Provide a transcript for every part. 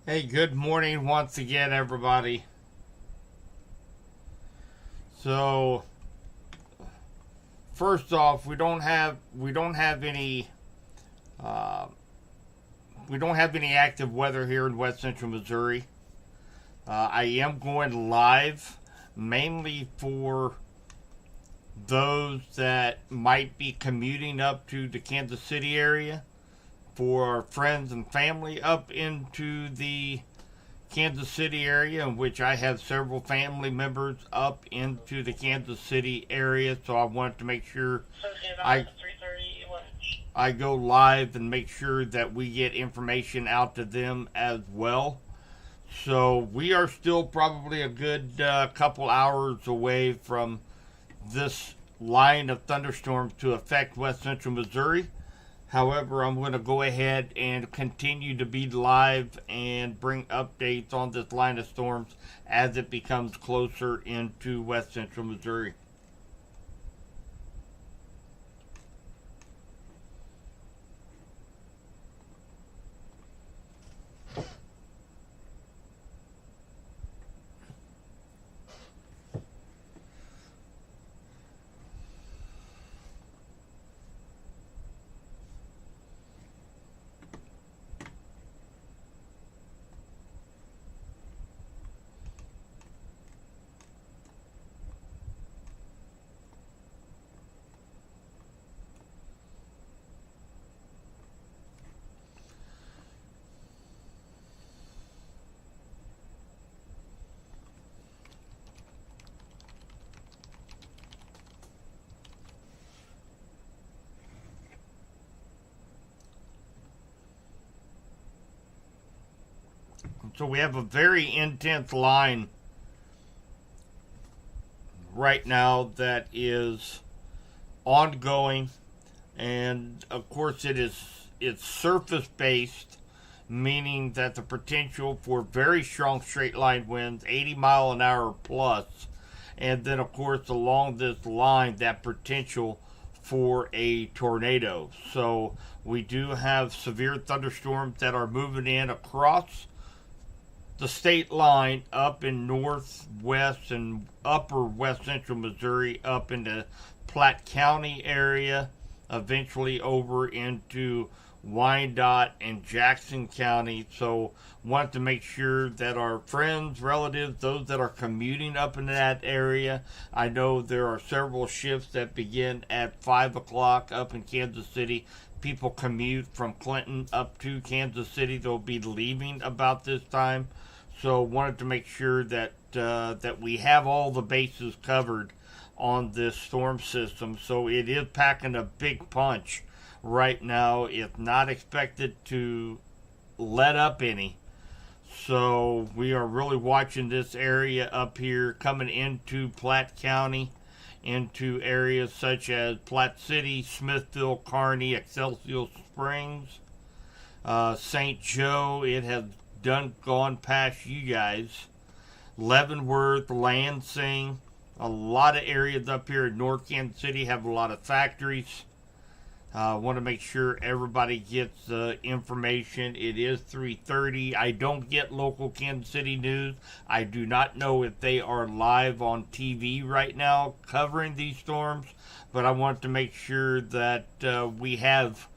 Hey, good morning once again, everybody. So, first off, uh, we don't have any active weather here in West Central Missouri. I am going live mainly for those that might be commuting up to the Kansas City area, for our friends and family up into the Kansas City area, in which I have several family members up into the Kansas City area. So I wanted to make sure I I go live and make sure that we get information out to them as well. So we are still probably a good couple hours away from this line of thunderstorms to affect West Central Missouri. However, I'm going to go ahead and continue to be live and bring updates on this line of storms as it becomes closer into West Central Missouri. So we have a very intense line right now that is ongoing, and of course it's surface based, meaning that the potential for very strong straight line winds, 80 mile an hour plus, and then of course along this line that potential for a tornado. So we do have severe thunderstorms that are moving in across the state line up in northwest and upper west central Missouri, up into Platte County area, eventually over into Wyandotte and Jackson County. So, want to make sure that our friends, relatives, those that are commuting up into that area, I know there are several shifts that begin at 5 o'clock up in Kansas City. People commute from Clinton up to Kansas City. They'll be leaving about this time. So wanted to make sure that that we have all the bases covered on this storm system. So it is packing a big punch right now. It's not expected to let up any. So we are really watching this area up here coming into Platte County, into areas such as Platte City, Smithville, Kearney, Excelsior Springs, St. Joe. It has gone past you guys. Leavenworth, Lansing, a lot of areas up here in North Kansas City have a lot of factories. I want to make sure everybody gets the information. It is 3:30. I don't get local Kansas City news. I do not know if they are live on TV right now covering these storms, but I want to make sure that we have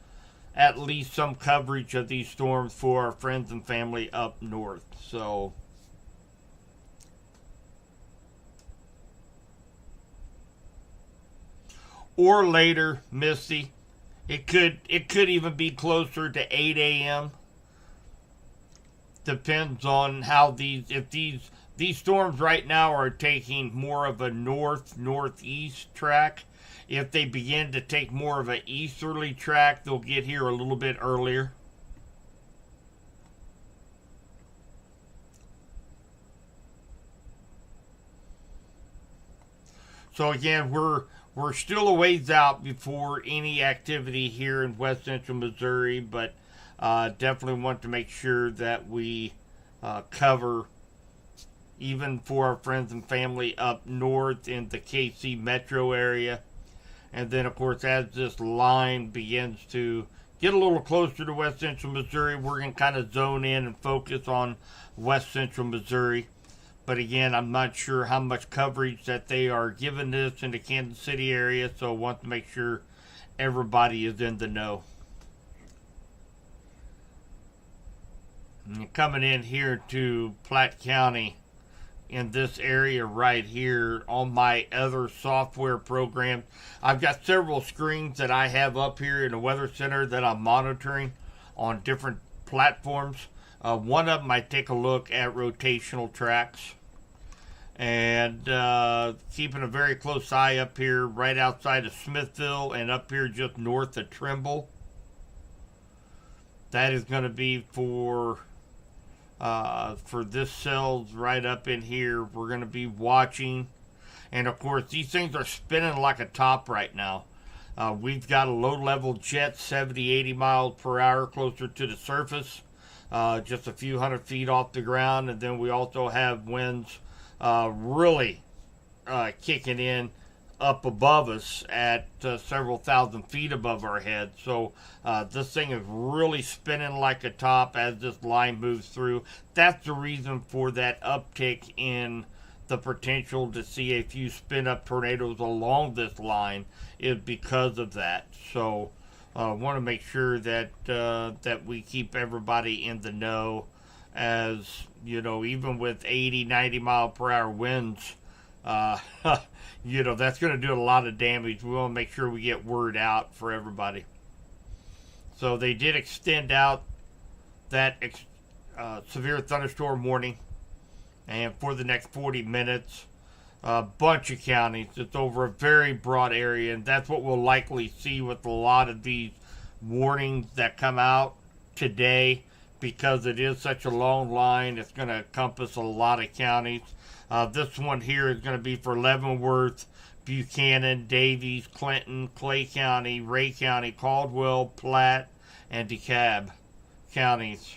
at least some coverage of these storms for our friends and family up north. So, or later, Misty. It could even be closer to 8 a.m. Depends on how these storms right now are taking more of a northeast track. If they begin to take more of an easterly track, they'll get here a little bit earlier. So again, we're still a ways out before any activity here in West Central Missouri, but definitely want to make sure that we cover even for our friends and family up north in the KC metro area. And then, of course, as this line begins to get a little closer to West Central Missouri, we're going to kind of zone in and focus on West Central Missouri. But again, I'm not sure how much coverage that they are giving this in the Kansas City area, so I want to make sure everybody is in the know. And coming in here to Platte County in this area right here on my other software program, I've got several screens that I have up here in the Weather Center that I'm monitoring on different platforms. One of them I take a look at rotational tracks, and keeping a very close eye up here right outside of Smithville and up here just north of Trimble. That is going to be for this cells right up in here. We're going to be watching, and of course these things are spinning like a top right now. We've got a low-level jet 70-80 miles per hour closer to the surface, just a few hundred feet off the ground, and then we also have winds really kicking in up above us at several thousand feet above our head. So this thing is really spinning like a top as this line moves through. That's the reason for that uptick in the potential to see a few spin up tornadoes along this line, is because of that. So I want to make sure that that we keep everybody in the know, as you know, even with 80-90 mile per hour winds, you know, that's going to do a lot of damage. We want to make sure we get word out for everybody. So they did extend out that severe thunderstorm warning, and for the next 40 minutes, a bunch of counties. It's over a very broad area, and that's what we'll likely see with a lot of these warnings that come out today, because it is such a long line. It's going to encompass a lot of counties. This one here is going to be for Leavenworth, Buchanan, Davies, Clinton, Clay County, Ray County, Caldwell, Platte, and DeKalb counties.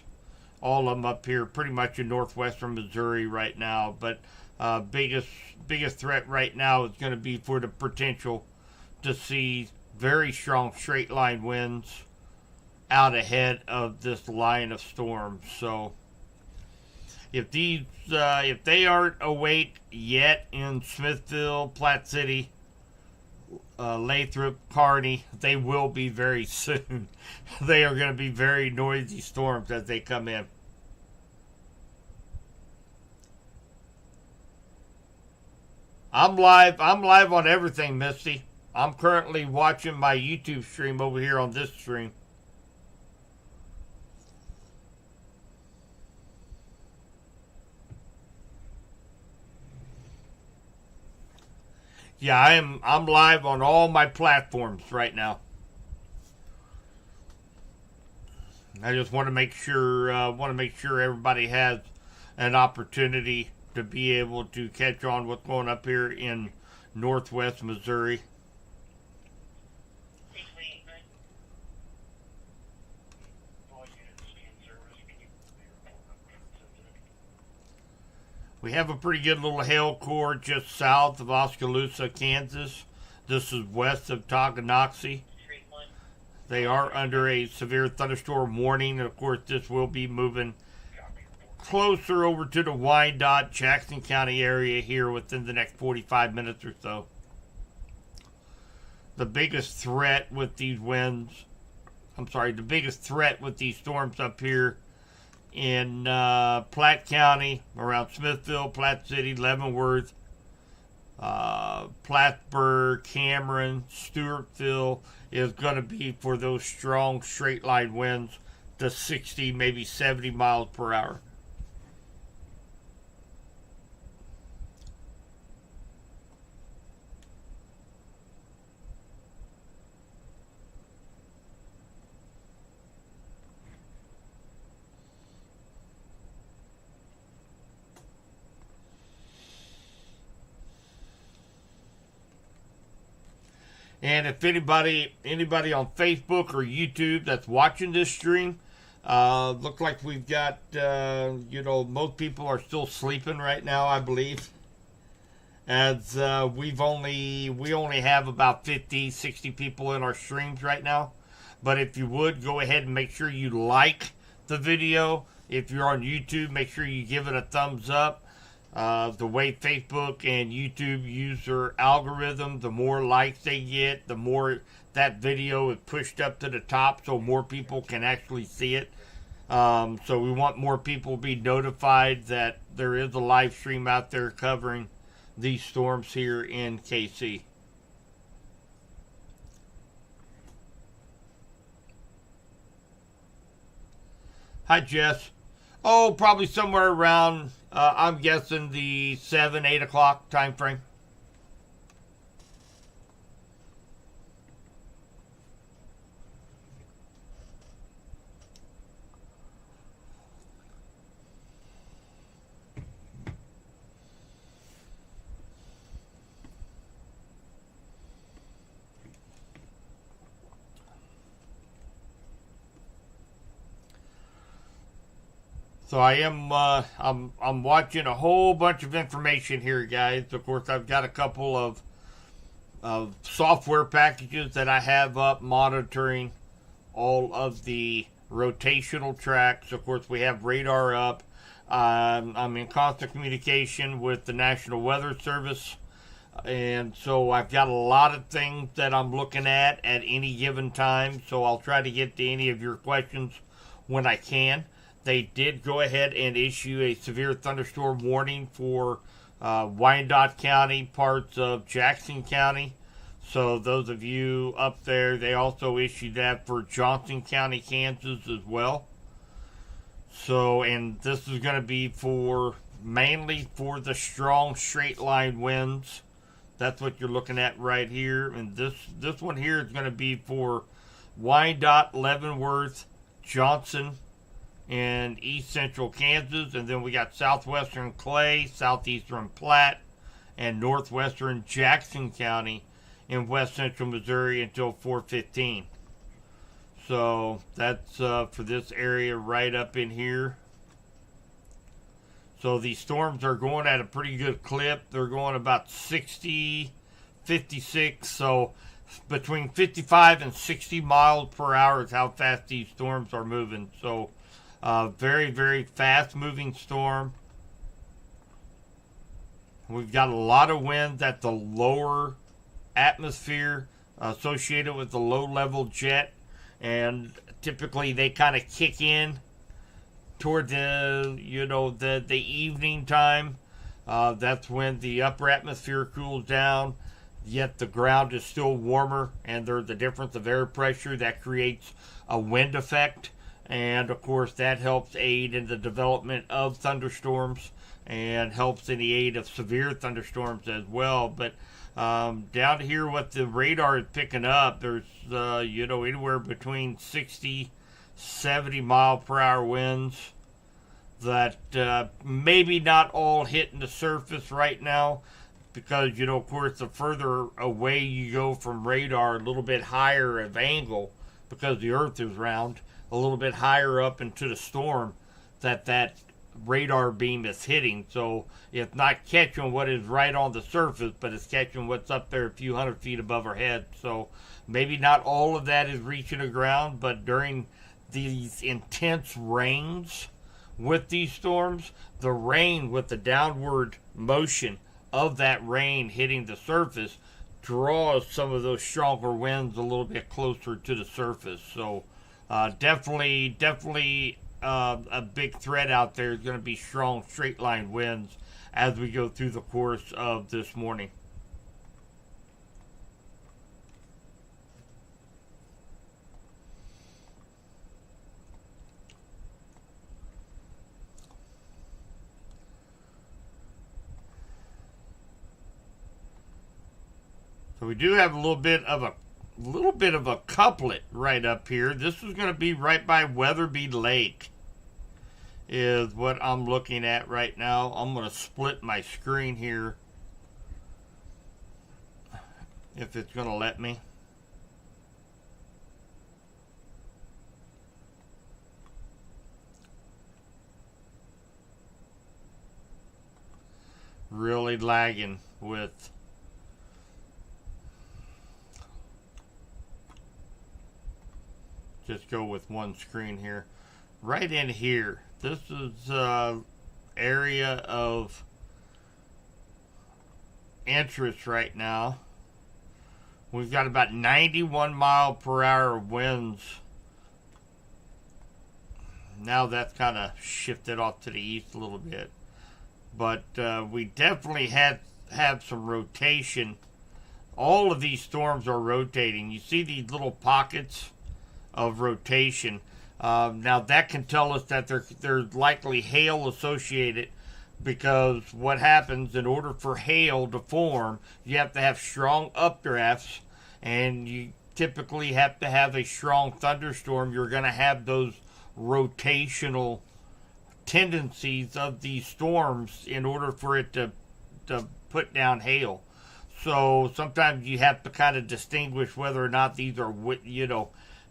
All of them up here pretty much in northwestern Missouri right now. But biggest threat right now is going to be for the potential to see very strong straight line winds out ahead of this line of storms. So if they aren't awake yet in Smithville, Platte City, Lathrop, Kearney, they will be very soon. They are going to be very noisy storms as they come in. I'm live on everything, Misty. I'm currently watching my YouTube stream over here on this stream. Yeah, I'm live on all my platforms right now. I just want to make sure everybody has an opportunity to be able to catch on what's going up here in northwest Missouri. We have a pretty good little hail core just south of Oskaloosa, Kansas. This is west of Tonganoxie. They are under a severe thunderstorm warning. And of course, this will be moving closer over to the Wyandotte, Jackson County area here within the next 45 minutes or so. The biggest threat with these storms up here in Platte County, around Smithville, Platte City, Leavenworth, Plattsburgh, Cameron, Stewartville, is going to be for those strong straight line winds to 60, maybe 70 miles per hour. And if anybody on Facebook or YouTube that's watching this stream, look like we've got, most people are still sleeping right now, I believe. As we only have about 50, 60 people in our streams right now. But if you would, go ahead and make sure you like the video. If you're on YouTube, make sure you give it a thumbs up. The way Facebook and YouTube use their algorithm, the more likes they get, the more that video is pushed up to the top so more people can actually see it. So we want more people to be notified that there is a live stream out there covering these storms here in KC. Hi, Jess. Oh, probably somewhere around, I'm guessing the 7, 8 o'clock time frame. So I am I'm watching a whole bunch of information here, guys. Of course, I've got a couple of software packages that I have up monitoring all of the rotational tracks. Of course, we have radar up. I'm in constant communication with the National Weather Service, and so I've got a lot of things that I'm looking at any given time. So I'll try to get to any of your questions when I can. They did go ahead and issue a severe thunderstorm warning for Wyandotte County, parts of Jackson County. So those of you up there, they also issued that for Johnson County, Kansas as well. So, and this is going to be for mainly for the strong straight line winds. That's what you're looking at right here. And this one here is going to be for Wyandotte, Leavenworth, Johnson, in east central Kansas, and then we got southwestern Clay, southeastern Platte, and northwestern Jackson County in west central Missouri until 4:15. So that's for this area right up in here. So these storms are going at a pretty good clip. They're going about 60, 56, so between 55 and 60 miles per hour is how fast these storms are moving. So very, very fast moving storm. We've got a lot of winds at the lower atmosphere associated with the low level jet, and typically they kind of kick in toward the the evening time. That's when the upper atmosphere cools down, yet the ground is still warmer, and there's the difference of air pressure that creates a wind effect. And of course, that helps aid in the development of thunderstorms and helps in the aid of severe thunderstorms as well. But down here, what the radar is picking up, there's anywhere between 60, 70 mile per hour winds that maybe not all hitting the surface right now, because of course, the further away you go from radar, a little bit higher of angle, because the Earth is round, a little bit higher up into the storm that radar beam is hitting. So it's not catching what is right on the surface, but it's catching what's up there a few hundred feet above our head. So maybe not all of that is reaching the ground, but during these intense rains with these storms, the rain with the downward motion of that rain hitting the surface draws some of those stronger winds a little bit closer to the surface. So definitely a big threat out there is going to be strong straight line winds as we go through the course of this morning. So we do have a little bit of a couplet right up here. This is going to be right by Weatherby Lake, is what I'm looking at right now. I'm going to split my screen here if it's going to let me. Really lagging with just go with one screen here. Right in here, this is area of interest right now. We've got about 91 mile per hour winds. Now that's kind of shifted off to the east a little bit. But we definitely have some rotation. All of these storms are rotating. You see these little pockets of rotation. Now that can tell us that there's likely hail associated, because what happens, in order for hail to form, you have to have strong updrafts, and you typically have to have a strong thunderstorm. You're going to have those rotational tendencies of these storms in order for it to put down hail. So sometimes you have to kind of distinguish whether or not these are,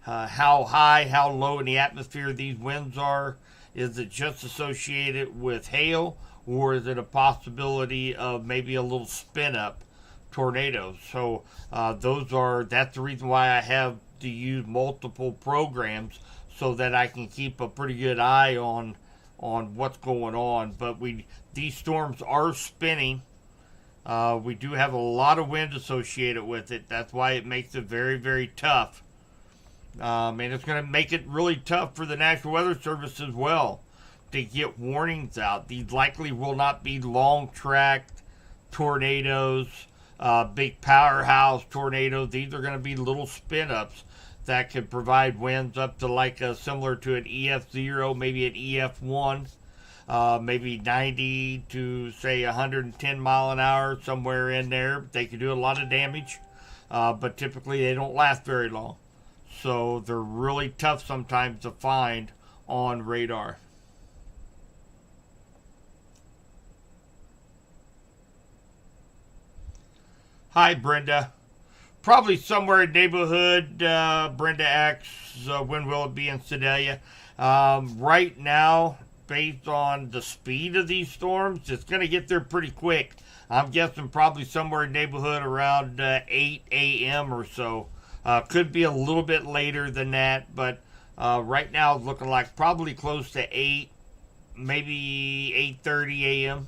how high, how low in the atmosphere these winds are. Is it just associated with hail, or is it a possibility of maybe a little spin up tornadoes? So that's the reason why I have to use multiple programs, so that I can keep a pretty good eye on what's going on. But these storms are spinning. We do have a lot of wind associated with it. That's why it makes it very, very tough. And it's going to make it really tough for the National Weather Service as well to get warnings out. These likely will not be long-tracked tornadoes, big powerhouse tornadoes. These are going to be little spin-ups that could provide winds up to like similar to an EF0, maybe an EF1, maybe 90 to say 110 mile an hour, somewhere in there. They can do a lot of damage, but typically they don't last very long. So they're really tough sometimes to find on radar. Hi, Brenda. Probably somewhere in neighborhood, Brenda X. When will it be in Sedalia? Right now, based on the speed of these storms, it's going to get there pretty quick. I'm guessing probably somewhere in neighborhood around 8 a.m. or so. Could be a little bit later than that, but right now it's looking like probably close to 8, maybe 8:30 a.m.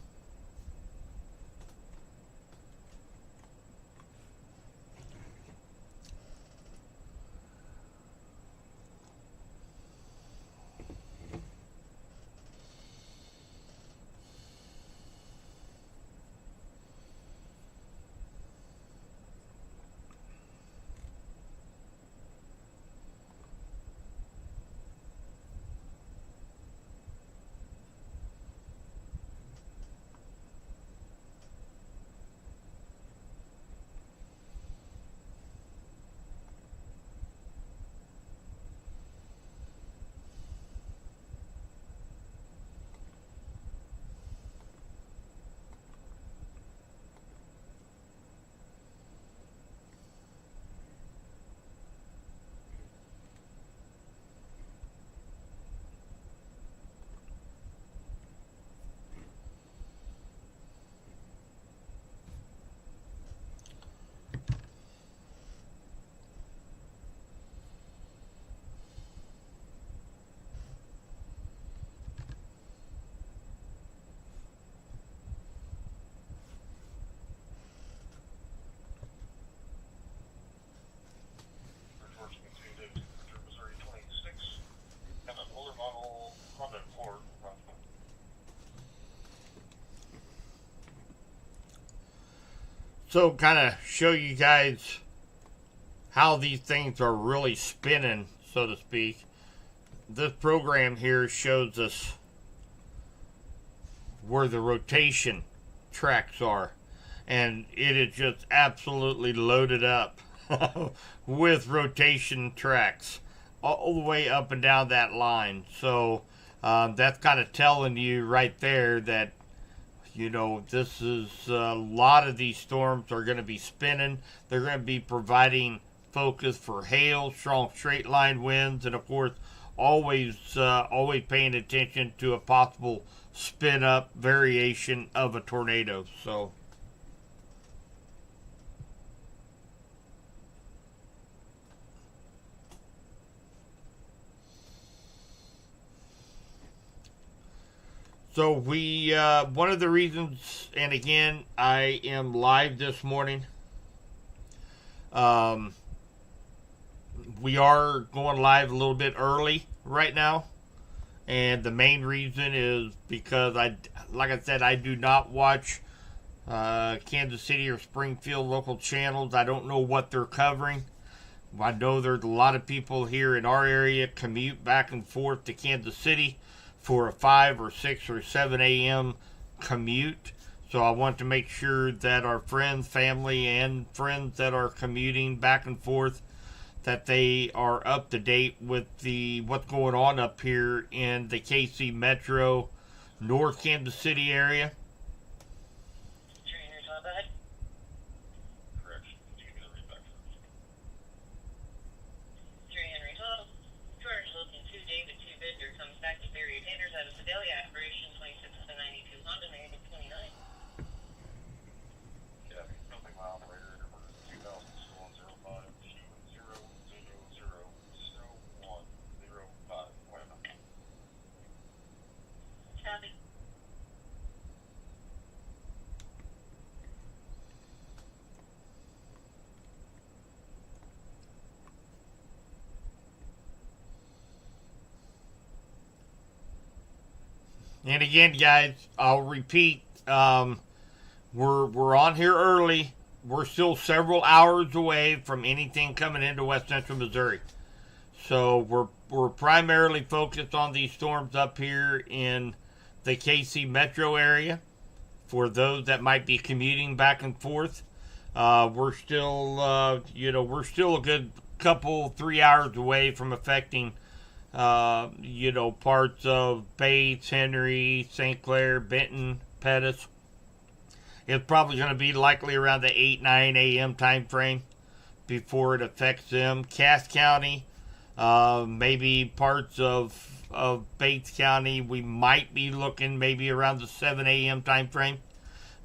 So kind of show you guys how these things are really spinning, so to speak. This program here shows us where the rotation tracks are, and it is just absolutely loaded up with rotation tracks all the way up and down that line. So that's kind of telling you right there that this is a lot of these storms are going to be spinning. They're going to be providing focus for hail, strong straight line winds, and of course always paying attention to a possible spin up variation of a tornado. So So we, one of the reasons, and again, I am live this morning. Um, we are going live a little bit early right now, and the main reason is because like I said, I do not watch Kansas City or Springfield local channels. I don't know what they're covering. I know there's a lot of people here in our area commute back and forth to Kansas City for a 5 or 6 or 7 a.m. commute. So I want to make sure that our friends, family, and friends that are commuting back and forth, that they are up to date with what's going on up here in the KC Metro, North Kansas City area. And again, guys, I'll repeat, we're on here early. We're still several hours away from anything coming into West Central Missouri. So we're primarily focused on these storms up here in the KC Metro area. For those that might be commuting back and forth, we're still a good couple 3 hours away from affecting parts of Bates, Henry, St. Clair, Benton, Pettis. It's probably going to be likely around the 8-9 a.m. time frame before it affects them. Cass County, maybe parts of Bates County, we might be looking maybe around the 7 a.m. time frame.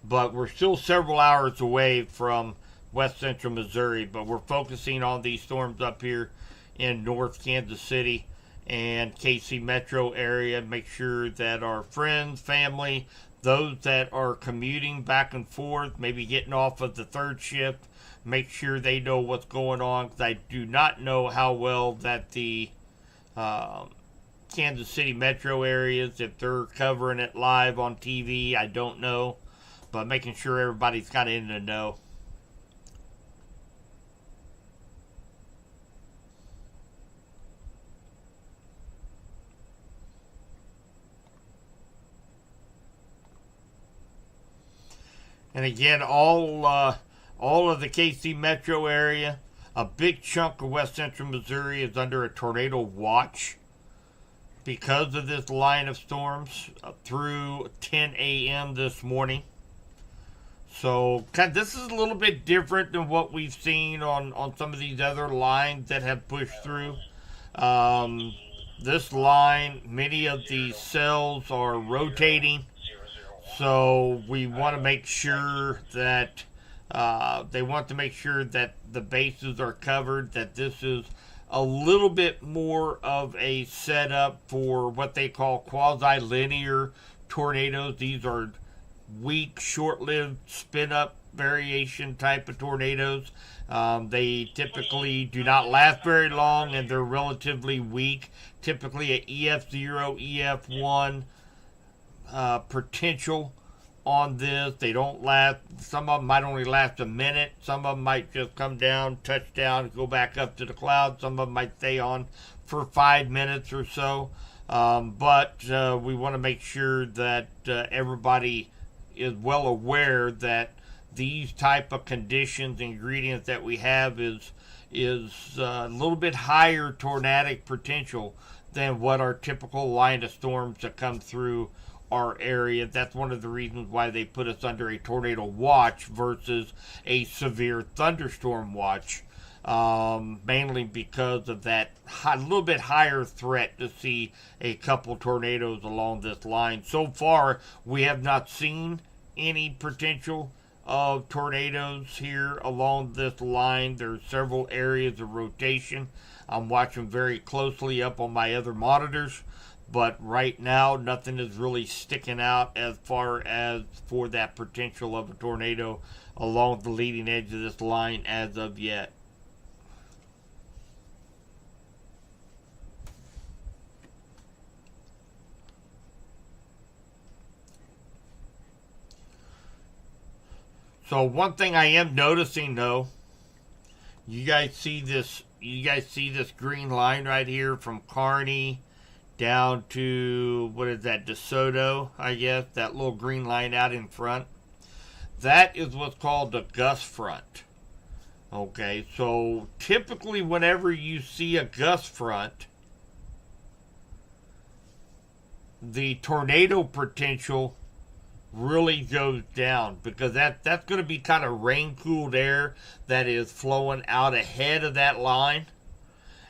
But we're still several hours away from West Central Missouri. But we're focusing on these storms up here in North Kansas City and KC Metro area. Make sure that our friends, family, those that are commuting back and forth, maybe getting off of the third shift, make sure they know what's going on, because I do not know how well that the Kansas City metro areas, if they're covering it live on TV, I don't know, but making sure everybody's kind of in the know. And again, all of the KC metro area, a big chunk of West Central Missouri is under a tornado watch because of this line of storms through 10 a.m. this morning. So this is a little bit different than what we've seen on some of these other lines that have pushed through. This line, many of these cells are rotating. So we want to make sure that they want to make sure that the bases are covered, that this is a little bit more of a setup for what they call quasi-linear tornadoes. These are weak, short-lived, spin-up variation type of tornadoes. They typically do not last very long, and they're relatively weak. Typically at EF0, EF1 potential on this. They don't last. Some of them might only last a minute. Some of them might just come down, touch down, go back up to the cloud. Some of them might stay on for 5 minutes or so. But we want to make sure that everybody is well aware that these type of conditions, ingredients that we have is a little bit higher tornadic potential than what our typical line of storms that come through our area. That's one of the reasons why they put us under a tornado watch versus a severe thunderstorm watch. Mainly because of that little bit higher threat to see a couple tornadoes along this line. So far, we have not seen any potential of tornadoes here along this line. There's several areas of rotation. I'm watching very closely up on my other monitors But right now, nothing is really sticking out as far as for that potential of a tornado along the leading edge of this line as of yet. So one thing I am noticing though, you guys see this green line right here from Kearney down to, what is that, DeSoto, I guess, that little green line out in front. That is what's called the gust front. Okay, so typically whenever you see a gust front, the tornado potential really goes down, because that's going to be kind of rain cooled air that is flowing out ahead of that line.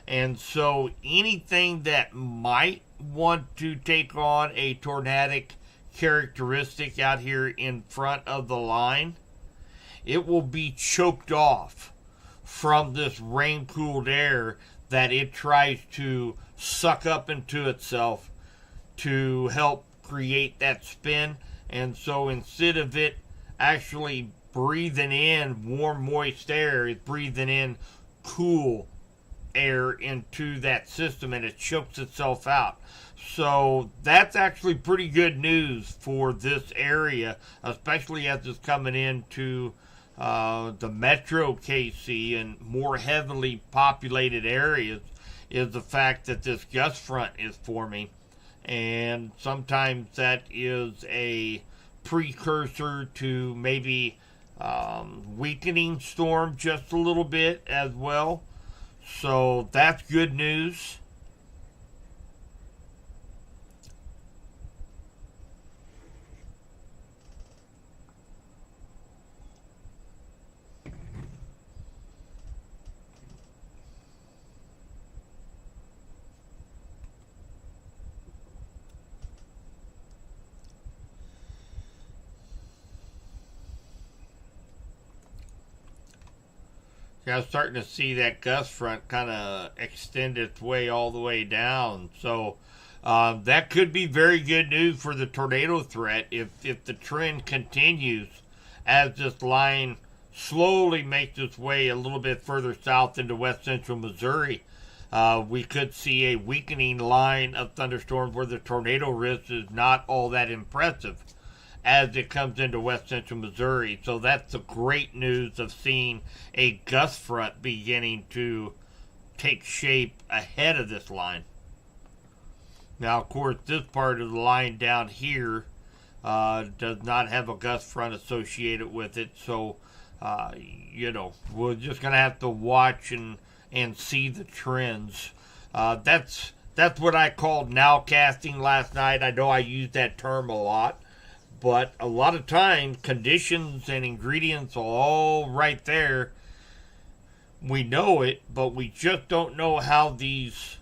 And so anything that might want to take on a tornadic characteristic out here in front of the line, it will be choked off from this rain cooled air that it tries to suck up into itself to help create that spin. And so instead of it actually breathing in warm, moist air, it's breathing in cool air into that system, and it chokes itself out. So that's actually pretty good news for this area, especially as it's coming into the metro KC and more heavily populated areas, is the fact that this gust front is forming. And sometimes that is a precursor to maybe weakening storm just a little bit as well. So that's good news. Yeah, I'm starting to see that gust front kind of extend its way all the way down. So that could be very good news for the tornado threat if the trend continues as this line slowly makes its way a little bit further south into west central Missouri. We could see a weakening line of thunderstorms where the tornado risk is not all that impressive as it comes into west central Missouri. So that's the great news of seeing a gust front beginning to take shape ahead of this line. Now, of course, this part of the line down here does not have a gust front associated with it. So, we're just going to have to watch and see the trends. That's what I called nowcasting last night. I know I used that term a lot. But a lot of times, conditions and ingredients are all right there. We know it, but we just don't know how these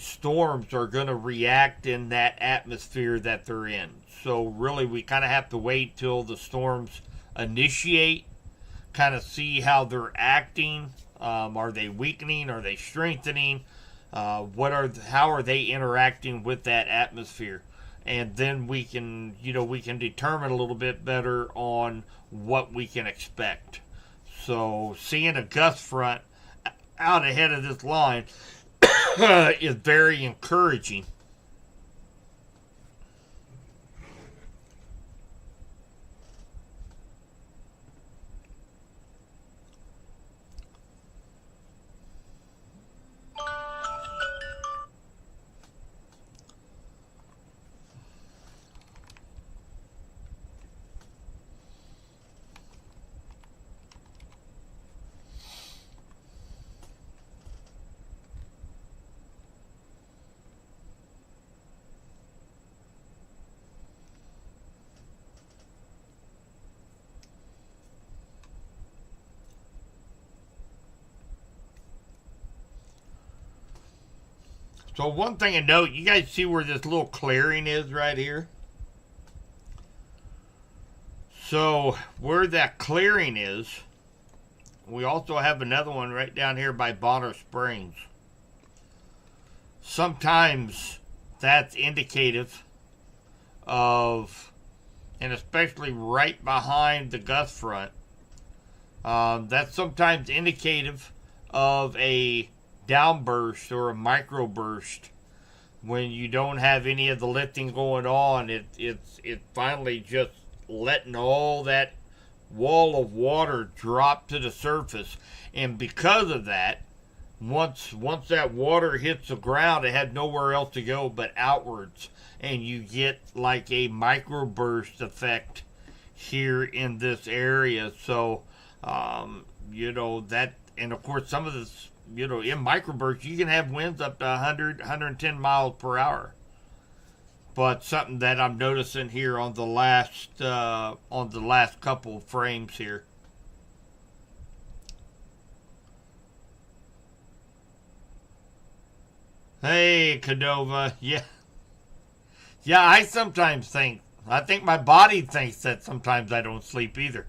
storms are going to react in that atmosphere that they're in. So really, we kind of have to wait till the storms initiate, kind of see how they're acting. Are they weakening? Are they strengthening? How are they interacting with that atmosphere? And then we can determine a little bit better on what we can expect. So seeing a gust front out ahead of this line is very encouraging. So one thing to note, you guys see where this little clearing is right here? So where that clearing is, we also have another one right down here by Bonner Springs. Sometimes that's indicative of, and especially right behind the gust front, that's sometimes indicative of a downburst or a microburst. When you don't have any of the lifting going on, it's finally just letting all that wall of water drop to the surface, and because of that, once that water hits the ground, it had nowhere else to go but outwards, and you get like a microburst effect here in this area. So that, and of course some of this, in microbursts you can have winds up to 110 miles per hour. But something that I'm noticing here on the last couple of frames here. Hey, Cadova. Yeah. Yeah, I think my body thinks that sometimes I don't sleep either.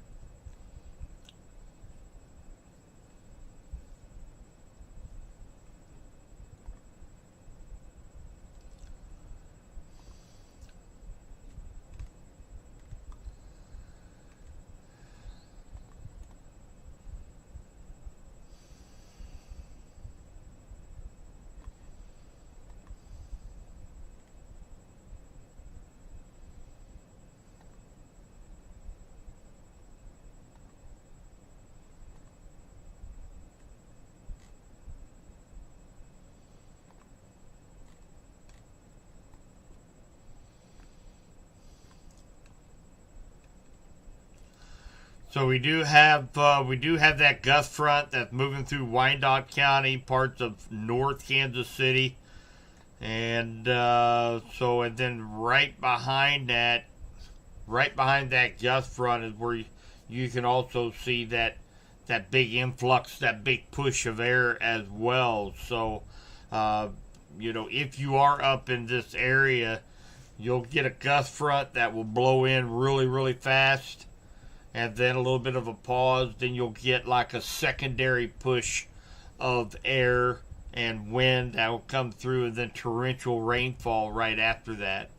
So we do have that gust front that's moving through Wyandotte County, parts of North Kansas City, and and then right behind that gust front is where you can also see that big influx, that big push of air as well. So if you are up in this area, you'll get a gust front that will blow in really, really fast, and then a little bit of a pause. Then you'll get like a secondary push of air and wind that will come through, and then torrential rainfall right after that.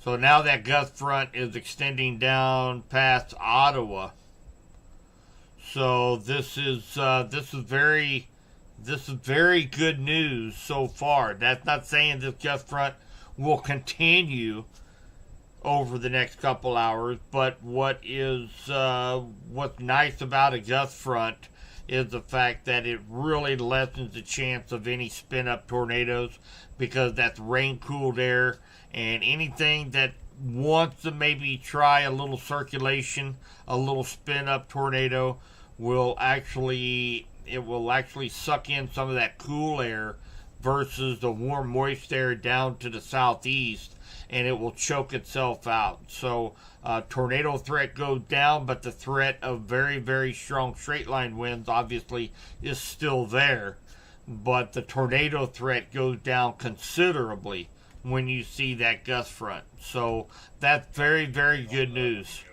So now that gust front is extending down past Ottawa. So this is very good news so far. That's not saying this gust front will continue over the next couple hours, but what's nice about a gust front is the fact that it really lessens the chance of any spin up tornadoes, because that's rain cooled air, and anything that wants to maybe try a little circulation, a little spin up tornado will actually suck in some of that cool air versus the warm moist air down to the southeast, and it will choke itself out. So tornado threat goes down, but the threat of very, very strong straight line winds obviously is still there. But the tornado threat goes down considerably when you see that gust front. So that's very, very good news.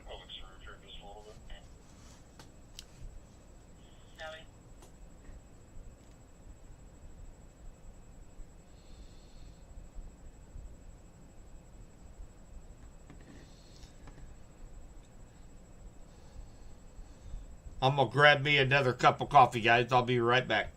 I'm going to grab me another cup of coffee, guys. I'll be right back.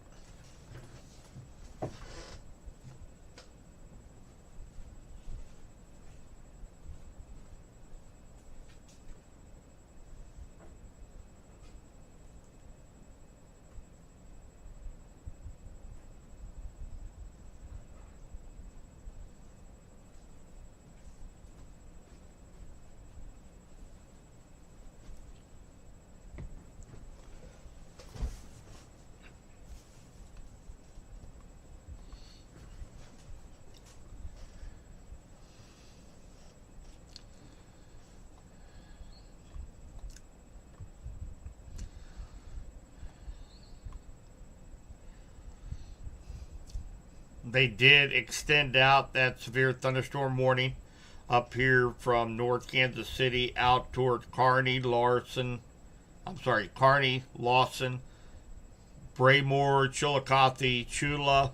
They did extend out that severe thunderstorm warning up here from North Kansas City out towards Kearney, Lawson, Braymore, Chillicothe, Chula,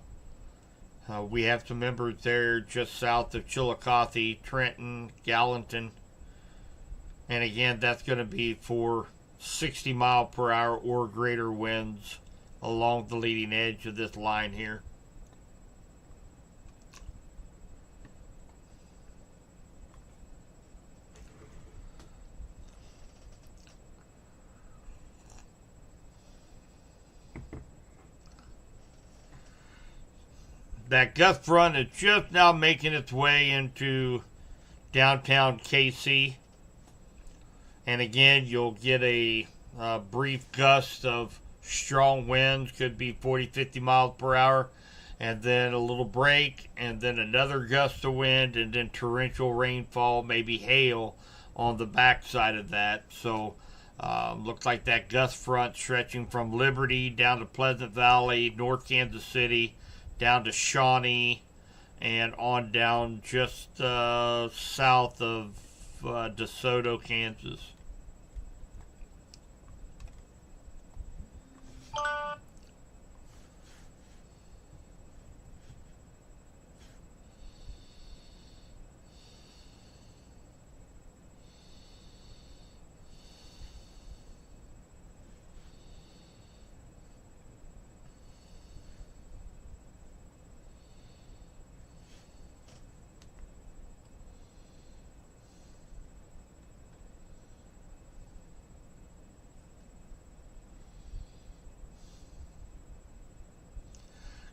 We have some members there just south of Chillicothe, Trenton, Gallatin. And again, that's going to be for 60 mile per hour or greater winds along the leading edge of this line here. That gust front is just now making its way into downtown KC. And again, you'll get a brief gust of strong winds, could be 40, 50 miles per hour, and then a little break, and then another gust of wind, and then torrential rainfall, maybe hail on the backside of that. So looks like that gust front stretching from Liberty down to Pleasant Valley, North Kansas City, down to Shawnee, and on down just south of DeSoto, Kansas.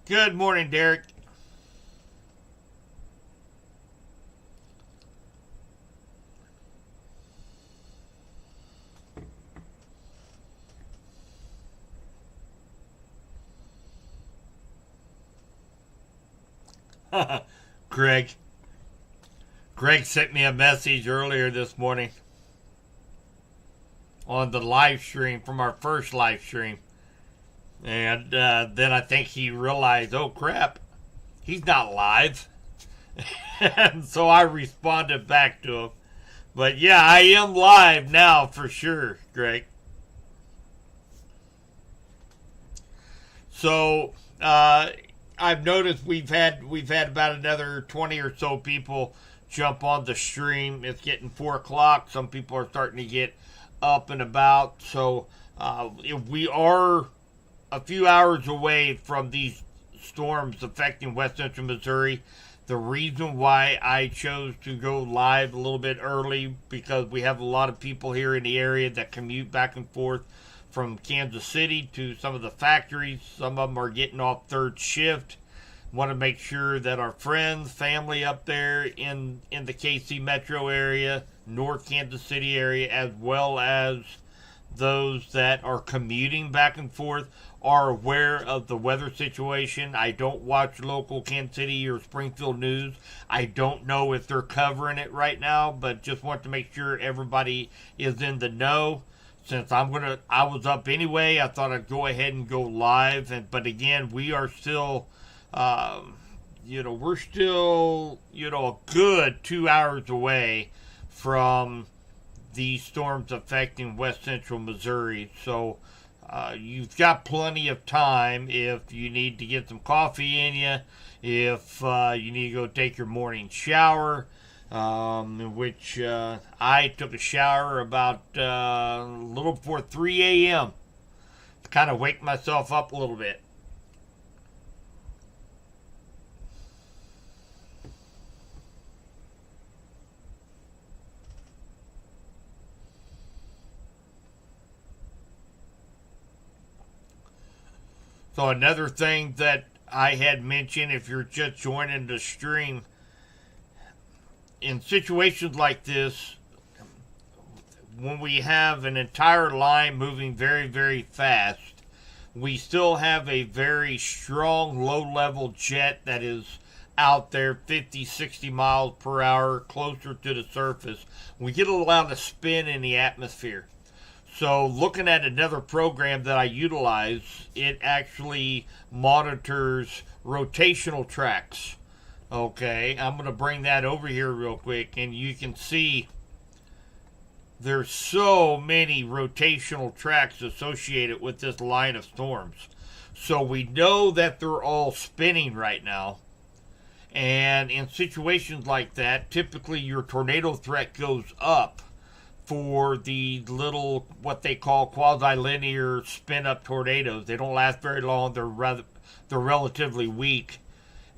Good morning, Derek. Greg. Greg sent me a message earlier this morning on the live stream from our first live stream. And then I think he realized, oh crap, he's not live. And so I responded back to him. But yeah, I am live now for sure, Greg. So I've noticed we've had about another 20 or so people jump on the stream. It's getting 4 o'clock. Some people are starting to get up and about. So if we are a few hours away from these storms affecting west central Missouri. The reason why I chose to go live a little bit early, because we have a lot of people here in the area that commute back and forth from Kansas City to some of the factories. Some of them are getting off third shift. Want to make sure that our friends, family up there in the KC metro area, North Kansas City area, as well as those that are commuting back and forth, are aware of the weather situation. I don't watch local Kansas City or Springfield news. I don't know if they're covering it right now, but just want to make sure everybody is in the know. Since I was up anyway, I thought I'd go ahead and go live. But again, we are still, we're still, a good 2 hours away from these storms affecting west central Missouri. So you've got plenty of time if you need to get some coffee in you, if you need to go take your morning shower, which I took a shower about a little before 3 a.m. to kind of wake myself up a little bit. So another thing that I had mentioned, if you're just joining the stream, in situations like this, when we have an entire line moving very, very fast, we still have a very strong low-level jet that is out there 50, 60 miles per hour closer to the surface. We get a lot of spin in the atmosphere. So looking at another program that I utilize, it actually monitors rotational tracks. Okay, I'm going to bring that over here real quick, and you can see there's so many rotational tracks associated with this line of storms. So we know that they're all spinning right now. And in situations like that, typically your tornado threat goes up for the little, what they call quasi-linear spin-up tornadoes. They don't last very long. They're relatively weak,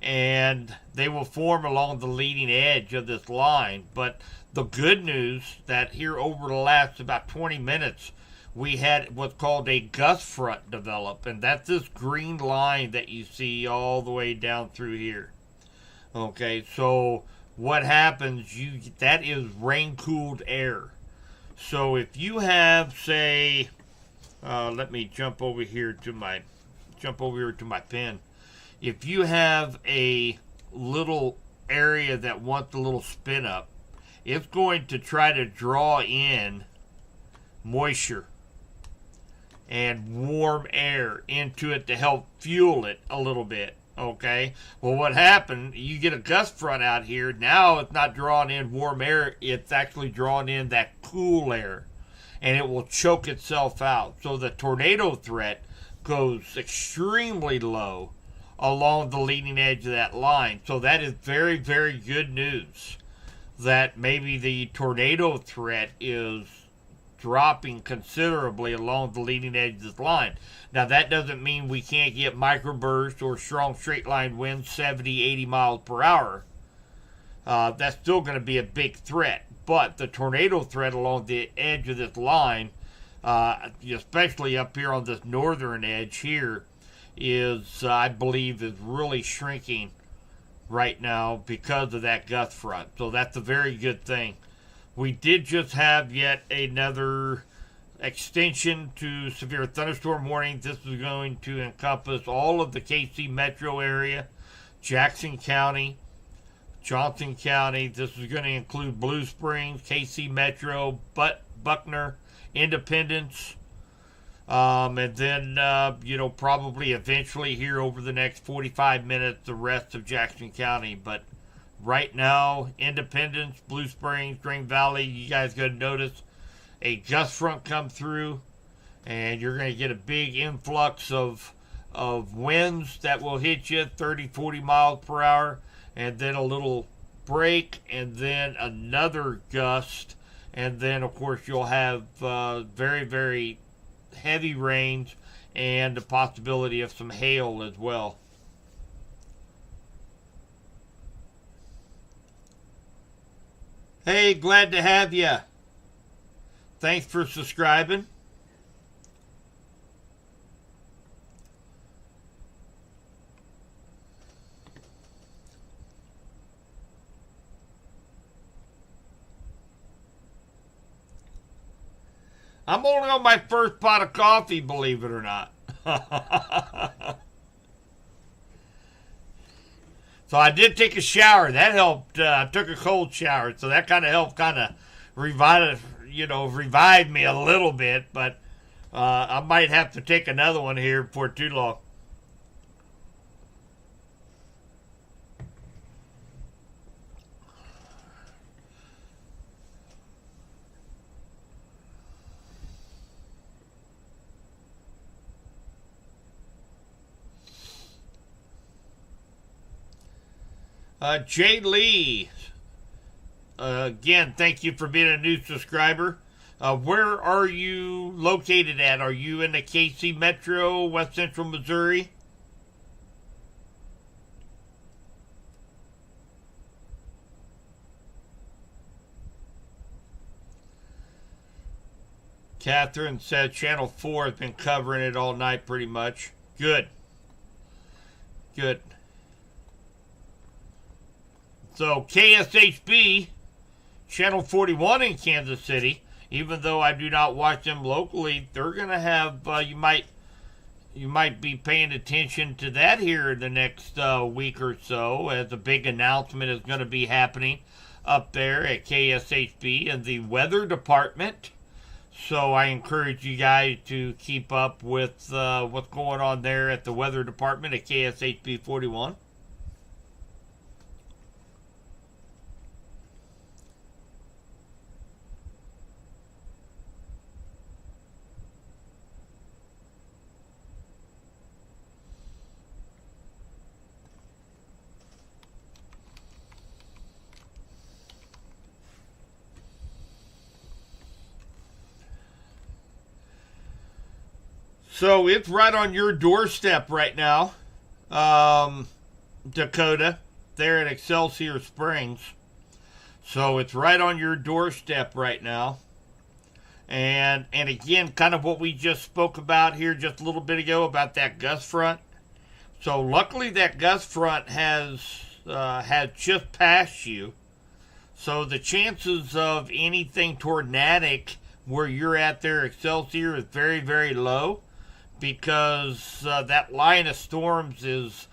and they will form along the leading edge of this line. But the good news that here over the last about 20 minutes, we had what's called a gust front develop, and that's this green line that you see all the way down through here. Okay, so what happens? That is rain cooled air. So if you have, say, let me jump over here to my pen. If you have a little area that wants a little spin up, it's going to try to draw in moisture and warm air into it to help fuel it a little bit. Okay, well, what happened? You get a gust front out here. Now it's not drawing in warm air, it's actually drawing in that cool air, and it will choke itself out. So the tornado threat goes extremely low along the leading edge of that line. So that is very, very good news that maybe the tornado threat is dropping considerably along the leading edge of this line. Now, that doesn't mean we can't get microbursts or strong straight line winds 70, 80 miles per hour. That's still going to be a big threat. But the tornado threat along the edge of this line, especially up here on this northern edge here, is, I believe, is really shrinking right now because of that gust front. So that's a very good thing. We did just have yet another extension to severe thunderstorm warning. This is going to encompass all of the KC metro area, Jackson County, Johnson County. This is going to include Blue Springs, KC metro, Buckner, Independence, and then, probably eventually here over the next 45 minutes, the rest of Jackson County. But right now, Independence, Blue Springs, Green Valley, you guys going to notice a gust front come through, and you're going to get a big influx of winds that will hit you 30, 40 miles per hour, and then a little break, and then another gust, and then, of course, you'll have very, very heavy rains and the possibility of some hail as well. Hey, glad to have you. Thanks for subscribing. I'm only on my first pot of coffee, believe it or not. So I did take a shower. That helped. I took a cold shower, so that kind of helped revive me a little bit. But I might have to take another one here before too long. Jay Lee, again, thank you for being a new subscriber. Where are you located at? Are you in the KC Metro, West Central Missouri? Catherine said Channel 4 has been covering it all night pretty much. Good. Good. So KSHB, Channel 41 in Kansas City, even though I do not watch them locally, they're going to have, you might be paying attention to that here in the next week or so, as a big announcement is going to be happening up there at KSHB and the weather department. So I encourage you guys to keep up with what's going on there at the weather department at KSHB 41. So it's right on your doorstep right now, um, Dakota, there at Excelsior Springs. So it's right on your doorstep right now. And again, kind of what we just spoke about here just a little bit ago about that gust front. So luckily that gust front has just passed you. So the chances of anything tornadic where you're at there, Excelsior, is very, very low because that line of storms is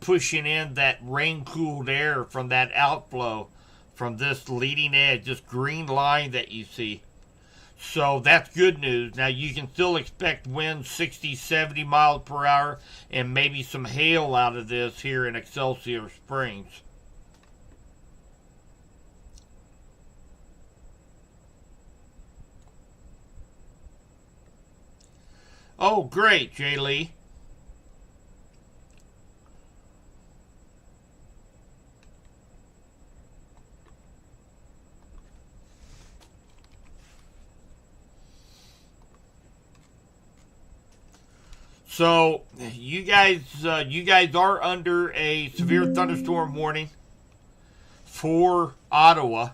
pushing in that rain-cooled air from that outflow from this leading edge, this green line that you see. So that's good news. Now you can still expect winds 60, 70 miles per hour and maybe some hail out of this here in Excelsior Springs. Oh, great, Jay Lee. So you guys are under a severe thunderstorm warning for Ottawa.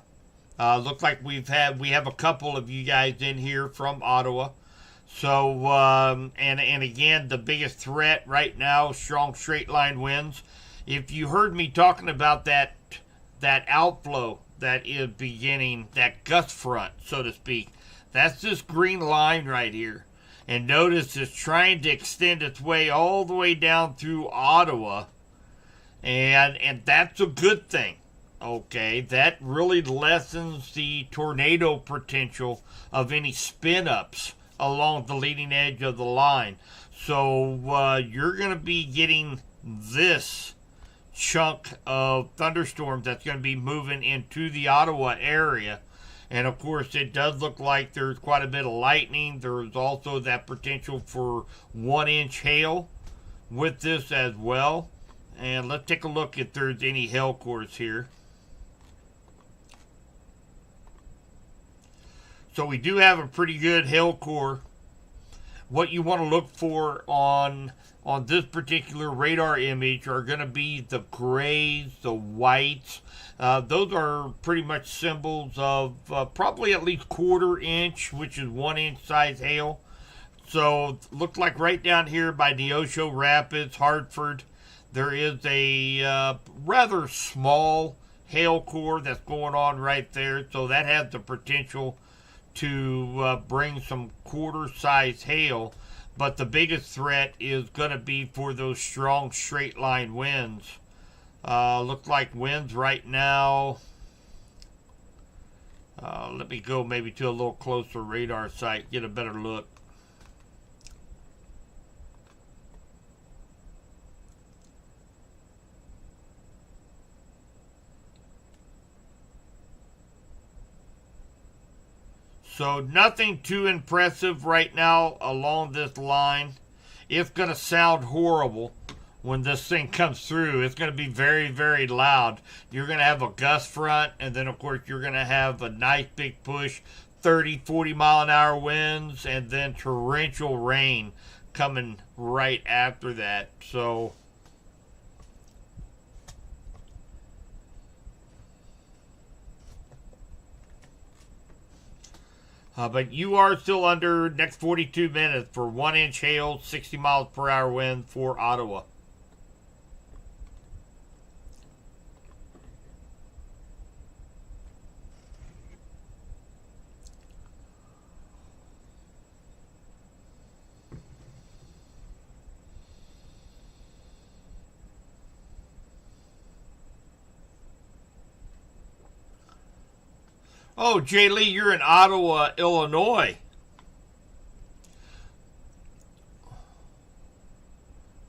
Looks like we have a couple of you guys in here from Ottawa. So and again, the biggest threat right now, strong straight line winds. If you heard me talking about that outflow that is beginning, that gust front, so to speak, that's this green line right here. And notice it's trying to extend its way all the way down through Ottawa. And that's a good thing. Okay, that really lessens the tornado potential of any spin-ups along the leading edge of the line. So you're going to be getting this chunk of thunderstorms that's going to be moving into the Ottawa area. And of course, it does look like there's quite a bit of lightning. There's also that potential for 1-inch hail with this as well. And let's take a look if there's any hail cores here. So we do have a pretty good hail core. What you want to look for on this particular radar image are going to be the grays, the whites. Those are pretty much symbols of probably at least 1/4 inch, which is 1-inch size hail. So looks like right down here by Neosho Rapids, Hartford, there is a rather small hail core that's going on right there. So that has the potential to bring some 1/4 size hail. But the biggest threat is going to be for those strong straight line winds. Looks like winds right now. Let me go maybe to a little closer radar site, get a better look. So nothing too impressive right now along this line. It's going to sound horrible when this thing comes through. It's going to be very, very loud. You're going to have a gust front, and then of course you're going to have a nice big push, 30, 40 mile an hour winds, and then torrential rain coming right after that. So but you are still under next 42 minutes for 1-inch hail, 60 miles per hour wind for Ottawa. Oh, Jay Lee, you're in Ottawa, Illinois.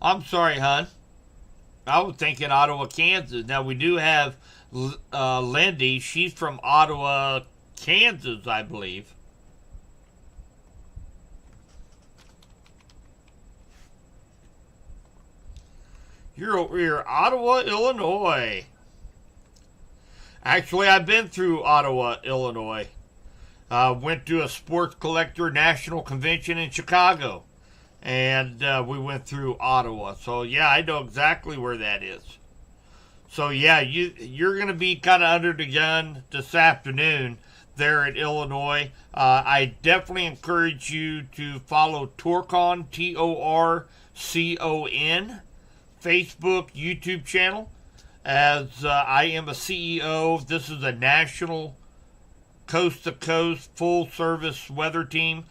I'm sorry, hon. I was thinking Ottawa, Kansas. Now, we do have Lindy. She's from Ottawa, Kansas, I believe. You're Ottawa, Illinois. Actually, I've been through Ottawa, Illinois. Went to a Sports Collector National Convention in Chicago. and we went through Ottawa. So yeah, I know exactly where that is. So yeah, you're going to be kind of under the gun this afternoon there in Illinois. I definitely encourage you to follow Torcon, Torcon, Facebook, YouTube channel. As I am a CEO, this is a national coast to coast full service weather team.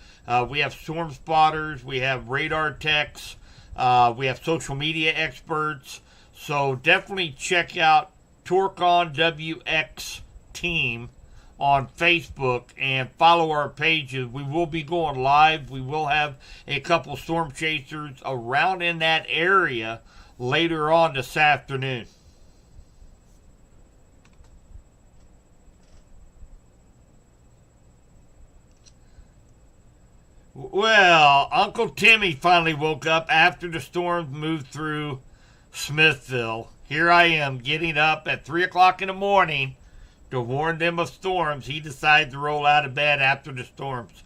We have storm spotters, we have radar techs, we have social media experts. So definitely check out Torcon WX Team on Facebook and follow our pages. We will be going live. We will have a couple storm chasers around in that area later on this afternoon. Well, Uncle Timmy finally woke up after the storms moved through Smithville. Here I am getting up at 3 o'clock in the morning to warn them of storms. He decided to roll out of bed after the storms.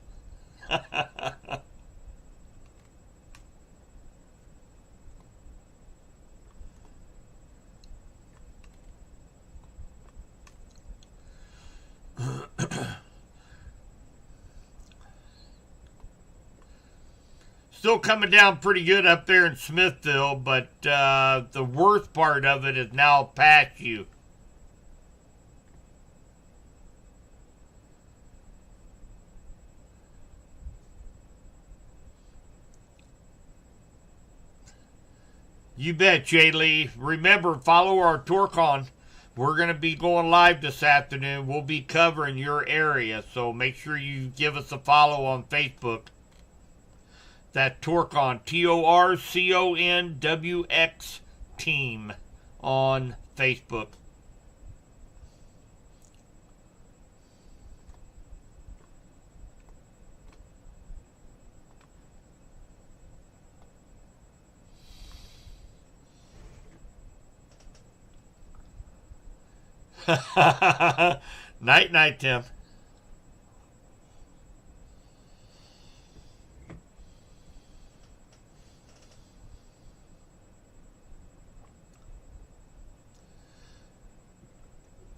Still coming down pretty good up there in Smithville, but the worst part of it is now past you. You bet, Jay Lee. Remember, follow our Torcon. We're going to be going live this afternoon. We'll be covering your area, so make sure you give us a follow on Facebook. That Torcon, TORCONWX team on Facebook. Night, night, Tim.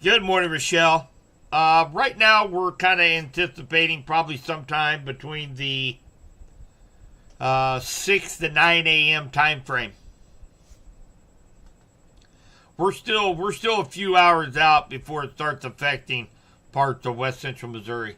Good morning, Rochelle. Right now, we're kind of anticipating probably sometime between the 6 to 9 a.m. time frame. We're still a few hours out before it starts affecting parts of west central Missouri.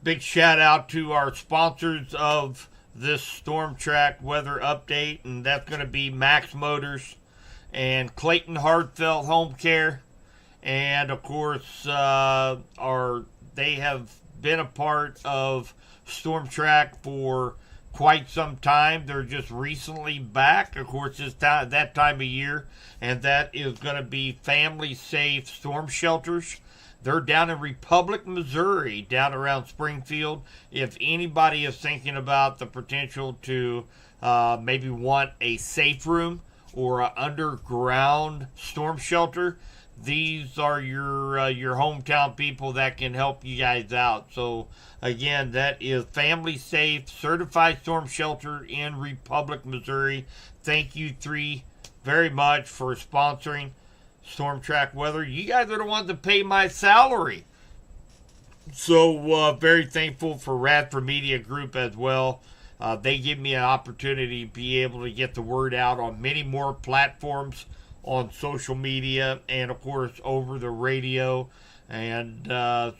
Big shout out to our sponsors of this Storm Track weather update, and that's going to be Max Motors and Clayton Heartfelt Home Care, and of course, they have been a part of Storm Track for quite some time. They're just recently back. Of course, it's that time of year, and that is going to be Family Safe Storm Shelters. They're down in Republic, Missouri, down around Springfield. If anybody is thinking about the potential to maybe want a safe room or an underground storm shelter, these are your hometown people that can help you guys out. So again, that is Family Safe Certified Storm Shelter in Republic, Missouri. Thank you three very much for sponsoring Storm Track Weather. You guys are the ones that pay my salary. So very thankful for Radford Media Group as well. They give me an opportunity to be able to get the word out on many more platforms on social media and of course over the radio. And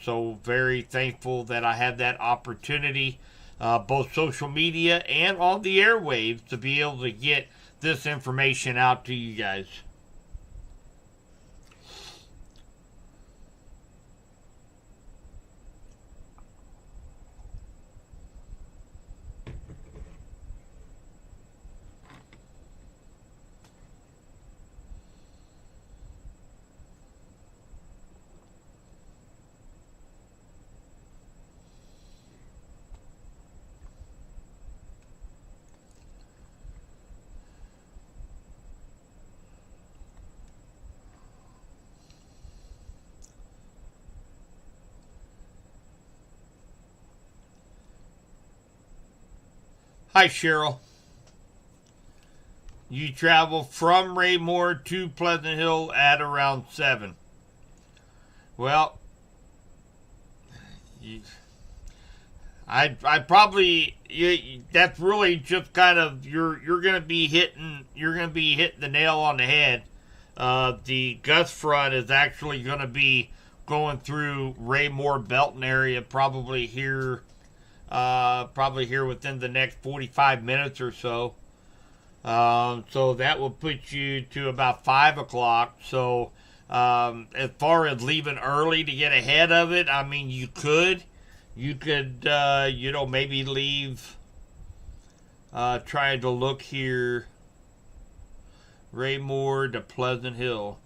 so very thankful that I had that opportunity, both social media and on the airwaves, to be able to get this information out to you guys. Hi, Cheryl. You travel from Raymore to Pleasant Hill at around 7. Well, you, I probably that's really just kind of you're gonna be hitting the nail on the head. The gust front is actually gonna be going through Raymore Belton area probably here within the next 45 minutes or so. So that will put you to about 5 o'clock. So as far as leaving early to get ahead of it, I mean, you could, maybe leave. Trying to look here, Raymore to Pleasant Hill.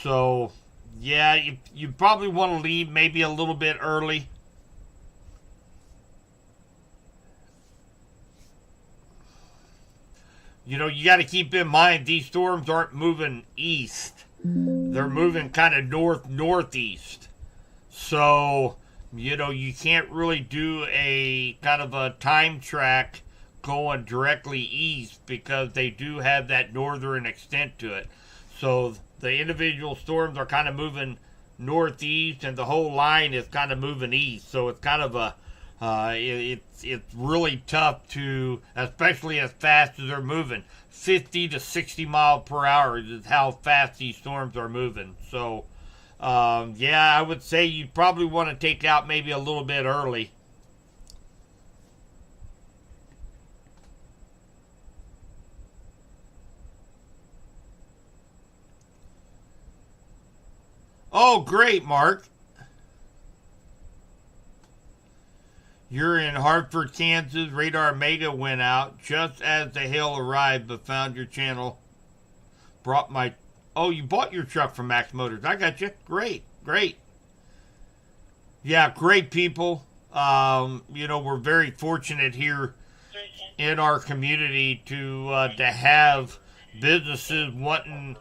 So yeah, you probably want to leave maybe a little bit early. You got to keep in mind these storms aren't moving east. They're moving kind of northeast. So, you can't really do a kind of a time track going directly east because they do have that northern extent to it. So, the individual storms are kind of moving northeast and the whole line is kind of moving east. So, it's kind of it's really tough to, especially as fast as they're moving. 50 to 60 mile per hour is how fast these storms are moving. So, yeah, I would say you probably want to take out maybe a little bit early. Oh, great, Mark. You're in Hartford, Kansas. Radar Mega went out just as the hail arrived, but found your channel. Brought my. Oh, you bought your truck from Max Motors. I got you. Great, great. Yeah, great people. We're very fortunate here in our community to have businesses wanting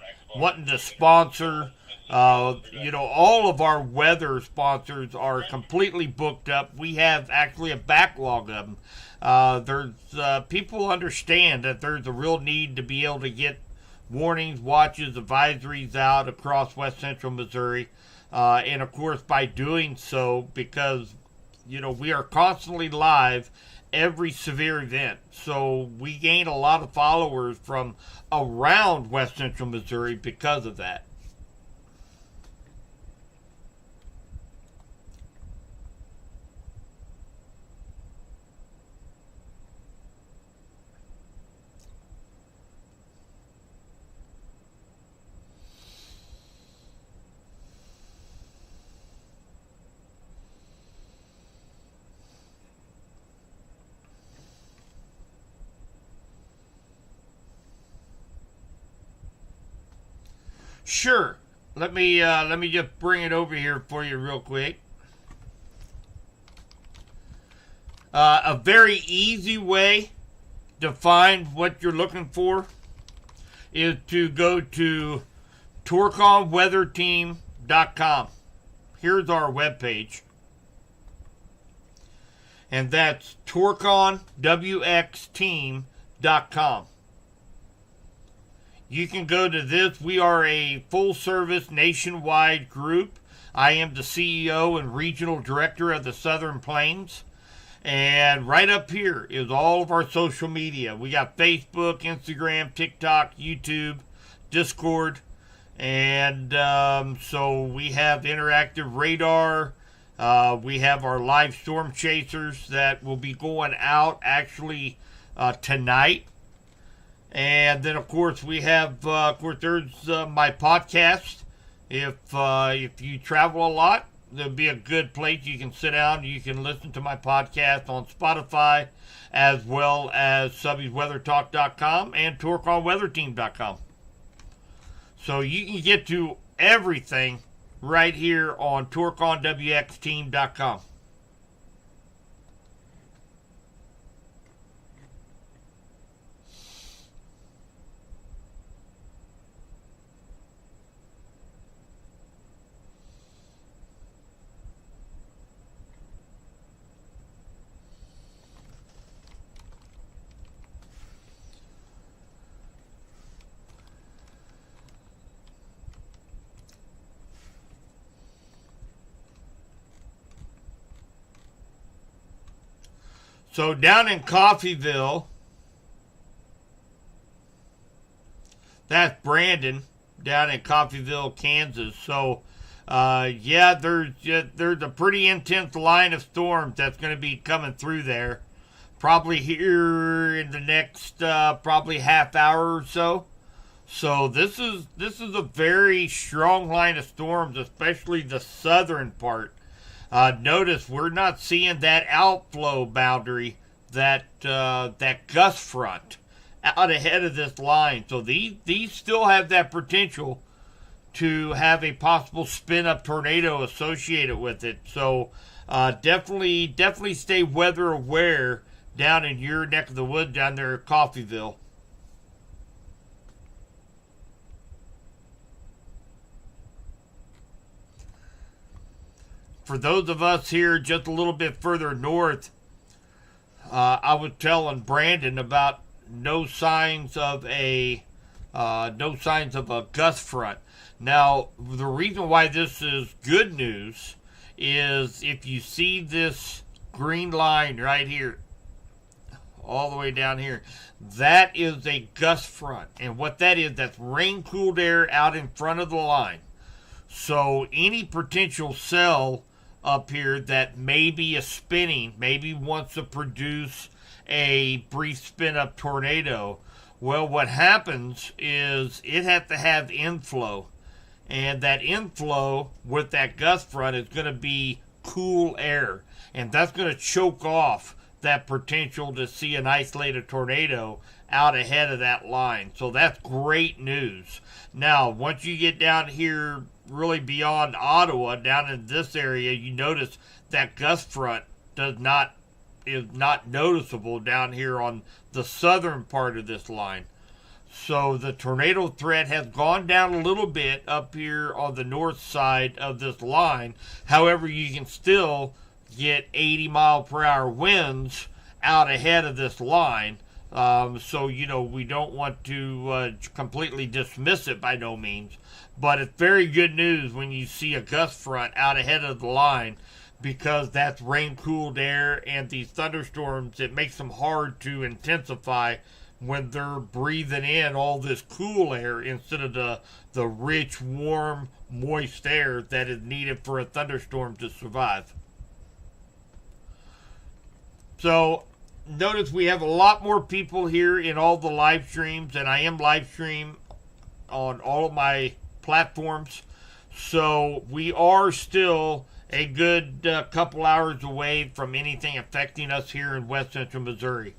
to sponsor. All of our weather sponsors are completely booked up. We have actually a backlog of them. There's people understand that there's a real need to be able to get warnings, watches, advisories out across West Central Missouri, and of course by doing so, because we are constantly live every severe event. So we gain a lot of followers from around West Central Missouri because of that. Sure. Let me just bring it over here for you real quick. A very easy way to find what you're looking for is to go to torconweatherteam.com. Here's our webpage. And that's torconwxteam.com. You can go to this. We are a full-service nationwide group. I am the CEO and regional director of the Southern Plains. And right up here is all of our social media. We got Facebook, Instagram, TikTok, YouTube, Discord. And so we have interactive radar. We have our live storm chasers that will be going out actually tonight. And then, of course, we have, there's my podcast. If you travel a lot, there'll be a good place you can sit down. You can listen to my podcast on Spotify, as well as Subby'sWeatherTalk.com and TorconWeatherTeam.com. So you can get to everything right here on TorconWXTeam.com. So down in Coffeyville, that's Brandon down in Coffeyville, Kansas. So, yeah, there's a pretty intense line of storms that's going to be coming through there. Probably here in the next probably half hour or so. So this is a very strong line of storms, especially the southern part. Notice we're not seeing that outflow boundary, that gust front out ahead of this line. So these still have that potential to have a possible spin up tornado associated with it. So definitely stay weather aware down in your neck of the woods down there at Coffeyville. For those of us here just a little bit further north, I was telling Brandon about no signs of a gust front. Now, the reason why this is good news is if you see this green line right here, all the way down here, that is a gust front. And what that is, that's rain cooled air out in front of the line. So any potential cell up here that maybe is spinning, maybe wants to produce a brief spin up tornado, well, what happens is it has to have inflow. And that inflow with that gust front is going to be cool air. And that's going to choke off that potential to see an isolated tornado out ahead of that line. So that's great news. Now, once you get down here really beyond Ottawa, down in this area, you notice that gust front is not noticeable down here on the southern part of this line. So the tornado threat has gone down a little bit up here on the north side of this line. However, you can still get 80 mile per hour winds out ahead of this line. So, we don't want to completely dismiss it by no means. But it's very good news when you see a gust front out ahead of the line, because that's rain-cooled air, and these thunderstorms, it makes them hard to intensify when they're breathing in all this cool air instead of the rich, warm, moist air that is needed for a thunderstorm to survive. So notice we have a lot more people here in all the live streams, and I am live stream on all of my platforms. So we are still a good couple hours away from anything affecting us here in West Central Missouri.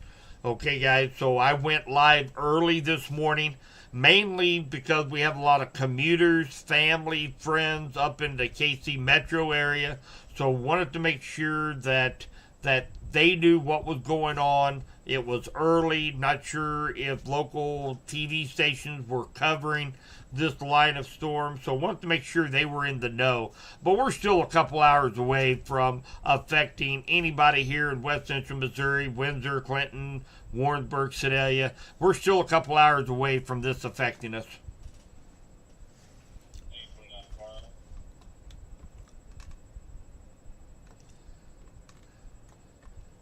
Okay, guys, so I went live early this morning, mainly because we have a lot of commuters, family, friends up in the KC metro area. So wanted to make sure that they knew what was going on. It was early, not sure if local TV stations were covering this line of storm, so wanted to make sure they were in the know. But we're still a couple hours away from affecting anybody here in West Central Missouri, Windsor, Clinton, Warrensburg, Sedalia. We're still a couple hours away from this affecting us.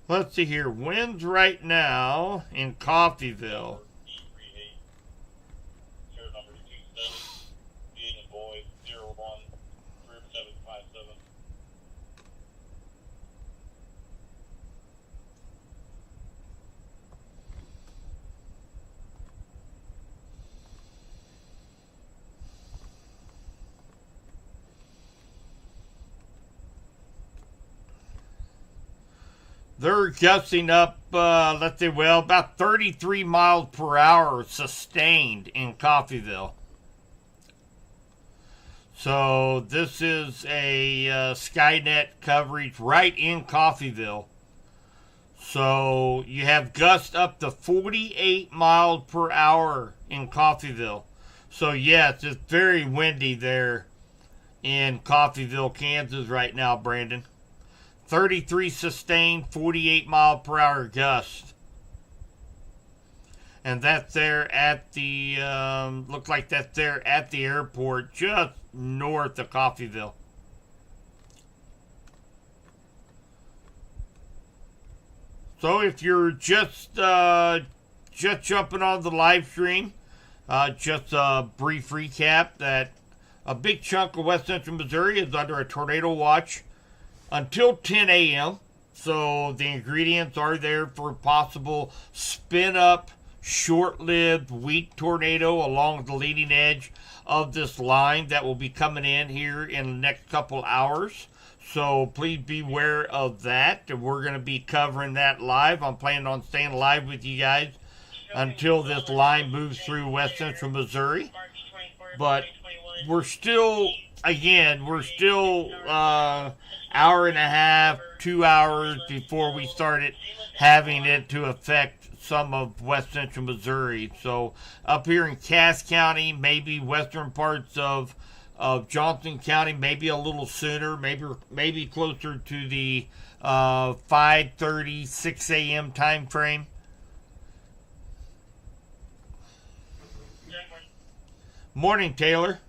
Let's see here. Winds right now in Coffeyville. They're gusting up, let's say, about 33 miles per hour sustained in Coffeyville. So this is a Skynet coverage right in Coffeyville. So you have gusts up to 48 miles per hour in Coffeyville. So yes, it's very windy there in Coffeyville, Kansas right now, Brandon. 33 sustained, 48 mile per hour gust. And that's there at the, looks like that's there at the airport just north of So if you're just jumping on the live stream, just a brief recap that a big chunk of West Central Missouri is under a tornado watch until 10 a.m. So the ingredients are there for a possible spin up, short-lived, weak tornado along the leading edge of this line that will be coming in here in the next couple hours. So please beware of that. And we're going to be covering that live. I'm planning on staying live with you guys until this line moves through West Central Missouri. But we're still, hour and a half, 2 hours before we started having it to affect some of West Central Missouri. So up here in Cass County, maybe western parts of Johnson County, maybe a little sooner, maybe closer to the 5:30, 6 a.m. time frame. Morning, Taylor.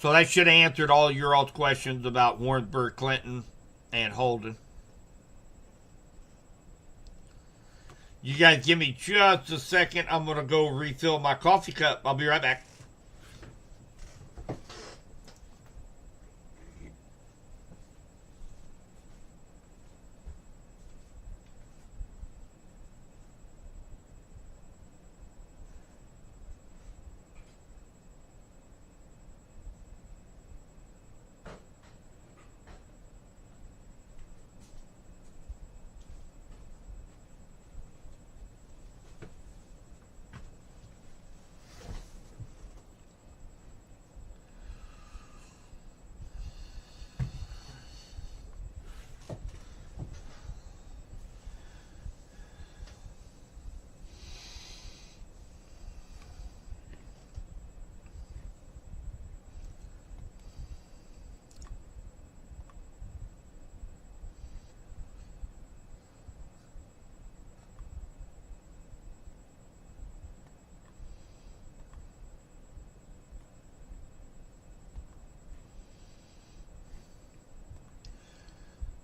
So that should have answered all your all's questions about Warrensburg, Clinton, and Holden. You guys give me just a second. I'm going to go refill my coffee cup. I'll be right back.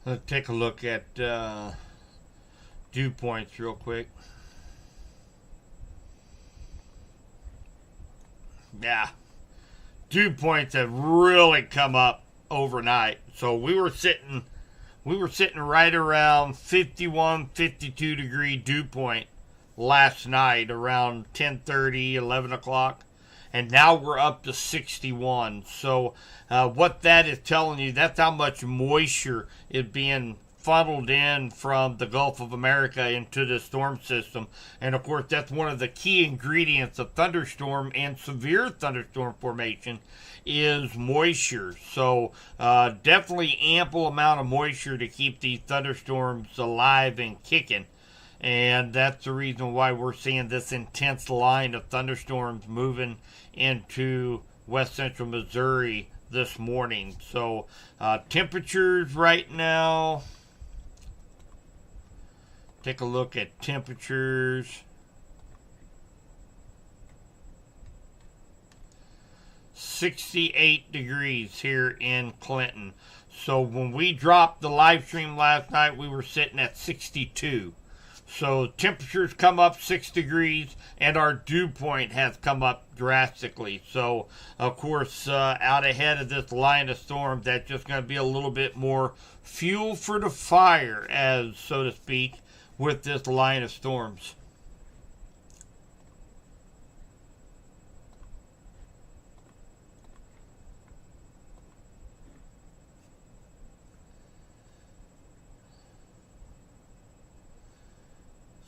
Let's take a look at dew points real quick. Yeah, dew points have really come up overnight. So we were sitting right around 51, 52 degree dew point last night around 10:30, 11 o'clock. And now we're up to 61. So what that is telling you, that's how much moisture is being funneled in from the Gulf of America into the storm system. And of course, that's one of the key ingredients of thunderstorm and severe thunderstorm formation is moisture. So definitely ample amount of moisture to keep these thunderstorms alive and kicking. And that's the reason why we're seeing this intense line of thunderstorms moving into West Central Missouri this morning. So temperatures right now, take a look at temperatures. 68 degrees here in Clinton. So when we dropped the live stream last night, we were sitting at 62. So temperatures come up 6 degrees and our dew point has come up drastically. So, of course, out ahead of this line of storm, that's just going to be a little bit more fuel for the fire, as so to speak, with this line of storms.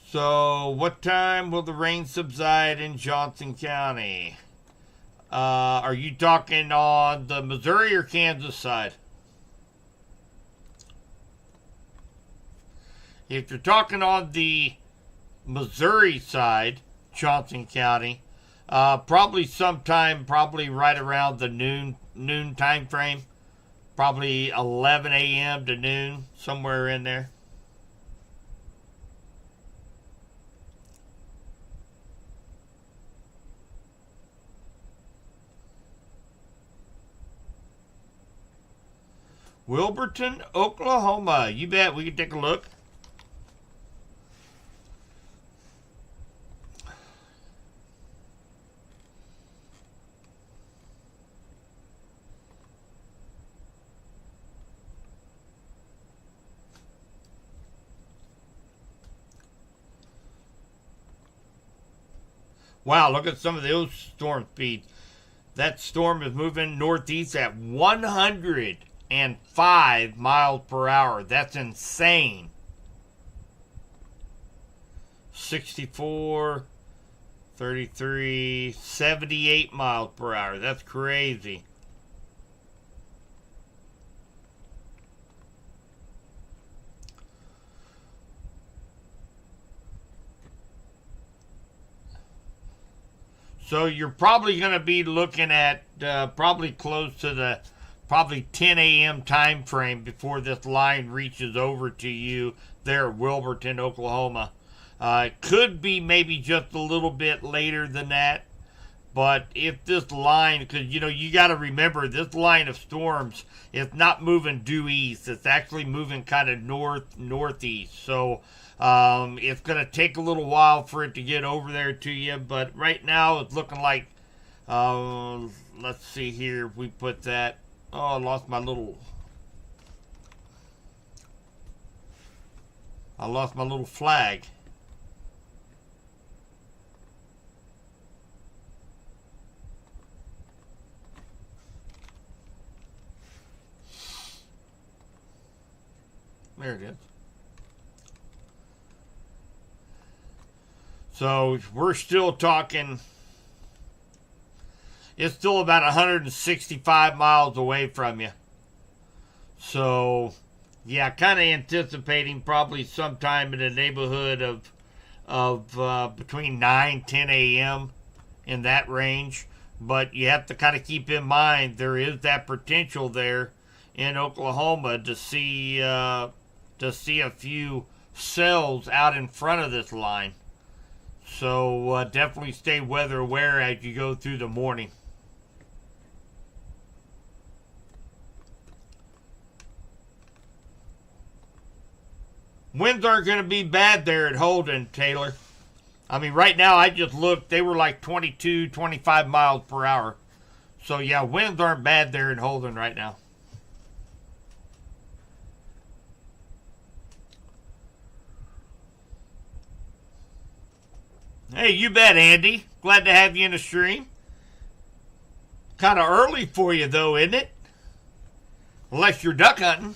So, what time will the rain subside in Johnson County? Are you talking on the Missouri or Kansas side? If you're talking on the Missouri side, Johnson County, probably right around the noon time frame, probably 11 a.m. to noon, somewhere in there. Wilburton, Oklahoma. You bet. We can take a look. Wow, look at some of those storm speeds. That storm is moving northeast at 105 miles per hour. That's insane. 64, 33, 78 miles per hour. That's crazy. So you're probably going to be looking at probably close to the probably 10 a.m. time frame before this line reaches over to you there at Wilburton, Oklahoma. It could be maybe just a little bit later than that. But if this line, because you got to remember this line of storms is not moving due east. It's actually moving kind of northeast. So it's going to take a little while for it to get over there to you. But right now it's looking like, let's see here. If we put that. Oh, I lost my little flag. There it is. So we're still talking, it's still about 165 miles away from you. So, yeah, kind of anticipating probably sometime in the neighborhood of between 9 10 a.m. in that range. But you have to kind of keep in mind there is that potential there in Oklahoma to see a few cells out in front of this line. So definitely stay weather aware as you go through the morning. Winds aren't going to be bad there at Holden, Taylor. I mean, right now I just looked, they were like 22, 25 miles per hour. So yeah, winds aren't bad there in Holden right now. Hey, you bet, Andy. Glad to have you in the stream. Kind of early for you, though, isn't it? Unless you're duck hunting.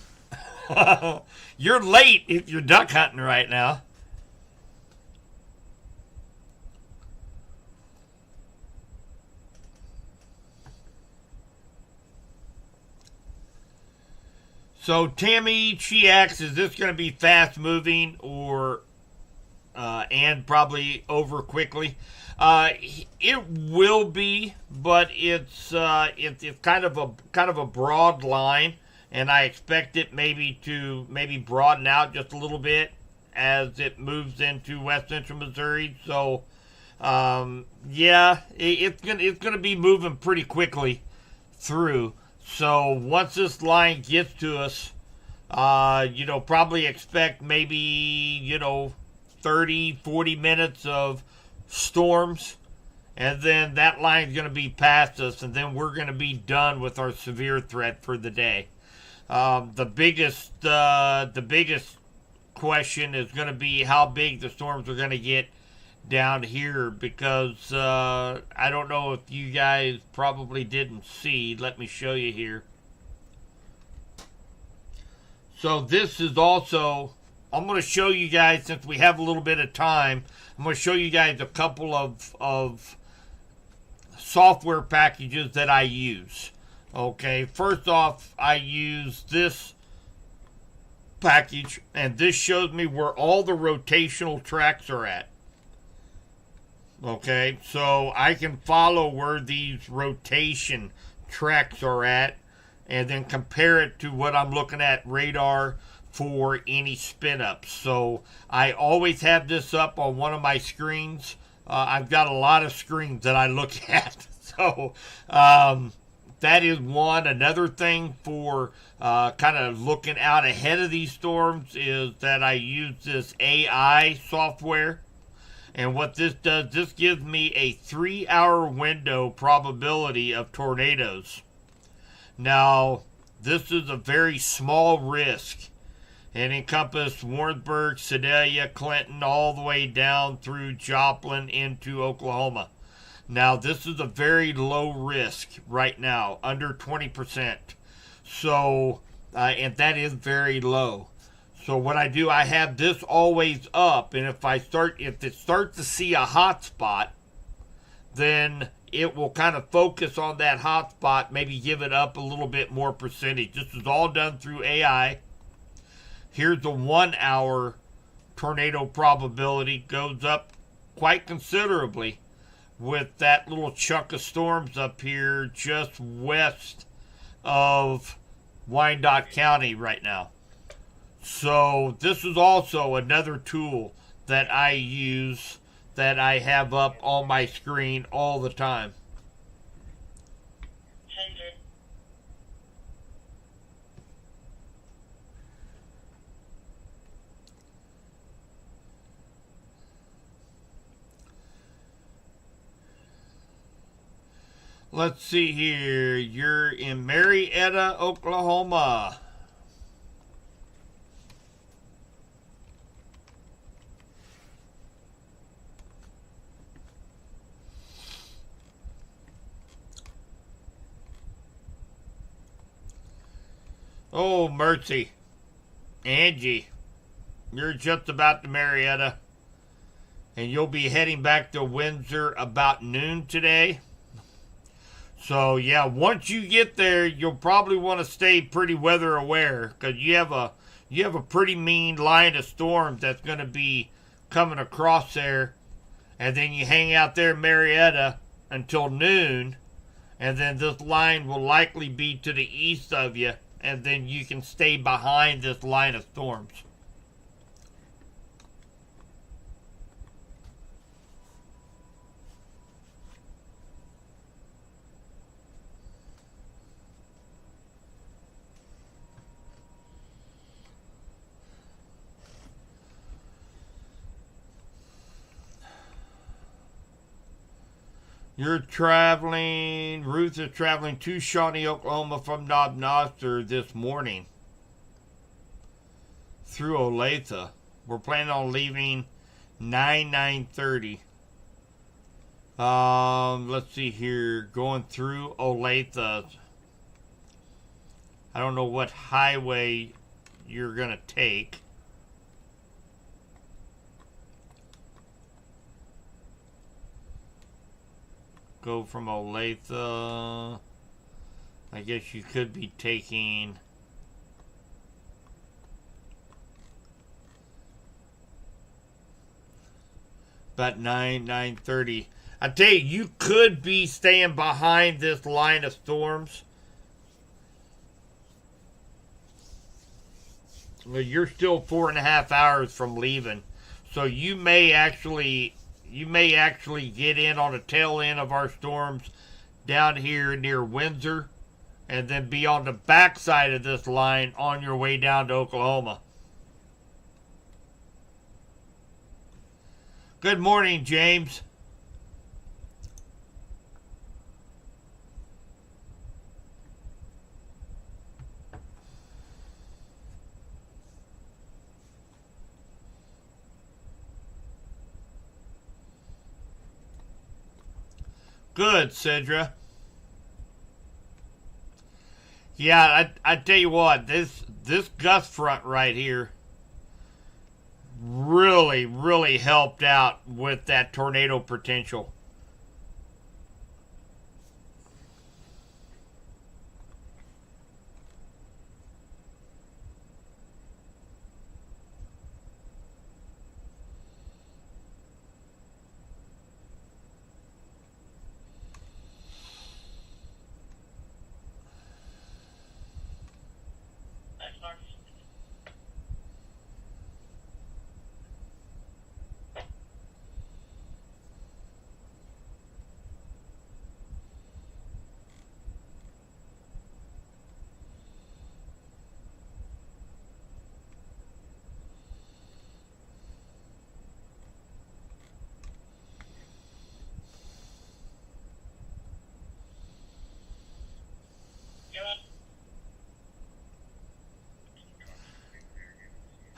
You're late if you're duck hunting right now. So, Tammy, she asks, is this going to be fast moving or and probably over quickly? It will be, but it's kind of a broad line, and I expect it maybe broaden out just a little bit as it moves into West Central Missouri. So, yeah, it's gonna be moving pretty quickly through. So once this line gets to us, probably expect maybe 30, 40 minutes of storms, and then that line's going to be past us, and then we're going to be done with our severe threat for the day. The biggest question is going to be how big the storms are going to get down here, because I don't know if you guys probably didn't see. Let me show you here. So this is also, I'm going to show you guys, since we have a little bit of time, I'm going to show you guys a couple of software packages that I use. Okay, first off, I use this package, and this shows me where all the rotational tracks are at. Okay, so I can follow where these rotation tracks are at, and then compare it to what I'm looking at radar for any spin ups. So I always have this up on one of my screens. I've got a lot of screens that I look at. So that is one. Another thing for kind of looking out ahead of these storms is that I use this AI software. And what this does, this gives me a 3-hour window probability of tornadoes. Now, this is a very small risk and encompass Warrensburg, Sedalia, Clinton, all the way down through Joplin into Oklahoma. Now, this is a very low risk right now, under 20%. So, and that is very low. So what I do, I have this always up, and if it starts to see a hot spot, then it will kind of focus on that hot spot, maybe give it up a little bit more percentage. This is all done through AI. Here's the 1 hour tornado probability, goes up quite considerably with that little chunk of storms up here just west of Wyandotte County right now. So this is also another tool that I use that I have up on my screen all the time. Let's see here. You're in Marietta, Oklahoma. Oh, mercy. Angie, you're just about to Marietta, and you'll be heading back to Windsor about noon today. So, yeah, once you get there, you'll probably want to stay pretty weather aware because you have a pretty mean line of storms that's going to be coming across there. And then you hang out there in Marietta until noon, and then this line will likely be to the east of you, and then you can stay behind this line of storms. Ruth is traveling to Shawnee, Oklahoma from Knob Noster this morning through Olathe. We're planning on leaving 9:30. Let's see here. Going through Olathe. I don't know what highway you're going to take. Go from Olathe. I guess you could be taking about 9:30. I tell you could be staying behind this line of storms. Well, you're still 4.5 hours from leaving, so you may actually get in on the tail end of our storms down here near Windsor, and then be on the backside of this line on your way down to Oklahoma. Good morning, James. Good, Cedra. Yeah, I tell you what, this gust front right here really helped out with that tornado potential.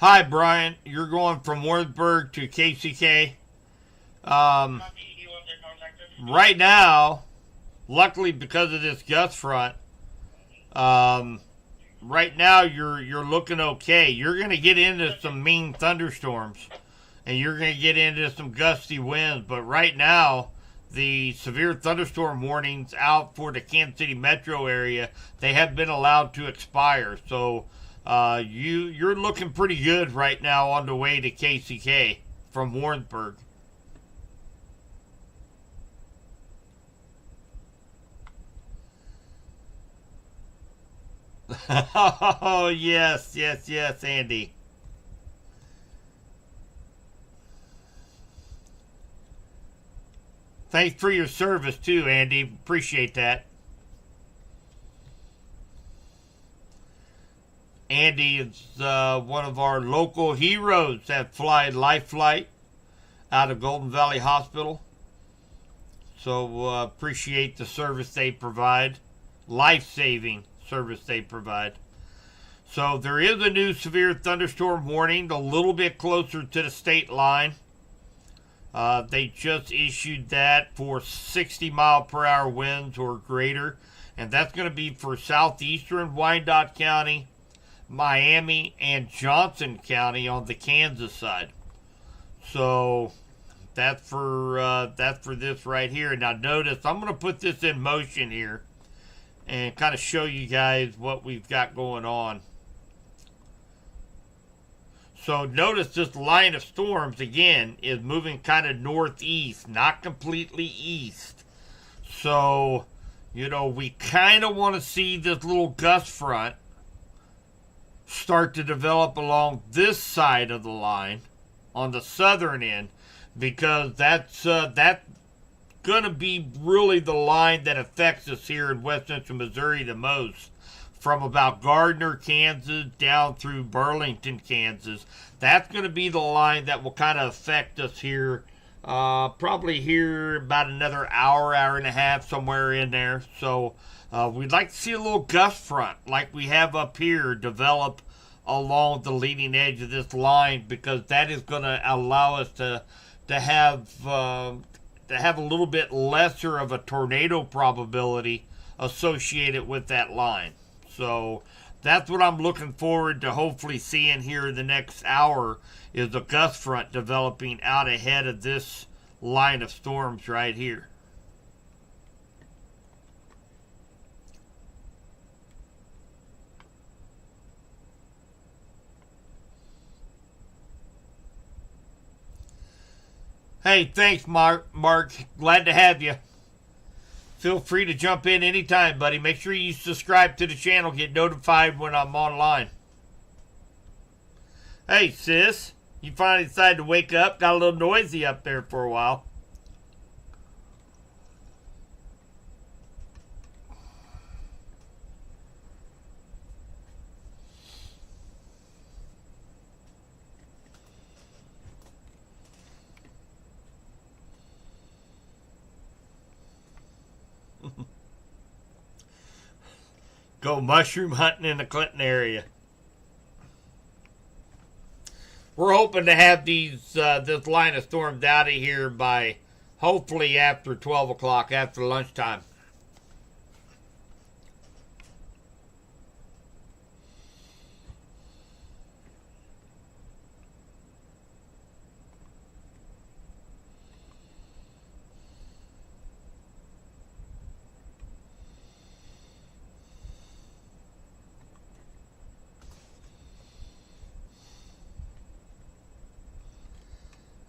Hi, Brian. You're going from Warrensburg to KCK. Um, right now, luckily because of this gust front, um, right now you're looking okay. You're going to get into some mean thunderstorms, and you're going to get into some gusty winds. But right now, the severe thunderstorm warnings out for the Kansas City metro area, they have been allowed to expire. So you're looking pretty good right now on the way to KCK from Warrensburg. Oh yes, yes, yes, Andy. Thanks for your service too, Andy. Appreciate that. Andy is one of our local heroes that fly Life Flight out of Golden Valley Hospital. So appreciate the service they provide, life-saving service they provide. So there is a new severe thunderstorm warning, a little bit closer to the state line. They just issued that for 60 mile per hour winds or greater, and that's going to be for southeastern Wyandotte County, Miami, and Johnson County on the Kansas side. So that's for this right here. Now notice I'm going to put this in motion here and kind of show you guys what we've got going on. So notice this line of storms again is moving kind of northeast, not completely east. So, we kind of want to see this little gust front start to develop along this side of the line on the southern end, because that's going to be really the line that affects us here in West Central Missouri the most. From about Gardner, Kansas, down through Burlington, Kansas. That's going to be the line that will kind of affect us here, probably here about another hour, hour and a half, somewhere in there. So we'd like to see a little gust front like we have up here develop along the leading edge of this line, because that is going to allow us to have a little bit lesser of a tornado probability associated with that line. So that's what I'm looking forward to hopefully seeing here in the next hour, is a gust front developing out ahead of this line of storms right here. Hey, thanks, Mark. Glad to have you. Feel free to jump in anytime, buddy. Make sure you subscribe to the channel, get notified when I'm online. Hey, sis. You finally decided to wake up. Got a little noisy up there for a while. Go mushroom hunting in the Clinton area. We're hoping to have this line of storms out of here by hopefully after 12 o'clock, after lunchtime.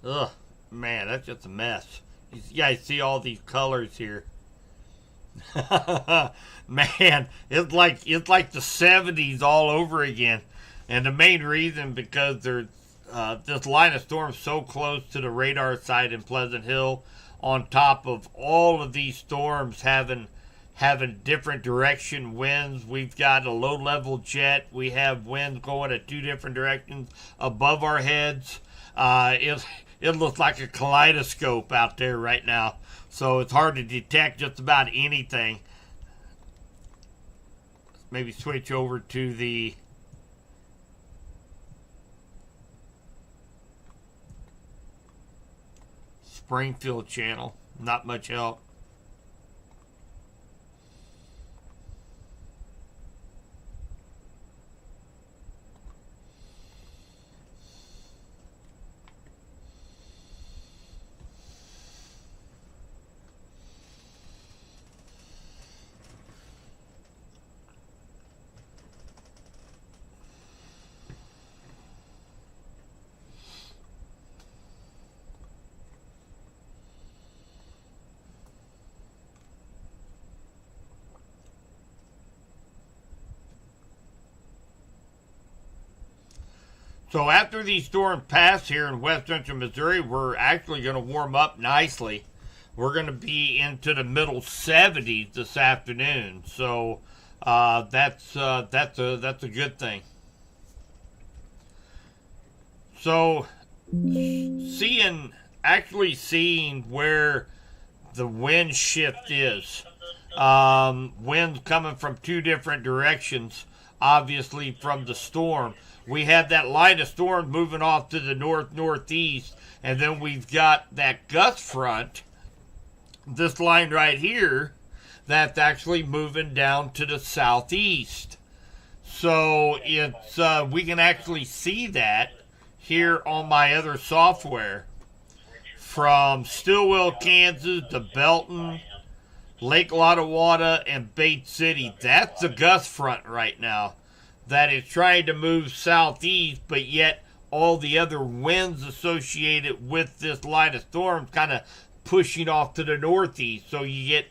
Ugh, man, that's just a mess. You guys see all these colors here. Man, it's like the 70s all over again. And the main reason, because there's this line of storm so close to the radar site in Pleasant Hill, on top of all of these storms having different direction winds. We've got a low level jet. We have winds going at two different directions above our heads. It looks like a kaleidoscope out there right now. So it's hard to detect just about anything. Maybe switch over to the Springfield channel. Not much help. So after these storms pass here in west central Missouri, we're actually going to warm up nicely. We're going to be into the middle 70s this afternoon. So that's a good thing. So seeing where the wind shift is, winds coming from two different directions, obviously from the storm. We had that line of storm moving off to the northeast, and then we've got that gust front, this line right here, that's actually moving down to the southeast. So it's we can actually see that here on my other software, from Stillwell, Kansas to Belton, Lake Lottawada, and Bate City. That's the gust front right now that is trying to move southeast, but yet all the other winds associated with this line of storms kind of pushing off to the northeast. So you get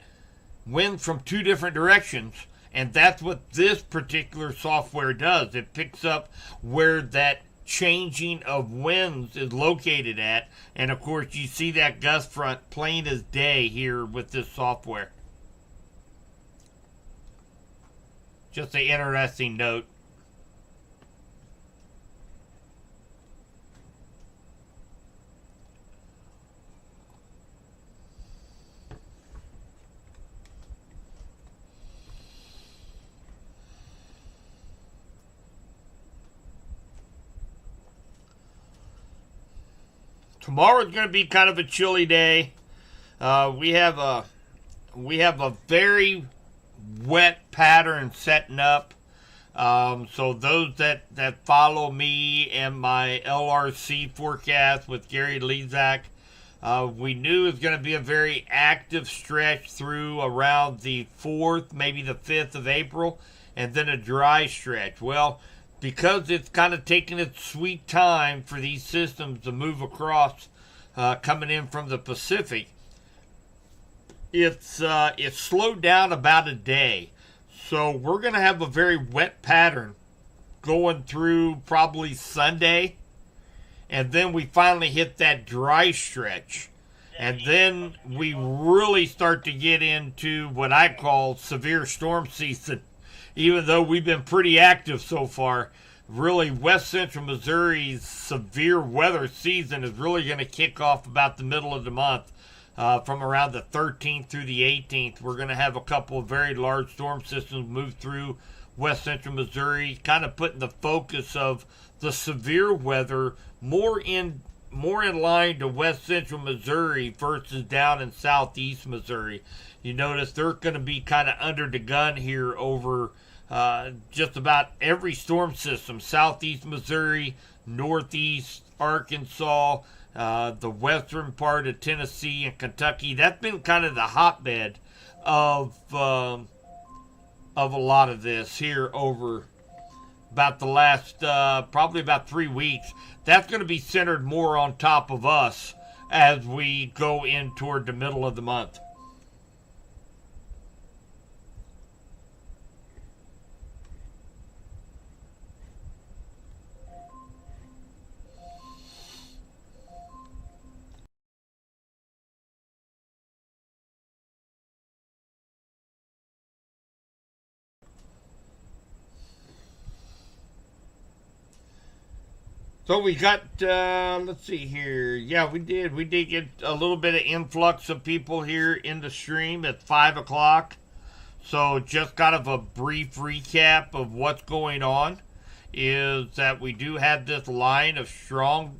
winds from two different directions, and that's what this particular software does. It picks up where that changing of winds is located at, and of course you see that gust front plain as day here with this software. Just an interesting note. Tomorrow's going to be kind of a chilly day. We have a very wet pattern setting up. So those that follow me and my LRC forecast with Gary Lezak, we knew it was going to be a very active stretch through around the 4th, maybe the 5th of April, and then a dry stretch. Well, because it's kind of taking its sweet time for these systems to move across, coming in from the Pacific, it's slowed down about a day. So we're going to have a very wet pattern going through probably Sunday, and then we finally hit that dry stretch. And then we really start to get into what I call severe storm season. Even though we've been pretty active so far, really west central Missouri's severe weather season is really going to kick off about the middle of the month. From around the 13th through the 18th, we're going to have a couple of very large storm systems move through west central Missouri, kind of putting the focus of the severe weather more in line to west central Missouri versus down in southeast Missouri. You notice they're going to be kind of under the gun here over just about every storm system: southeast Missouri, northeast Arkansas, the western part of Tennessee and Kentucky. That's been kind of the hotbed of a lot of this here over about the last probably about 3 weeks. That's going to be centered more on top of us as we go in toward the middle of the month. So we got, let's see here. Yeah, we did. We did get a little bit of influx of people here in the stream at 5 o'clock. So just kind of a brief recap of what's going on is that we do have this line of strong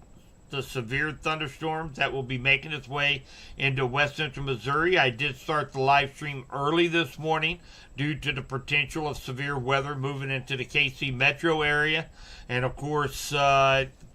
the severe thunderstorms that will be making its way into west central Missouri. I did start the live stream early this morning due to the potential of severe weather moving into the KC metro area. And of course,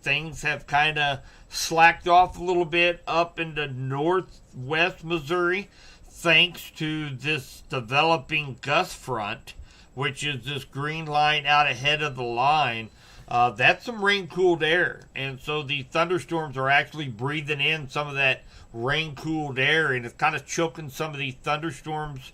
things have kind of slacked off a little bit up into northwest Missouri thanks to this developing gust front, which is this green line out ahead of the line. That's some rain-cooled air. And so the thunderstorms are actually breathing in some of that rain-cooled air, and it's kind of choking some of these thunderstorms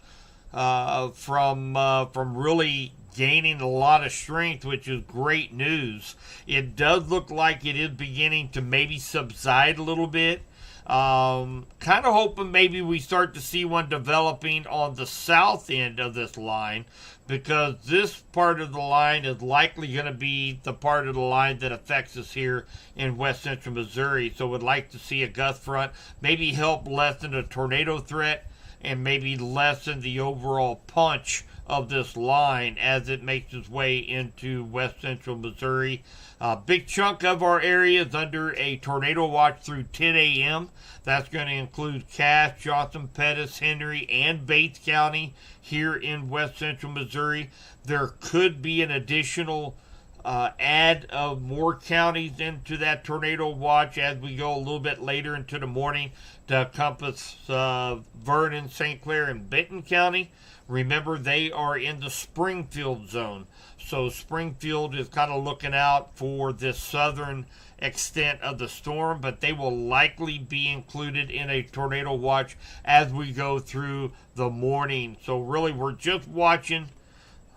from really gaining a lot of strength, which is great news. It does look like it is beginning to maybe subside a little bit. Kind of hoping maybe we start to see one developing on the south end of this line, because this part of the line is likely going to be the part of the line that affects us here in west central Missouri. So would like to see a gust front maybe help lessen the tornado threat and maybe lessen the overall punch of this line as it makes its way into west central Missouri. A big chunk of our area is under a tornado watch through 10 a.m. That's going to include Cass, Johnson, Pettis, Henry, and Bates County here in west central Missouri. There could be an additional add of more counties into that tornado watch as we go a little bit later into the morning to encompass Vernon, St. Clair, and Benton County. Remember, they are in the Springfield zone. So Springfield is kind of looking out for this southern extent of the storm, but they will likely be included in a tornado watch as we go through the morning. So really, we're just watching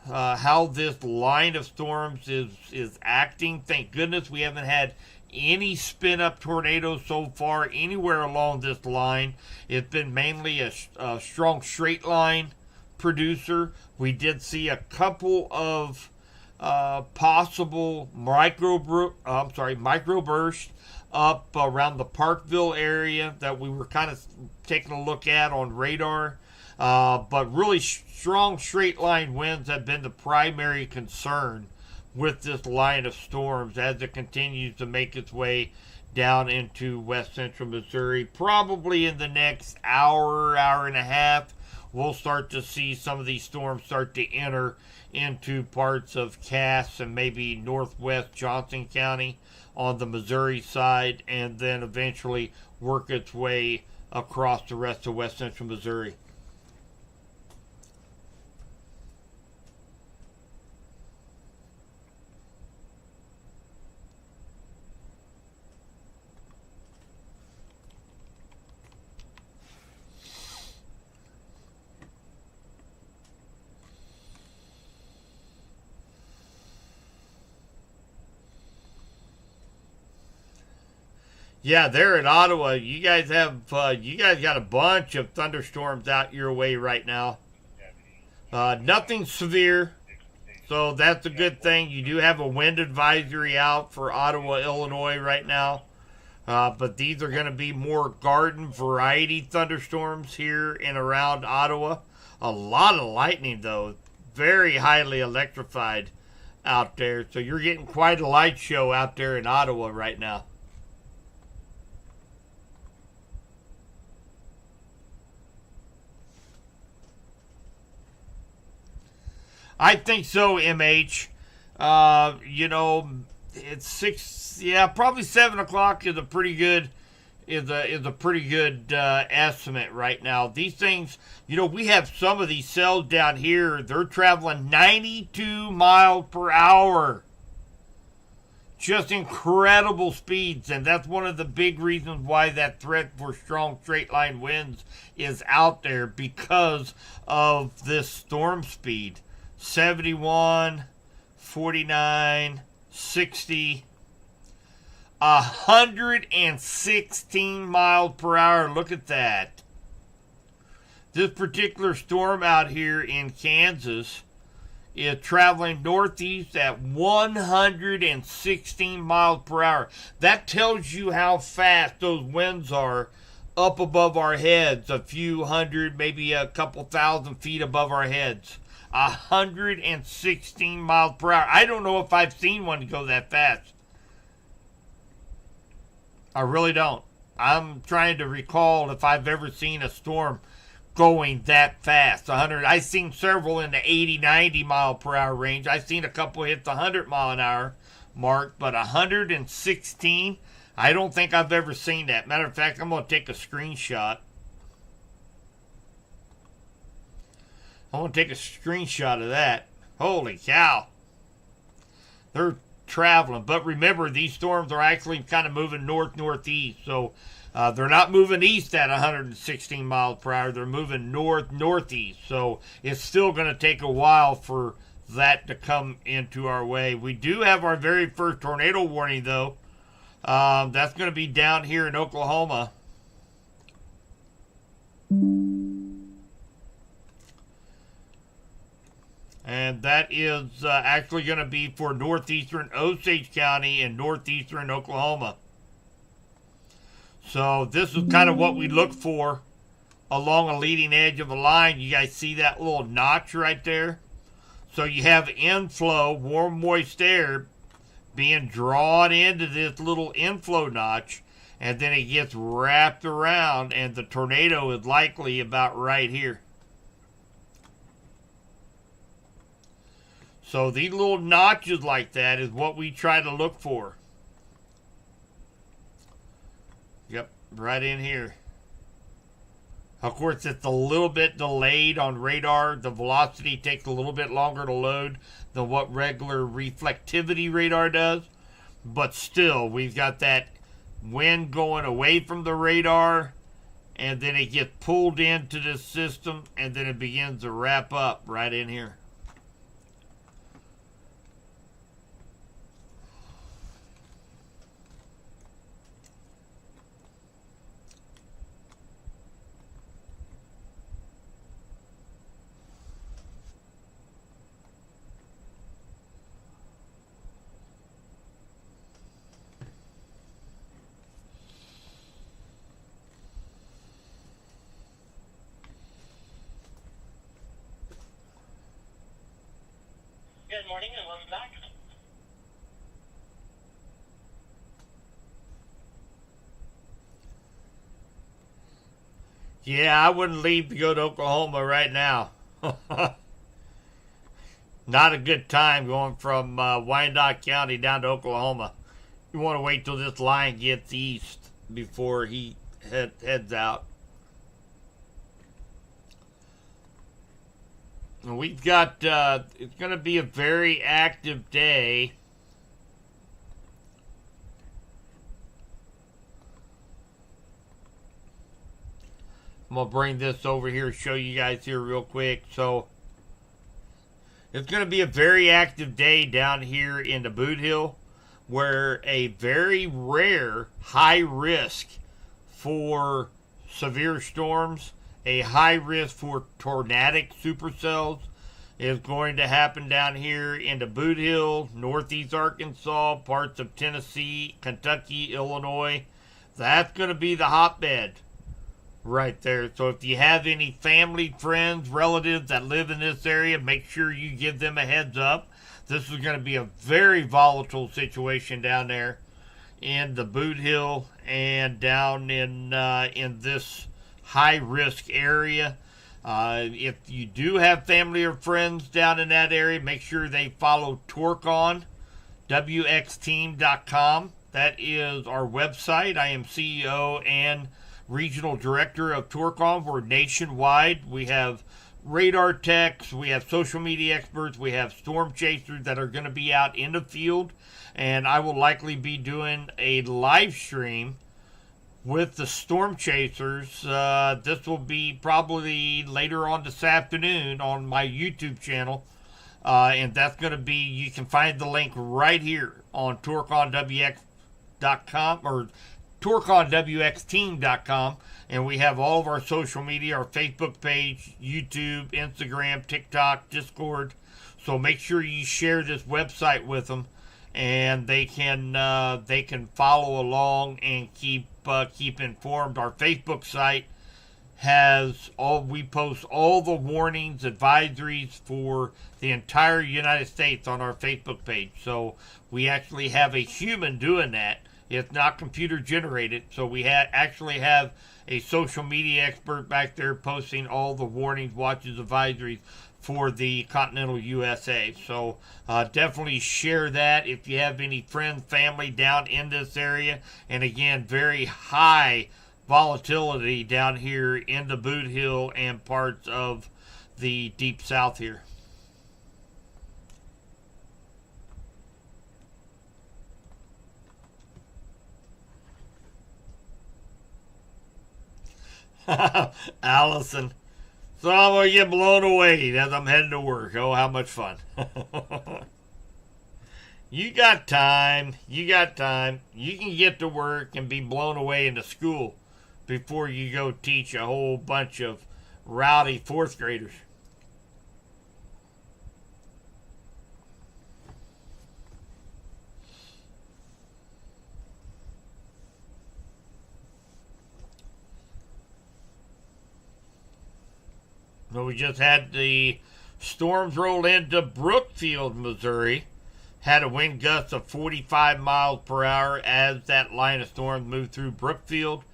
how this line of storms is acting. Thank goodness we haven't had any spin-up tornadoes so far anywhere along this line. It's been mainly a strong straight line producer. We did see a couple of possible microbursts up around the Parkville area that we were kind of taking a look at on radar. But really strong straight line winds have been the primary concern with this line of storms as it continues to make its way down into west central Missouri. Probably in the next hour and a half, we'll start to see some of these storms start to enter into parts of Cass and maybe northwest Johnson County on the Missouri side, and then eventually work its way across the rest of west central Missouri. Yeah, there in Ottawa, you guys got a bunch of thunderstorms out your way right now. Nothing severe, so that's a good thing. You do have a wind advisory out for Ottawa, Illinois right now. But these are going to be more garden variety thunderstorms here and around Ottawa. A lot of lightning, though. Very highly electrified out there. So you're getting quite a light show out there in Ottawa right now. I think so, MH. It's 6. Yeah, probably 7 o'clock is a pretty good estimate right now. These things, we have some of these cells down here. They're traveling 92 miles per hour. Just incredible speeds, and that's one of the big reasons why that threat for strong straight line winds is out there, because of this storm speed. 71, 49, 60, 116 miles per hour. Look at that. This particular storm out here in Kansas is traveling northeast at 116 miles per hour. That tells you how fast those winds are up above our heads, a few hundred, maybe a couple thousand feet above our heads. 116 miles per hour. I don't know if I've seen one go that fast. I really don't. I'm trying to recall if I've ever seen a storm going that fast. 100. I've seen several in the 80, 90 mile per hour range. I've seen a couple hit the 100 mile an hour mark, but 116, I don't think I've ever seen that. Matter of fact, I'm going to take a screenshot. I'm going to take a screenshot of that. Holy cow. They're traveling. But remember, these storms are actually kind of moving north-northeast. So they're not moving east at 116 miles per hour. They're moving north-northeast. So it's still going to take a while for that to come into our way. We do have our very first tornado warning, though. That's going to be down here in Oklahoma. And that is actually going to be for northeastern Osage County and northeastern Oklahoma. So this is kind of what we look for along a leading edge of a line. You guys see that little notch right there? So you have inflow, warm, moist air being drawn into this little inflow notch, and then it gets wrapped around, and the tornado is likely about right here. So these little notches like that is what we try to look for. Yep, right in here. Of course, it's a little bit delayed on radar. The velocity takes a little bit longer to load than what regular reflectivity radar does. But still, we've got that wind going away from the radar, and then it gets pulled into the system, and then it begins to wrap up right in here. Good morning and welcome back. Yeah, I wouldn't leave to go to Oklahoma right now. Not a good time going from Wyandotte County down to Oklahoma. You want to wait till this line gets east before he heads out. And we've got, it's going to be a very active day. I'm going to bring this over here, show you guys here real quick. So, it's going to be a very active day down here in the Boot Hill, where a very rare high risk for severe storms, a high risk for tornadic supercells is going to happen down here in the Boot Hill, northeast Arkansas, parts of Tennessee, Kentucky, Illinois. That's going to be the hotbed right there. So if you have any family, friends, relatives that live in this area, make sure you give them a heads up. This is going to be a very volatile situation down there in the Boot Hill and down in this high-risk area. If you do have family or friends down in that area, make sure they follow TorqueOn, WXTeam.com. That is our website. I am CEO and Regional Director of TorqueOn. We're nationwide. We have radar techs, we have social media experts, we have storm chasers that are going to be out in the field, and I will likely be doing a live stream with the storm chasers. This will be probably later on this afternoon on my YouTube channel, and that's going to be, you can find the link right here on TorqueOnWX.com or TorqueOnWXTeam.com, and we have all of our social media, our Facebook page, YouTube, Instagram, TikTok, Discord. So make sure you share this website with them, and they can follow along and keep informed. Our Facebook site has we post all the warnings, advisories for the entire United States on our Facebook page. So we actually have a human doing that, It's not computer generated, so we actually have a social media expert back there posting all the warnings, watches, advisories for the continental USA. So definitely share that if you have any friends, family down in this area. And again, very high volatility down here in the Boot Hill and parts of the deep south here. Allison. So I'm going to get blown away as I'm heading to work. Oh, how much fun. You got time. You got time. You can get to work and be blown away into school before you go teach a whole bunch of rowdy fourth graders. Well, we just had the storms roll into Brookfield, Missouri. Had a wind gust of 45 miles per hour as that line of storms moved through Brookfield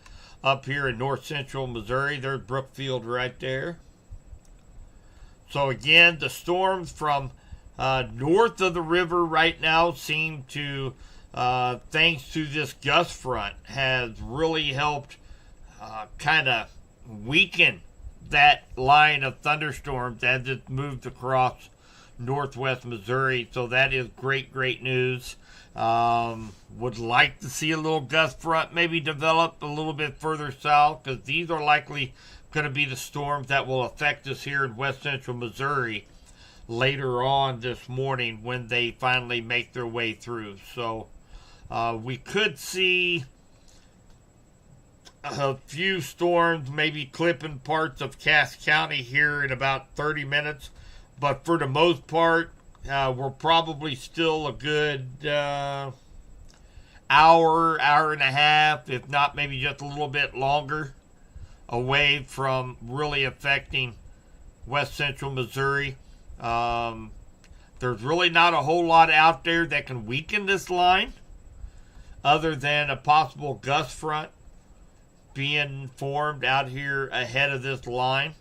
up here in north central Missouri. There's Brookfield right there. So again, the storms from north of the river right now seem to, thanks to this gust front, has really helped kind of weaken that line of thunderstorms as it moved across northwest Missouri. So that is great news. Would like to see a little gust front maybe develop a little bit further south, because these are likely going to be the storms that will affect us here in west central Missouri later on this morning when they finally make their way through. So we could see a few storms maybe clipping parts of Cass County here in about 30 minutes. But for the most part, we're probably still a good hour and a half, if not maybe just a little bit longer, away from really affecting west central Missouri. There's really not a whole lot out there that can weaken this line other than a possible gust front being formed out here ahead of this line.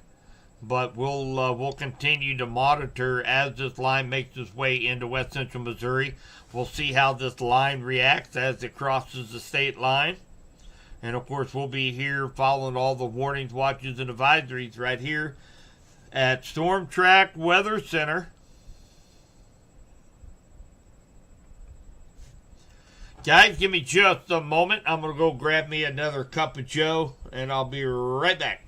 But we'll continue to monitor as this line makes its way into west central Missouri. We'll see how this line reacts as it crosses the state line. And of course, we'll be here following all the warnings, watches, and advisories right here at Storm Track Weather Center. Guys, give me just a moment. I'm going to go grab me another cup of joe, and I'll be right back.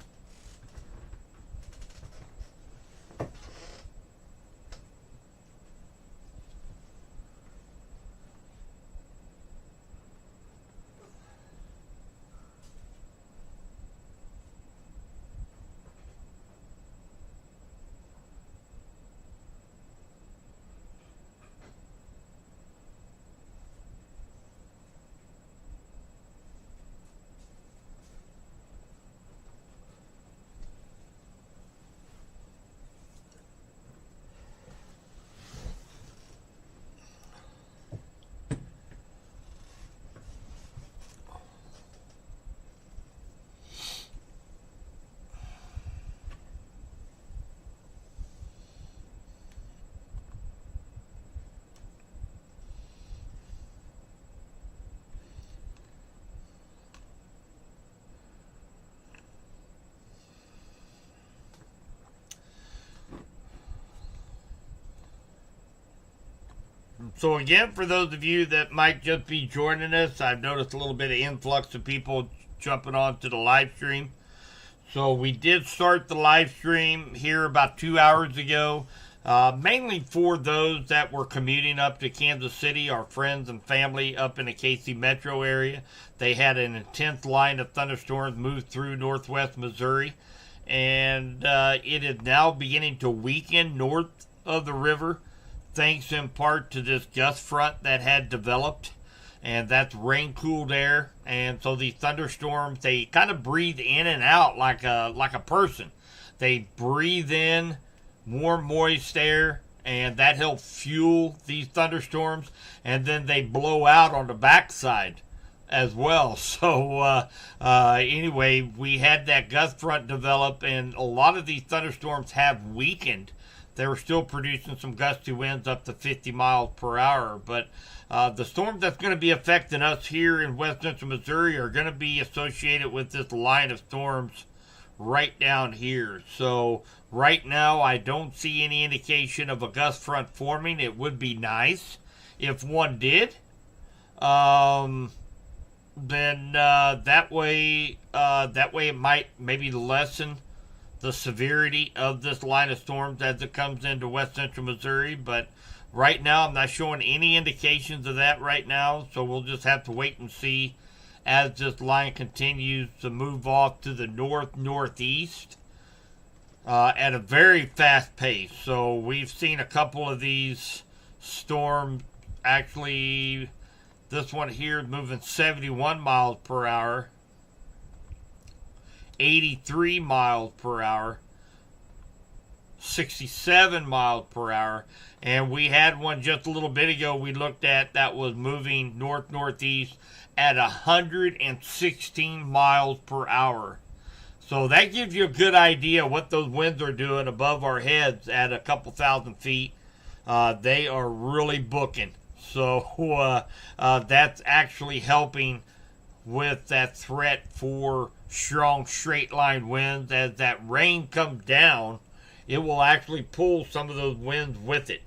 So again, for those of you that might just be joining us, I've noticed a little bit of influx of people jumping onto the live stream. So we did start the live stream here about 2 hours ago, mainly for those that were commuting up to Kansas City, our friends and family up in the KC metro area. They had an intense line of thunderstorms move through northwest Missouri, and it is now beginning to weaken north of the river, thanks in part to this gust front that had developed, and that's rain-cooled air. And so these thunderstorms, they kind of breathe in and out like a person. They breathe in warm, moist air, and that helps fuel these thunderstorms, and then they blow out on the backside as well. So anyway, we had that gust front develop, and a lot of these thunderstorms have weakened. They were still producing some gusty winds up to 50 miles per hour, but the storms that's going to be affecting us here in west central Missouri are going to be associated with this line of storms right down here. So right now, I don't see any indication of a gust front forming. It would be nice if one did. Then that way it might maybe lessen the severity of this line of storms as it comes into west central Missouri. But right now, I'm not showing any indications of that right now. So we'll just have to wait and see as this line continues to move off to the northeast at a very fast pace. So we've seen a couple of these storms. Actually, this one here is moving 71 miles per hour, 83 miles per hour, 67 miles per hour. And we had one just a little bit ago we looked at that was moving northeast at 116 miles per hour. So that gives you a good idea what those winds are doing above our heads at a couple thousand feet. They are really booking. So that's actually helping with that threat for strong straight line winds. As that rain comes down, it will actually pull some of those winds with it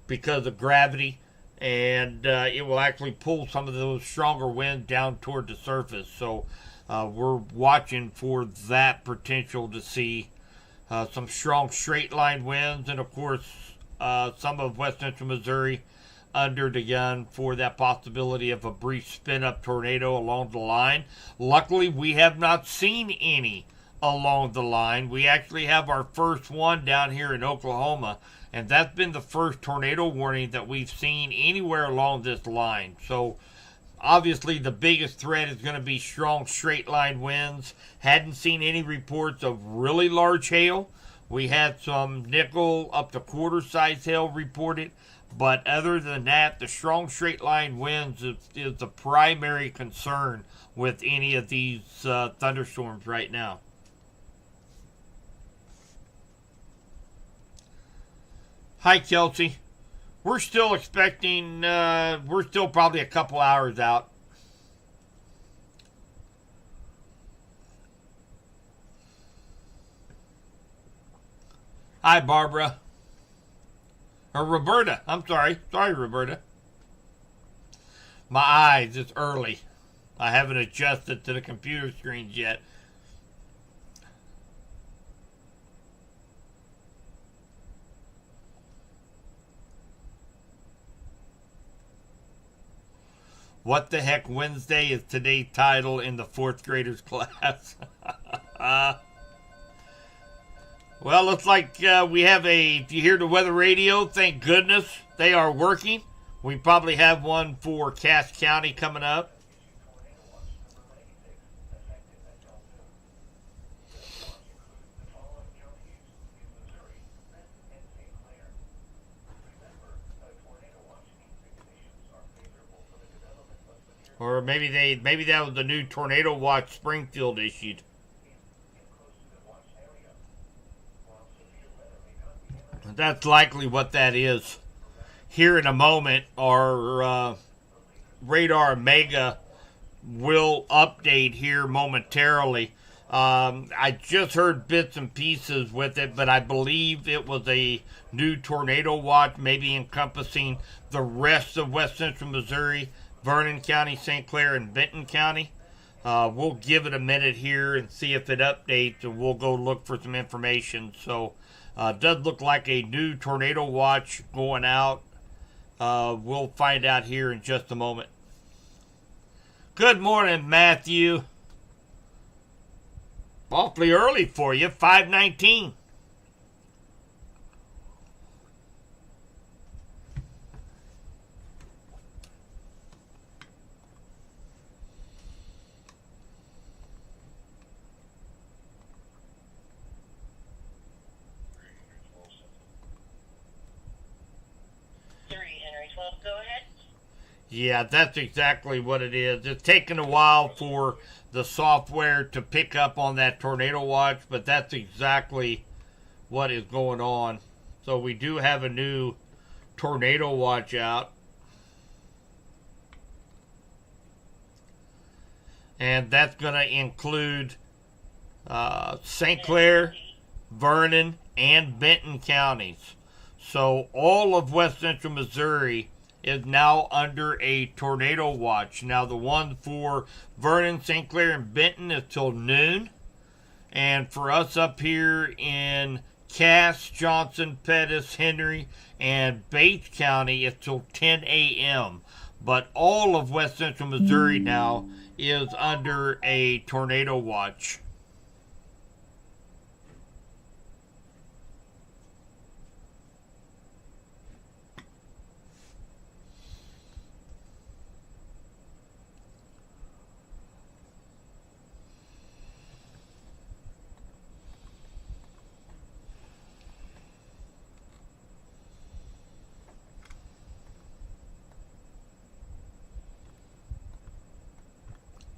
because of gravity, and it will actually pull some of those stronger winds down toward the surface. So we're watching for that potential to see some strong straight line winds, and of course some of west central Missouri under the gun for that possibility of a brief spin up tornado along the line. Luckily, we have not seen any along the line. We actually have our first one down here in Oklahoma, and that's been the first tornado warning that we've seen anywhere along this line. So obviously the biggest threat is going to be strong straight line winds. Hadn't seen any reports of really large hail. We had some nickel up to quarter size hail reported, but other than that, the strong straight line winds is the primary concern with any of these thunderstorms right now. Hi, Kelsey. We're still expecting, we're still probably a couple hours out. Hi, Barbara. Or Roberta. I'm sorry. Sorry, Roberta. My eyes, it's early. I haven't adjusted to the computer screens yet. What the heck Wednesday is today's title in the fourth graders class. Well, looks like we have if you hear the weather radio, thank goodness they are working. We probably have one for Cass County coming up. Or maybe that was the new tornado watch Springfield issued. That's likely what that is. Here in a moment, our radar mega will update here momentarily. I just heard bits and pieces with it, but I believe it was a new tornado watch, maybe encompassing the rest of west central Missouri, Vernon County, St. Clair, and Benton County. We'll give it a minute here and see if it updates, and we'll go look for some information. So it does look like a new tornado watch going out. We'll find out here in just a moment. Good morning, Matthew. Awfully early for you, 5:19. Go ahead. Yeah, that's exactly what it is. It's taken a while for the software to pick up on that tornado watch, but that's exactly what is going on. So we do have a new tornado watch out. And that's going to include St. Clair, Vernon, and Benton counties. So all of west central Missouri is now under a tornado watch. Now the one for Vernon, St. Clair, and Benton is till noon. And for us up here in Cass, Johnson, Pettis, Henry, and Bates County, it's till 10 a.m. But all of west central Missouri now is under a tornado watch.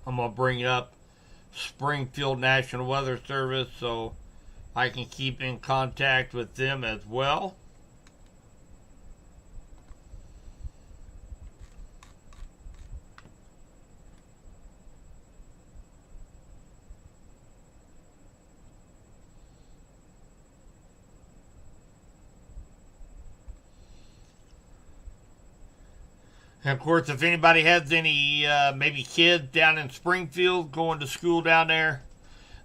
I'm going to bring up Springfield National Weather Service so I can keep in contact with them as well. And of course, if anybody has any maybe kids down in Springfield going to school down there,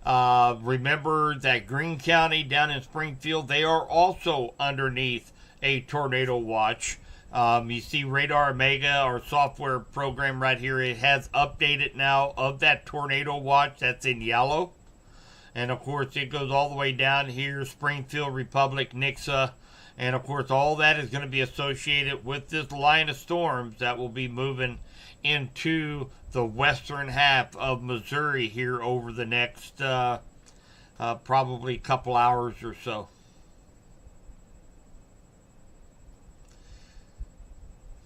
remember that Greene County down in Springfield, they are also underneath a tornado watch. You see Radar Omega, our software program right here, it has updated now of that tornado watch that's in yellow. And of course, it goes all the way down here, Springfield, Republic, Nixa. And of course, all that is going to be associated with this line of storms that will be moving into the western half of Missouri here over the next probably couple hours or so.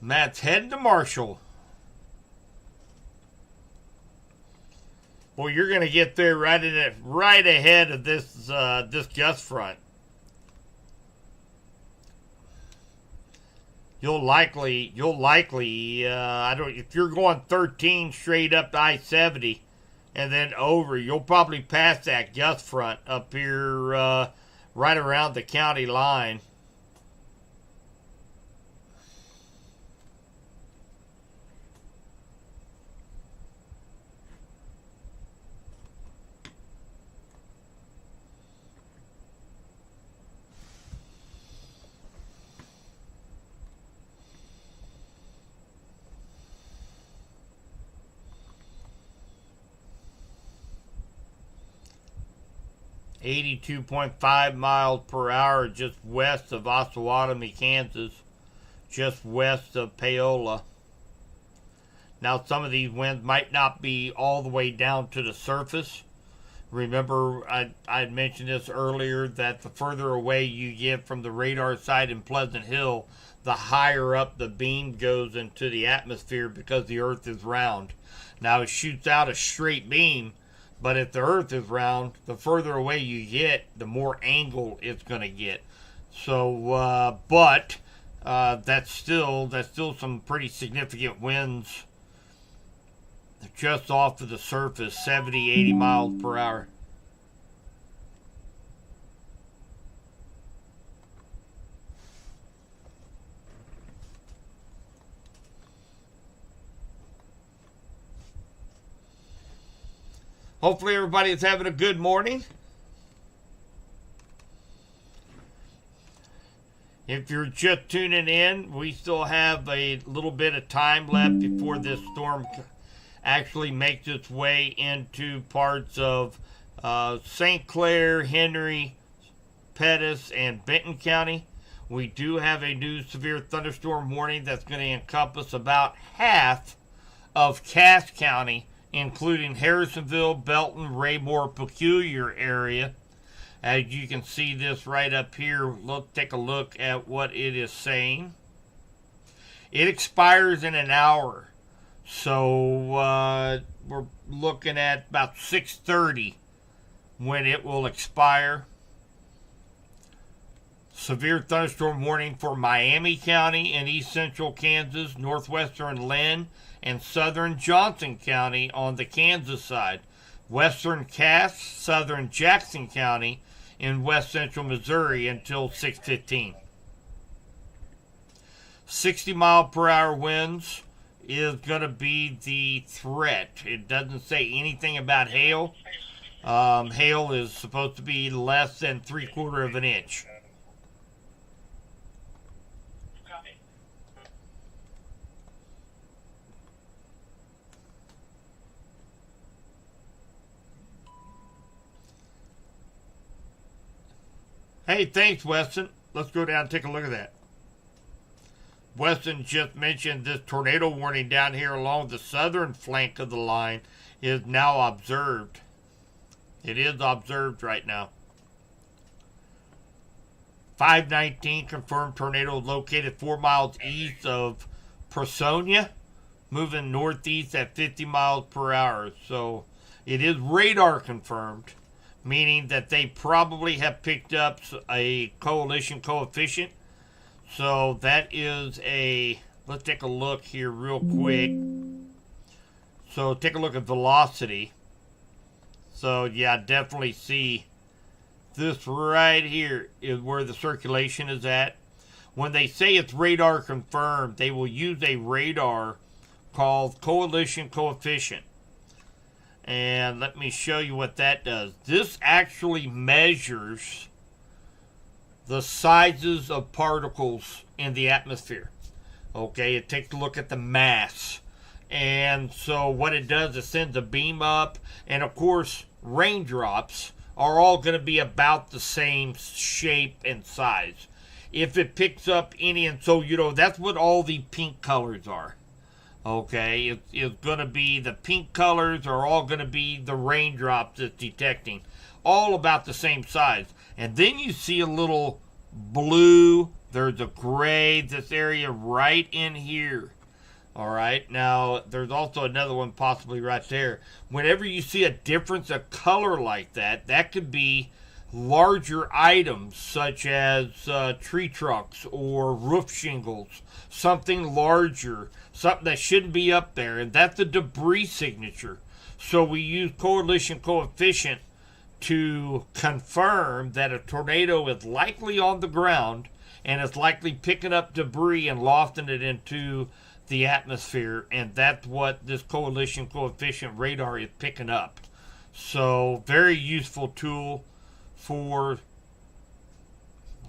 Matt's heading to Marshall. Well, you're going to get there right ahead of this gust front. You'll likely, if you're going 13 straight up to I-70 and then over, you'll probably pass that gust front up here right around the county line. .5 miles per hour just west of Osawatomie, Kansas, just west of Paola. Now, some of these winds might not be all the way down to the surface. Remember, I mentioned this earlier, that the further away you get from the radar site in Pleasant Hill, the higher up the beam goes into the atmosphere because the Earth is round. Now, it shoots out a straight beam, but if the Earth is round, the further away you get, the more angle it's going to get. So, that's still some pretty significant winds just off of the surface, 70, 80 miles per hour. Hopefully everybody is having a good morning. If you're just tuning in, we still have a little bit of time left before this storm actually makes its way into parts of St. Clair, Henry, Pettis, and Benton County. We do have a new severe thunderstorm warning that's going to encompass about half of Cass County, including Harrisonville, Belton, Raymore, Peculiar area. As you can see this right up here, take a look at what it is saying. It expires in an hour. So we're looking at about 6:30 when it will expire. Severe thunderstorm warning for Miami County and east central Kansas, northwestern Lynn, and southern Johnson County on the Kansas side. Western Cass, southern Jackson County, in west central Missouri until 6:15. 60-mile-per-hour winds is going to be the threat. It doesn't say anything about hail. Hail is supposed to be less than 3/4 of an inch. Copy. Hey, thanks, Weston. Let's go down and take a look at that. Weston just mentioned this tornado warning down here along the southern flank of the line is now observed. It is observed right now. 519 confirmed tornado located 4 miles east of Personia, moving northeast at 50 miles per hour. So it is radar confirmed, meaning that they probably have picked up a coalition coefficient. So that is let's take a look here real quick. So take a look at velocity. So yeah, definitely see this right here is where the circulation is at. When they say it's radar confirmed, they will use a radar called coalition coefficient. And let me show you what that does. This actually measures the sizes of particles in the atmosphere. Okay, it takes a look at the mass. And so what it does is sends a beam up, and of course raindrops are all going to be about the same shape and size. If it picks up any, and so that's what all the pink colors are. Okay, it's going to be the pink colors are all going to be the raindrops it's detecting, all about the same size. And then you see a little blue, there's a gray, this area right in here. All right, now there's also another one possibly right there. Whenever you see a difference of color like that, that could be larger items such as tree trunks or roof shingles, something larger, something that shouldn't be up there, and that's a debris signature. So we use coalition coefficient to confirm that a tornado is likely on the ground and is likely picking up debris and lofting it into the atmosphere, and that's what this coalition coefficient radar is picking up. So very useful tool for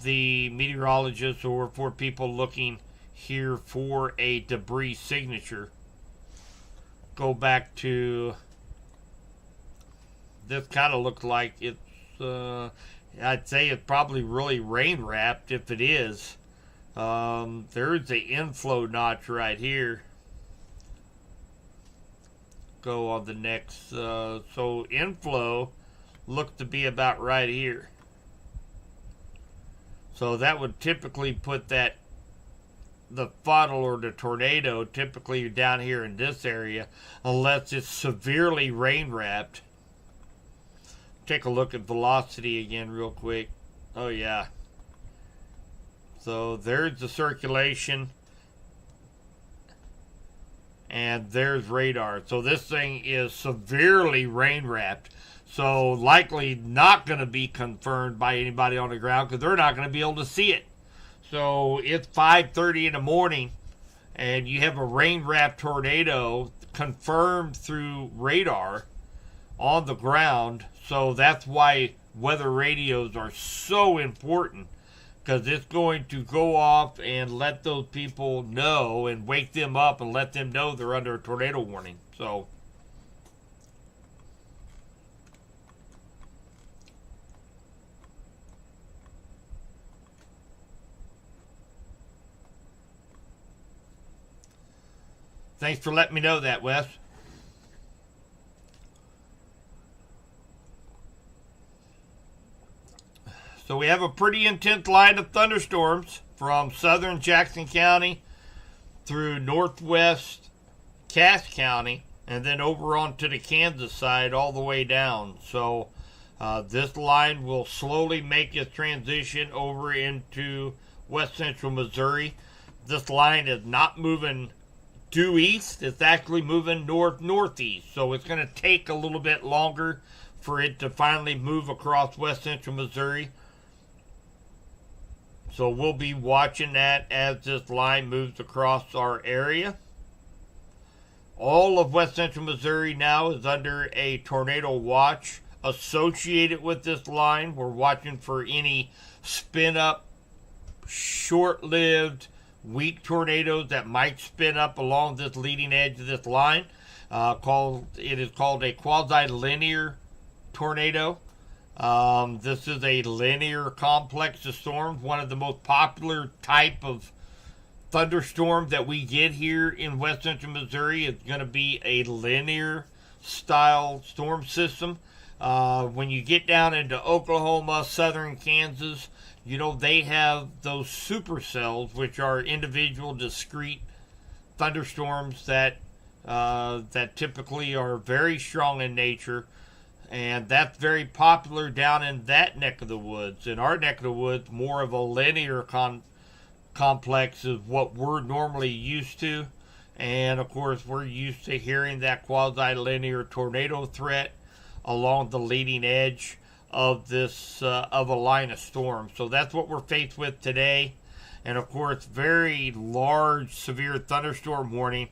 the meteorologists or for people looking here for a debris signature. Go back to this, kind of looks like it's I'd say it's probably really rain wrapped if it is. There's the inflow notch right here. Go on the next. So inflow looks to be about right here. So that would typically put the funnel or the tornado typically down here in this area, unless it's severely rain wrapped. Take a look at velocity again real quick. Oh yeah. So there's the circulation, and there's radar. So this thing is severely rain wrapped. So likely not going to be confirmed by anybody on the ground because they're not going to be able to see it. So it's 5:30 in the morning, and you have a rain wrapped tornado confirmed through radar on the ground. So that's why weather radios are so important, because it's going to go off and let those people know and wake them up and let them know they're under a tornado warning. So thanks for letting me know that, Wes. So we have a pretty intense line of thunderstorms from southern Jackson County through northwest Cass County and then over onto the Kansas side all the way down. So this line will slowly make its transition over into west central Missouri. This line is not moving due east, it's actually moving northeast. So it's going to take a little bit longer for it to finally move across west central Missouri. So we'll be watching that as this line moves across our area. All of west central Missouri now is under a tornado watch associated with this line. We're watching for any spin up, short-lived, weak tornadoes that might spin up along this leading edge of this line. It is called a quasi-linear tornado. This is a linear complex of storms, one of the most popular type of thunderstorm that we get here in west central Missouri is going to be a linear style storm system. When you get down into Oklahoma, southern Kansas, you know, they have those supercells, which are individual discrete thunderstorms that typically are very strong in nature. And that's very popular down in that neck of the woods. In our neck of the woods, more of a linear complex is what we're normally used to. And of course, we're used to hearing that quasi-linear tornado threat along the leading edge of this of a line of storm. So that's what we're faced with today. And of course, very large severe thunderstorm warning.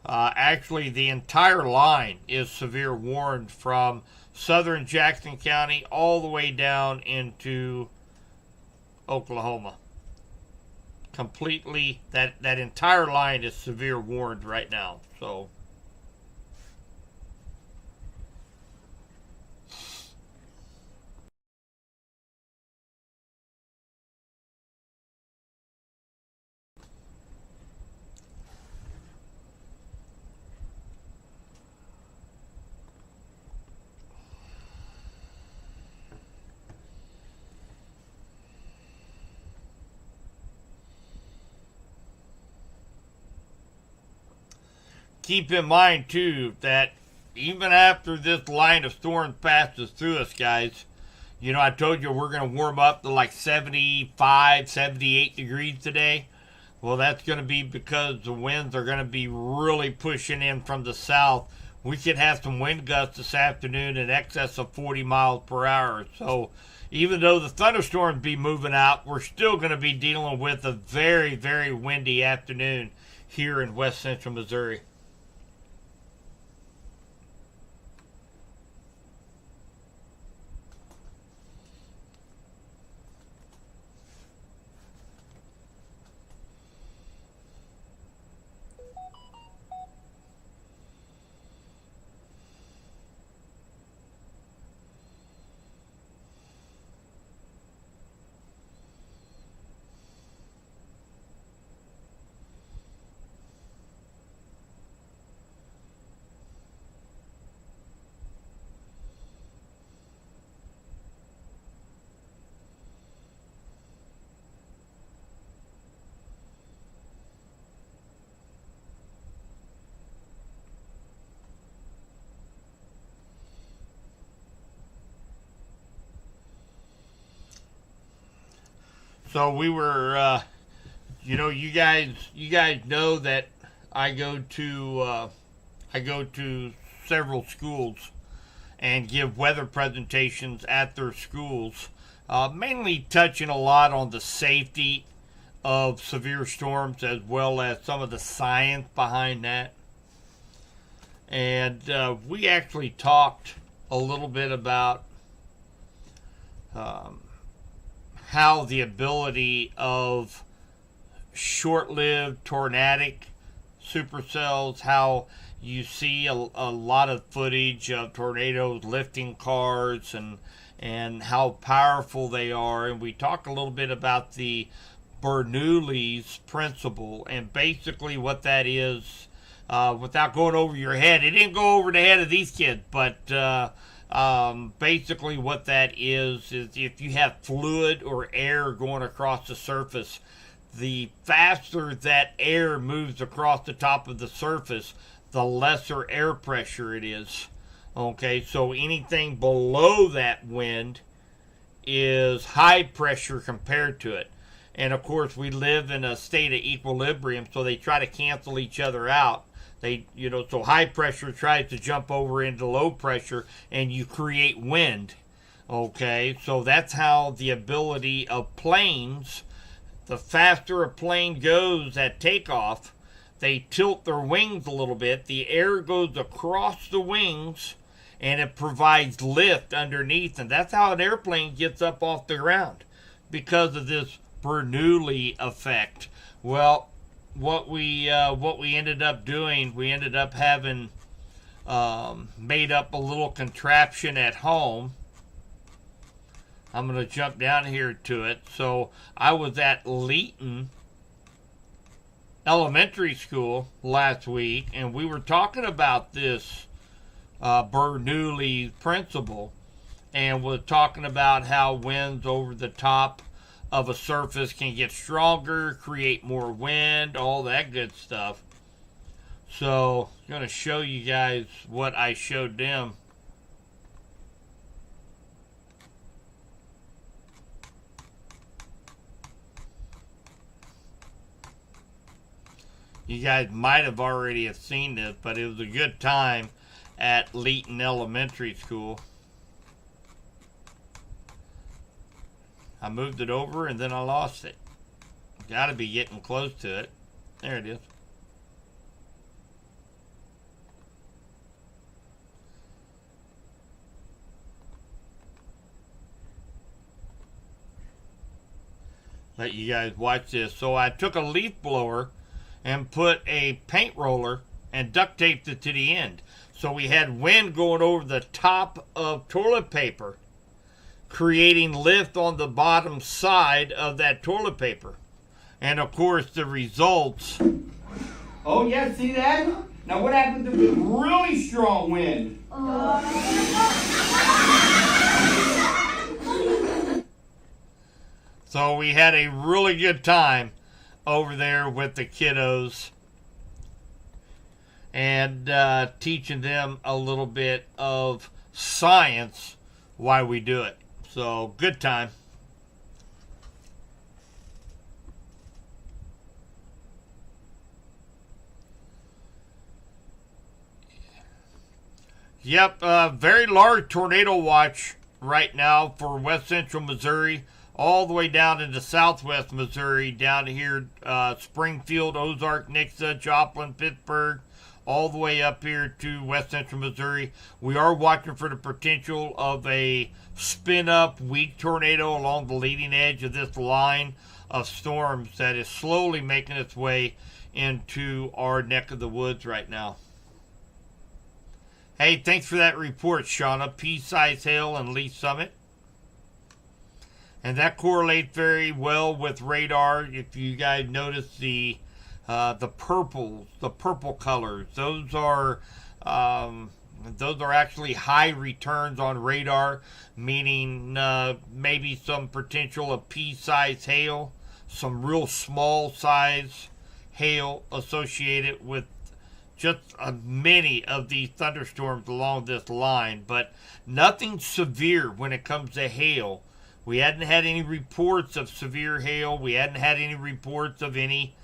Actually, the entire line is severe warned from southern Jackson County all the way down into Oklahoma. Completely, that entire line is severe warned right now. So keep in mind, too, that even after this line of storms passes through us, guys, you know, I told you we're going to warm up to like 75, 78 degrees today. Well, that's going to be because the winds are going to be really pushing in from the south. We could have some wind gusts this afternoon in excess of 40 miles per hour. So even though the thunderstorms be moving out, we're still going to be dealing with a very, very windy afternoon here in west central Missouri. So we were, you know, you guys know that I go to several schools and give weather presentations at their schools, mainly touching a lot on the safety of severe storms as well as some of the science behind that. And we actually talked a little bit about how the ability of short-lived tornadic supercells, how you see a lot of footage of tornadoes lifting cars and how powerful they are. And we talk a little bit about the Bernoulli's principle and basically what that is. Without going over your head, it didn't go over the head of these kids, but basically what that is if you have fluid or air going across the surface, the faster that air moves across the top of the surface, the lesser air pressure it is. Okay, so anything below that wind is high pressure compared to it. And of course, we live in a state of equilibrium, so they try to cancel each other out. So high pressure tries to jump over into low pressure, and you create wind. Okay, so that's how the ability of planes, the faster a plane goes at takeoff, they tilt their wings a little bit. The air goes across the wings, and it provides lift underneath, and that's how an airplane gets up off the ground, because of this Bernoulli effect. Well, what we ended up doing, we ended up having made up a little contraption at home. I'm going to jump down here to it. So I was at Leeton Elementary School last week, and we were talking about this Bernoulli principle, and was talking about how winds over the top of a surface can get stronger, create more wind, all that good stuff. So I'm going to show you guys what I showed them. You guys might have already seen this, but it was a good time at Leeton Elementary School. I moved it over and then I lost it. Gotta be getting close to it. There it is. Let you guys watch this. So I took a leaf blower and put a paint roller and duct taped it to the end. So we had wind going over the top of toilet paper, creating lift on the bottom side of that toilet paper. And of course the results. Oh yeah, see that? Now what happens if it's really strong wind? So we had a really good time over there with the kiddos, and teaching them a little bit of science why we do it. So good time. Yep, very large tornado watch right now for west central Missouri, all the way down into southwest Missouri, down here, Springfield, Ozark, Nixa, Joplin, Pittsburgh, all the way up here to west central Missouri. We are watching for the potential of a spin-up weak tornado along the leading edge of this line of storms that is slowly making its way into our neck of the woods right now. Hey, thanks for that report, Shauna. Pea-sized hail and Lee Summit. And that correlates very well with radar. If you guys notice the purple colors, those are actually high returns on radar, meaning maybe some potential of pea-sized hail, some real small size hail associated with just many of these thunderstorms along this line, but nothing severe when it comes to hail. We hadn't had any reports of severe hail. We hadn't had any reports of any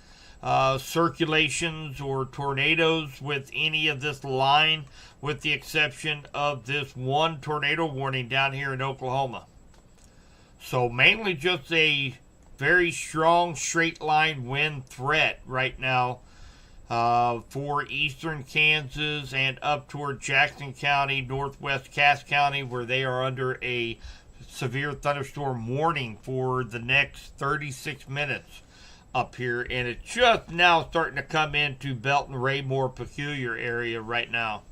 circulations or tornadoes with any of this line, with the exception of this one tornado warning down here in Oklahoma. So mainly just a very strong straight line wind threat right now for eastern Kansas and up toward Jackson County, northwest Cass County, where they are under a severe thunderstorm warning for the next 36 minutes up here. And it's just now starting to come into Belton Raymore peculiar area right now.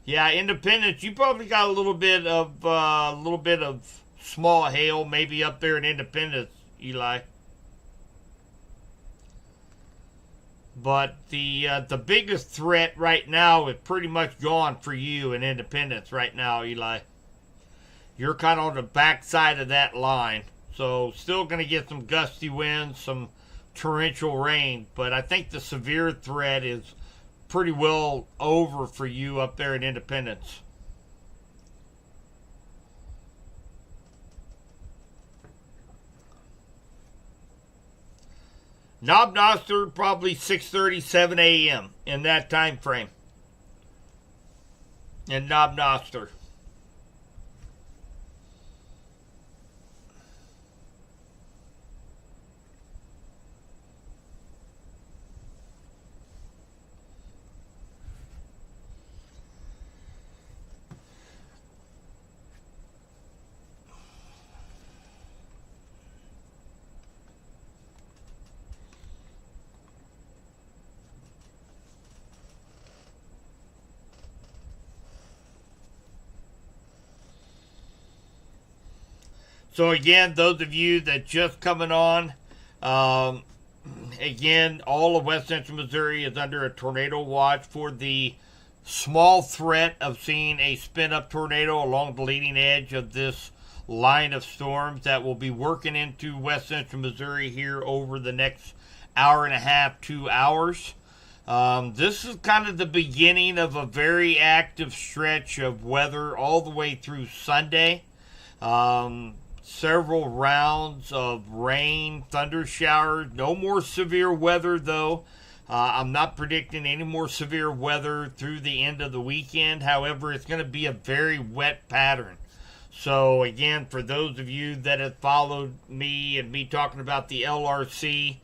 Yeah, Independence, you probably got a little bit of small hail maybe up there in Independence, Eli. But the biggest threat right now is pretty much gone for you in Independence right now, Eli. You're kind of on the backside of that line. So still going to get some gusty winds, some torrential rain. But I think the severe threat is pretty well over for you up there in Independence. Knob Noster, probably 6:30, 7 a.m. in that time frame. In Knob Noster. So again, those of you that just coming on, um, again, all of West Central Missouri is under a tornado watch for the small threat of seeing a spin-up tornado along the leading edge of this line of storms that will be working into West Central Missouri here over the next hour and a half, 2 hours. This is kind of the beginning of a very active stretch of weather all the way through Sunday. Several rounds of rain, thunder showers. No more severe weather, though. I'm not predicting any more severe weather through the end of the weekend. However, it's going to be a very wet pattern. So, again, for those of you that have followed me and me talking about the LRC,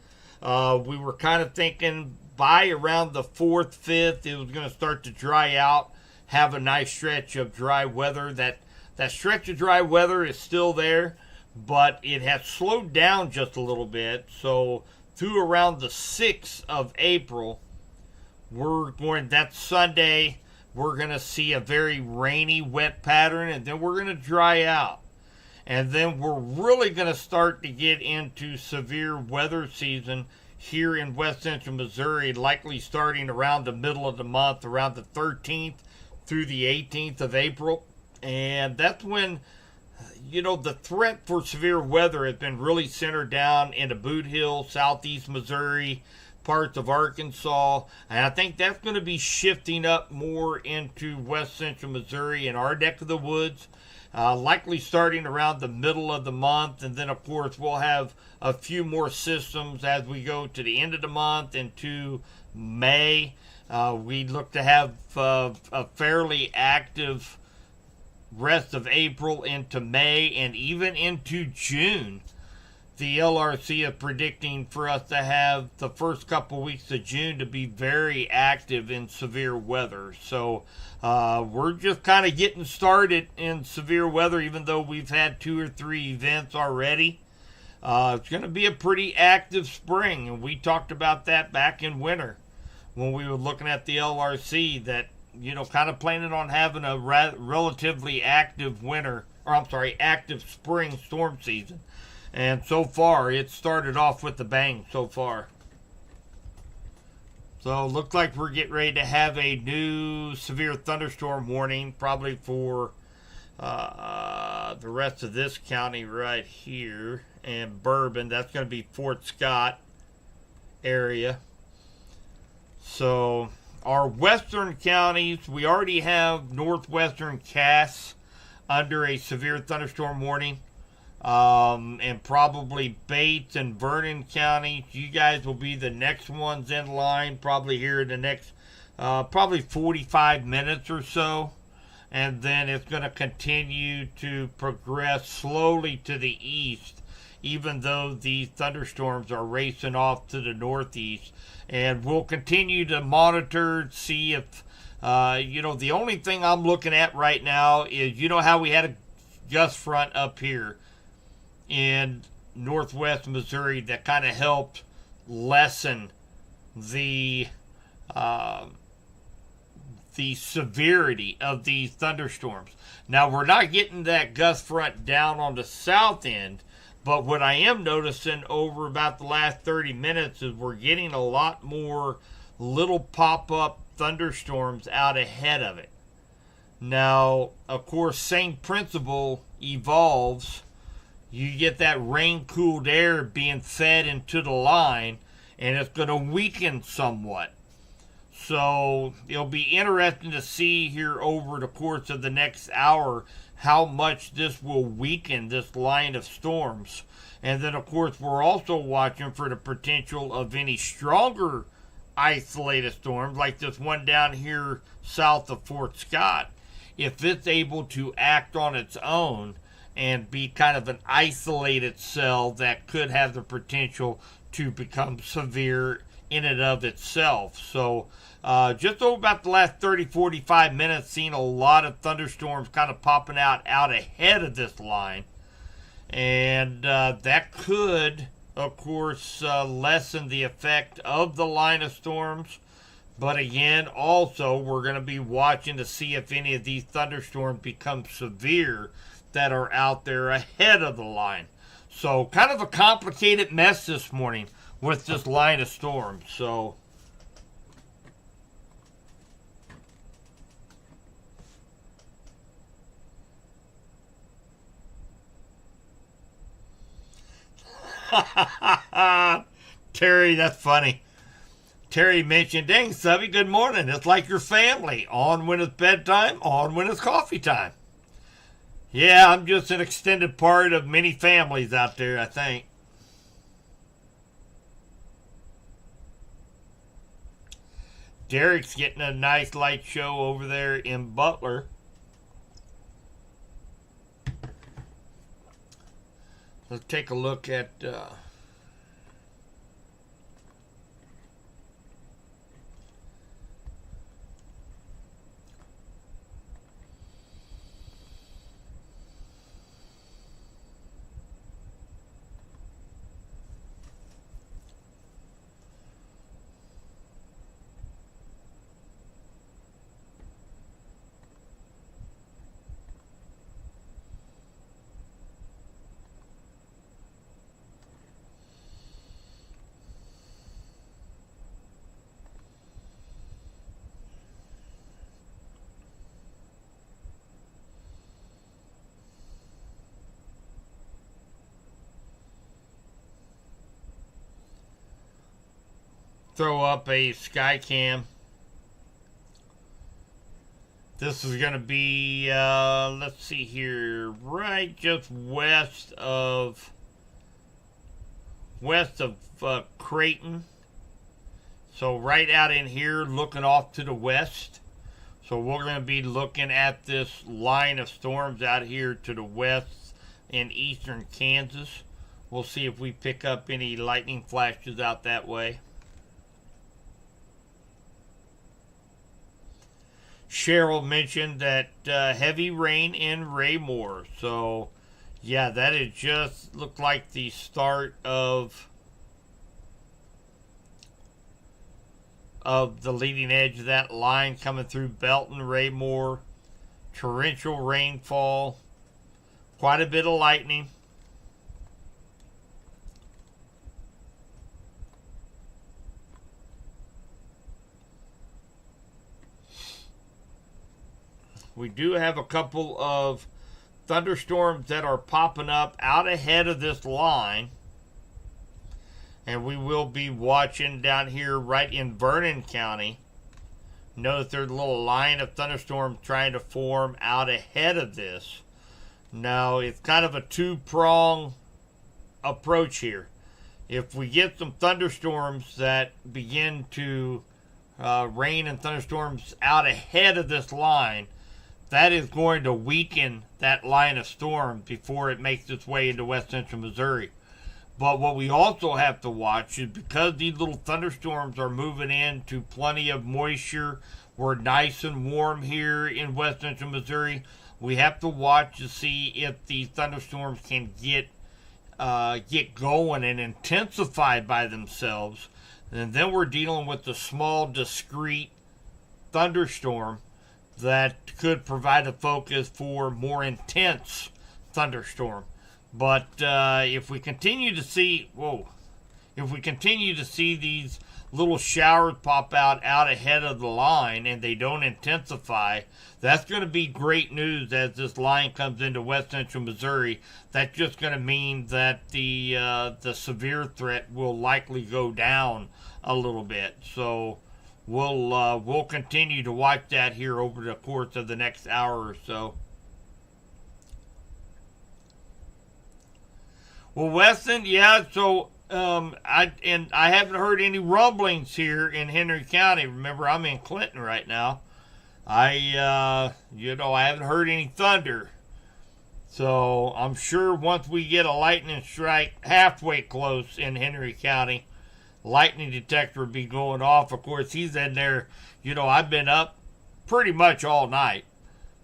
we were kind of thinking by around the 4th, 5th, it was going to start to dry out, have a nice stretch of dry weather. That stretch of dry weather is still there, but it has slowed down just a little bit. So through around the 6th of April, that Sunday, we're going to see a very rainy, wet pattern, and then we're going to dry out. And then we're really going to start to get into severe weather season here in West Central Missouri, likely starting around the middle of the month, around the 13th through the 18th of April. And that's when, the threat for severe weather has been really centered down into Boot Hill, southeast Missouri, parts of Arkansas. And I think that's going to be shifting up more into West Central Missouri in our neck of the woods, likely starting around the middle of the month. And then, of course, we'll have a few more systems as we go to the end of the month into May. We look to have a fairly active rest of April into May and even into June. The LRC is predicting for us to have the first couple weeks of June to be very active in severe weather. So we're just kind of getting started in severe weather, even though we've had 2 or 3 events already. It's going to be a pretty active spring, and we talked about that back in winter when we were looking at the LRC, that kind of planning on having a relatively active active spring storm season. And so far, it started off with a bang so far. So, looks like we're getting ready to have a new severe thunderstorm warning, probably for the rest of this county right here, and Bourbon. That's going to be Fort Scott area. So, our western counties, we already have northwestern Cass under a severe thunderstorm warning. And probably Bates and Vernon counties. You guys will be the next ones in line, probably here in the next probably 45 minutes or so. And then it's going to continue to progress slowly to the east, even though these thunderstorms are racing off to the northeast. And we'll continue to monitor, see if, the only thing I'm looking at right now is, how we had a gust front up here in northwest Missouri that kind of helped lessen the severity of these thunderstorms. Now, we're not getting that gust front down on the south end, But what I am noticing over about the last 30 minutes is we're getting a lot more little pop-up thunderstorms out ahead of it. Now, of course, same principle evolves. You get that rain-cooled air being fed into the line, and it's going to weaken somewhat. So it'll be interesting to see here over the course of the next hour how much this will weaken this line of storms. And then, of course, we're also watching for the potential of any stronger isolated storms, like this one down here south of Fort Scott. If it's able to act on its own and be kind of an isolated cell that could have the potential to become severe in and of itself. So just over about the last 30-45 minutes, seen a lot of thunderstorms kind of popping out ahead of this line. And that could, of course, lessen the effect of the line of storms. But again, also, we're going to be watching to see if any of these thunderstorms become severe that are out there ahead of the line. So kind of a complicated mess this morning with this line of storms. So Terry, that's funny. Terry mentioned, dang, Subby, good morning. It's like your family. On when it's bedtime, on when it's coffee time. Yeah, I'm just an extended part of many families out there, I think. Derek's getting a nice light show over there in Butler. Let's take a look at... throw up a sky cam. This is going to be, let's see here, right just west of Creighton. So right out in here, looking off to the west. So we're going to be looking at this line of storms out here to the west in eastern Kansas. We'll see if we pick up any lightning flashes out that way. Cheryl mentioned that heavy rain in Raymore. So, yeah, that had just looked like the start of the leading edge of that line coming through Belton, Raymore. Torrential rainfall. Quite a bit of lightning. We do have a couple of thunderstorms that are popping up out ahead of this line. And we will be watching down here right in Vernon County. Notice there's a little line of thunderstorms trying to form out ahead of this. Now, it's kind of a two-prong approach here. If we get some thunderstorms that begin to rain and thunderstorms out ahead of this line, that is going to weaken that line of storm before it makes its way into west central Missouri. But what we also have to watch is because these little thunderstorms are moving into plenty of moisture, we're nice and warm here in west central Missouri, we have to watch to see if these thunderstorms can get going and intensify by themselves. And then we're dealing with the small, discrete thunderstorm that could provide a focus for more intense thunderstorm. But if we continue to see, if we continue to see these little showers pop out ahead of the line and they don't intensify, that's going to be great news as this line comes into west central Missouri. That's just going to mean that the severe threat will likely go down a little bit. So we'll continue to watch that here over the course of the next hour or so. Well, Weston, yeah. So I haven't heard any rumblings here in Henry County. Remember, I'm in Clinton right now. I haven't heard any thunder. So I'm sure once we get a lightning strike halfway close in Henry County, lightning detector will be going off. Of course, he's in there. I've been up pretty much all night.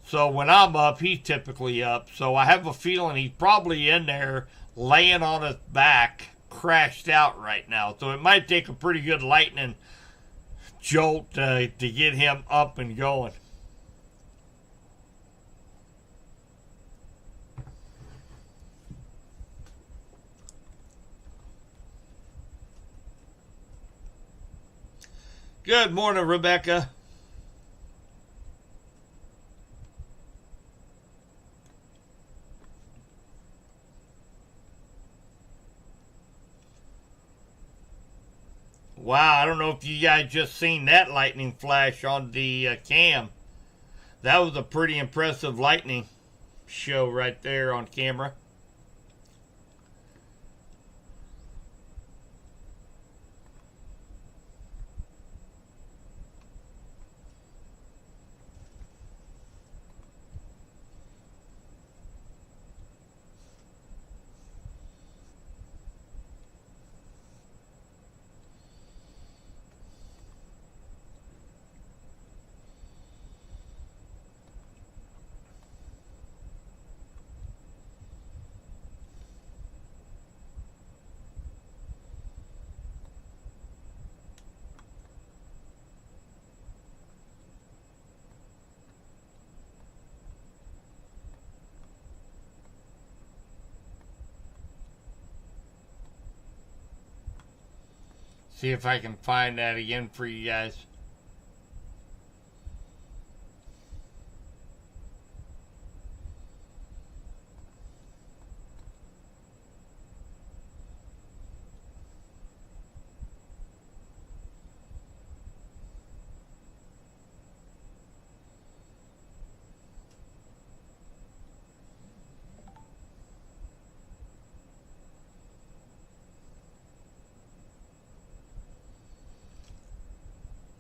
So when I'm up, he's typically up. So I have a feeling he's probably in there laying on his back, crashed out right now. So it might take a pretty good lightning jolt to get him up and going. Good morning, Rebecca. Wow, I don't know if you guys just seen that lightning flash on the cam. That was a pretty impressive lightning show right there on camera. See if I can find that again for you guys.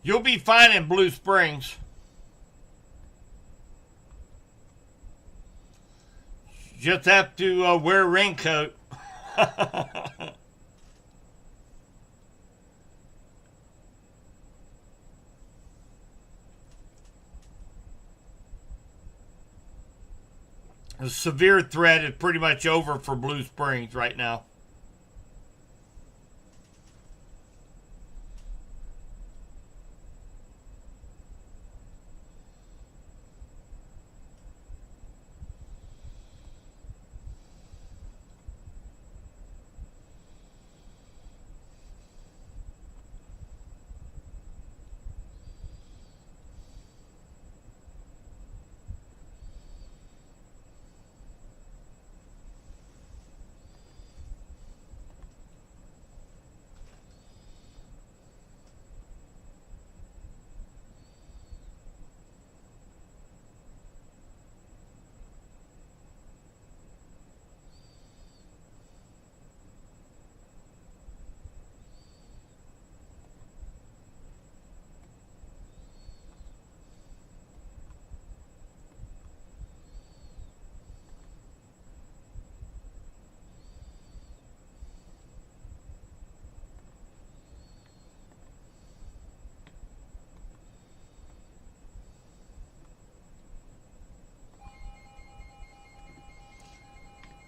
You'll be fine in Blue Springs. Just have to wear a raincoat. The severe threat is pretty much over for Blue Springs right now.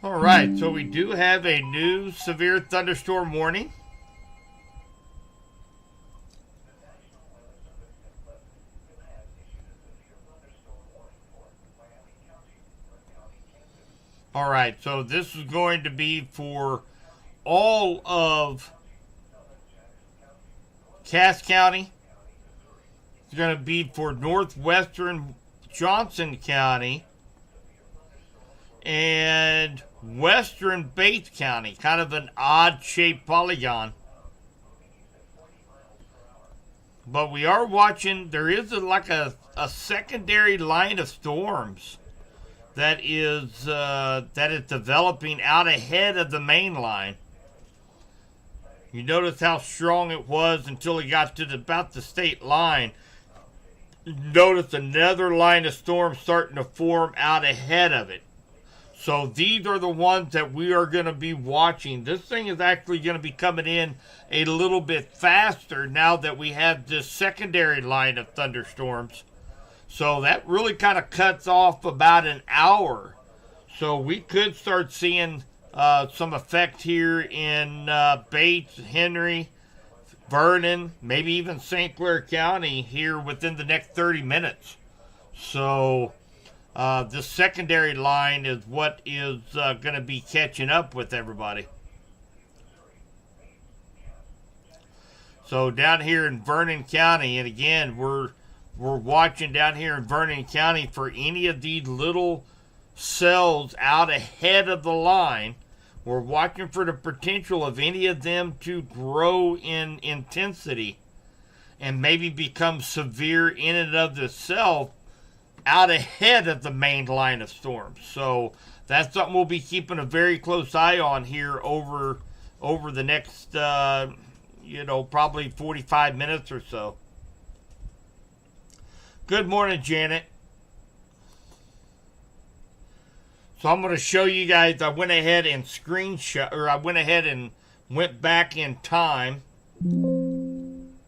All right, so we do have a new severe thunderstorm warning. All right, so this is going to be for all of Cass County. It's going to be for northwestern Johnson County and western Bates County. Kind of an odd shaped polygon. But we are watching, there is a secondary line of storms that is developing out ahead of the main line. You notice how strong it was until it got to about the state line. Notice another line of storms starting to form out ahead of it. So these are the ones that we are going to be watching. This thing is actually going to be coming in a little bit faster now that we have this secondary line of thunderstorms. So that really kind of cuts off about an hour. So we could start seeing some effect here in Bates, Henry, Vernon, maybe even St. Clair County here within the next 30 minutes. So this secondary line is what is going to be catching up with everybody. So down here in Vernon County, and again, we're watching down here in Vernon County for any of these little cells out ahead of the line. We're watching for the potential of any of them to grow in intensity and maybe become severe in and of themselves out ahead of the main line of storms. So that's something we'll be keeping a very close eye on here over the next, probably 45 minutes or so. Good morning, Janet. So I'm going to show you guys, I went ahead and went back in time.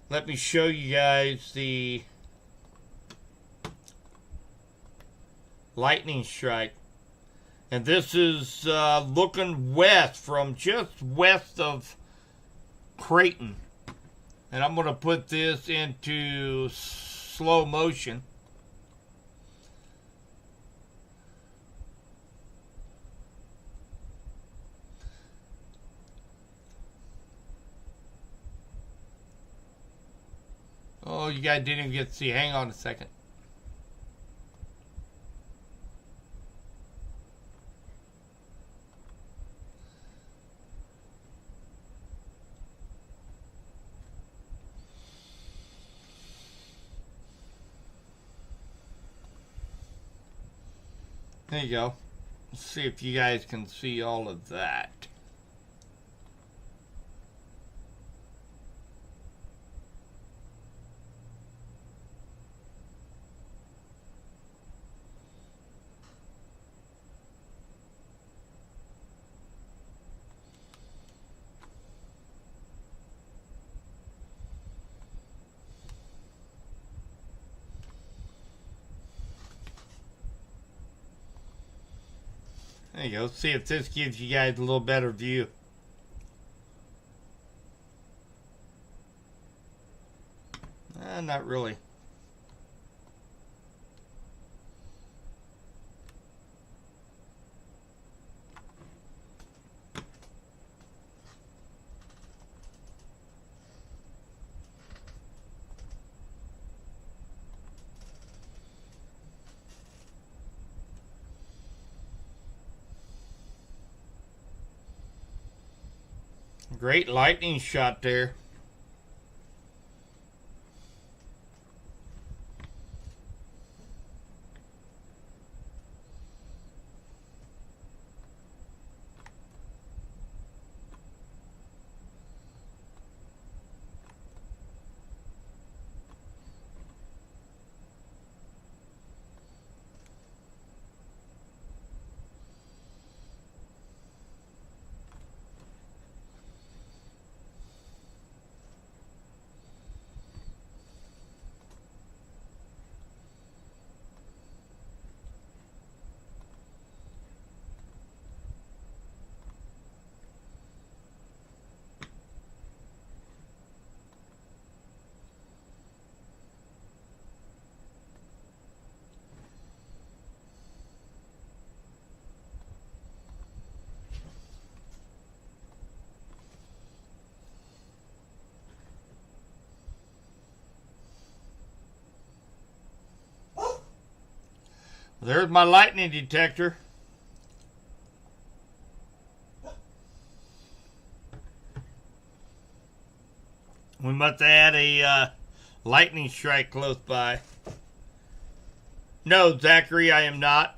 Let me show you guys the lightning strike. And this is looking west from just west of Creighton. And I'm going to put this into slow motion. Oh, you guys didn't even get to see. Hang on a second. There you go. Let's see if you guys can see all of that. There you go. See if this gives you guys a little better view. Not really. Great lightning shot there. There's my lightning detector. We must have had a lightning strike close by. No, Zachary, I am not.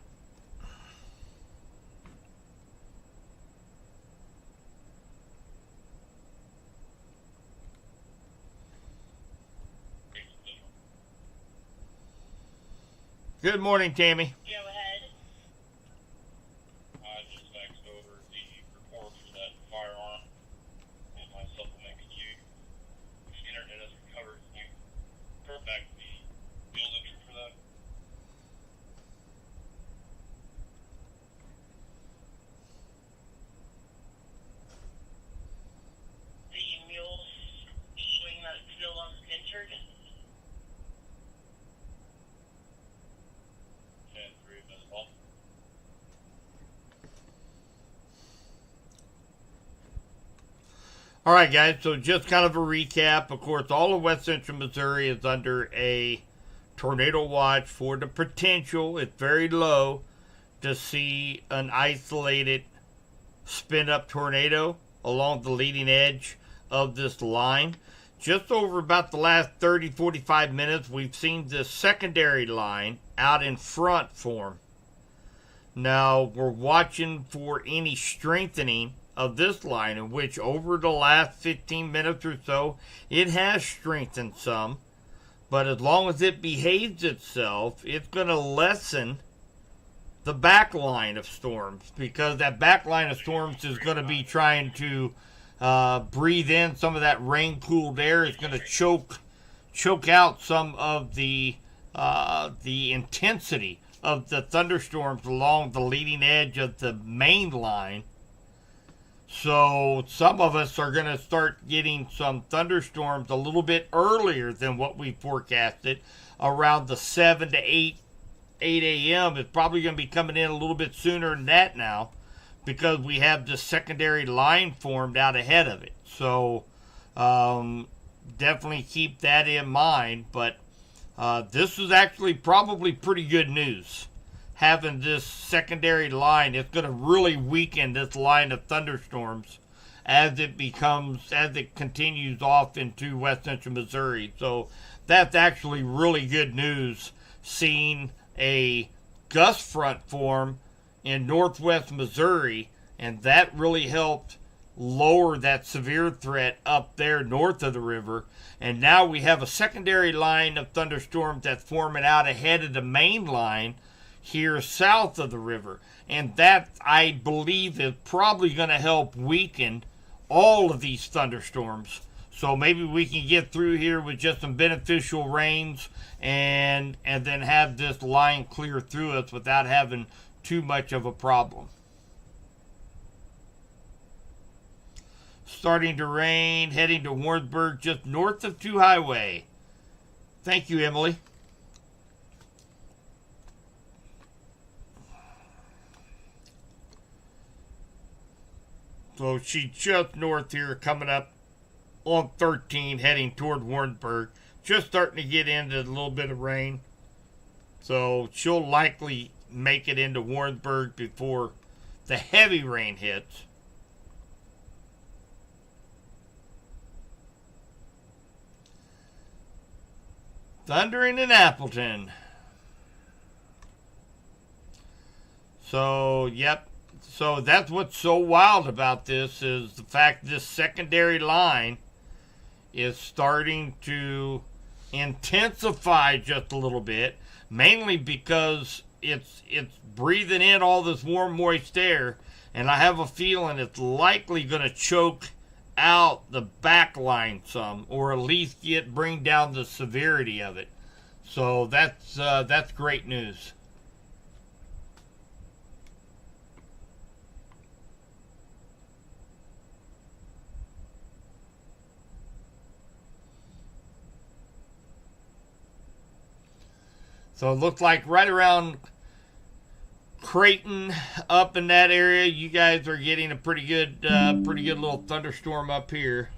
Good morning, Tammy. Go ahead. I just faxed over the report for that firearm and my supplement. Can you, if the internet has recovered, can you turn back the field entry for that? The mule showing that it's still uninjured. 10-3 as well. All right, guys, so just kind of a recap. Of course, all of West Central Missouri is under a tornado watch for the potential, it's very low, to see an isolated spin-up tornado along the leading edge of this line. Just over about the last 30, 45 minutes, we've seen this secondary line out in front form. Now, we're watching for any strengthening of this line, in which over the last 15 minutes or so, it has strengthened some. But as long as it behaves itself, it's going to lessen the back line of storms, because that back line of storms is going to be trying to breathe in some of that rain-cooled air. It's going to choke out some of the intensity of the thunderstorms along the leading edge of the main line. So some of us are going to start getting some thunderstorms a little bit earlier than what we forecasted, around the 7 to 8 a.m. It's probably going to be coming in a little bit sooner than that now, because we have this secondary line formed out ahead of it. So definitely keep that in mind. But this is actually probably pretty good news. Having this secondary line, it's going to really weaken this line of thunderstorms as it continues off into West Central Missouri. So that's actually really good news, seeing a gust front form in northwest Missouri, and that really helped lower that severe threat up there north of the river. And now we have a secondary line of thunderstorms that's forming out ahead of the main line here south of the river, and that, I believe, is probably going to help weaken all of these thunderstorms. So maybe we can get through here with just some beneficial rains, and then have this line clear through us without having too much of a problem. Starting to rain, heading to Warrensburg, just north of 2 Highway. Thank you, Emily. So she's just north here, coming up on 13, heading toward Warrensburg. Just starting to get into a little bit of rain. So she'll likely make it into Warrensburg before the heavy rain hits. Thundering in Appleton. So, yep. So that's what's so wild about this, is the fact this secondary line is starting to intensify just a little bit, mainly because it's breathing in all this warm, moist air, and I have a feeling it's likely going to choke out the back line some, or at least bring down the severity of it. So that's great news. So it looked like right around Creighton, up in that area, you guys are getting a pretty good little thunderstorm up here.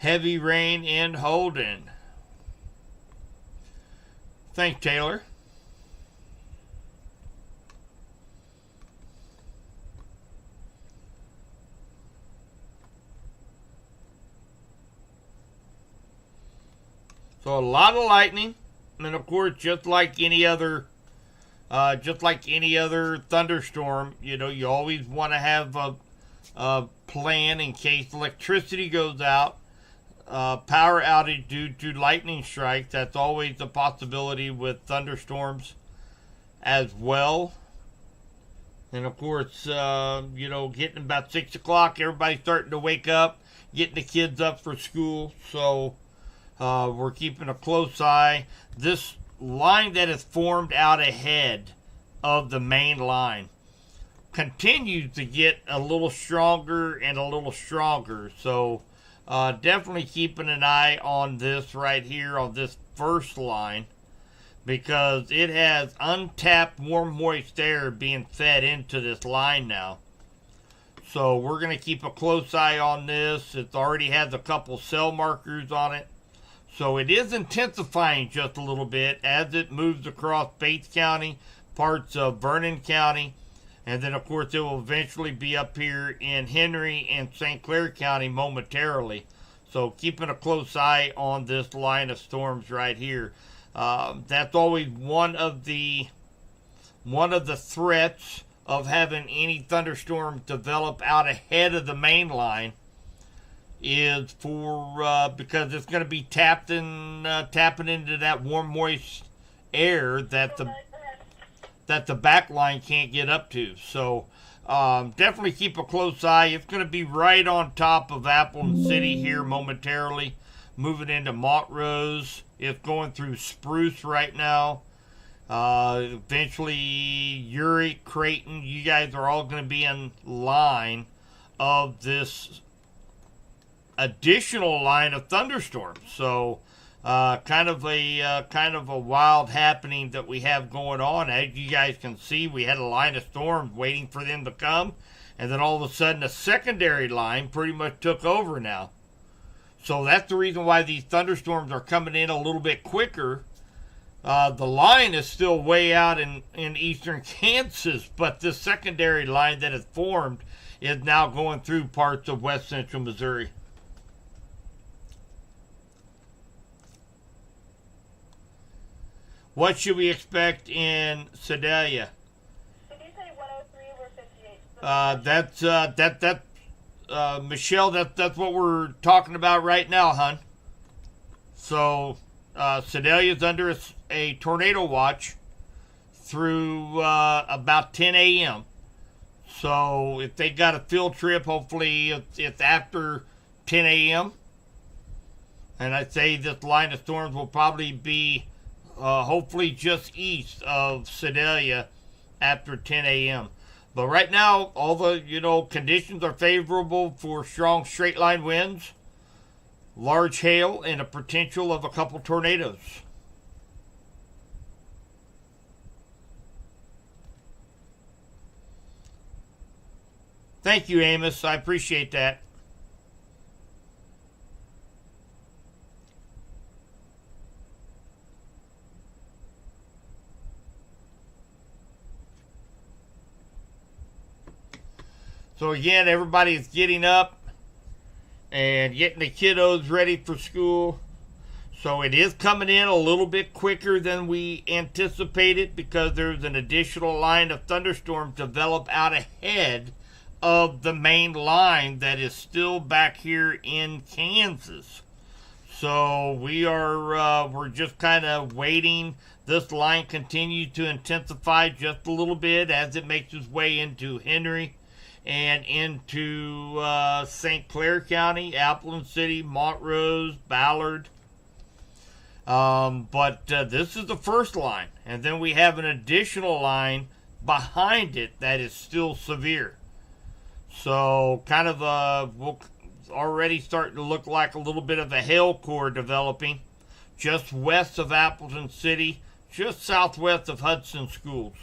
heavy rain in Holden. Thanks, Taylor. So a lot of lightning, and of course, just like any other thunderstorm, you always want to have a plan in case electricity goes out, power outage due to lightning strikes. That's always a possibility with thunderstorms as well. And of course, getting about 6 o'clock, everybody's starting to wake up, getting the kids up for school. So we're keeping a close eye. This line that is formed out ahead of the main line continues to get a little stronger and a little stronger. So definitely keeping an eye on this right here on this first line, because it has untapped warm moist air being fed into this line now. So we're going to keep a close eye on this. It already has a couple cell markers on it. So it is intensifying just a little bit as it moves across Bates County, parts of Vernon County, and then of course it will eventually be up here in Henry and St. Clair County momentarily. So keeping a close eye on this line of storms right here. That's always one of the threats of having any thunderstorm develop out ahead of the main line, is for because it's going to be tapping into that warm moist air that the back line can't get up to. So definitely keep a close eye. It's going to be right on top of Appleton City here momentarily, moving into Montrose. It's going through Spruce right now. Eventually Uri, Creighton, you guys are all going to be in line of this additional line of thunderstorms. So kind of a wild happening that we have going on. As you guys can see, we had a line of storms waiting for them to come, and then all of a sudden a secondary line pretty much took over now. So that's the reason why these thunderstorms are coming in a little bit quicker. The line is still way out in eastern Kansas, but this secondary line that has formed is now going through parts of west central Missouri. What should we expect in Sedalia? Did you say 103 or 58? That's Michelle. That's what we're talking about right now, hon. So Sedalia is under a tornado watch through about 10 a.m. So if they got a field trip, hopefully it's after 10 a.m. And I'd say this line of storms will probably be hopefully just east of Sedalia after 10 a.m. But right now, all the conditions are favorable for strong straight line winds, large hail, and a potential of a couple tornadoes. Thank you, Amos. I appreciate that. So again, everybody's getting up and getting the kiddos ready for school. So it is coming in a little bit quicker than we anticipated, because there's an additional line of thunderstorms develop out ahead of the main line that is still back here in Kansas. So we're just kind of waiting. This line continues to intensify just a little bit as it makes its way into Henry and into St. Clair County, Appleton City, Montrose, Ballard. But this is the first line. And then we have an additional line behind it that is still severe. So kind of we'll already starting to look like a little bit of a hail core developing just west of Appleton City, just southwest of Hudson Schools.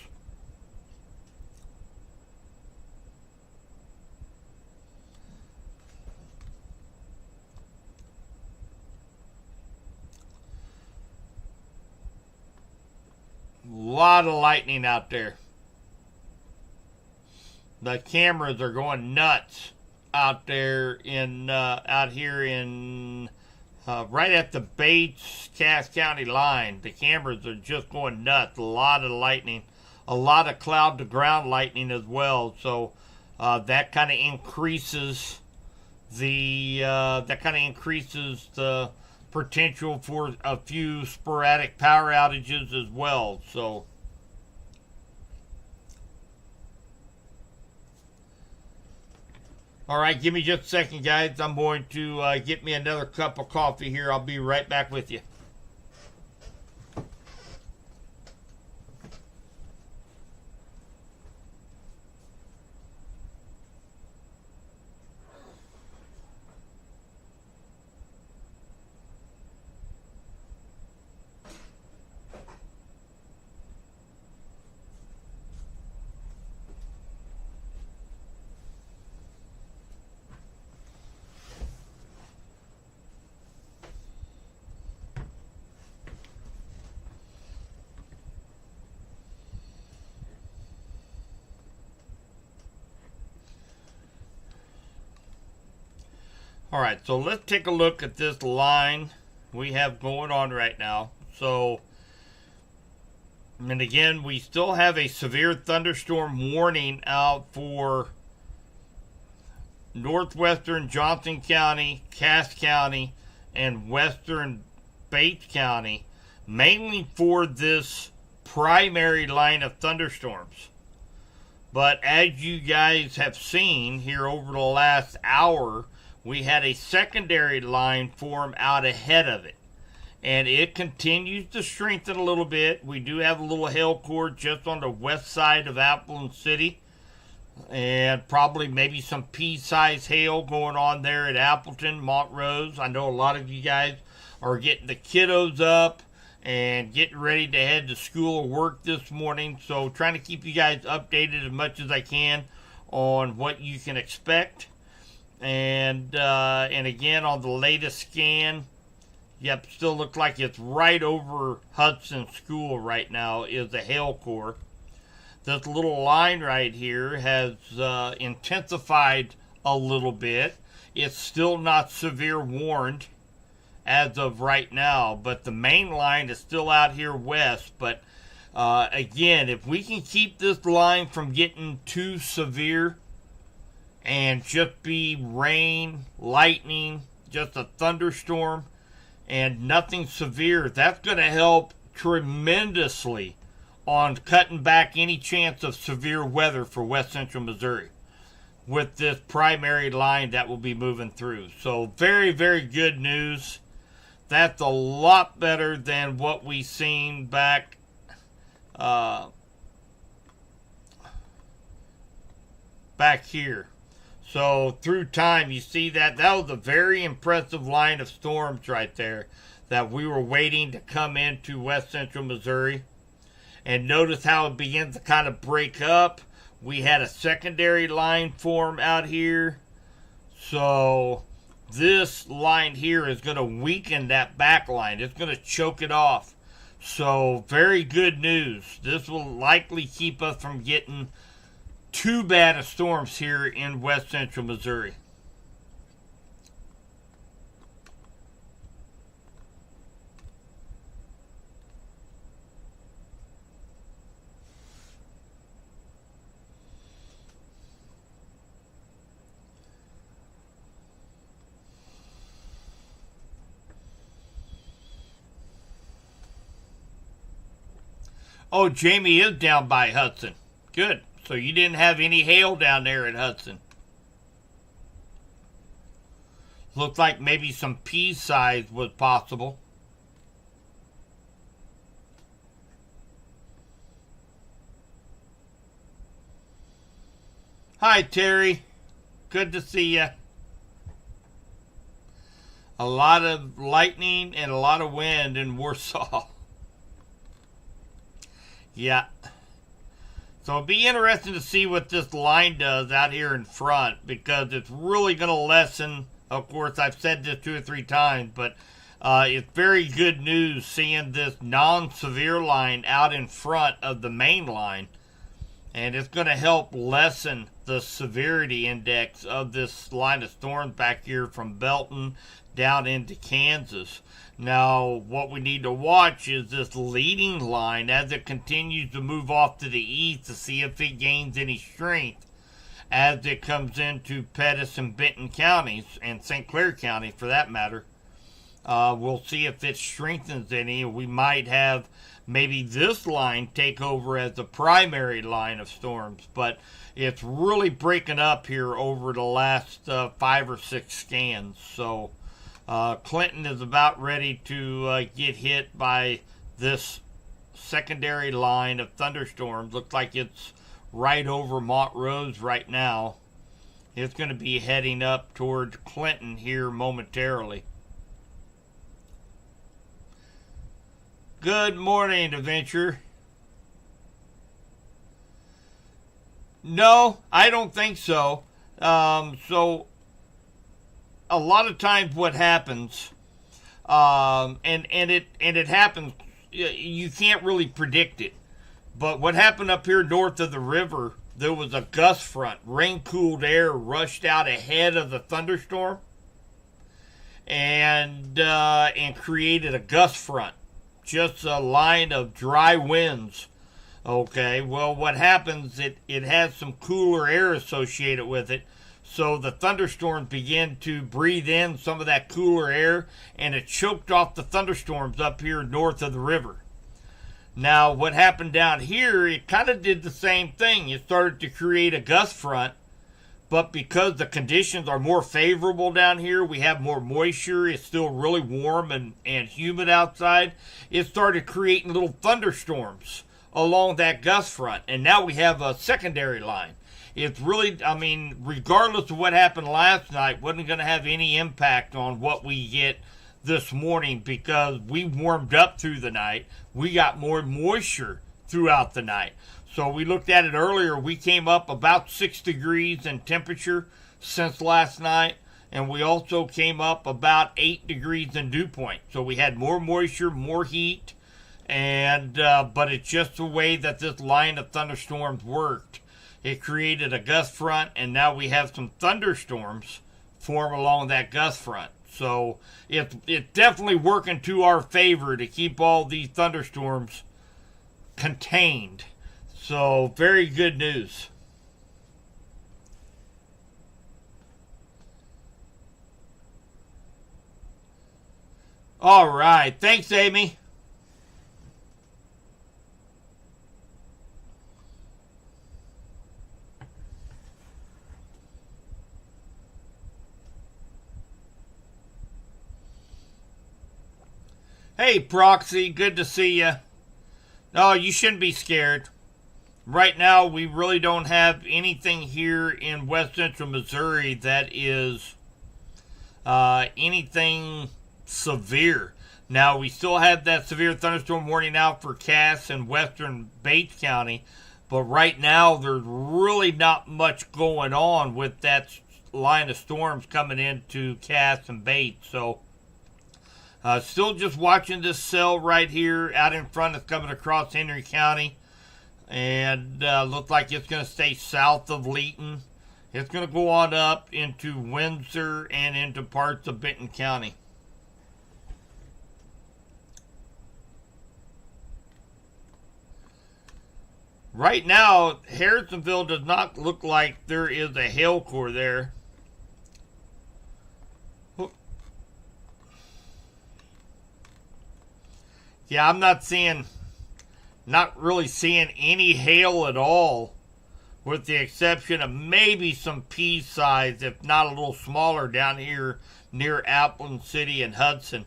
lot of lightning out there. The cameras are going nuts out there out here in right at the Bates-Cass County line. The cameras are just going nuts. A lot of lightning, a lot of cloud-to-ground lightning as well. So that kind of increases the potential for a few sporadic power outages as well. So. All right, give me just a second, guys. I'm going to get me another cup of coffee here. I'll be right back with you. All right, so let's take a look at this line we have going on right now. So, and again, we still have a severe thunderstorm warning out for northwestern Johnson County, Cass County, and western Bates County, mainly for this primary line of thunderstorms. But as you guys have seen here over the last hour, we had a secondary line form out ahead of it. And it continues to strengthen a little bit. We do have a little hail core just on the west side of Appleton City. And probably maybe some pea-sized hail going on there at Appleton, Montrose. I know a lot of you guys are getting the kiddos up and getting ready to head to school or work this morning. So trying to keep you guys updated as much as I can on what you can expect. And again, on the latest scan, yep, still looks like it's right over Hudson School right now is a hail core. This little line right here has intensified a little bit. It's still not severe warned as of right now, but the main line is still out here west. But again, if we can keep this line from getting too severe, and just be rain, lightning, just a thunderstorm, and nothing severe, that's going to help tremendously on cutting back any chance of severe weather for west central Missouri with this primary line that will be moving through. So very, very good news. That's a lot better than what we seen back here. So through time, you see that was a very impressive line of storms right there that we were waiting to come into west central Missouri. And notice how it begins to kind of break up. We had a secondary line form out here. So this line here is going to weaken that back line. It's going to choke it off. So very good news. This will likely keep us from getting too bad of storms here in west central Missouri. Oh, Jamie is down by Hudson. Good. So you didn't have any hail down there at Hudson. Looked like maybe some pea size was possible. Hi, Terry. Good to see you. A lot of lightning and a lot of wind in Warsaw. Yeah. So it'll be interesting to see what this line does out here in front, because it's really going to lessen, of course, I've said this 2 or 3 times, but It's very good news seeing this non-severe line out in front of the main line, and it's going to help lessen the severity index of this line of storms back here from Belton down into Kansas. Now, what we need to watch is this leading line as it continues to move off to the east to see if it gains any strength as it comes into Pettis and Benton counties, and St. Clair County for that matter. We'll see if it strengthens any. We might have maybe this line take over as the primary line of storms, but it's really breaking up here over the last 5 or 6 scans. So Clinton is about ready to get hit by this secondary line of thunderstorms. Looks like it's right over Montrose right now. It's going to be heading up towards Clinton here momentarily. Good morning, Adventure. No, I don't think so. So a lot of times what happens, and it happens, you can't really predict it. But what happened up here north of the river, there was a gust front. Rain-cooled air rushed out ahead of the thunderstorm and created a gust front. Just a line of dry winds. Okay, well, what happens, it has some cooler air associated with it. So the thunderstorms begin to breathe in some of that cooler air, and it choked off the thunderstorms up here north of the river. Now, what happened down here, it kind of did the same thing. It started to create a gust front, but because the conditions are more favorable down here, we have more moisture, it's still really warm and humid outside, it started creating little thunderstorms along that gust front. And now we have a secondary line. It's really, I mean, regardless of what happened last night, wasn't going to have any impact on what we get this morning because we warmed up through the night. We got more moisture throughout the night. So we looked at it earlier. We came up about 6 degrees in temperature since last night. And we also came up about 8 degrees in dew point. So we had more moisture, more heat. And but it's just the way that this line of thunderstorms worked. It created a gust front, and now we have some thunderstorms form along that gust front. So it's definitely working to our favor to keep all these thunderstorms contained. So very good news. All right. Thanks, Amy. Hey, Proxy, good to see you. No, you shouldn't be scared. Right now, we really don't have anything here in west central Missouri that is anything severe. Now, we still have that severe thunderstorm warning out for Cass and western Bates County, but right now, there's really not much going on with that line of storms coming into Cass and Bates. So, still just watching this cell right here out in front that's coming across Henry County. And looks like it's going to stay south of Leeton. It's going to go on up into Windsor and into parts of Benton County. Right now, Harrisonville does not look like there is a hail core there. Yeah, I'm not really seeing any hail at all, with the exception of maybe some pea size, if not a little smaller, down here near Appleton City and Hudson.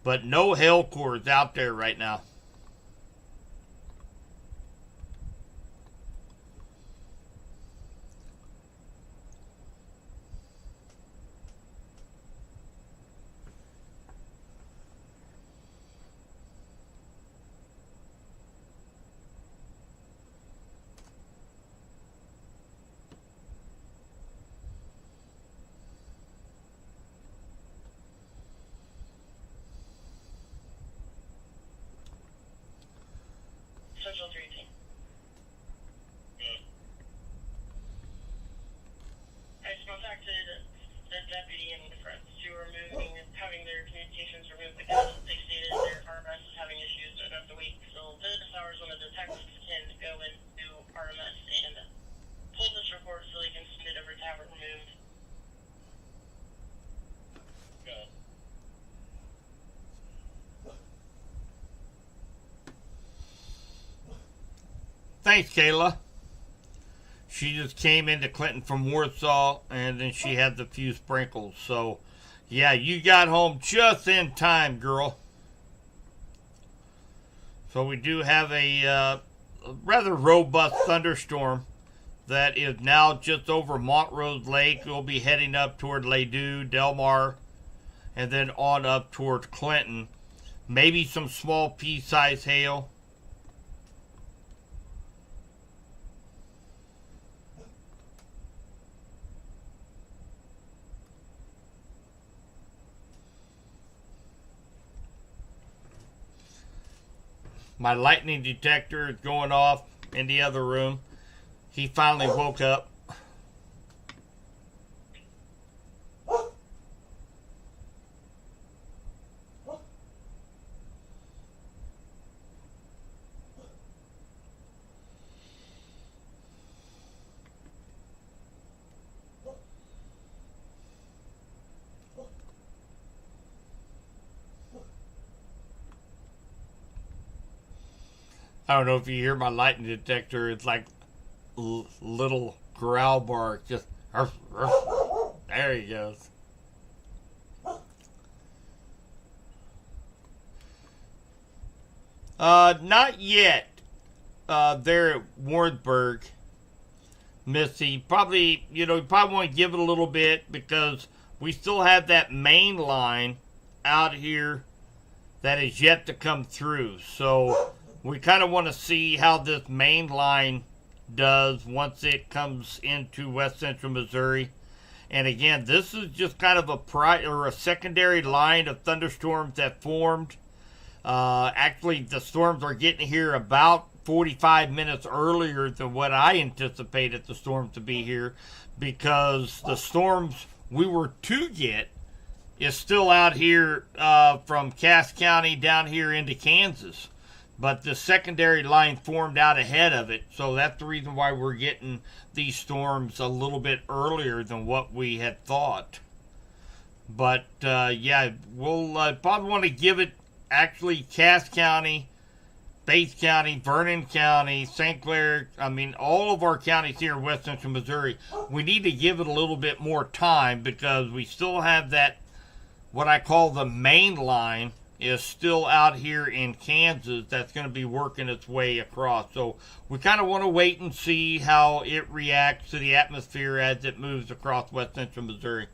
But no hail cores out there right now. thanks, Kayla. She just came into Clinton from Warsaw, and then she had the few sprinkles. So, yeah, you got home just in time, girl. So we do have a rather robust thunderstorm that is now just over Montrose Lake. We'll be heading up toward Ladue, Del Mar, and then on up toward Clinton. Maybe some small pea-sized hail. My lightning detector is going off in the other room. He finally woke up. I don't know if you hear my lightning detector. It's like little growl bark. Just arf, arf. There he goes. Not yet. There at Warrensburg, Missy. Probably, you probably want to give it a little bit because we still have that main line out here that is yet to come through. So we kind of want to see how this main line does once it comes into west central Missouri. And again, this is just kind of a secondary line of thunderstorms that formed. Actually, the storms are getting here about 45 minutes earlier than what I anticipated the storm to be here, because the storms we were to get is still out here from Cass County down here into Kansas. But the secondary line formed out ahead of it, so that's the reason why we're getting these storms a little bit earlier than what we had thought. But, yeah, we'll probably want to give it, actually, Cass County, Bates County, Vernon County, St. Clair, all of our counties here in west central Missouri, we need to give it a little bit more time because we still have that, what I call the main line, is still out here in Kansas that's going to be working its way across. So we kind of want to wait and see how it reacts to the atmosphere as it moves across west central Missouri.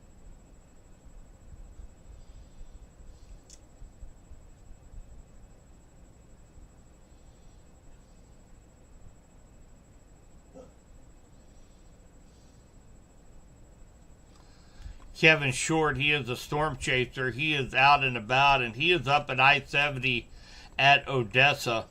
Kevin Short, he is a storm chaser. He is out and about, and he is up at I-70 at Odessa,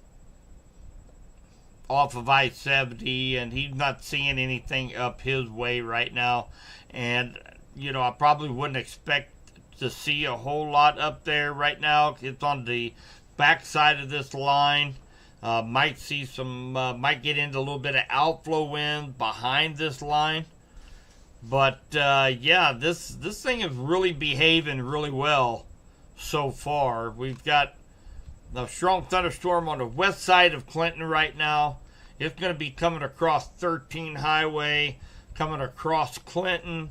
off of I-70, and he's not seeing anything up his way right now. And, I probably wouldn't expect to see a whole lot up there right now. It's on the backside of this line. Might see might get into a little bit of outflow wind behind this line. But, yeah, this thing is really behaving really well so far. We've got a strong thunderstorm on the west side of Clinton right now. It's going to be coming across 13 Highway, coming across Clinton,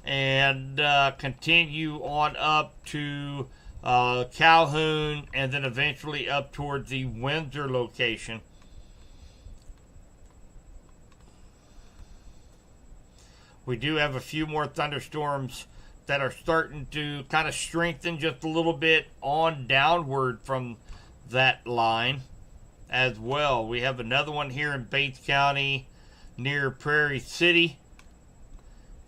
and continue on up to Calhoun, and then eventually up towards the Windsor location. We do have a few more thunderstorms that are starting to kind of strengthen just a little bit on downward from that line as well. We have another one here in Bates County near Prairie City.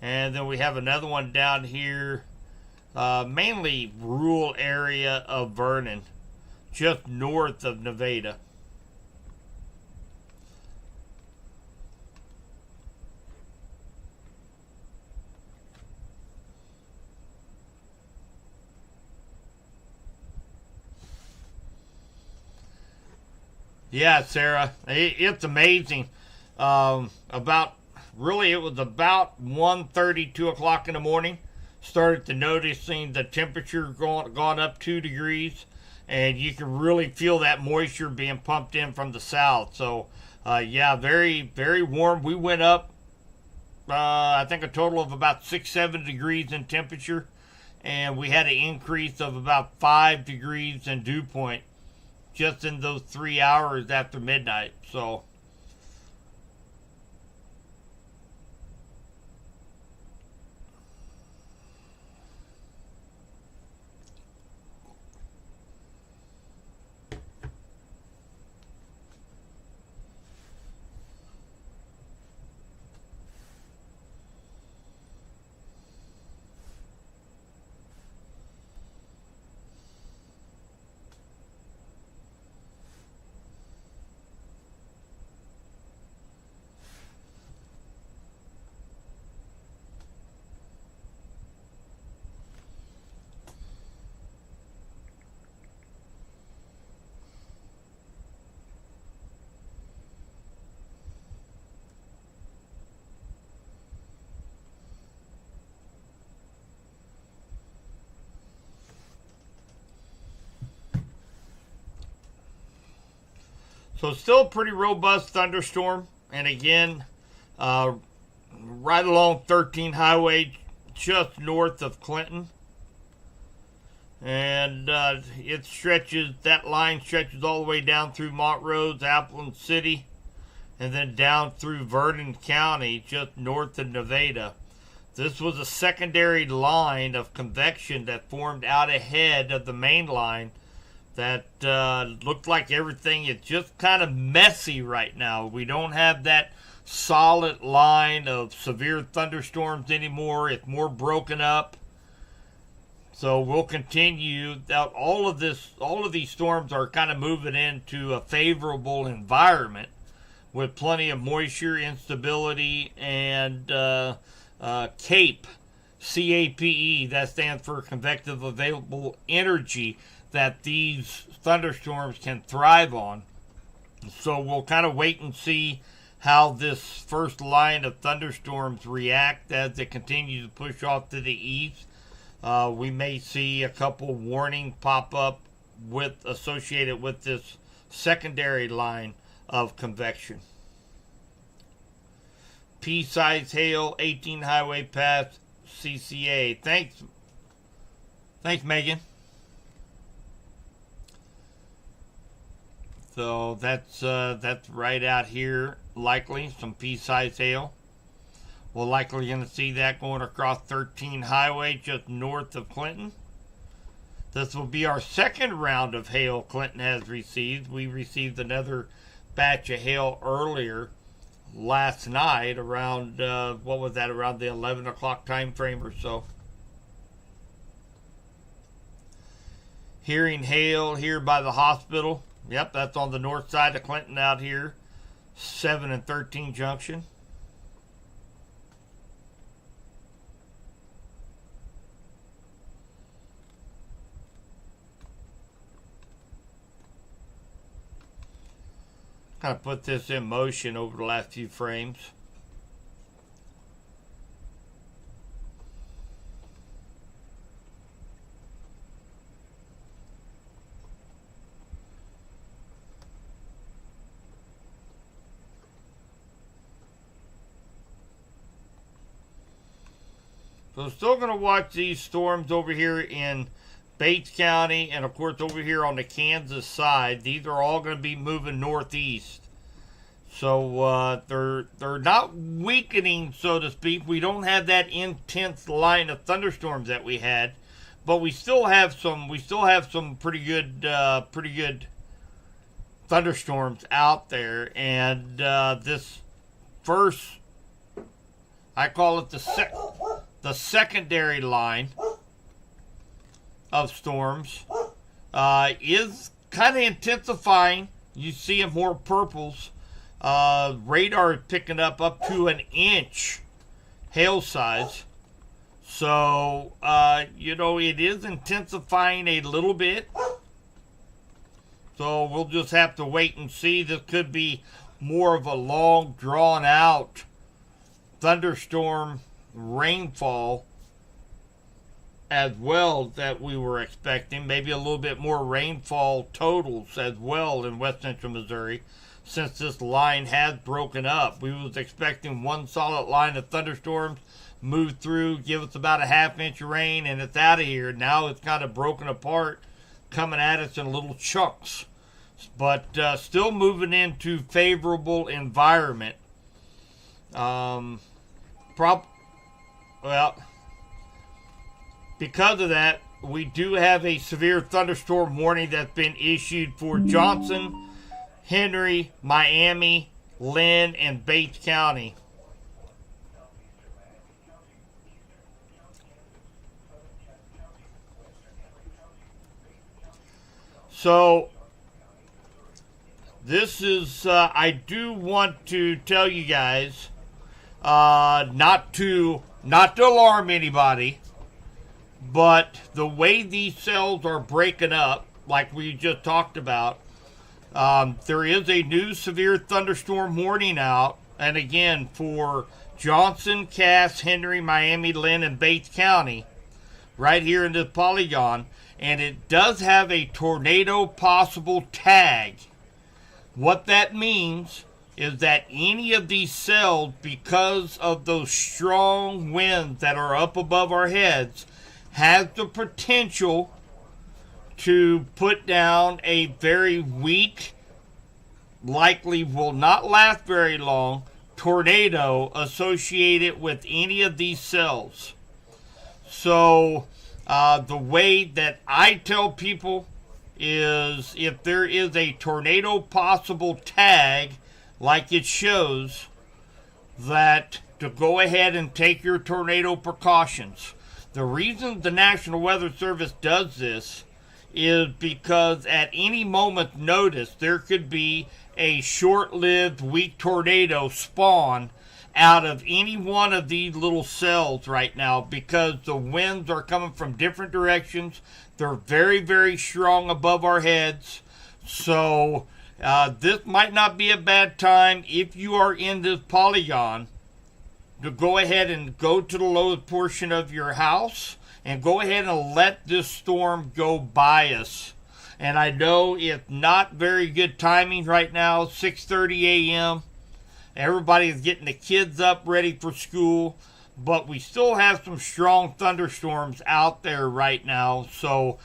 And then we have another one down here, mainly rural area of Vernon, just north of Nevada. Yeah, Sarah, it's amazing. It was about 1:30, 2 o'clock in the morning. Started to noticing the temperature gone up 2 degrees, and you can really feel that moisture being pumped in from the south. So Yeah, very, very warm. We went up, I think, a total of about 6, 7 degrees in temperature, and we had an increase of about 5 degrees in dew point just in those 3 hours after midnight. So, still a pretty robust thunderstorm. And again, uh, right along 13 Highway, just north of Clinton. And that line stretches all the way down through Montrose, Appleton City, and then down through Vernon County, just north of Nevada. This was a secondary line of convection that formed out ahead of the main line that looked like everything is just kind of messy right now. We don't have that solid line of severe thunderstorms anymore. It's more broken up. So we'll continue. All of these storms are kind of moving into a favorable environment with plenty of moisture, instability, and CAPE, C-A-P-E, that stands for convective available energy, that these thunderstorms can thrive on. So we'll kind of wait and see how this first line of thunderstorms react as it continues to push off to the east. We may see a couple warnings pop up associated with this secondary line of convection. Pea-sized hail, 18 Highway Pass, CCA. Thanks, Megan. So that's right out here. Likely some pea-sized hail. We're likely going to see that going across 13 Highway just north of Clinton. This will be our second round of hail Clinton has received. We received another batch of hail earlier last night around, around the 11 o'clock time frame or so. Hearing hail here by the hospital. Yep, that's on the north side of Clinton out here. 7 and 13 junction. Kind of put this in motion over the last few frames. So still going to watch these storms over here in Bates County and of course over here on the Kansas side. These are all going to be moving northeast. So they're not weakening, so to speak. We don't have that intense line of thunderstorms that we had, but we still have some pretty good thunderstorms out there. And this first, I call it the secondary line of storms is kind of intensifying. You see more purples. Radar is picking up to an inch hail size. So, it is intensifying a little bit. So we'll just have to wait and see. This could be more of a long, drawn out thunderstorm rainfall as well that we were expecting. Maybe a little bit more rainfall totals as well in west central Missouri. since this line has broken up. We was expecting one solid line of thunderstorms, move through, give us about a half-inch of rain, and it's out of here. Now it's kind of broken apart, coming at us in little chunks. But still moving into favorable environment. Well, because of that, we do have a severe thunderstorm warning that's been issued for Johnson, Henry, Miami, Lynn, and Bates County. So this is, I do want to tell you guys, not to alarm anybody, but the way these cells are breaking up, like we just talked about, there is a new severe thunderstorm warning out, and again, for Johnson, Cass, Henry, Miami, Lynn, and Bates County, right here in this polygon, and it does have a tornado possible tag. What that means is that any of these cells, because of those strong winds that are up above our heads, has the potential to put down a very weak, likely will not last very long, tornado associated with any of these cells. So the way that I tell people is, if there is a tornado possible tag like it shows, that to go ahead and take your tornado precautions. The reason the National Weather Service does this is because at any moment's notice there could be a short-lived weak tornado spawn out of any one of these little cells right now, because the winds are coming from different directions. They're very, very strong above our heads. So this might not be a bad time, if you are in this polygon, to go ahead and go to the lowest portion of your house and go ahead and let this storm go by us. And I know it's not very good timing right now, 6:30 a.m. Everybody is getting the kids up ready for school, but we still have some strong thunderstorms out there right now. So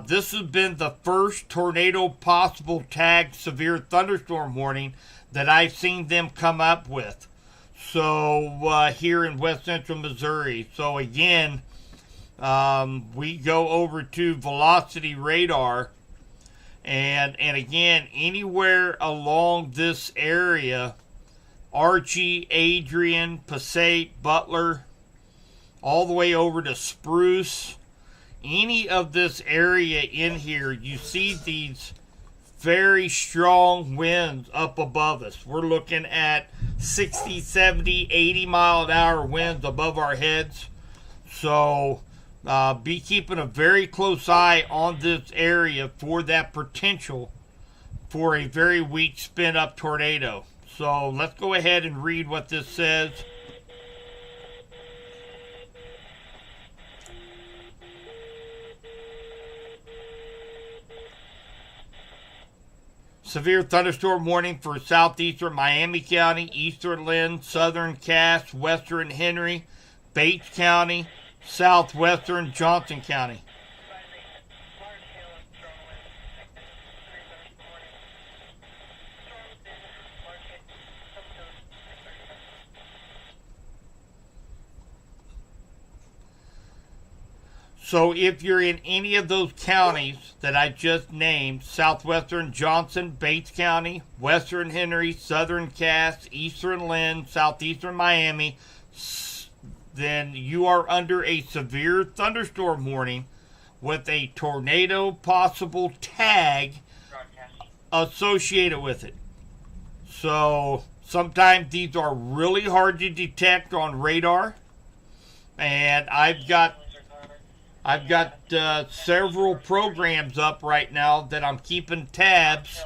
this has been the first tornado possible tag severe thunderstorm warning that I've seen them come up with. So here in west central Missouri. So again, we go over to velocity radar, and again, anywhere along this area, Archie, Adrian, Passaic, Butler, all the way over to Spruce, any of this area in here, you see these very strong winds up above us. We're looking at 60, 70, 80 mile an hour winds above our heads. So be keeping a very close eye on this area for that potential for a very weak spin up tornado. So let's go ahead and read what this says. Severe thunderstorm warning for southeastern Miami County, eastern Lynn, southern Cass, western Henry, Bates County, southwestern Johnson County. So if you're in any of those counties that I just named, southwestern Johnson, Bates County, western Henry, southern Cass, eastern Lynn, southeastern Miami, then you are under a severe thunderstorm warning with a tornado possible tag associated with it. So sometimes these are really hard to detect on radar, and I've got several programs up right now that I'm keeping tabs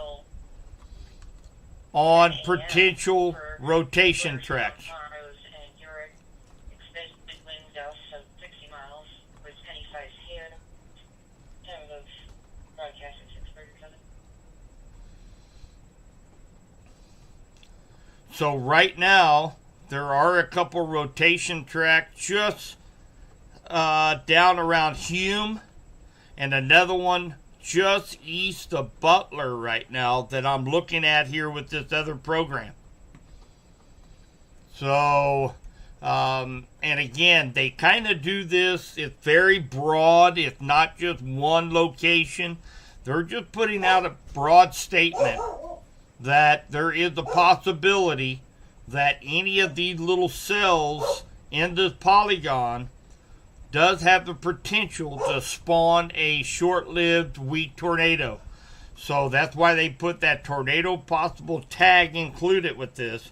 on potential rotation tracks. So right now, there are a couple rotation tracks just down around Hume, and another one just east of Butler right now that I'm looking at here with this other program. So, and again, they kind of do this. It's very broad. It's not just one location. They're just putting out a broad statement that there is a possibility that any of these little cells in this polygon does have the potential to spawn a short-lived weak tornado. So that's why they put that tornado possible tag included with this.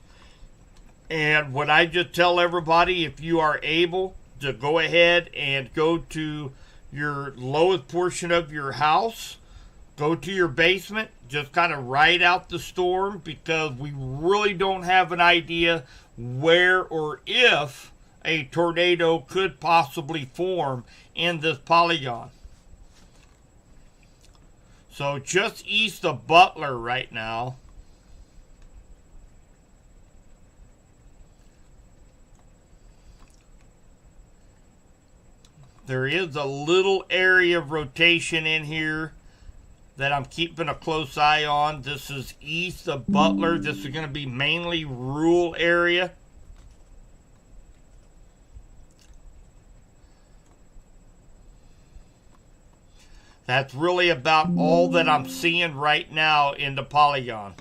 And what I just tell everybody, if you are able to go ahead and go to your lowest portion of your house, go to your basement, just kind of ride out the storm, because we really don't have an idea where or if a tornado could possibly form in this polygon. So just east of Butler right now. There is a little area of rotation in here that I'm keeping a close eye on. This is east of Butler. This is going to be mainly rural area. That's really about all that I'm seeing right now in the polygon.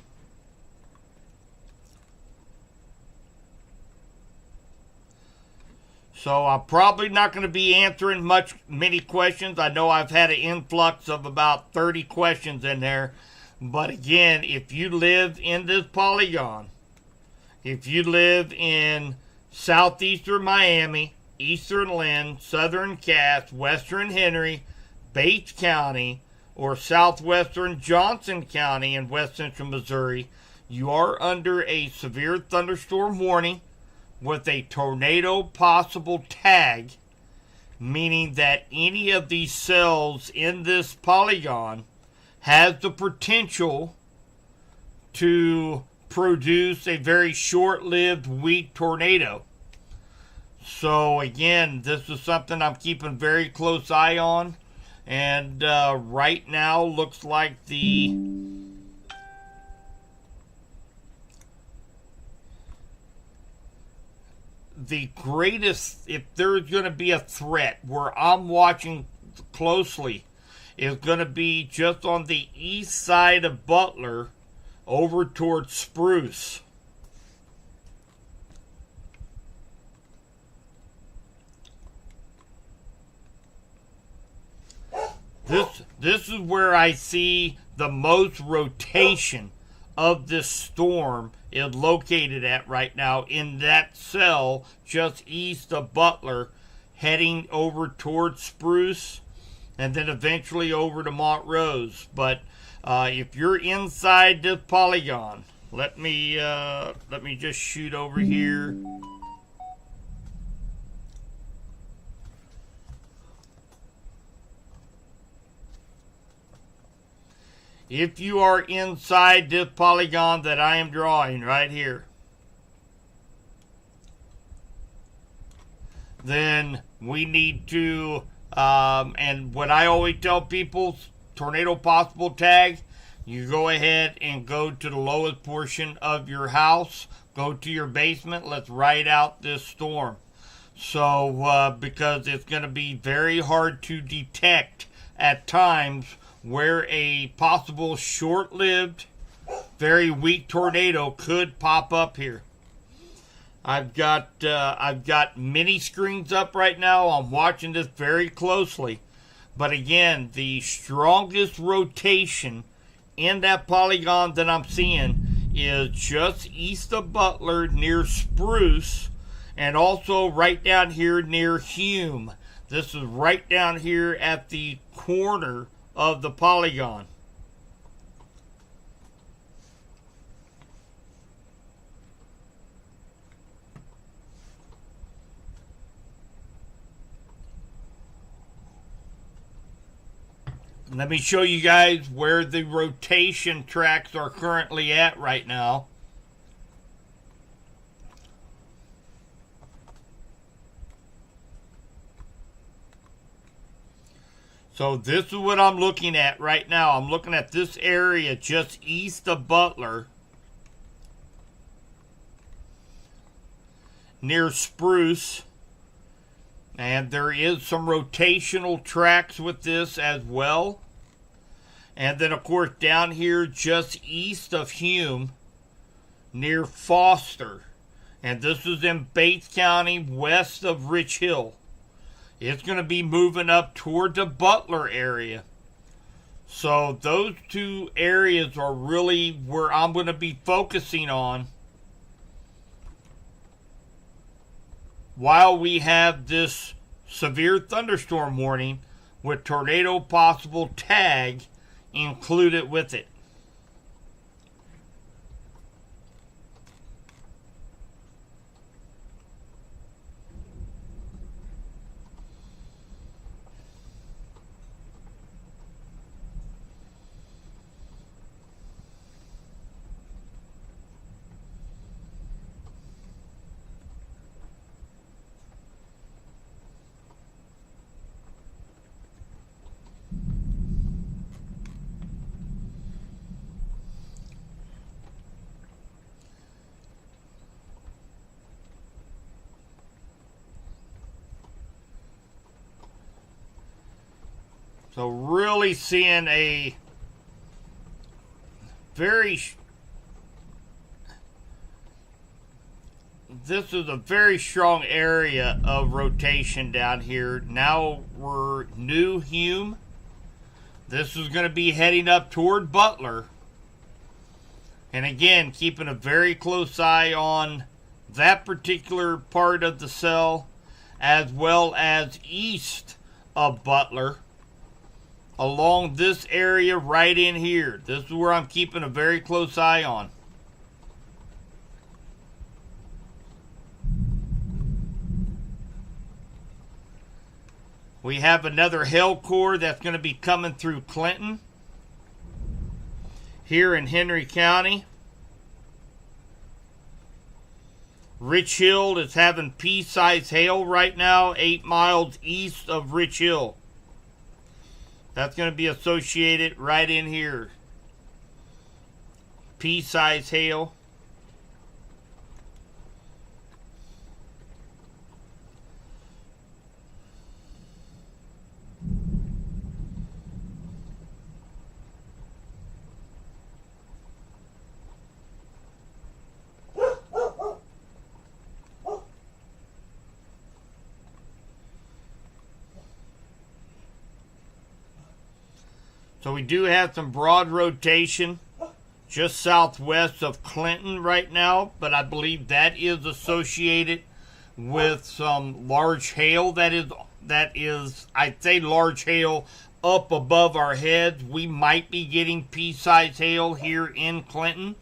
So I'm probably not going to be answering many questions. I know I've had an influx of about 30 questions in there. But again, if you live in this polygon, if you live in southeastern Miami, eastern Lynn, southern Cass, western Henry, Bates County, or southwestern Johnson County in west central Missouri, you are under a severe thunderstorm warning with a tornado possible tag, meaning that any of these cells in this polygon has the potential to produce a very short-lived weak tornado. So again, this is something I'm keeping very close eye on. And right now looks like the greatest, if there's going to be a threat where I'm watching closely, is going to be just on the east side of Butler over towards Spruce. This is where I see the most rotation of this storm is located at right now, in that cell just east of Butler, heading over towards Spruce, and then eventually over to Montrose. But if you're inside this polygon, let me just shoot over here. If you are inside this polygon that I am drawing right here, then we need to, and what I always tell people, tornado possible tag, you go ahead and go to the lowest portion of your house, go to your basement, let's ride out this storm. So, because it's going to be very hard to detect at times where a possible short-lived, very weak tornado could pop up here. I've got many screens up right now. I'm watching this very closely. But again, the strongest rotation in that polygon that I'm seeing is just east of Butler near Spruce, and also right down here near Hume. This is right down here at the corner of the polygon. Let me show you guys where the rotation tracks are currently at right now. So this is what I'm looking at right now. I'm looking at this area just east of Butler, near Spruce. And there is some rotational tracks with this as well. And then, of course, down here just east of Hume, near Foster. And this is in Bates County, west of Rich Hill. It's going to be moving up toward the Butler area. So those two areas are really where I'm going to be focusing on while we have this severe thunderstorm warning with tornado possible tag included with it. So really seeing a this is a very strong area of rotation down here. Now we're New Hume. This is going to be heading up toward Butler. And again, keeping a very close eye on that particular part of the cell, as well as east of Butler, along this area right in here. This is where I'm keeping a very close eye on. We have another hail core that's going to be coming through Clinton, here in Henry County. Rich Hill is having pea-sized hail right now, 8 miles east of Rich Hill. That's going to be associated right in here. Pea-sized hail. So we do have some broad rotation just southwest of Clinton right now, but I believe that is associated with some large hail that is I'd say large hail up above our heads. We might be getting pea-sized hail here in Clinton,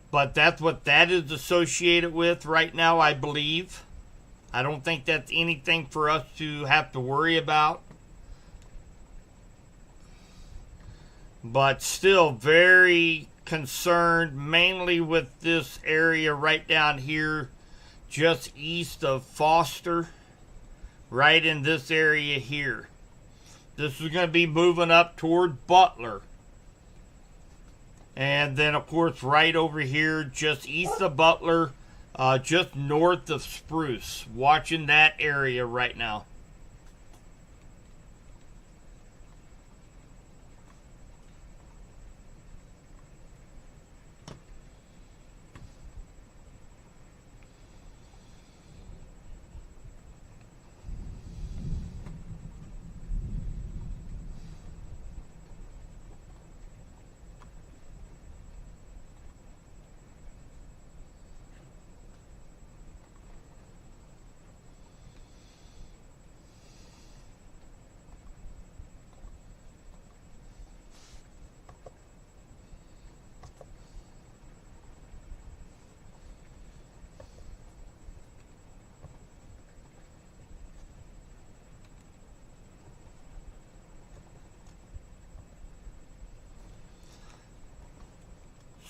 but that's what that is associated with right now, I believe. I don't think that's anything for us to have to worry about. But still very concerned, mainly with this area right down here, just east of Foster, right in this area here. This is going to be moving up toward Butler. And then, of course, right over here, just east of Butler, just north of Spruce. Watching that area right now.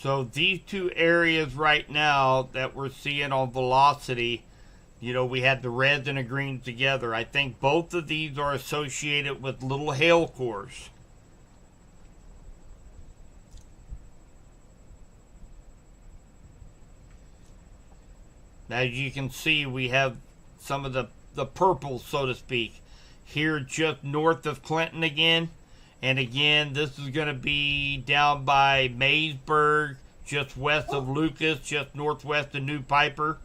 So these two areas right now that we're seeing on velocity, You know, we had the reds and the greens together. I think both of these are associated with little hail cores. As you can see, we have some of the purple, so to speak, here just north of Clinton again. And again, this is going to be down by Maysburg, just west of Lucas, just northwest of New Piper.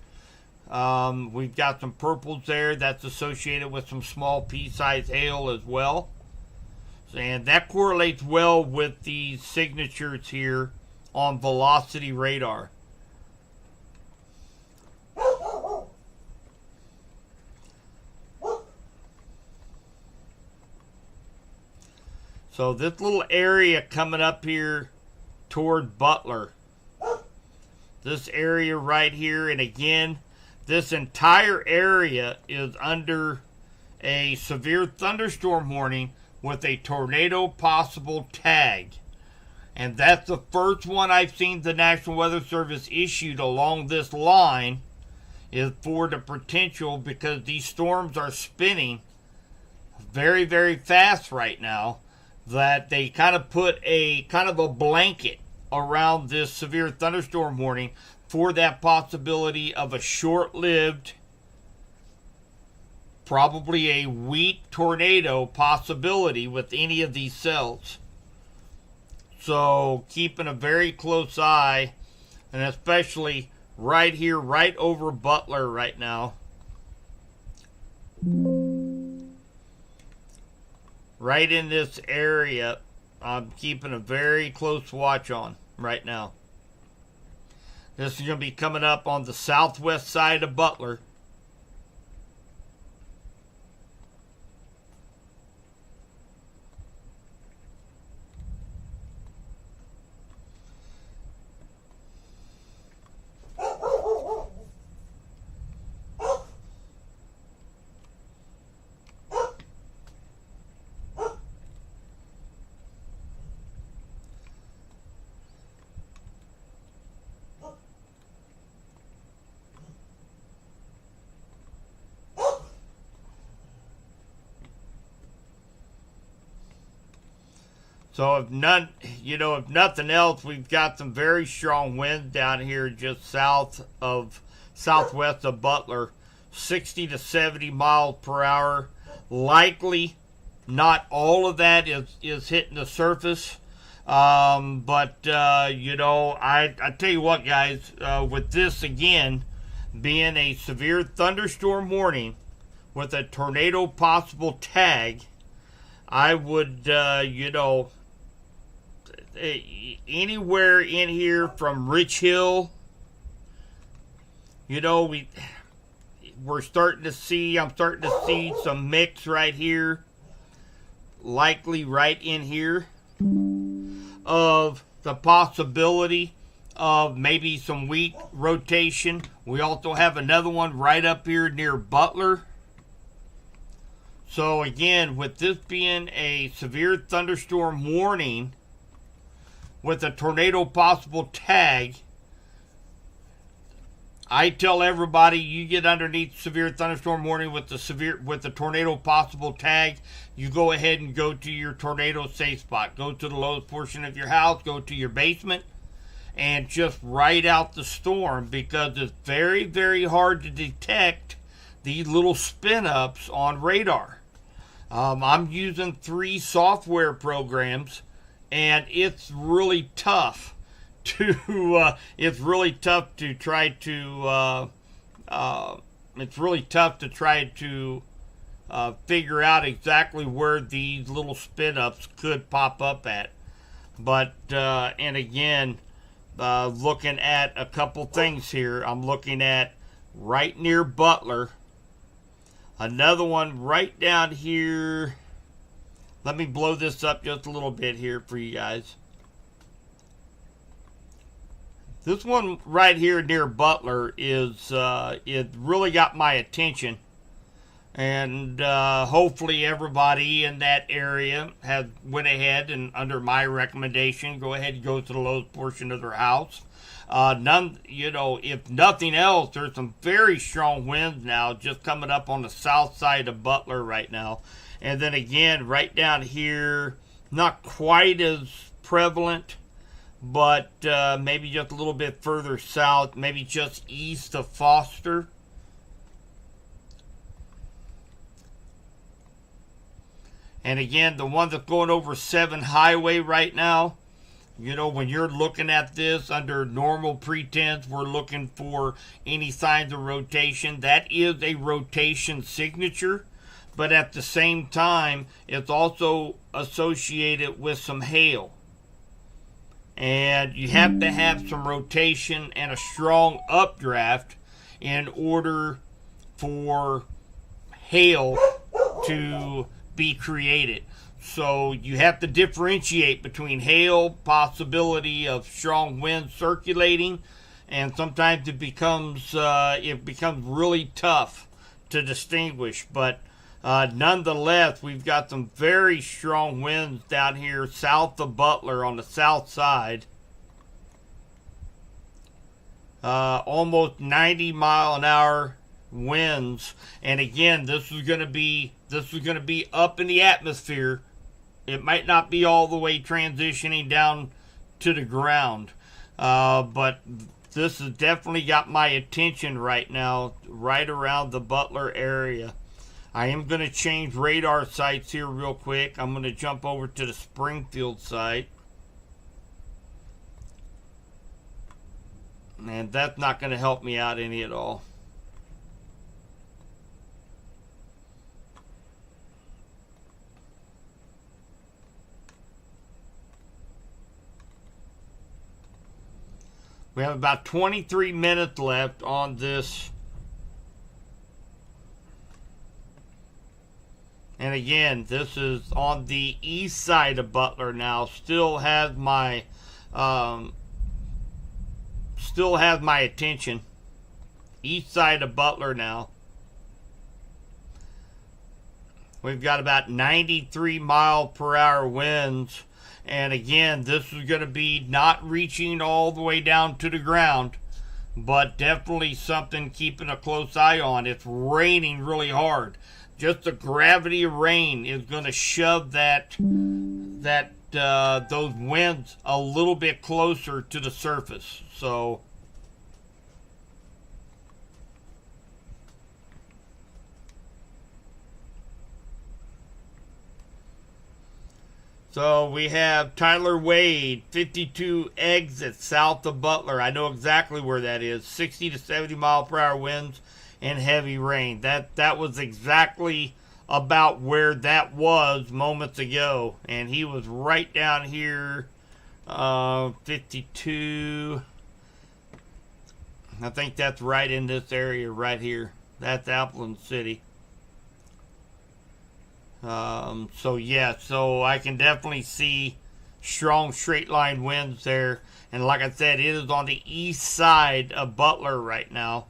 We've got some purples there. That's associated with some small pea-sized hail as well. And that correlates well with these signatures here on velocity radar. So this little area coming up here toward Butler, this area right here, and again, this entire area is under a severe thunderstorm warning with a tornado possible tag. And that's the first one I've seen the National Weather Service issued along this line, is for the potential, because these storms are spinning very, very fast right now, that they kind of put a blanket around this severe thunderstorm warning for that possibility of a short-lived, probably a weak tornado possibility with any of these cells. So keeping a very close eye, and especially right here, right over Butler right now. Right in this area, I'm keeping a very close watch on right now. This is going to be coming up on the southwest side of Butler. So if nothing else, we've got some very strong winds down here just southwest of Butler, 60 to 70 miles per hour. Likely, not all of that is hitting the surface. I tell you what, guys, with this again being a severe thunderstorm warning with a tornado possible tag, I would, anywhere in here from Rich Hill, I'm starting to see some mix right here, likely right in here, of the possibility of maybe some weak rotation. We also have another one right up here near Butler. So again, with this being a severe thunderstorm warning with a tornado possible tag, I tell everybody, you get underneath severe thunderstorm warning with the tornado possible tag, you go ahead and go to your tornado safe spot. Go to the lowest portion of your house, go to your basement, and just ride out the storm, because it's very, very hard to detect these little spin-ups on radar. I'm using 3 software programs, and it's really tough to try to figure out exactly where these little spin-ups could pop up at. But and again, looking at a couple things here, I'm looking at right near Butler. Another one right down here. Let me blow this up just a little bit here for you guys. This one right here near Butler is it really got my attention, and hopefully everybody in that area has went ahead and, under my recommendation, go ahead and go to the lowest portion of their house. if nothing else, there's some very strong winds now just coming up on the south side of Butler right now. And then again, right down here, not quite as prevalent, but maybe just a little bit further south, maybe just east of Foster. And again, the one that's going over 7 Highway right now, when you're looking at this under normal pretense, we're looking for any signs of rotation. That is a rotation signature, but at the same time, it's also associated with some hail. And you have to have some rotation and a strong updraft in order for hail to be created. So you have to differentiate between hail, possibility of strong wind circulating, and sometimes it becomes really tough to distinguish. But nonetheless, we've got some very strong winds down here south of Butler on the south side. Almost 90-mile-an-hour winds, and again, this is going to be up in the atmosphere. It might not be all the way transitioning down to the ground, but this has definitely got my attention right now, right around the Butler area. I am going to change radar sites here real quick. I'm going to jump over to the Springfield site. And that's not going to help me out any at all. We have about 23 minutes left on this. And again, this is on the east side of Butler now. Still has my attention. East side of Butler now. We've got about 93 mile per hour winds. And again, this is going to be not reaching all the way down to the ground, but definitely something keeping a close eye on. It's raining really hard. Just the gravity of rain is going to shove those winds a little bit closer to the surface. So we have Tyler Wade, 52 exits south of Butler. I know exactly where that is. 60 to 70 mile per hour winds and heavy rain. That was exactly about where that was moments ago. And he was right down here, 52. I think that's right in this area right here. That's Appleton City. So I can definitely see strong straight line winds there. And like I said, it is on the east side of Butler right now.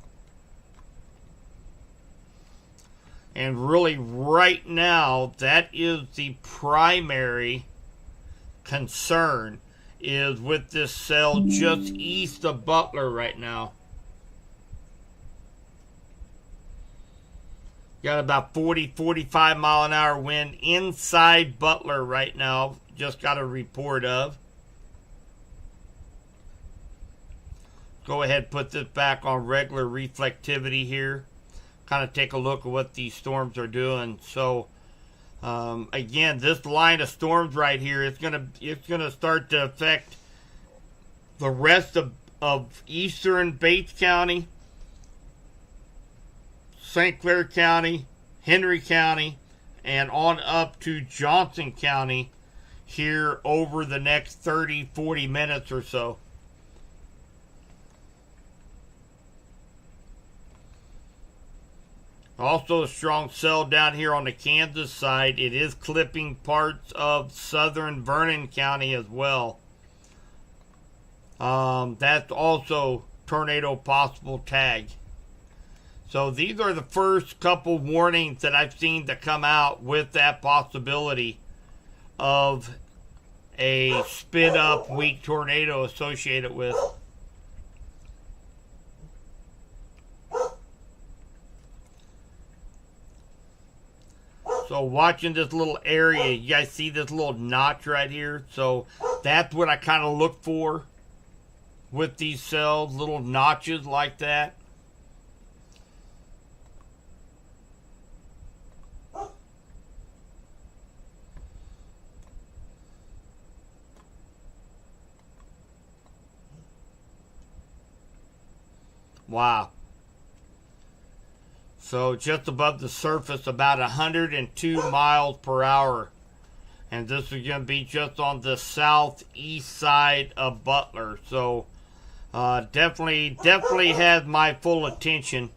And really right now, that is the primary concern, is with this cell just east of Butler right now. Got about 40, 45 mile an hour wind inside Butler right now. Just got a report of. Go ahead and put this back on regular reflectivity here. Kind of take a look at what these storms are doing. So, again, this line of storms right here, it's gonna start to affect the rest of eastern Bates County, St. Clair County, Henry County, and on up to Johnson County here over the next 30, 40 minutes or so. Also a strong cell down here on the Kansas side. It is clipping parts of southern Vernon County as well. That's also tornado possible tag. So these are the first couple warnings that I've seen to come out with that possibility of a spin up weak tornado associated with. So watching this little area, you guys see this little notch right here? So that's what I kind of look for with these cells, little notches like that. Wow. So just above the surface, about 102 miles per hour. And this is going to be just on the southeast side of Butler. So definitely has my full attention,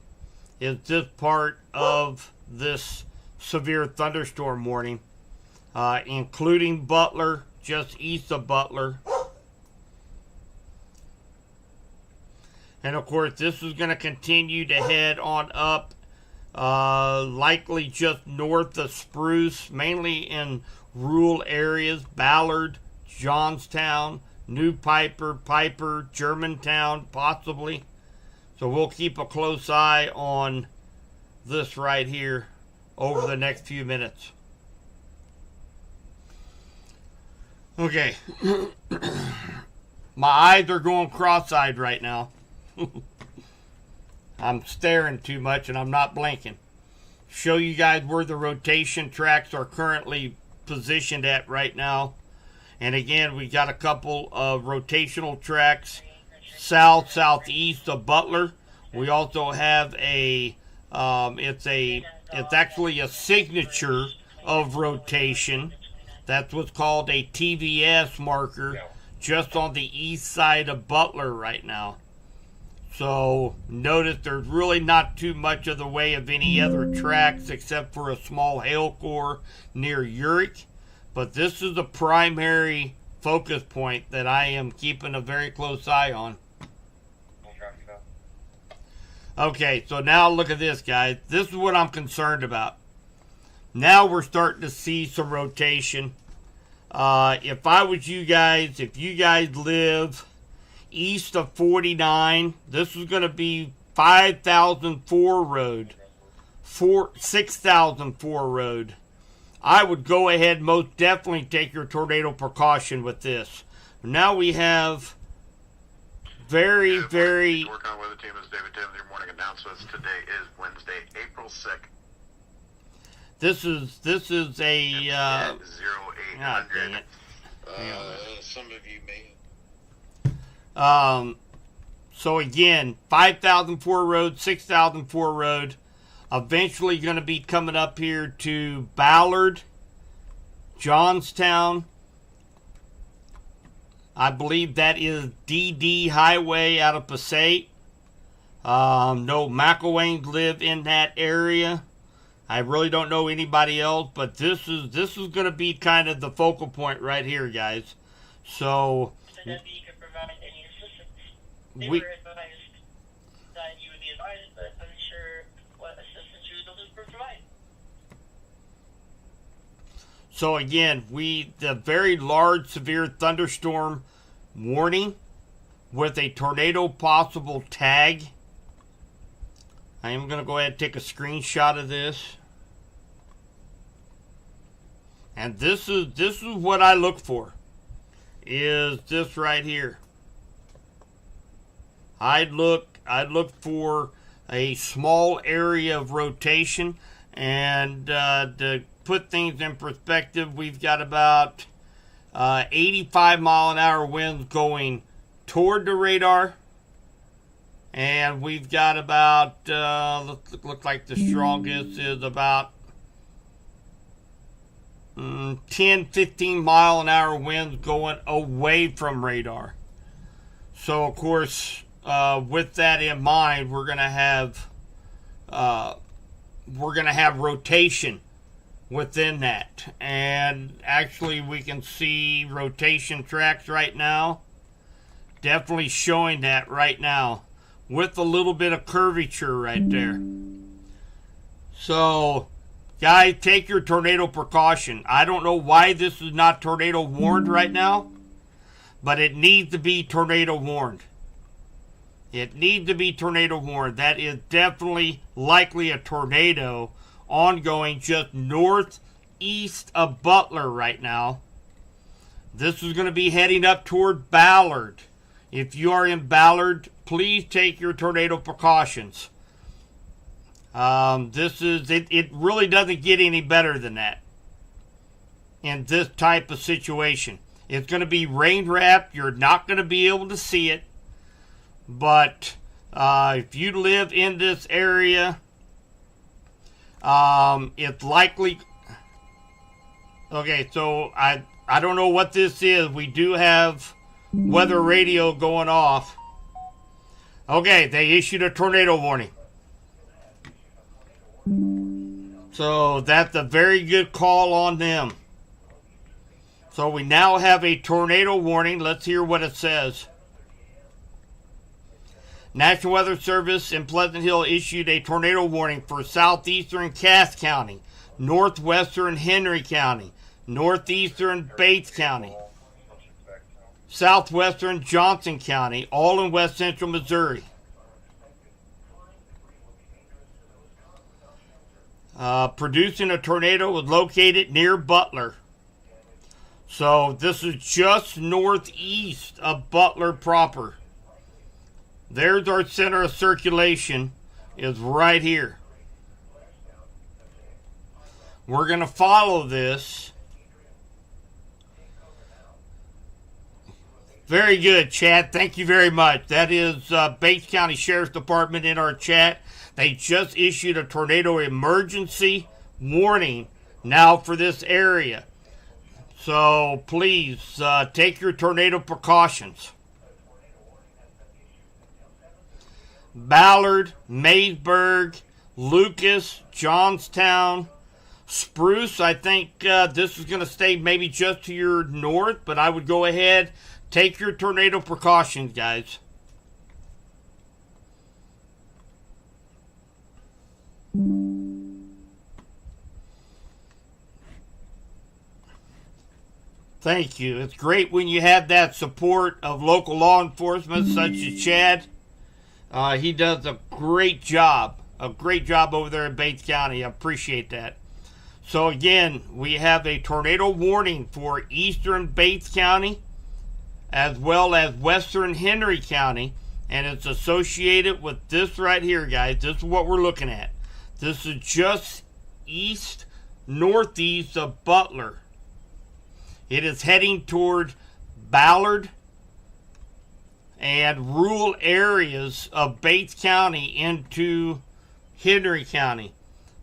is this part of this severe thunderstorm warning, including Butler, just east of Butler. And of course, this is going to continue to head on up, likely just north of Spruce, mainly in rural areas, Ballard, Johnstown, New Piper, Germantown, possibly. So we'll keep a close eye on this right here over the next few minutes. Okay. My eyes are going cross-eyed right now. I'm staring too much and I'm not blinking. Show you guys where the rotation tracks are currently positioned at right now. And again, we got a couple of rotational tracks southeast of Butler. We also have it's actually a signature of rotation. That's what's called a TVS marker just on the east side of Butler right now. So notice there's really not too much of the way of any other tracks except for a small hail core near Uric. But this is the primary focus point that I am keeping a very close eye on. Okay, so now look at this, guys. This is what I'm concerned about. Now we're starting to see some rotation. If I was you guys, if you guys live east of 49, this is going to be 5004 road, 6004 road. I would go ahead, most definitely take your tornado precaution with this. Now we have very Work on weather team is David Taylor. Your morning announcements today is Wednesday, April 2nd. This is a 0800. dang it. Some of you may. So again, 5004 road, 6004 road, eventually going to be coming up here to Ballard, Johnstown. I believe that is DD Highway out of Passaic. No McElwains live in that area. I really don't know anybody else, but this is going to be kind of the focal point right here, guys. So you could provide any assistance. They we were advised that you would be advised, but I'm sure what assistance you would be able to provide. So again, the very large severe thunderstorm warning with a tornado possible tag. I am going to go ahead and take a screenshot of this. And this is what I look for. Is this right here. I'd look for a small area of rotation, and to put things in perspective, we've got about 85 mile an hour winds going toward the radar, and we've got about look like the strongest is about 10-15 mile an hour winds going away from radar. So of course, with that in mind, we're gonna have rotation within that. And actually, we can see rotation tracks right now, definitely showing that right now with a little bit of curvature right there. So guys, take your tornado precaution. I don't know why this is not tornado warned right now, but it needs to be tornado warned. It needs to be tornado warned. That is definitely likely a tornado ongoing just northeast of Butler right now. This is going to be heading up toward Ballard. If you are in Ballard, please take your tornado precautions. It really doesn't get any better than that in this type of situation. It's going to be rain wrapped. You're not going to be able to see it. But if you live in this area, it's likely. Okay, so I don't know what this is. We do have weather radio going off. Okay, they issued a tornado warning. So that's a very good call on them. So we now have a tornado warning. Let's hear what it says. National Weather Service in Pleasant Hill issued a tornado warning for southeastern Cass County, northwestern Henry County, northeastern Bates County, southwestern Johnson County, all in west central Missouri. Producing a tornado was located near Butler. So this is just northeast of Butler proper. There's our center of circulation, is right here. We're going to follow this. Very good, Chad. Thank you very much. That is Bates County Sheriff's Department in our chat. They just issued a tornado emergency warning now for this area. So please take your tornado precautions. Ballard, Maysburg, Lucas, Johnstown, Spruce. I think this is going to stay maybe just to your north, but I would go ahead, take your tornado precautions, guys. Thank you. It's great when you have that support of local law enforcement such as Chad. He does a great job over there in Bates County. I appreciate that. So again, we have a tornado warning for eastern Bates County as well as western Henry County, and it's associated with this right here, guys. This is what we're looking at. This is just northeast of Butler. It is heading toward Ballard and rural areas of Bates County into Henry County.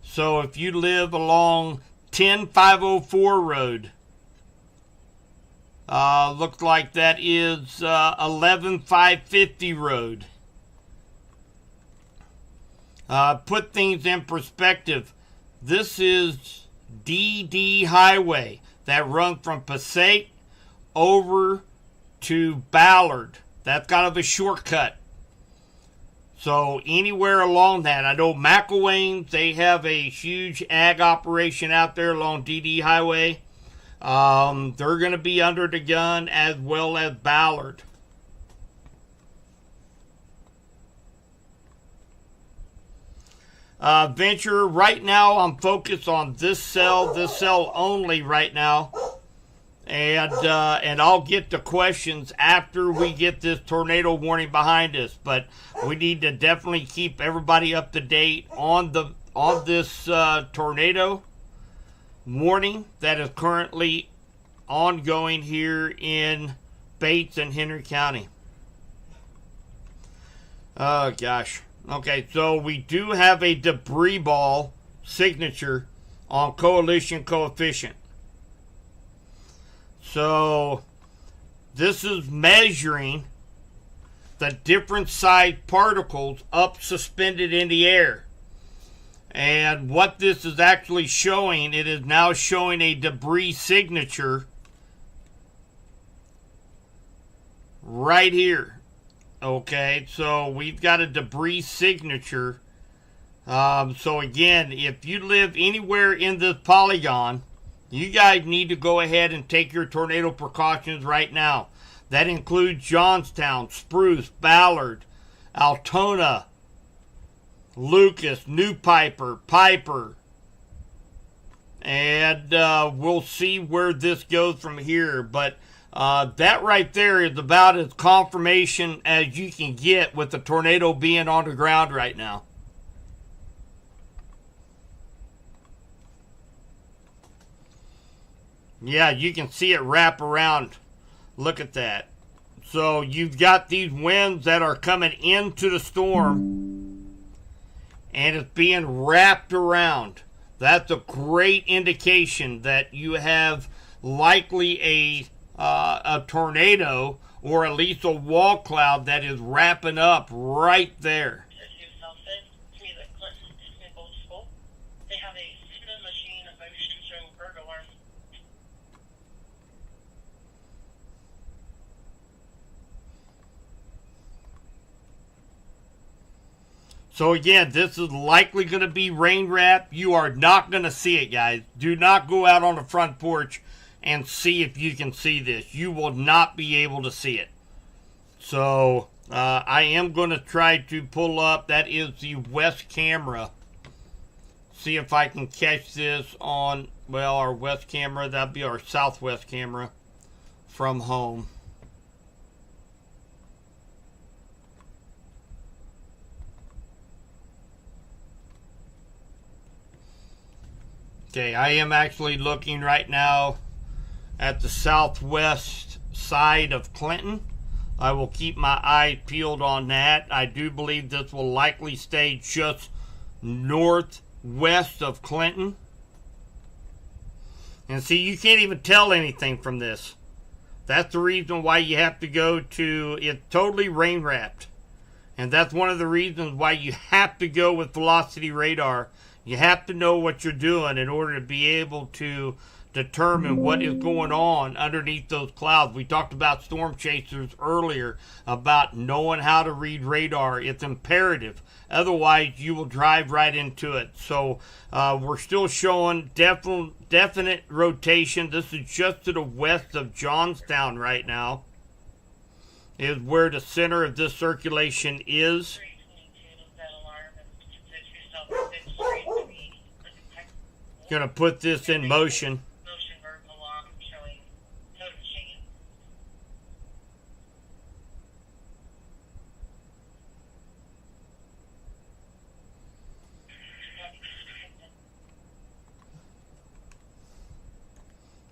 So if you live along 10504 road, looks like that is 11550 road. Put things in perspective. This is DD Highway that runs from Passaic over to Ballard. That's kind of a shortcut. So anywhere along that, I know McElwain's, they have a huge ag operation out there along DD Highway. They're going to be under the gun as well as Ballard. Venture, right now I'm focused on this cell only right now. And I'll get to questions after we get this tornado warning behind us. But we need to definitely keep everybody up to date on this tornado warning that is currently ongoing here in Bates and Henry County. Oh gosh. Okay, so we do have a debris ball signature on coalition coefficient. So this is measuring the different size particles up suspended in the air. And what this is actually showing, it is now showing a debris signature right here. Okay, so we've got a debris signature. So again, if you live anywhere in this polygon, you guys need to go ahead and take your tornado precautions right now. That includes Johnstown, Spruce, Ballard, Altona, Lucas, New Piper, and we'll see where this goes from here. But that right there is about as confirmation as you can get with the tornado being on the ground right now. Yeah, you can see it wrap around. Look at that. So you've got these winds that are coming into the storm, and it's being wrapped around. That's a great indication that you have likely a tornado, or at least a wall cloud that is wrapping up right there. They have a spin machine of motion showing bird alarm. So again, this is likely going to be rain wrap. You are not going to see it, guys. Do not go out on the front porch and see if you can see this. You will not be able to see it. So I am going to try to pull up. That is the west camera. See if I can catch this on, well, our west camera. That'd be our southwest camera from home. Okay, I am actually looking right now at the southwest side of Clinton. I will keep my eye peeled on that. I do believe this will likely stay just northwest of Clinton. And see, you can't even tell anything from this. That's the reason why you have to go to, it's totally rain wrapped. And that's one of the reasons why you have to go with velocity radar. You have to know what you're doing in order to be able to determine what is going on underneath those clouds. We talked about storm chasers earlier, about knowing how to read radar. It's imperative. Otherwise, you will drive right into it. So we're still showing definite rotation. This is just to the west of Johnstown right now, is where the center of this circulation is. Gonna put this in motion.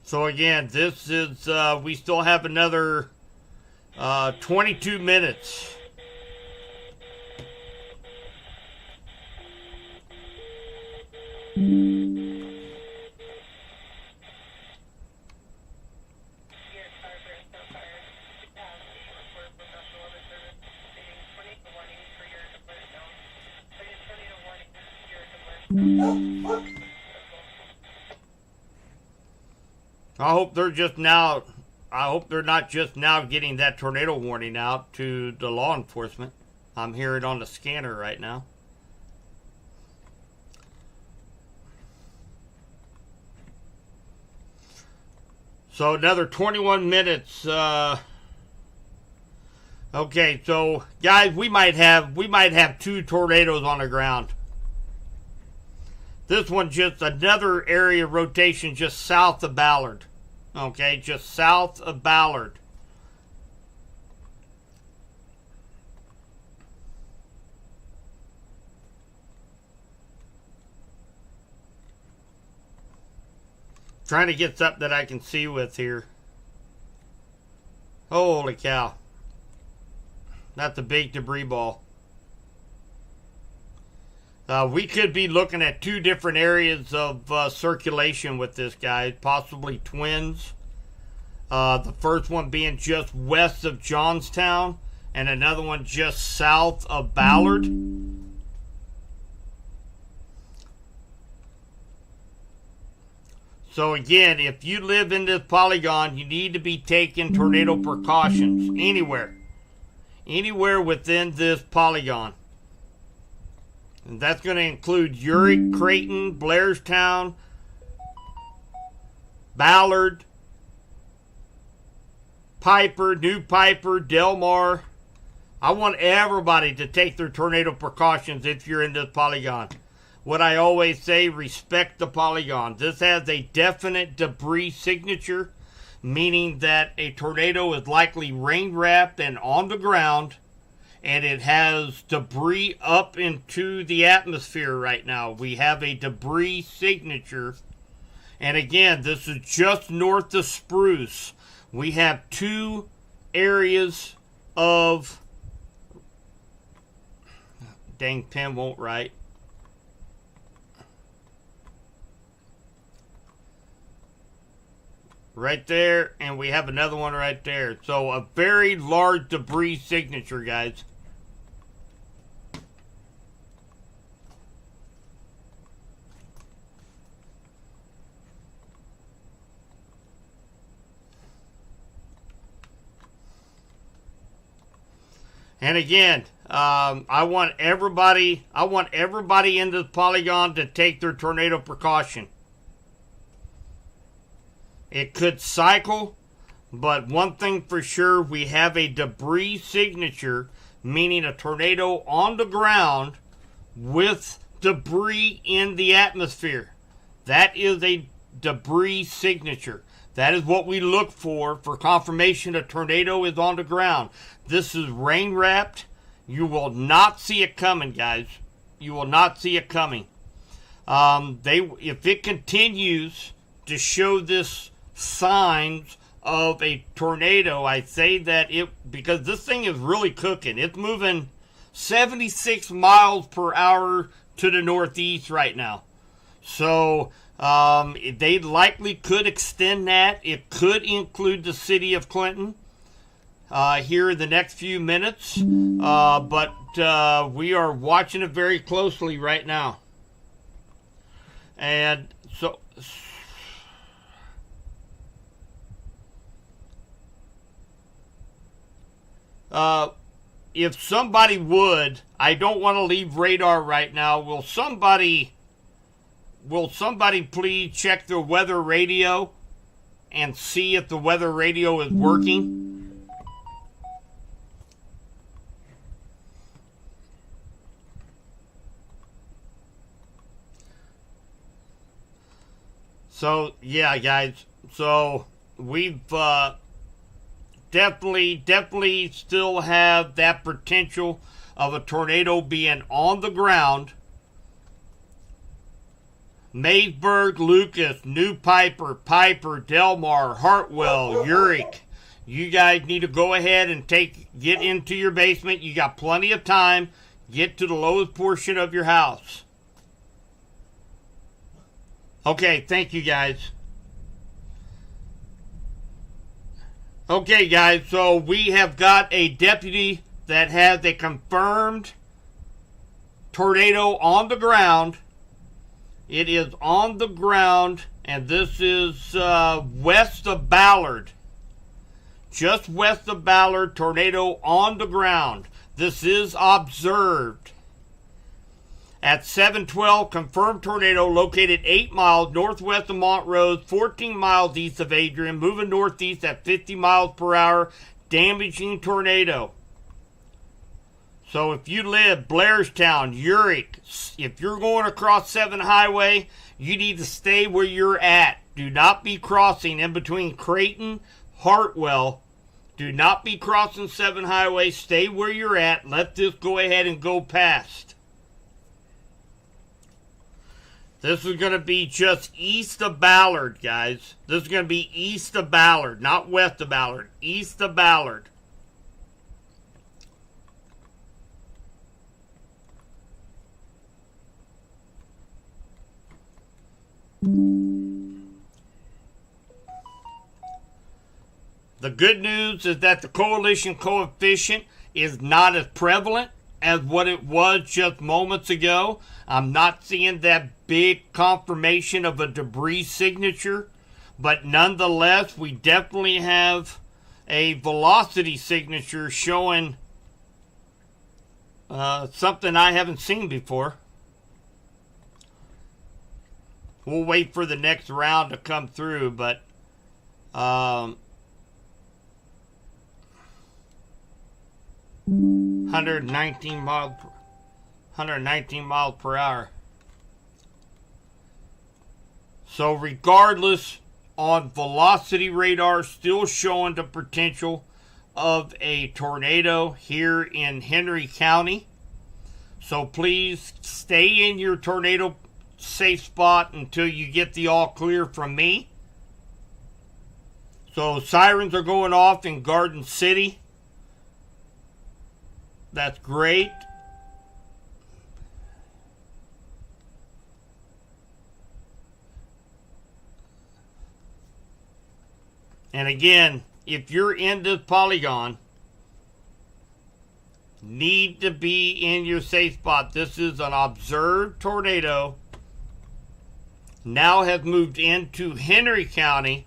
So again, this is, we still have another 22 minutes. I hope they're not just now getting that tornado warning out to the law enforcement. I'm hearing on the scanner right now. So another 21 minutes. Okay, so guys, we might have two tornadoes on the ground. This one just another area of rotation just south of Ballard. Okay, just south of Ballard. Trying to get something that I can see with here. Holy cow. That's a big debris ball. We could be looking at two different areas of circulation with this, guys. Possibly twins. The first one being just west of Johnstown, and another one just south of Ballard. So again, if you live in this polygon, you need to be taking tornado precautions anywhere. Anywhere within this polygon. And that's going to include Urick, Creighton, Blairstown, Ballard, Piper, New Piper, Delmar. I want everybody to take their tornado precautions if you're in this polygon. what I always say, respect the polygon. This has a definite debris signature, meaning that a tornado is likely rain wrapped and on the ground, and it has debris up into the atmosphere right now. We have a debris signature. And again, this is just north of Spruce. We have two areas of... Dang pen won't write. Right there, and we have another one right there. So a very large debris signature, guys. And again, I want everybody in this polygon to take their tornado precaution. It could cycle, but one thing for sure, we have a debris signature, meaning a tornado on the ground with debris in the atmosphere. That is a debris signature. That is what we look for confirmation a tornado is on the ground. This is rain wrapped. You will not see it coming, guys. You will not see it coming. If it continues to show this signs of a tornado, I say that because this thing is really cooking. It's moving 76 miles per hour to the northeast right now. So they likely could extend that. It could include the city of Clinton here in the next few minutes. But we are watching it very closely right now. And so... if somebody would, I don't want to leave radar right now. Will somebody please check the weather radio and see if the weather radio is working? So, yeah, guys. So, we've definitely still have that potential of a tornado being on the ground. Maysburg, Lucas, New Piper, Delmar, Hartwell, Uric. You guys need to go ahead and get into your basement. You got plenty of time. Get to the lowest portion of your house. Okay, thank you guys. Okay, guys, so we have got a deputy that has a confirmed tornado on the ground. It is on the ground, and this is west of Ballard. Just west of Ballard, tornado on the ground. This is observed. At 7:12, confirmed tornado located 8 miles northwest of Montrose, 14 miles east of Adrian, moving northeast at 50 miles per hour, damaging tornado. So if you live Blairstown, Uric, if you're going across 7 Highway, you need to stay where you're at. Do not be crossing in between Creighton, Hartwell. Do not be crossing 7 Highway. Stay where you're at. Let this go ahead and go past. This is going to be just east of Ballard, guys. This is going to be east of Ballard, not west of Ballard. East of Ballard. The good news is that the coalition coefficient is not as prevalent as what it was just moments ago. I'm not seeing that big confirmation of a debris signature, but nonetheless, we definitely have a velocity signature showing something I haven't seen before. We'll wait for the next round to come through, but 119 miles per hour. So regardless, on velocity radar, still showing the potential of a tornado here in Henry County. So please stay in your tornado safe spot until you get the all clear from me. So sirens are going off in Garden City. That's great. And again, if you're in this polygon, need to be in your safe spot. This is an observed tornado. Now has moved into Henry County.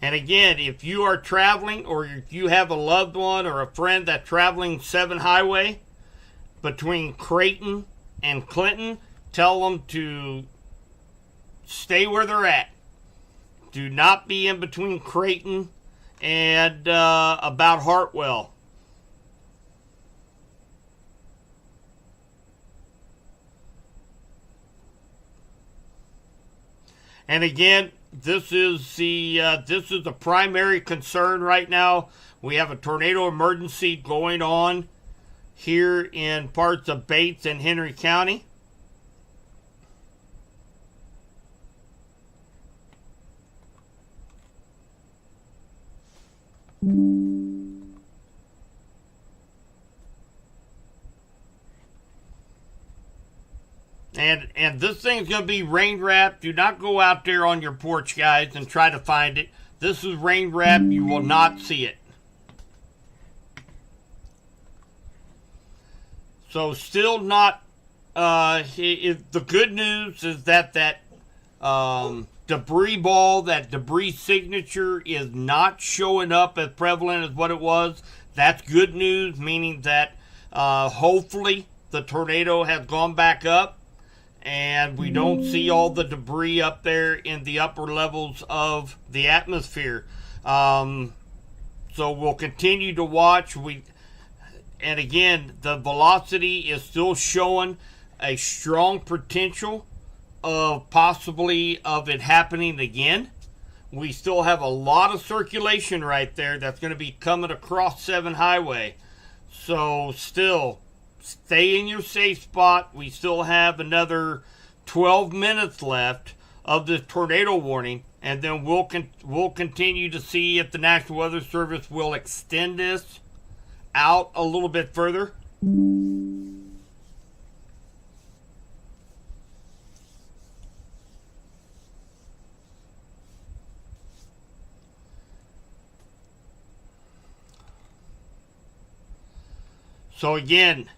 And again, if you are traveling or if you have a loved one or a friend that's traveling 7 highway between Creighton and Clinton, tell them to stay where they're at. Do not be in between Creighton and about Hartwell. And again, this is the primary concern right now. We have a tornado emergency going on here in parts of Bates and Henry County. And this thing's going to be rain wrapped. Do not go out there on your porch, guys, and try to find it. This is rain wrapped. You will not see it. So still not, the good news is that debris ball, that debris signature is not showing up as prevalent as what it was. That's good news, meaning that hopefully the tornado has gone back up and we don't see all the debris up there in the upper levels of the atmosphere. So we'll continue to watch. And again, the velocity is still showing a strong potential of possibly of it happening again. We still have a lot of circulation right there that's going to be coming across 7 Highway. So still, stay in your safe spot. We still have another 12 minutes left of this tornado warning. And then we'll continue to see if the National Weather Service will extend this out a little bit further. So again,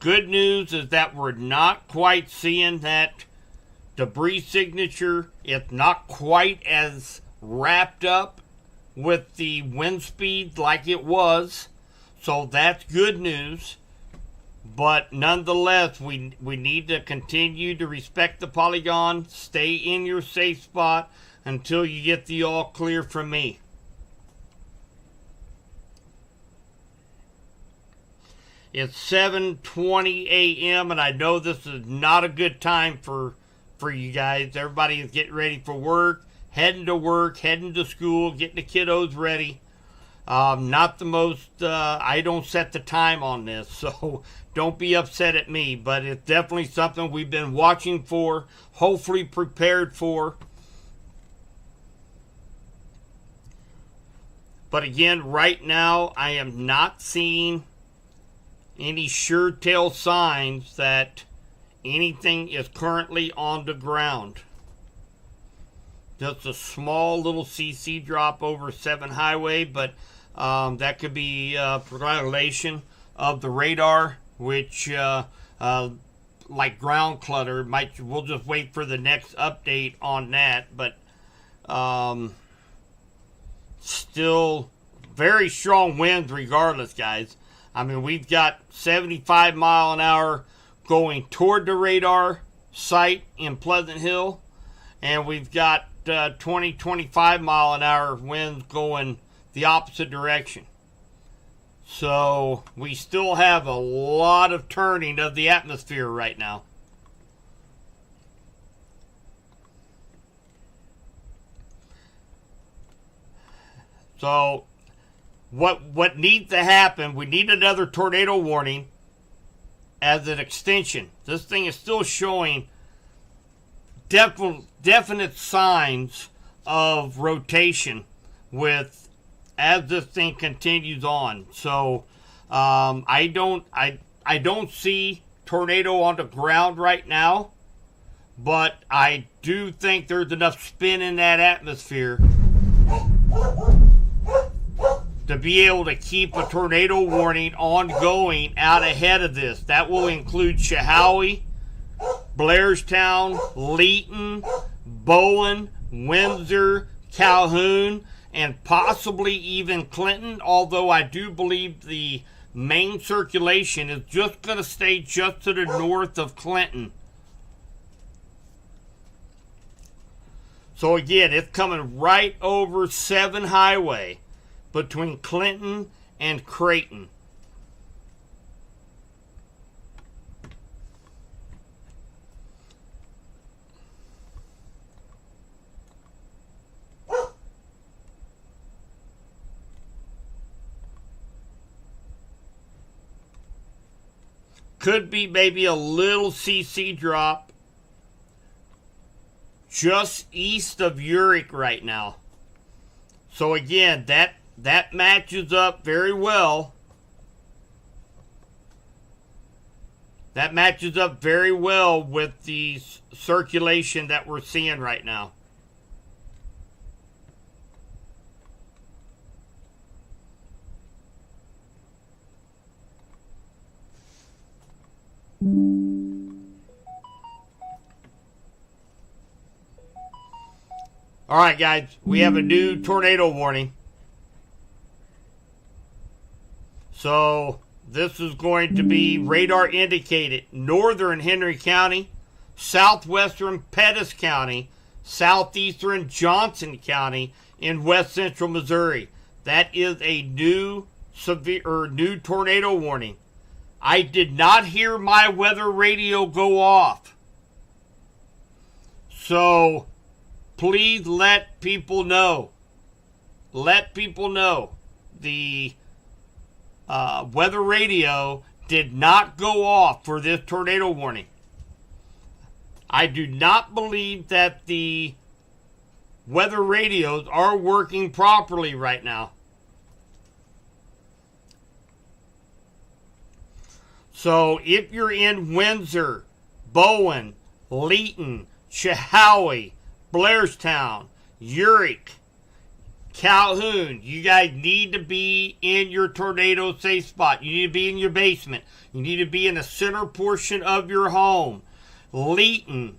good news is that we're not quite seeing that debris signature. It's not quite as wrapped up with the wind speed like it was. So that's good news. But nonetheless, we need to continue to respect the polygon. Stay in your safe spot until you get the all clear from me. It's 7:20 a.m. and I know this is not a good time for you guys. Everybody is getting ready for work, heading to work, heading to school, getting the kiddos ready. Not the most, I don't set the time on this, so don't be upset at me, but it's definitely something we've been watching for, hopefully prepared for. But again, right now, I am not seeing any sure tell signs that anything is currently on the ground. Just a small little CC drop over 7 Highway, but that could be violation of the radar, which like ground clutter we'll just wait for the next update on that. But still very strong winds regardless, guys. I mean, we've got 75 mile an hour going toward the radar site in Pleasant Hill, and we've got 25 mile an hour winds going the opposite direction. So we still have a lot of turning of the atmosphere right now. So what needs to happen, we need another tornado warning as an extension. This thing is still showing definite signs of rotation as this thing continues on. So I don't see tornado on the ground right now, but I do think there's enough spin in that atmosphere to be able to keep a tornado warning ongoing out ahead of this. That will include Chehaui, Blairstown, Leeton, Bowen, Windsor, Calhoun, and possibly even Clinton, although I do believe the main circulation is just going to stay just to the north of Clinton. So again, it's coming right over 7 Highway between Clinton and Creighton. Could be maybe a little CC drop just east of Uric right now. So again, that matches up very well. That matches up very well with the circulation that we're seeing right now. All right, guys, we have a new tornado warning. So this is going to be radar indicated northern Henry County, southwestern Pettis County, southeastern Johnson County, in west central Missouri. That is a new tornado warning. I did not hear my weather radio go off. So please let people know. Let people know. The weather radio did not go off for this tornado warning. I do not believe that the weather radios are working properly right now. So if you're in Windsor, Bowen, Leeton, Chehaui, Blairstown, Uric, Calhoun, you guys need to be in your tornado safe spot. You need to be in your basement. You need to be in the center portion of your home. Leeton,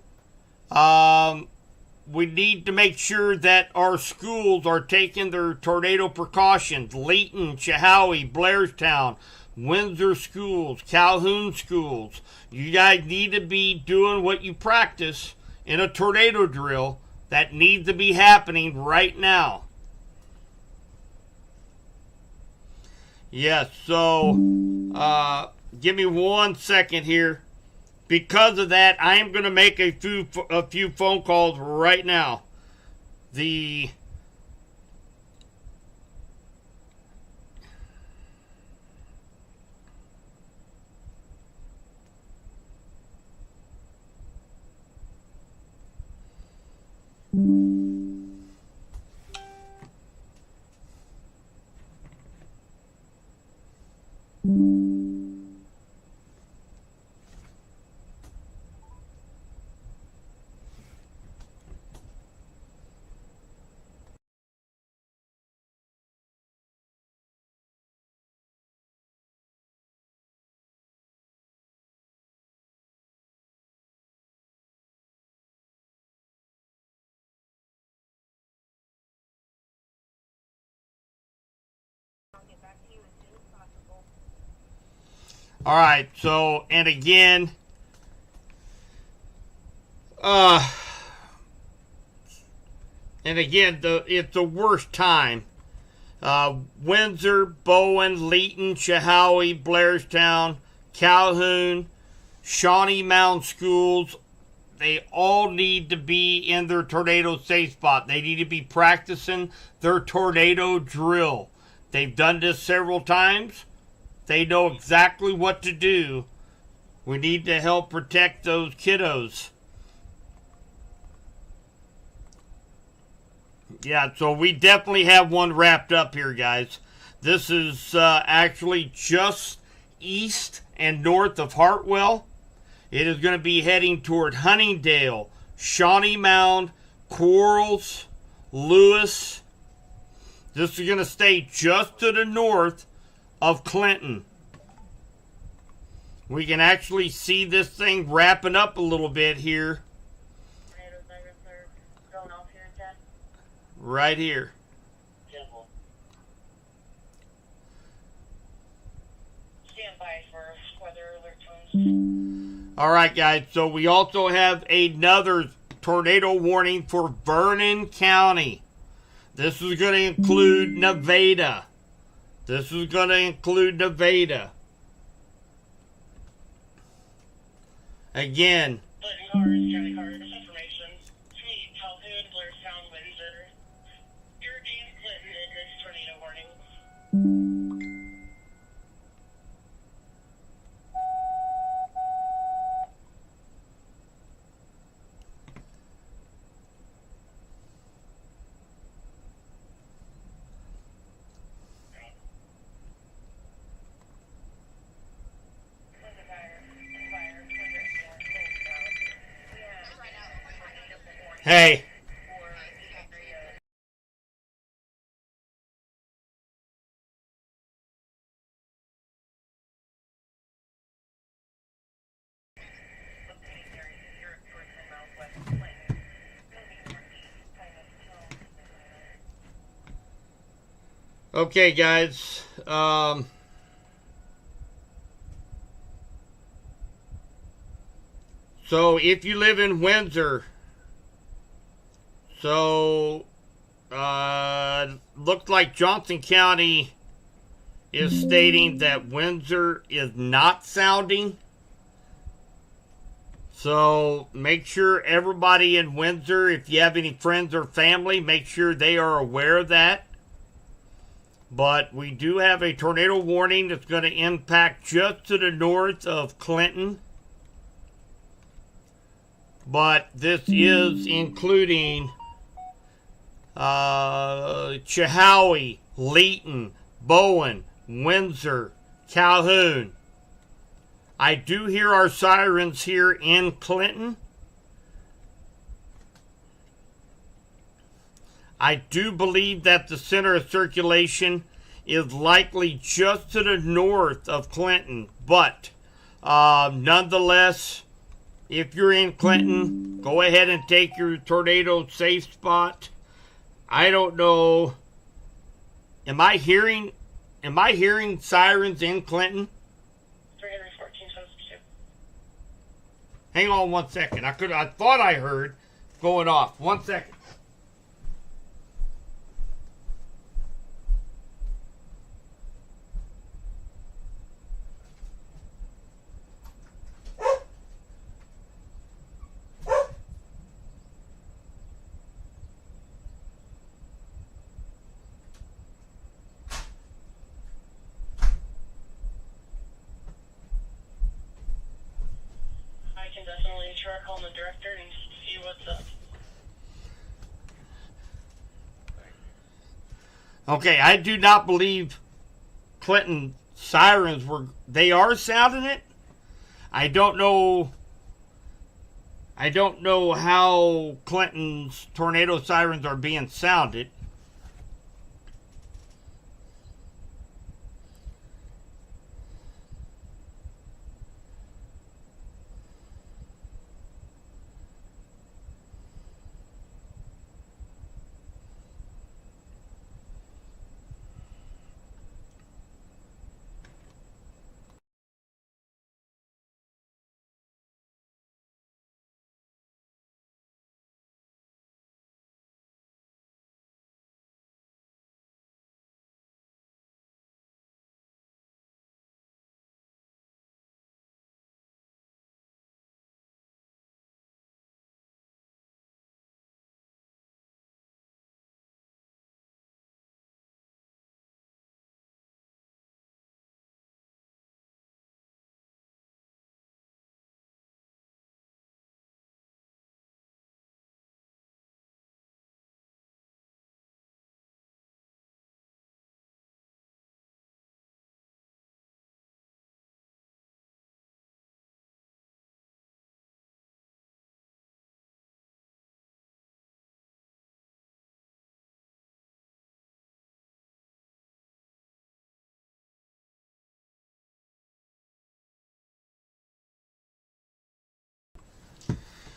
we need to make sure that our schools are taking their tornado precautions. Leeton, Chehaui, Blairstown, Windsor schools, Calhoun schools. You guys need to be doing what you practice in a tornado drill that needs to be happening right now. Yes, so give me 1 second here. Because of that, I am going to make a few phone calls right now. All right, so, and again, it's the worst time. Windsor, Bowen, Leeton, Chehaui, Blairstown, Calhoun, Shawnee Mound schools, they all need to be in their tornado safe spot. They need to be practicing their tornado drill. They've done this several times. They know exactly what to do. We need to help protect those kiddos. Yeah, so we definitely have one wrapped up here, guys. This is actually just east and north of Hartwell. It is going to be heading toward Huntingdale, Shawnee Mound, Quarles, Lewis. This is going to stay just to the north of Clinton. We can actually see this thing wrapping up a little bit here. Tornadoes, I guess, are going off here in Ted. Right here. Simple. Stand by for weather alert tones. All right, guys. So we also have another tornado warning for Vernon County. This is going to include Nevada. Again, Clinton cars, county cars, information. Tweet, Calhoun, Blairstown, Windsor. Hurricane Clinton in this tornado warning. hey. Okay, guys. So if you live in Windsor, looks like Johnson County is stating that Windsor is not sounding. So make sure everybody in Windsor, if you have any friends or family, make sure they are aware of that. But we do have a tornado warning that's going to impact just to the north of Clinton. But this is including Chehowee, Leeton, Bowen, Windsor, Calhoun. I do hear our sirens here in Clinton. I do believe that the center of circulation is likely just to the north of Clinton. But nonetheless, if you're in Clinton, go ahead and take your tornado safe spot. I don't know. Am I hearing sirens in Clinton? 314 times 2. Hang on 1 second. I thought I heard going off. 1 second. I can definitely try calling the director and see what's up. Okay, I do not believe Clinton sirens they are sounding it. I don't know how Clinton's tornado sirens are being sounded.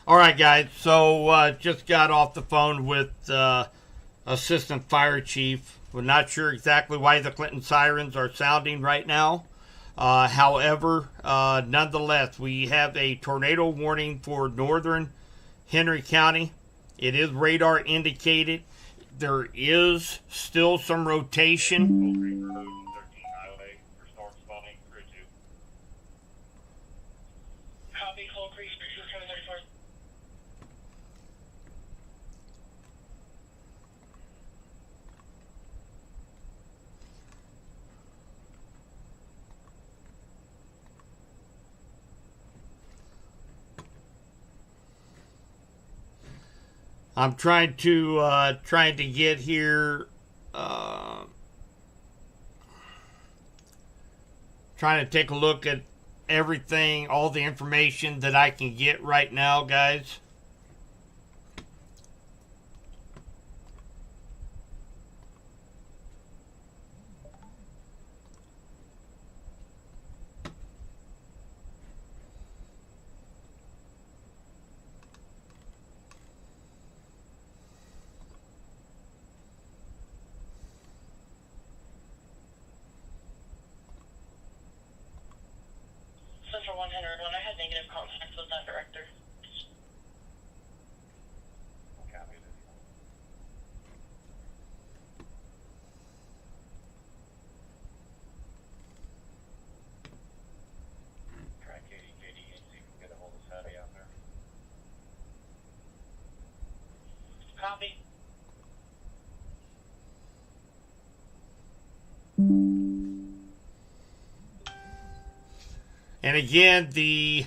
All right, guys. So just got off the phone with Assistant Fire Chief. We're not sure exactly why the Clinton sirens are sounding right now. However, nonetheless, we have a tornado warning for northern Henry County. It is radar indicated. There is still some rotation. Cold Creek Road and 13 Highway for storm spawning, crew 2. Copy, Cold Creek, 734. I'm trying to get here. Trying to take a look at everything, all the information that I can get right now, guys. Central 101, I had negative contact with that director. Copy this. Try KD and see if we can get a hold of Sadie out there. Copy. And again, the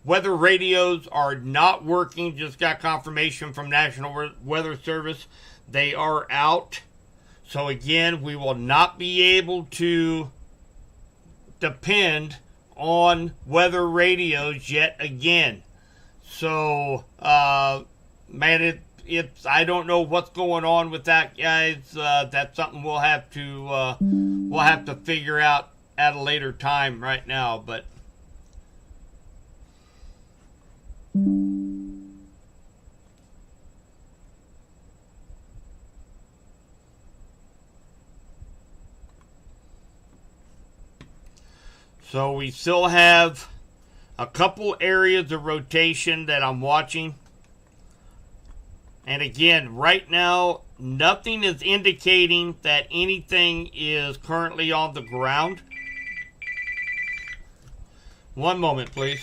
weather radios are not working. Just got confirmation from National Weather Service. They are out. So again, we will not be able to depend on weather radios yet again. So, man, it's I don't know what's going on with that, guys. That's something we'll have to figure out at a later time right now, but so we still have a couple areas of rotation that I'm watching. And again, right now, nothing is indicating that anything is currently on the ground. One moment, please.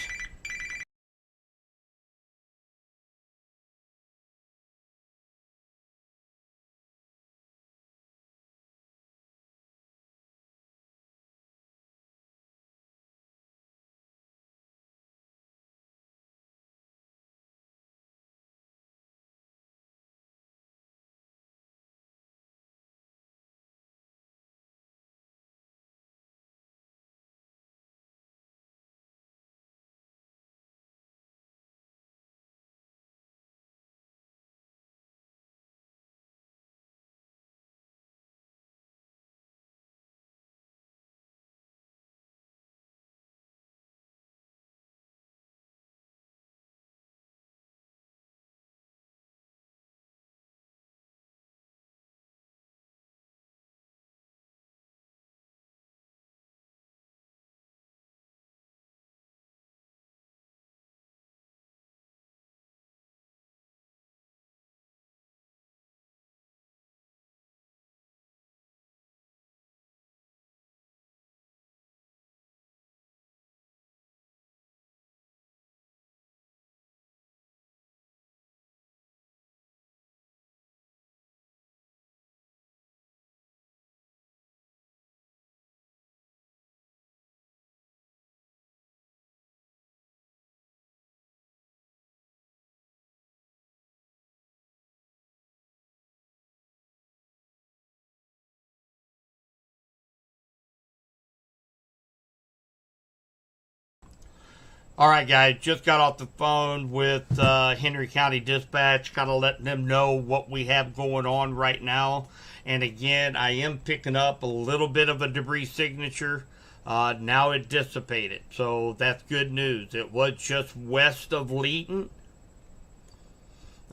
All right, guys, just got off the phone with Henry County Dispatch, kind of letting them know what we have going on right now. And again, I am picking up a little bit of a debris signature. Now it dissipated, so that's good news. It was just west of Leeton,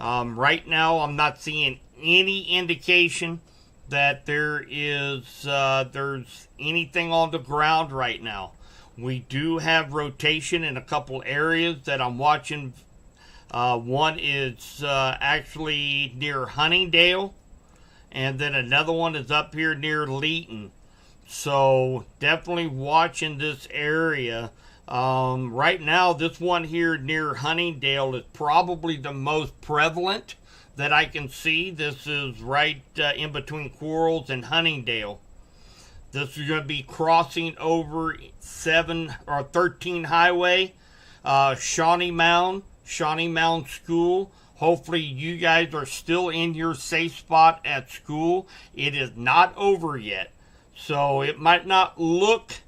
Right now, I'm not seeing any indication that there's anything on the ground right now. We do have rotation in a couple areas that I'm watching. One is actually near Huntingdale, and then another one is up here near Leeton. So definitely watching this area. Right now, this one here near Huntingdale is probably the most prevalent that I can see. This is right in between Quarles and Huntingdale. This is going to be crossing over 13 Highway, Shawnee Mound School. Hopefully you guys are still in your safe spot at school. It is not over yet. So it might not look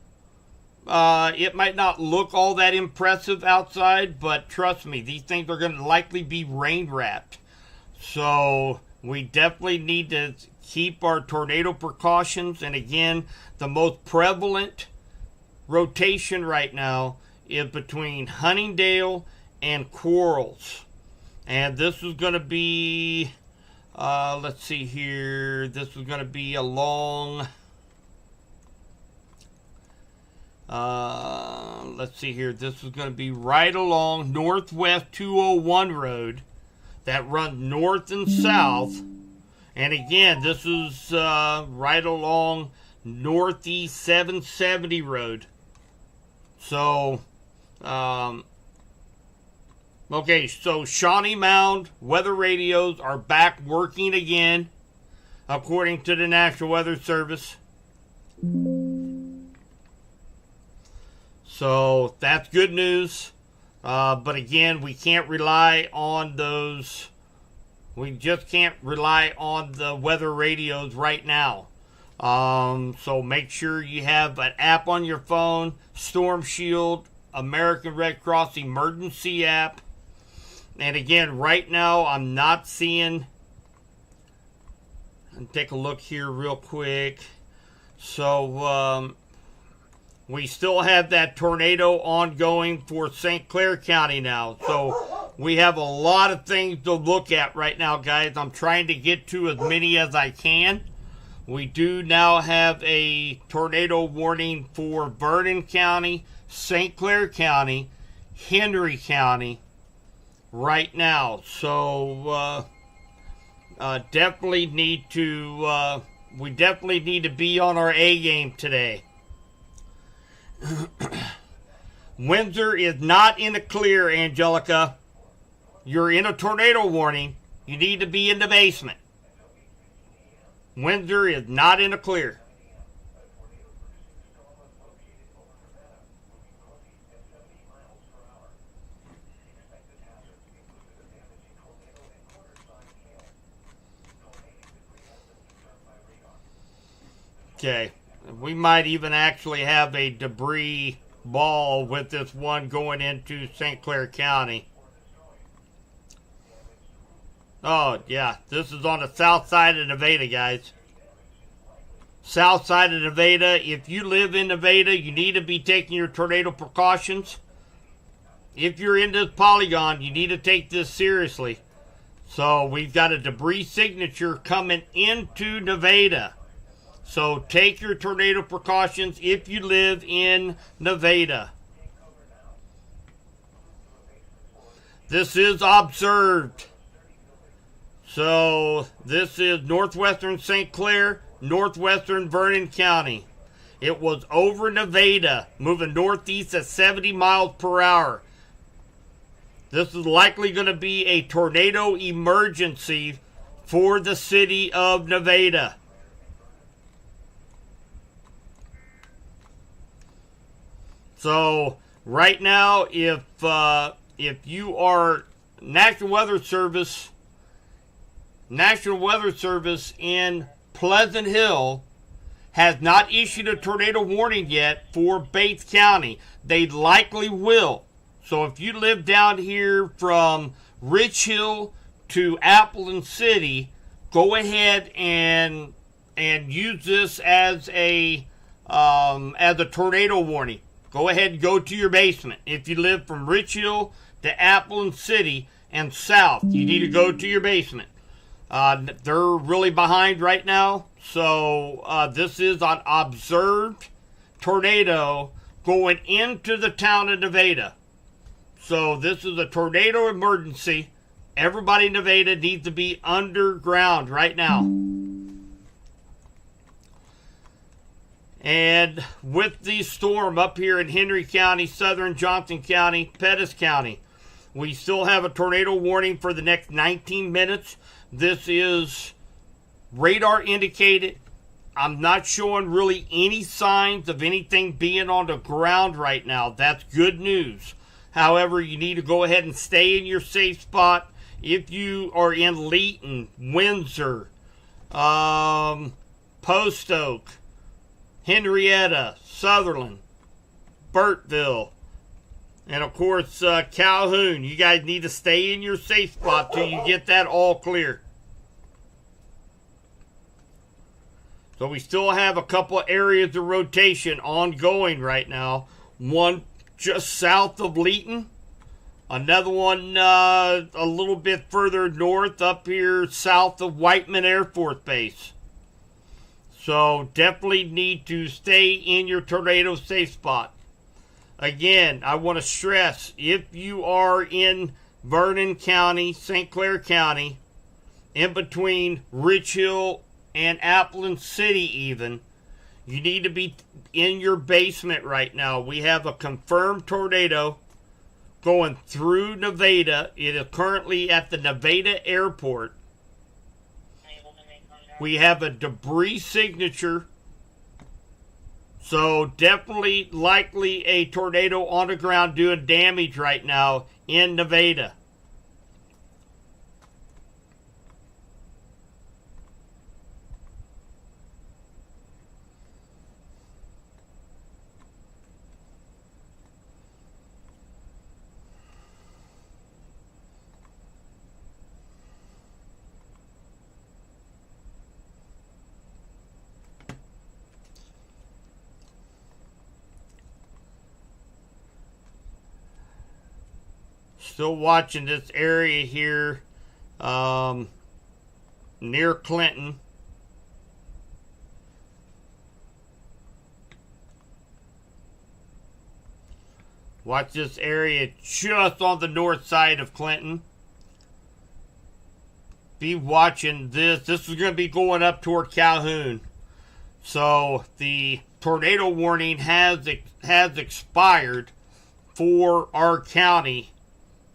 all that impressive outside, but trust me, these things are going to likely be rain wrapped. So we definitely need to keep our tornado precautions. And again, the most prevalent rotation right now is between Huntingdale and Quarles. And this is going to be, let's see here, this is going to be along, let's see here, this is going to be right along Northwest 201 Road that runs north and south. And again, this is right along Northeast 770 Road. So, okay, so Shawnee Mound weather radios are back working again, according to the National Weather Service. So that's good news. But again, we can't rely on those. We just can't rely on the weather radios right now. So make sure you have an app on your phone, Storm Shield, American Red Cross emergency app. And again, right now I'm not seeing, and take a look here real quick. So we still have that tornado ongoing for St. Clair County now. So we have a lot of things to look at right now, guys. I'm trying to get to as many as I can. We do now have a tornado warning for Vernon County, St. Clair County, Henry County right now. So definitely need to we definitely need to be on our A game today. Windsor is not in the clear, Angelica. You're in a tornado warning. You need to be in the basement. Windsor is not in the clear. Okay. We might even actually have a debris ball with this one going into St. Clair County. Oh, yeah. This is on the south side of Nevada, guys. South side of Nevada. If you live in Nevada, you need to be taking your tornado precautions. If you're in this polygon, you need to take this seriously. So we've got a debris signature coming into Nevada. So take your tornado precautions if you live in Nevada. This is observed. So this is northwestern St. Clair, northwestern Vernon County. It was over Nevada, moving northeast at 70 miles per hour. This is likely going to be a tornado emergency for the city of Nevada. So right now, if you are National Weather Service in Pleasant Hill has not issued a tornado warning yet for Bates County. They likely will. So if you live down here from Rich Hill to Appleton City, go ahead and use this as a tornado warning. Go ahead and go to your basement if you live from Rich Hill to Appleton City and south, you need to go to your basement. They're really behind right now. So this is an observed tornado going into the town of Nevada. So this is a tornado emergency. Everybody in Nevada needs to be underground right now. And with the storm up here in Henry County, Southern Johnson County, Pettis County, we still have a tornado warning for the next 19 minutes. This is radar indicated. I'm not showing really any signs of anything being on the ground right now. That's good news. However, you need to go ahead and stay in your safe spot. If you are in Leeton, Windsor, Post Oak, Henrietta, Sutherland, Burtville, and of course Calhoun, you guys need to stay in your safe spot till you get that all clear. So we still have a couple of areas of rotation ongoing right now. One just south of Leeton. Another one a little bit further north up here south of Whiteman Air Force Base. So definitely need to stay in your tornado safe spot. Again, I want to stress, if you are in Vernon County, St. Clair County, in between Rich Hill and Appleton City even, you need to be in your basement right now. We have a confirmed tornado going through Nevada. It is currently at the Nevada airport. We have a debris signature. So definitely likely a tornado on the ground doing damage right now in Nevada. Still watching this area here near Clinton. Watch this area just on the north side of Clinton. Be watching this. This is going to be going up toward Calhoun. So the tornado warning has expired for our county.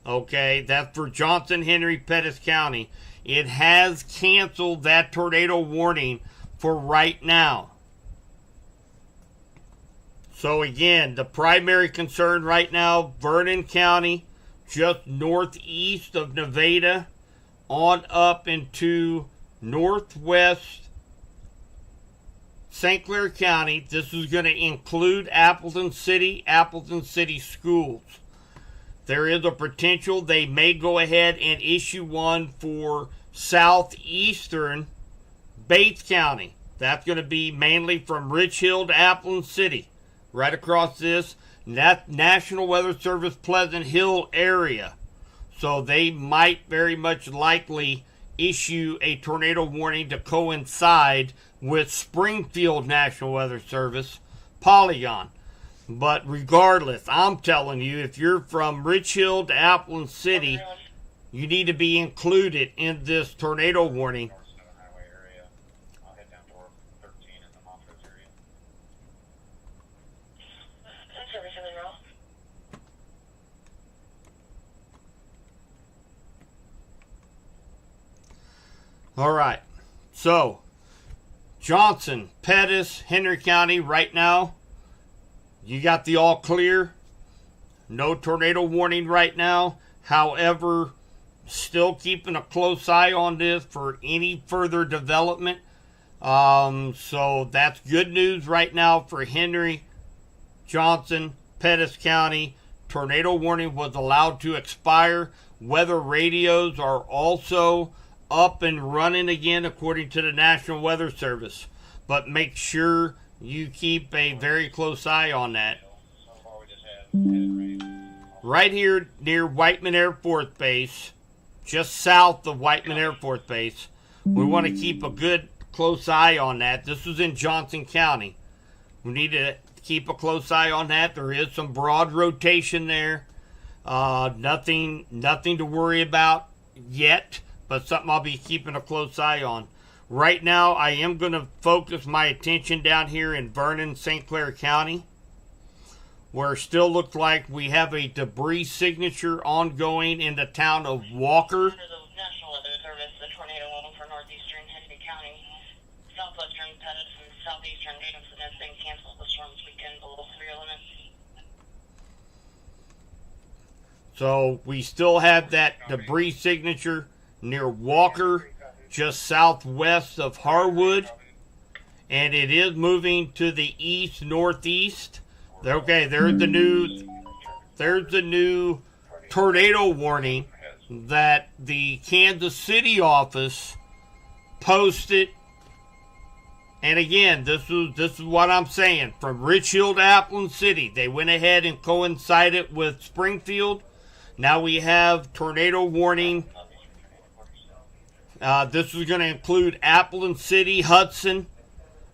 Okay, that's for Johnson, Henry, Pettis County. It has canceled that tornado warning for right now. So again, the primary concern right now, Vernon County, just northeast of Nevada, on up into northwest St. Clair County. This is going to include Appleton City schools. There is a potential they may go ahead and issue one for southeastern Bates County. That's going to be mainly from Rich Hill to Appleton City. Right across this, that National Weather Service Pleasant Hill area. So they might very much likely issue a tornado warning to coincide with Springfield National Weather Service Polygon. But regardless, I'm telling you, if you're from Rich Hill to Appleton City, you need to be included in this tornado warning. North Seven Highway area. I'll head down toward 13 in the Montrose area. That's everything wrong. All right. So, Johnson, Pettis, Henry County right now, you got the all clear. No tornado warning right now. However, still keeping a close eye on this for any further development. So that's good news right now for Henry, Johnson, Pettis County. Tornado warning was allowed to expire. Weather radios are also up and running again according to the National Weather Service. But make sure you keep a very close eye on that. So far we just had headed rain. Right here near Whiteman Air Force Base, just south of Whiteman Air Force Base. We want to keep a good close eye on that. This is in Johnson County. We need to keep a close eye on that. There is some broad rotation there. Nothing to worry about yet, but something I'll be keeping a close eye on. Right now, I am going to focus my attention down here in Vernon, St. Clair County, where it still looks like we have a debris signature ongoing in the town of Walker. Under the National Weather Service, the tornado warning for northeastern Henry County, southwestern Pettis, and southeastern Davidson has been canceled. The storm's weekend below 3 elements. So we still have that debris signature near Walker, just southwest of Harwood, and it is moving to the east-northeast. Okay, there's the new tornado warning that the Kansas City office posted. And again, this is what I'm saying. From Rich Hill to Appleton City, they went ahead and coincided with Springfield. Now we have tornado warning. This is going to include Appleton City, Hudson,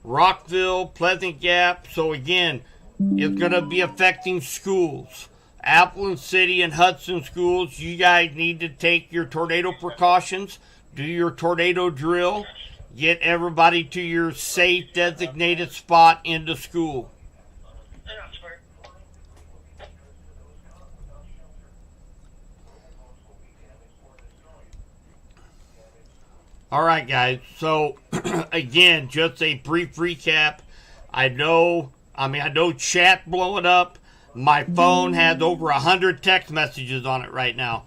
Rockville, Pleasant Gap. So again, it's going to be affecting schools. Appleton City and Hudson schools, you guys need to take your tornado precautions, do your tornado drill, get everybody to your safe designated spot into school. All right, guys. So, again, just a brief recap. I know chat blowing up. My phone has over 100 text messages on it right now.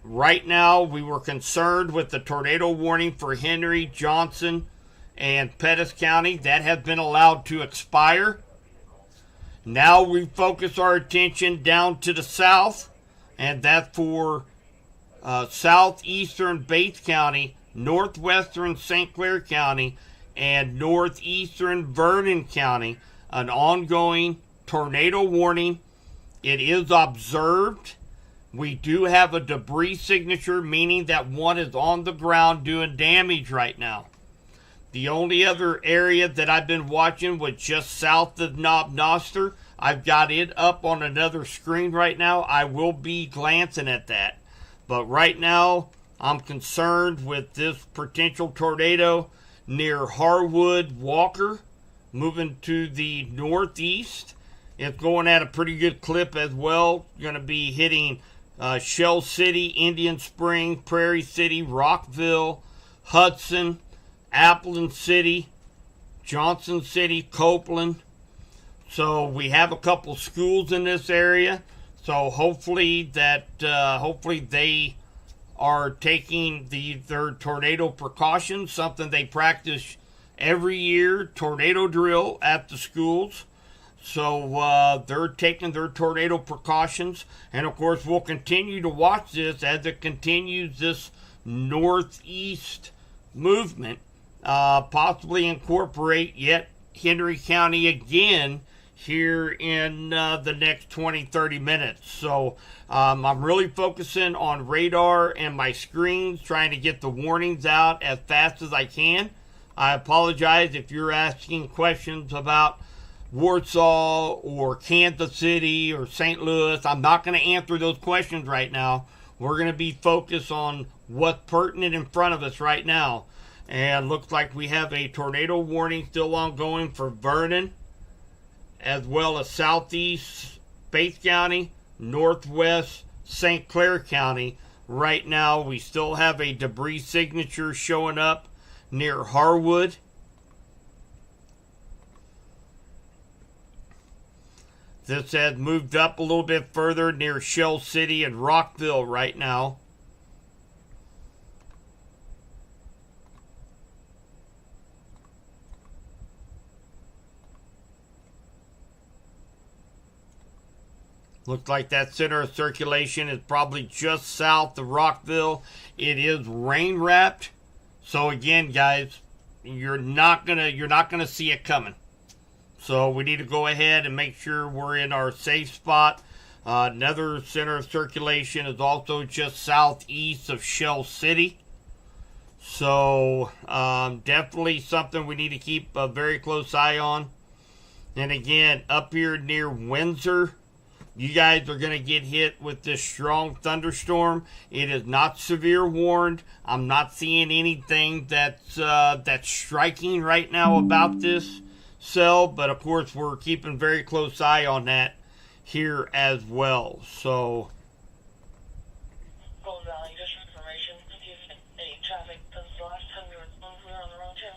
Right now, we were concerned with the tornado warning for Henry, Johnson, and Pettis County. That has been allowed to expire. Now we focus our attention down to the south, and that's for southeastern Bates County, northwestern St. Clair County, and northeastern Vernon County. An ongoing tornado warning. It is observed. We do have a debris signature, meaning that one is on the ground doing damage right now. The only other area that I've been watching was just south of Knob Noster. I've got it up on another screen right now. I will be glancing at that. But right now, I'm concerned with this potential tornado near Harwood, Walker, moving to the northeast. It's going at a pretty good clip as well. Going to be hitting Shell City, Indian Spring, Prairie City, Rockville, Hudson, Appleton City, Johnson City, Copeland. So we have a couple schools in this area. So hopefully they are taking their tornado precautions, something they practice every year, tornado drill at the schools. So they're taking their tornado precautions. And of course, we'll continue to watch this as it continues this northeast movement. Possibly incorporate yet Henry County again here in the next 20-30 minutes. So I'm really focusing on radar and my screens, trying to get the warnings out as fast as I can. I apologize if you're asking questions about Warsaw or Kansas City or St. Louis. I'm not going to answer those questions right now. We're going to be focused on what's pertinent in front of us right now. And looks like we have a tornado warning still ongoing for Vernon, as well as southeast Bates County, northwest St. Clair County. Right now, we still have a debris signature showing up near Harwood. This has moved up a little bit further near Shell City and Rockville right now. Looks like that center of circulation is probably just south of Rockville. It is rain wrapped. So again, guys, you're not gonna see it coming. So we need to go ahead and make sure we're in our safe spot. Another center of circulation is also just southeast of Shell City. So definitely something we need to keep a very close eye on. And again, up here near Windsor, you guys are going to get hit with this strong thunderstorm. It is not severe warned. I'm not seeing anything that's striking right now about this cell, but of course we're keeping very close eye on that here as well. So Gold Valley, just for information, if you had any traffic, because the last time we were on the road too.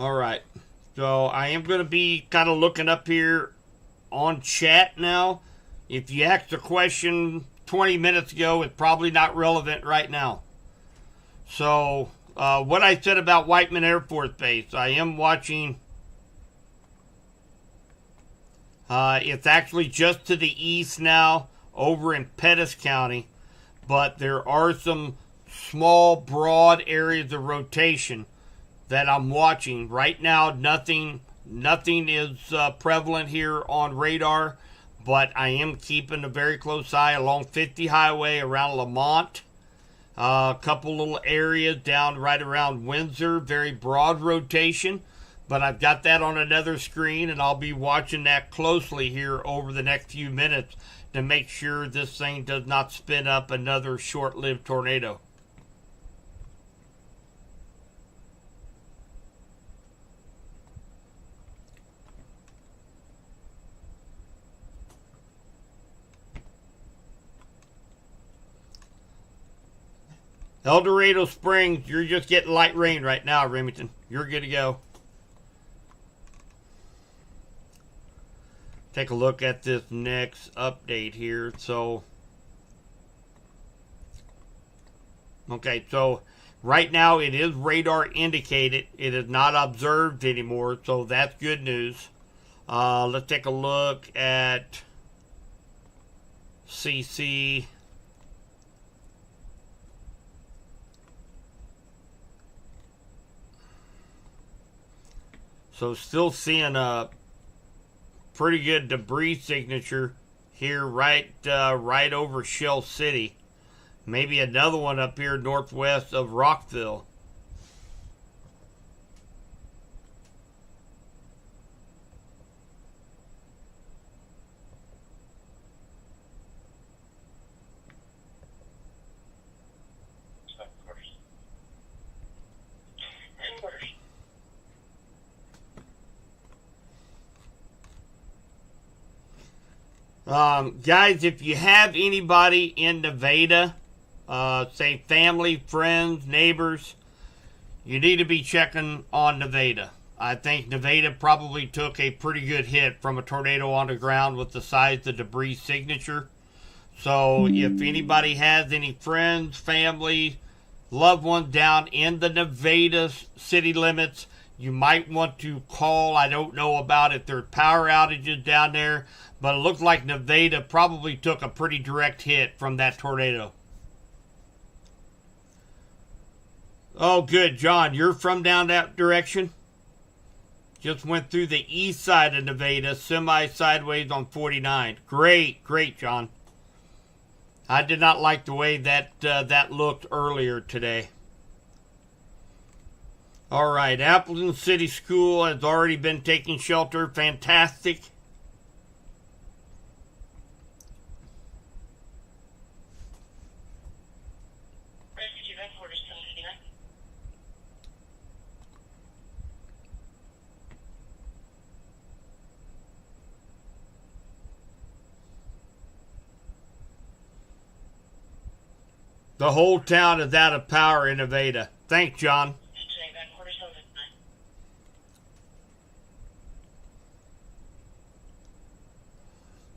all right, so I am going to be kind of looking up here on chat now. If you asked a question 20 minutes ago, it's probably not relevant right now. So what I said about Whiteman Air Force Base, I am watching. It's actually just to the east now, over in Pettis County, but there are some small, broad areas of rotation that I'm watching right now. Nothing is prevalent here on radar, but I am keeping a very close eye along 50 Highway around Lamont. A couple little areas down right around Windsor, very broad rotation, but I've got that on another screen, and I'll be watching that closely here over the next few minutes to make sure this thing does not spin up another short-lived tornado. El Dorado Springs, you're just getting light rain right now, Remington. You're good to go. Take a look at this next update here. So, okay, so right now it is radar indicated. It is not observed anymore, so that's good news. Let's take a look at CC. So still seeing a pretty good debris signature here right over Shell City. Maybe another one up here northwest of Rockville. Guys, if you have anybody in Nevada, say family, friends, neighbors, you need to be checking on Nevada. I think Nevada probably took a pretty good hit from a tornado on the ground with the size of the debris signature. So if anybody has any friends, family, loved ones down in the Nevada city limits, you might want to call. I don't know about if there's power outages down there, but it looks like Nevada probably took a pretty direct hit from that tornado. Oh, good, John. You're from down that direction? Just went through the east side of Nevada, semi-sideways on 49. Great, great, John. I did not like the way that looked earlier today. All right, Appleton City School has already been taking shelter. Fantastic. The whole town is out of power in Nevada. Thanks, John.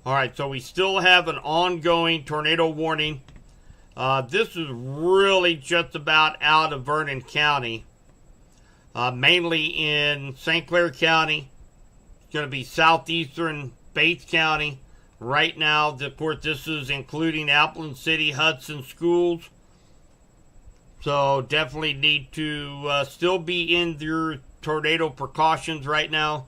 All right, so we still have an ongoing tornado warning. This is really just about out of Vernon County, mainly in St. Clair County. It's going to be southeastern Bates County. Right now, of course, this is including Appleton City, Hudson schools. So definitely need to still be in your tornado precautions right now.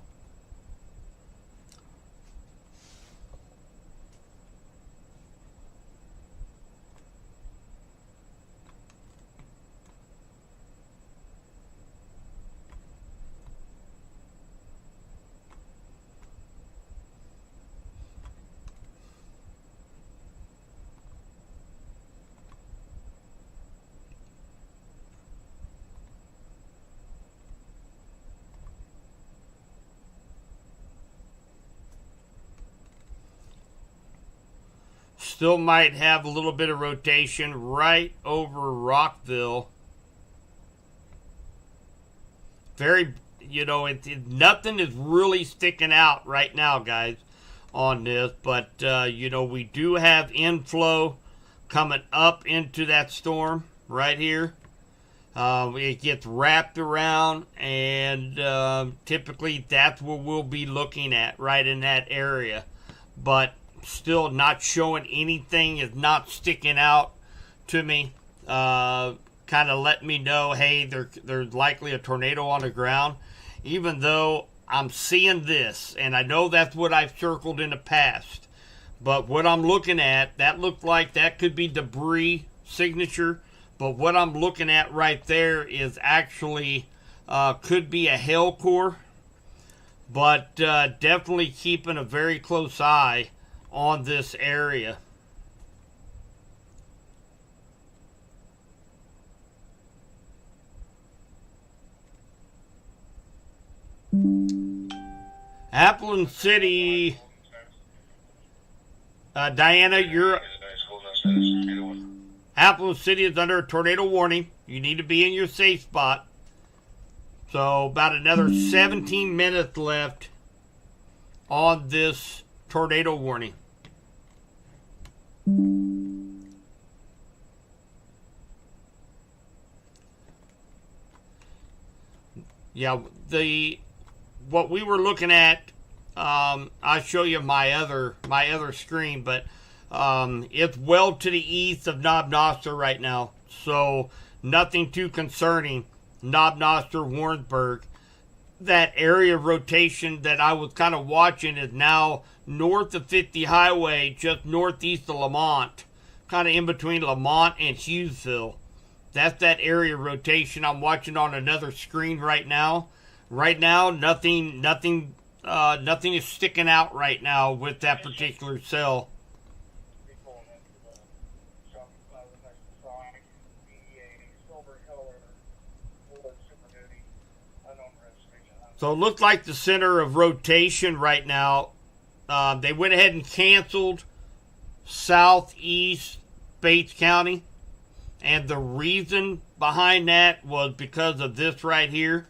Still might have a little bit of rotation right over Rockville. Very, nothing is really sticking out right now, guys, on this. But, we do have inflow coming up into that storm right here. It gets wrapped around, and typically that's what we'll be looking at right in that area. But still not showing anything, is not sticking out to me. Kind of let me know, hey, there's likely a tornado on the ground, even though I'm seeing this, and I know that's what I've circled in the past. But what I'm looking at, that looked like that could be debris signature, but what I'm looking at right there is actually could be a hail core, but definitely keeping a very close eye on this area. Appleton City, Diana, Appleton City is under a tornado warning. You need to be in your safe spot. So about another 17 minutes left on this tornado warning. Yeah, what we were looking at, I'll show you my other screen, but it's well to the east of Knob Noster right now, so nothing too concerning. Knob Noster, Warrensburg. That area of rotation that I was kind of watching is now north of 50 Highway, just northeast of Lamont, kind of in between Lamont and Hughesville. That's that area of rotation I'm watching on another screen right now. Right now, nothing is sticking out right now with that particular cell. So it looks like the center of rotation right now, they went ahead and canceled southeast Bates County. And the reason behind that was because of this right here.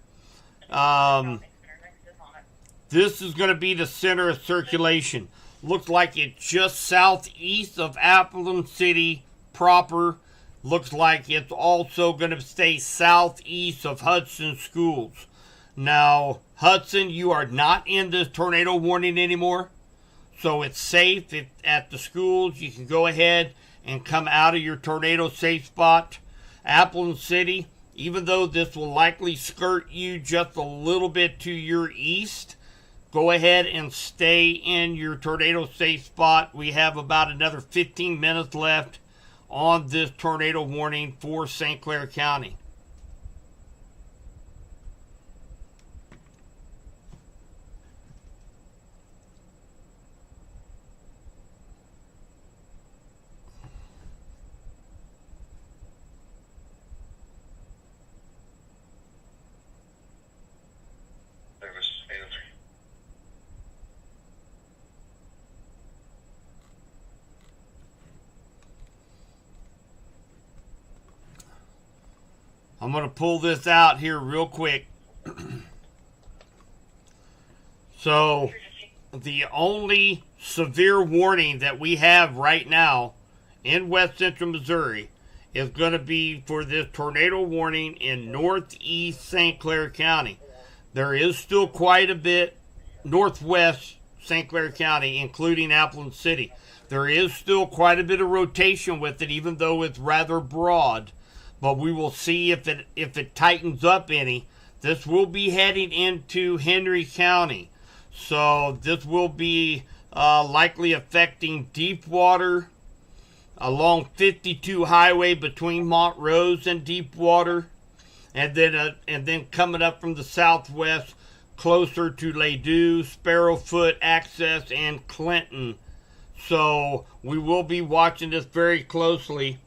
This is going to be the center of circulation. Looks like it's just southeast of Appleton City proper. Looks like it's also going to stay southeast of Hudson Schools. Now, Hudson, you are not in this tornado warning anymore. So it's safe at the schools. You can go ahead and come out of your tornado safe spot. Appleton City, even though this will likely skirt you just a little bit to your east, go ahead and stay in your tornado safe spot. We have about another 15 minutes left on this tornado warning for St. Clair County. I'm going to pull this out here real quick. So, the only severe warning that we have right now in west central Missouri is going to be for this tornado warning in northeast St. Clair County. There is still quite a bit northwest St. Clair County, including Appleton City. There is still quite a bit of rotation with it, even though it's rather broad. but we will see if it tightens up any. This will be heading into Henry County, so this will be likely affecting Deepwater along 52 highway between Montrose and Deepwater, and then coming up from the southwest closer to Ladue, Sparrowfoot Access, and Clinton. So we will be watching this very closely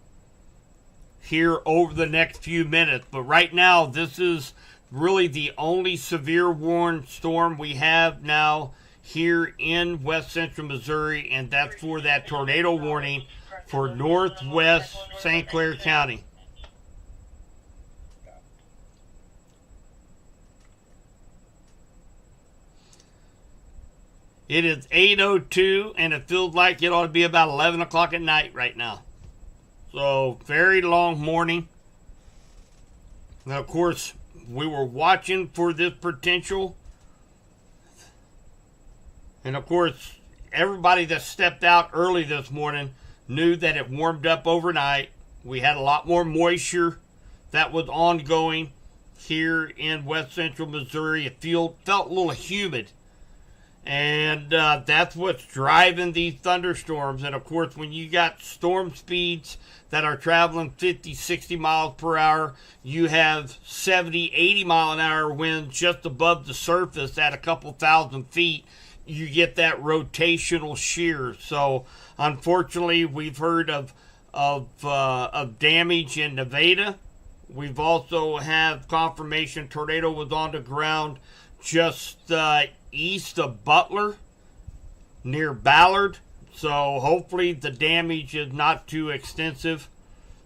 here over the next few minutes. But right now, this is really the only severe warned storm we have now here in west central Missouri, and that's for that tornado warning for northwest St. Clair County. It is 8:02, and it feels like it ought to be about 11 o'clock at night right now. So, very long morning. Now, of course, we were watching for this potential. And, of course, everybody that stepped out early this morning knew that it warmed up overnight. We had a lot more moisture that was ongoing here in west central Missouri. It felt a little humid. And that's what's driving these thunderstorms. And, of course, when you got storm speeds that are traveling 50, 60 miles per hour, you have 70, 80 mile an hour winds just above the surface at a couple thousand feet. You get that rotational shear. So, unfortunately, we've heard of damage in Nevada. We've also have confirmation tornado was on the ground just east of Butler, near Ballard. So hopefully the damage is not too extensive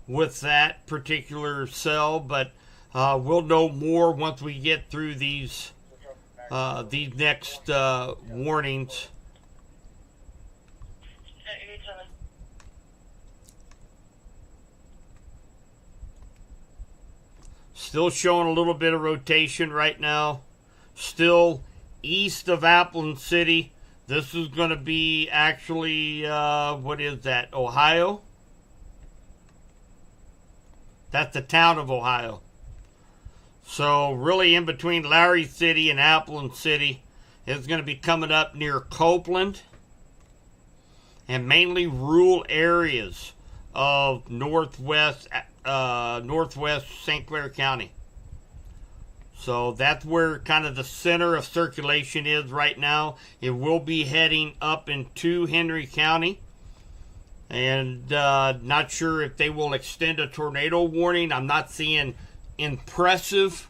with that particular cell, but we'll know more once we get through these next warnings. Still showing a little bit of rotation right now. Still east of Appleton City. This is going to be actually, what is that, Ohio? That's the town of Ohio. So really in between Larry City and Appleton City. It's going to be coming up near Copeland and mainly rural areas of northwest St. Clair County. So that's where kind of the center of circulation is right now. It will be heading up into Henry County. And not sure if they will extend a tornado warning. I'm not seeing impressive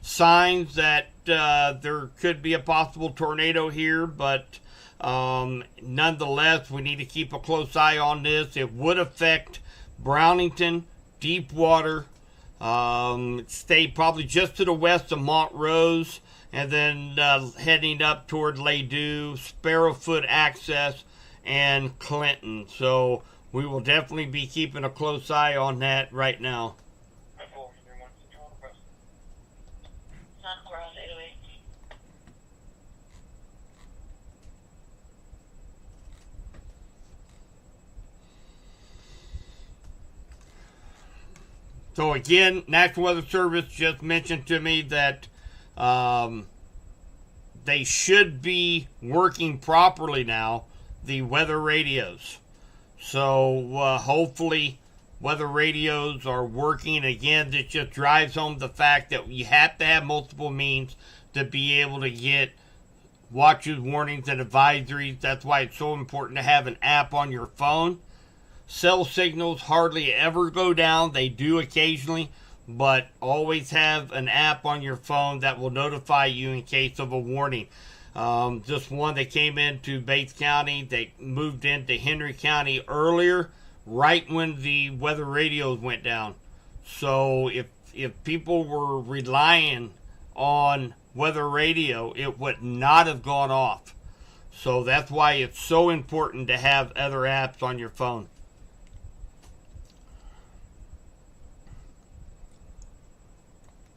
signs that there could be a possible tornado here. But nonetheless, we need to keep a close eye on this. It would affect Brownington, Deepwater, stay probably just to the west of Montrose, and then heading up toward Ladue, Sparrowfoot Access, and Clinton. So we will definitely be keeping a close eye on that right now. So again, National Weather Service just mentioned to me that they should be working properly now, the weather radios. So hopefully weather radios are working. Again, this just drives home the fact that you have to have multiple means to be able to get watches, warnings, and advisories. That's why it's so important to have an app on your phone. Cell signals hardly ever go down. They do occasionally, but always have an app on your phone that will notify you in case of a warning. Just one that came into Bates County, they moved into Henry County earlier, right when the weather radios went down. So if people were relying on weather radio, it would not have gone off. So that's why it's so important to have other apps on your phone.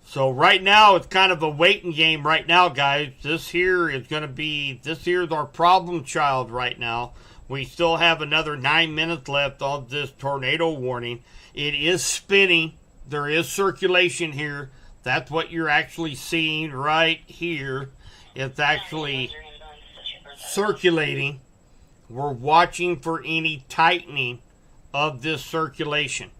So right now, it's kind of a waiting game right now, guys. This here is our problem child right now. We still have another 9 minutes left of this tornado warning. It is spinning. There is circulation here. That's what you're actually seeing right here. It's actually circulating. We're watching for any tightening of this circulation.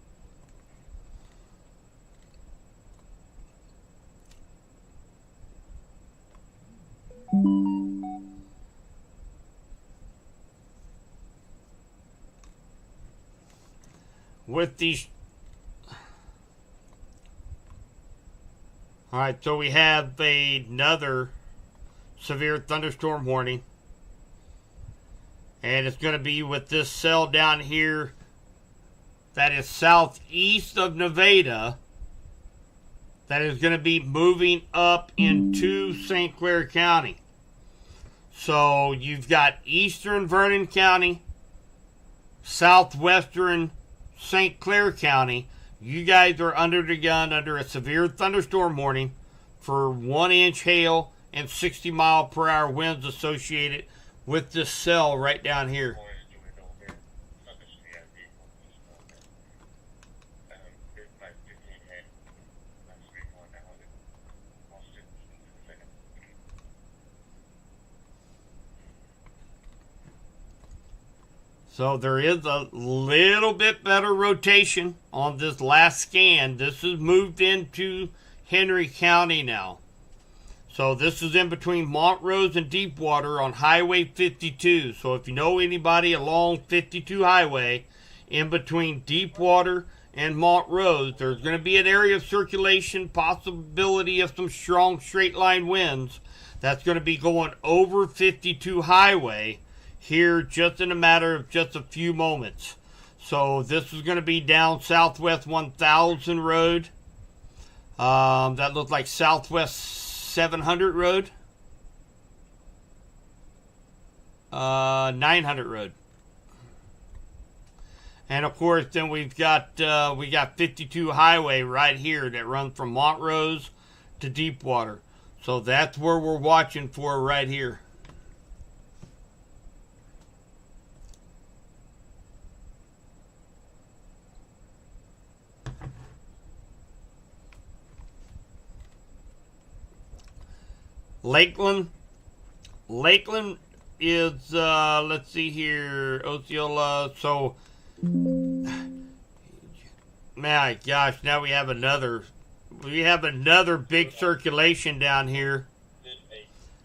With these, all right, so we have another severe thunderstorm warning, and it's going to be with this cell down here that is southeast of Nevada, that is going to be moving up into St. Clair County. So you've got eastern Vernon County, southwestern St. Clair County. You guys are under the gun under a severe thunderstorm warning for 1-inch hail and 60-mile-per-hour winds associated with this cell right down here. So there is a little bit better rotation on this last scan. This is moved into Henry County now. So this is in between Montrose and Deepwater on Highway 52. So if you know anybody along 52 Highway, in between Deepwater and Montrose, there's going to be an area of circulation, possibility of some strong straight line winds. That's going to be going over 52 Highway here just in a matter of just a few moments. So this is going to be down Southwest 1000 Road. That looks like Southwest 700 Road. 900 Road. And of course then we got 52 Highway right here that runs from Montrose to Deepwater. So that's where we're watching for right here. Lakeland is, let's see here, Osceola. So, my gosh, now we have another big circulation down here.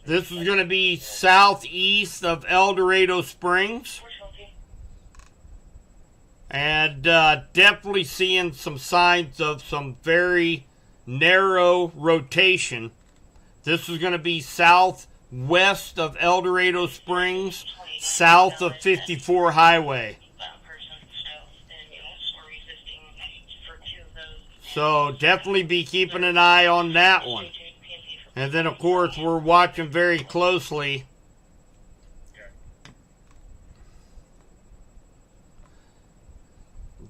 This is going to be southeast of El Dorado Springs. And definitely seeing some signs of some very narrow rotation. This is going to be southwest of El Dorado Springs, south of 54 Highway. So definitely be keeping an eye on that one. And then, of course, we're watching very closely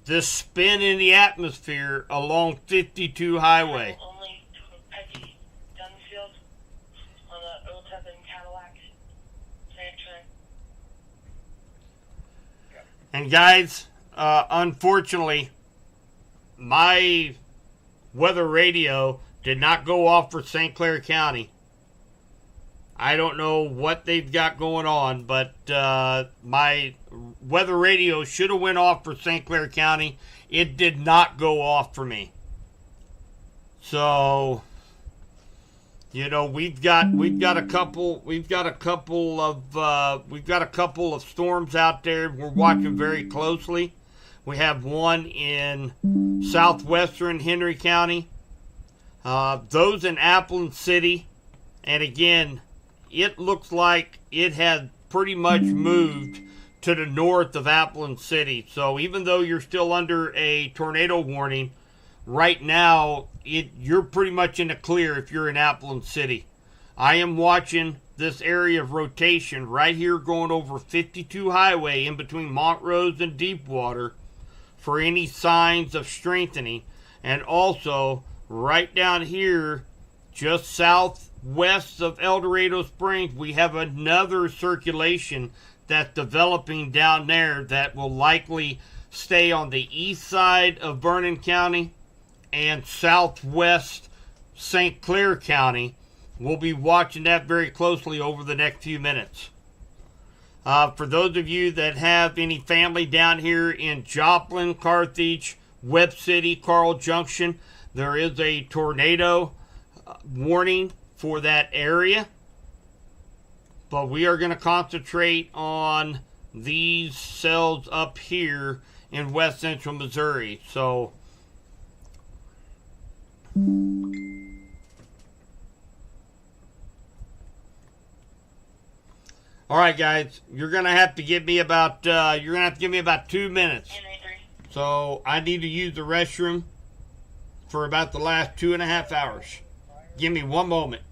this spin in the atmosphere along 52 Highway. And guys, unfortunately, my weather radio did not go off for St. Clair County. I don't know what they've got going on, but my weather radio should have went off for St. Clair County. It did not go off for me. So, you know, we've got a couple of storms out there we're watching very closely. We have one in southwestern Henry County. Those in Appleton City. And again, it looks like it had pretty much moved to the north of Appleton City. So even though you're still under a tornado warning, right now you're pretty much in the clear if you're in Appleton City. I am watching this area of rotation right here going over 52 Highway in between Montrose and Deepwater for any signs of strengthening. And also right down here just southwest of El Dorado Springs, we have another circulation that's developing down there that will likely stay on the east side of Vernon County and southwest St. Clair County. We'll be watching that very closely over the next few minutes. For those of you that have any family down here in Joplin, Carthage, Webb City, Carl Junction, there is a tornado warning for that area. But we are going to concentrate on these cells up here in west central Missouri. So, all right, guys, you're gonna have to give me about 2 minutes. So I need to use the restroom for about the last 2.5 hours. Give me 1 moment.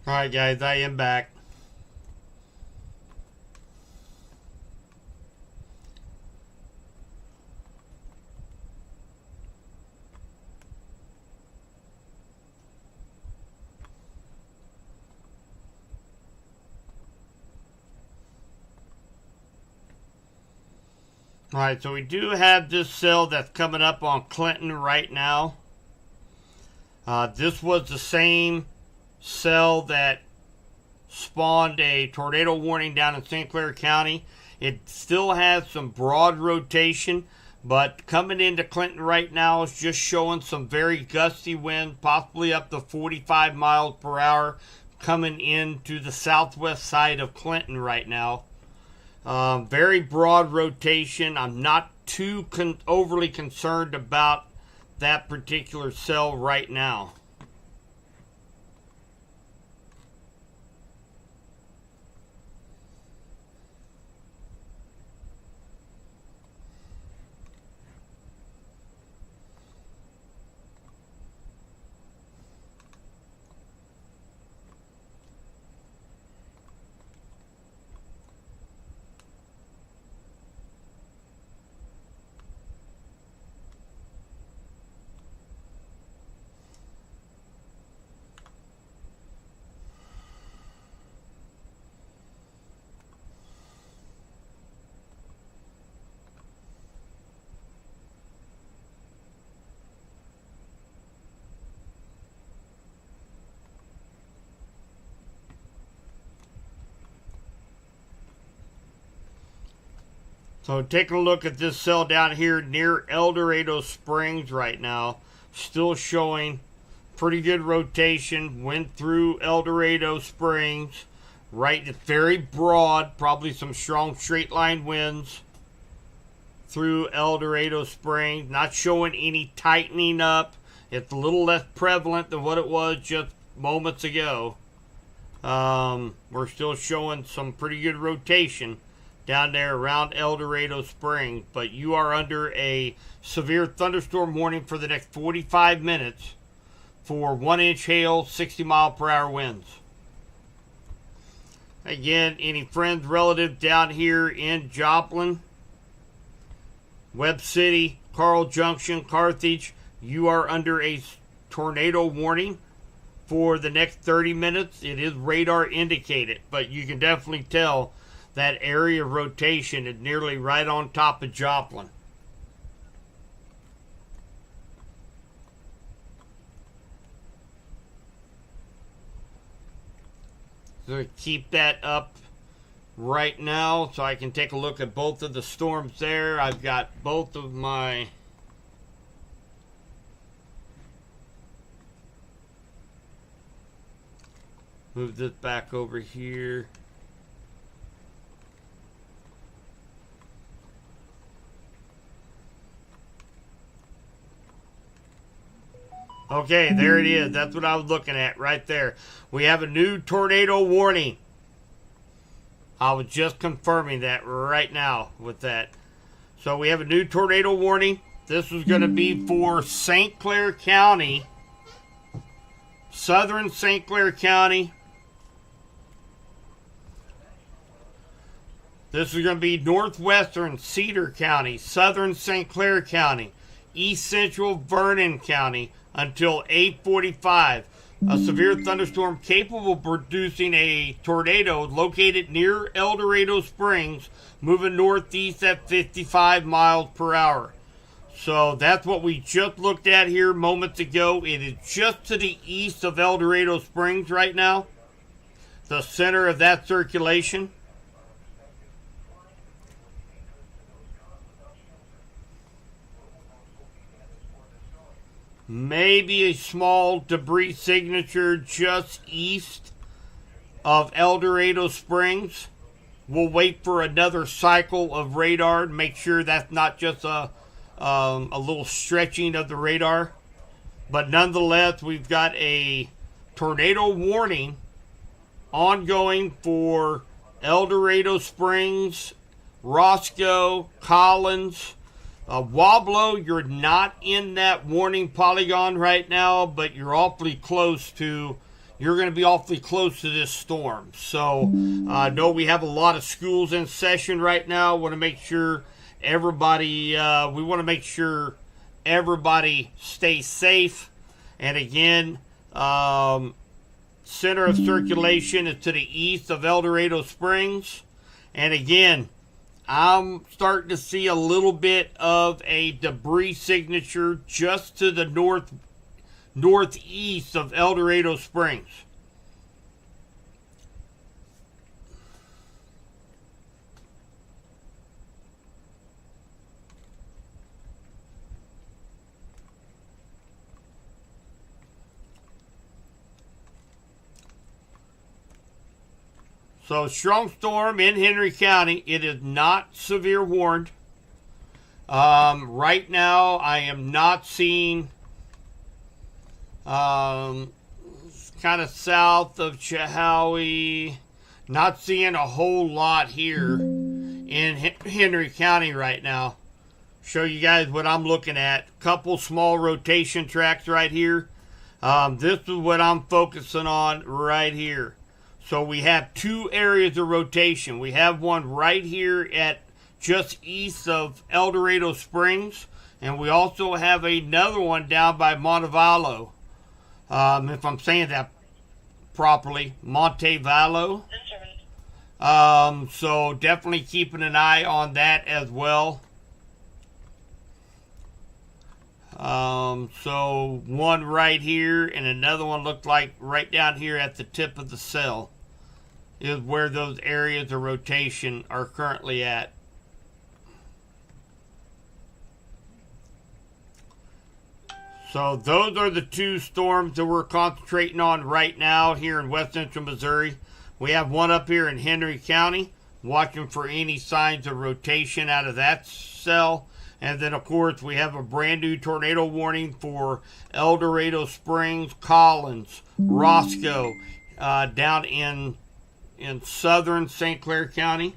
Alright guys, I am back. Alright, so we do have this cell that's coming up on Clinton right now. This was the same cell that spawned a tornado warning down in St. Clair County. It still has some broad rotation, but coming into Clinton right now is just showing some very gusty wind, possibly up to 45 miles per hour, coming into the southwest side of Clinton right now. Very broad rotation. I'm not too overly concerned about that particular cell right now. So taking a look at this cell down here near El Dorado Springs right now, still showing pretty good rotation. Went through El Dorado Springs, right? It's very broad, probably some strong straight line winds through El Dorado Springs. Not showing any tightening up. It's a little less prevalent than what it was just moments ago. We're still showing some pretty good rotation down there around El Dorado Springs, but you are under a severe thunderstorm warning for the next 45 minutes for 1-inch hail, 60-mile-per-hour winds. Again, any friends, relatives down here in Joplin, Webb City, Carl Junction, Carthage, you are under a tornado warning for the next 30 minutes. It is radar indicated, but you can definitely tell that area of rotation is nearly right on top of Joplin. So keep that up right now so I can take a look at both of the storms there. I've got both of my move this back over here. Okay, there it is. That's what I was looking at right there. We have a new tornado warning. I was just confirming that right now with that. So we have a new tornado warning. This is going to be for St. Clair County, southern St. Clair County. This is going to be northwestern Cedar County, southern St. Clair County, east central Vernon County until 8:45. A severe thunderstorm capable of producing a tornado located near El Dorado Springs, moving northeast at 55 miles per hour. So that's what we just looked at here moments ago. It is just to the east of El Dorado Springs right now, the center of that circulation. Maybe a small debris signature just east of El Dorado Springs. We'll wait for another cycle of radar to make sure that's not just a little stretching of the radar. But nonetheless, we've got a tornado warning ongoing for El Dorado Springs, Roscoe, Collins, Wablo. You're not in that warning polygon right now, but you're awfully close to. You're going to be awfully close to this storm. So I know we have a lot of schools in session right now. Want to make sure everybody. We want to make sure everybody stays safe. And again, center of circulation is to the east of El Dorado Springs. And again, I'm starting to see a little bit of a debris signature just to the northeast of El Dorado Springs. So, strong storm in Henry County. It is not severe warned. Right now, I am not seeing kind of south of Chehaui. Not seeing a whole lot here in Henry County right now. Show you guys what I'm looking at. Couple small rotation tracks right here. This is what I'm focusing on right here. So we have two areas of rotation. We have one right here at just east of El Dorado Springs. And we also have another one down by Montevallo. If I'm saying that properly, Montevallo. So definitely keeping an eye on that as well. So one right here and another one looked like right down here at the tip of the cell is where those areas of rotation are currently at. So those are the two storms that we're concentrating on right now here in West Central Missouri. We have one up here in Henry County, watching for any signs of rotation out of that cell. And then, of course, we have a brand new tornado warning for El Dorado Springs, Collins, Roscoe, down in southern St. Clair County.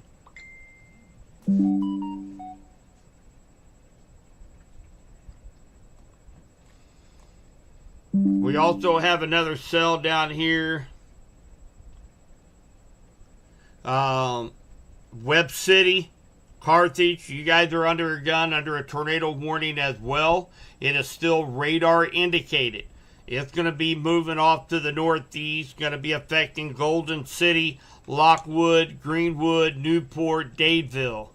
We also have another cell down here. Webb City, Carthage, you guys are under a gun, under a tornado warning as well. It is still radar indicated. It's going to be moving off to the northeast, going to be affecting Golden City, Lockwood, Greenwood, Newport, Dadeville.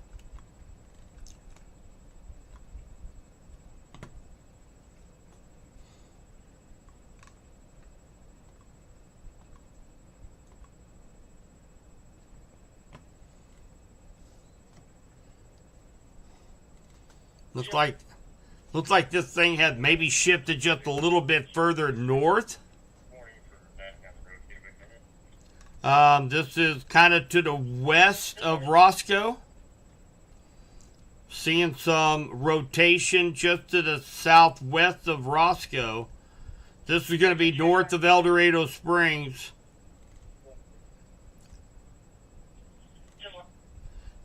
Looks like this thing had maybe shifted just a little bit further north. This is kind of to the west of Roscoe. Seeing some rotation just to the southwest of Roscoe. This is going to be north of El Dorado Springs.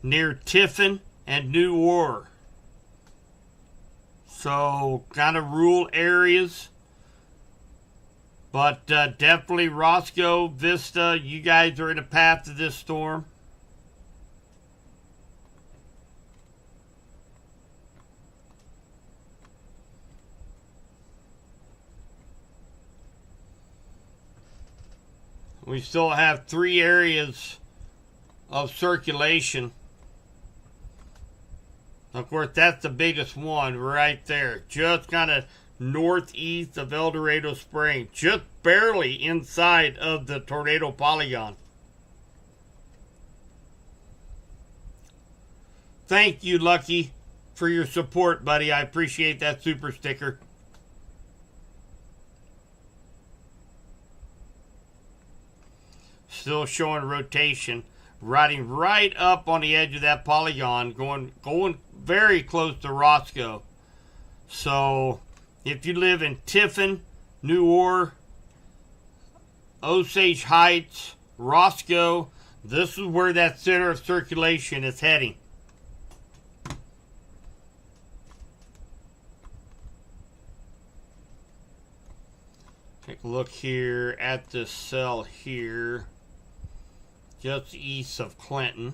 Near Tiffin and New Orr. So, kind of rural areas. But definitely Roscoe, Vista, you guys are in the path of this storm. We still have 3 areas of circulation. Of course, that's the biggest one right there. Just kind of northeast of El Dorado Springs. Just barely inside of the tornado polygon. Thank you, Lucky, for your support, buddy. I appreciate that super sticker. Still showing rotation. Riding right up on the edge of that polygon, going very close to Roscoe. So, if you live in Tiffin, New Orr, Osage Heights, Roscoe, this is where that center of circulation is heading. Take a look here at this cell here. Just east of Clinton.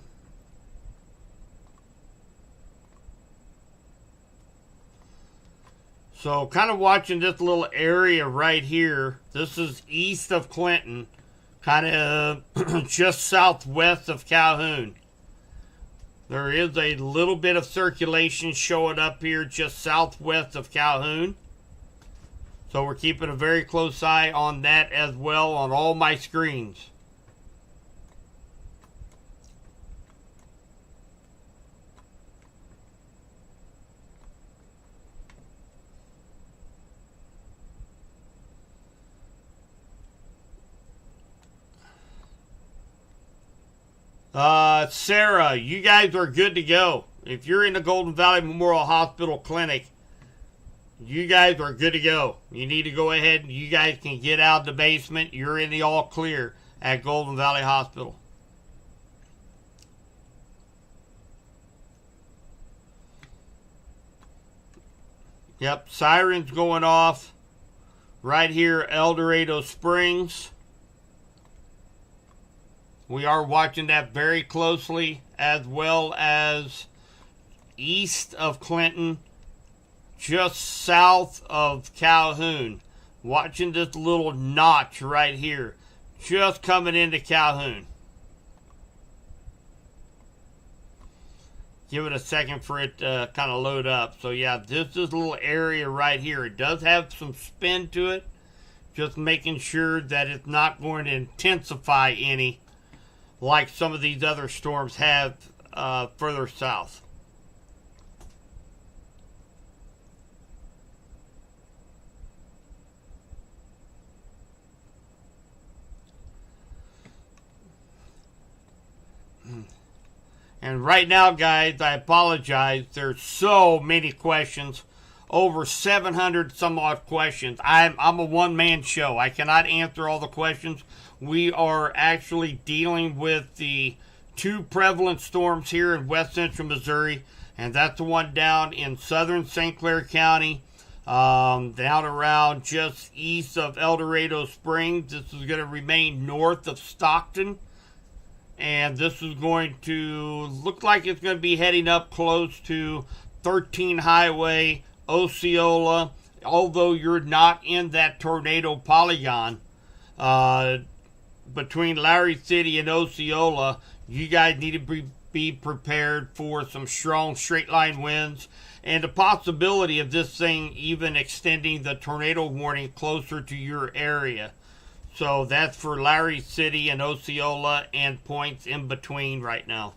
So kind of watching this little area right here. This is east of Clinton. Kind of just southwest of Calhoun. There is a little bit of circulation showing up here just southwest of Calhoun. So we're keeping a very close eye on that as well on all my screens. Sarah, you guys are good to go. If you're in the Golden Valley Memorial Hospital Clinic, you guys are good to go. You need to go ahead and you guys can get out of the basement. You're in the all clear at Golden Valley Hospital. Yep, sirens going off right here, El Dorado Springs. We are watching that very closely, as well as east of Clinton, just south of Calhoun. Watching this little notch right here, just coming into Calhoun. Give it a second for it to kind of load up. So yeah, this is a little area right here. It does have some spin to it. Just making sure that it's not going to intensify any, like some of these other storms have further south. And right now, guys, I apologize. There's so many questions. Over 700 some odd questions. I'm a one-man show. I cannot answer all the questions. We are actually dealing with the 2 prevalent storms here in west central Missouri, and that's the one down in southern St. Clair County, down around just east of El Dorado Springs. This is going to remain north of Stockton, and this is going to look like it's going to be heading up close to 13 Highway, Osceola, although you're not in that tornado polygon. Between Larry City and Osceola, you guys need to be prepared for some strong straight line winds and the possibility of this thing even extending the tornado warning closer to your area. So that's for Larry City and Osceola and points in between right now.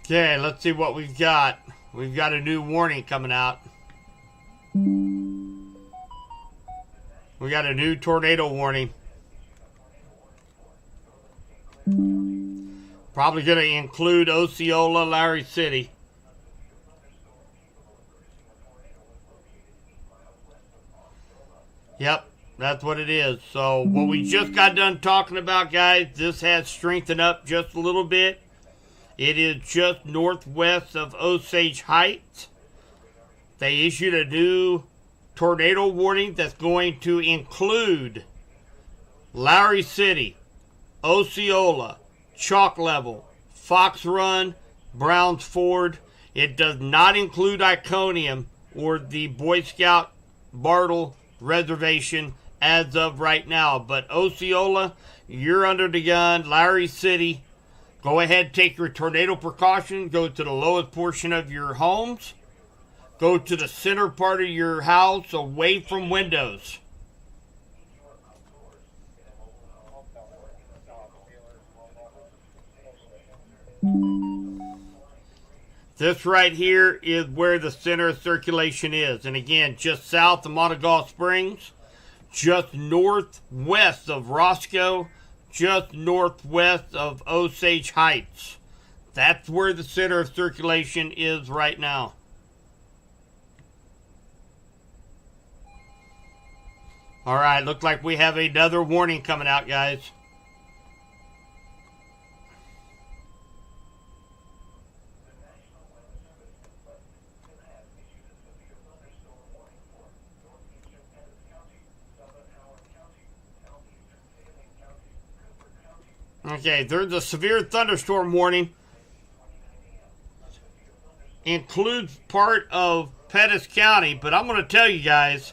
Okay, let's see what we've got. We've got a new warning coming out. We got a new tornado warning. Probably going to include Osceola, Larry City. Yep, that's what it is. So what we just got done talking about, guys, this has strengthened up just a little bit. It is just northwest of Osage Heights. They issued a new tornado warning that's going to include Larry City, Osceola, Chalk Level, Fox Run, Browns Ford. It does not include Iconium or the Boy Scout Bartle Reservation as of right now. But Osceola, you're under the gun. Larry City, go ahead, take your tornado precaution. Go to the lowest portion of your homes. Go to the center part of your house away from windows. This right here is where the center of circulation is. And again, just south of Montego Springs, just northwest of Roscoe, just northwest of Osage Heights. That's where the center of circulation is right now. All right, looks like we have another warning coming out, guys. Okay, there's a severe thunderstorm warning. Includes part of Pettis County, but I'm going to tell you guys,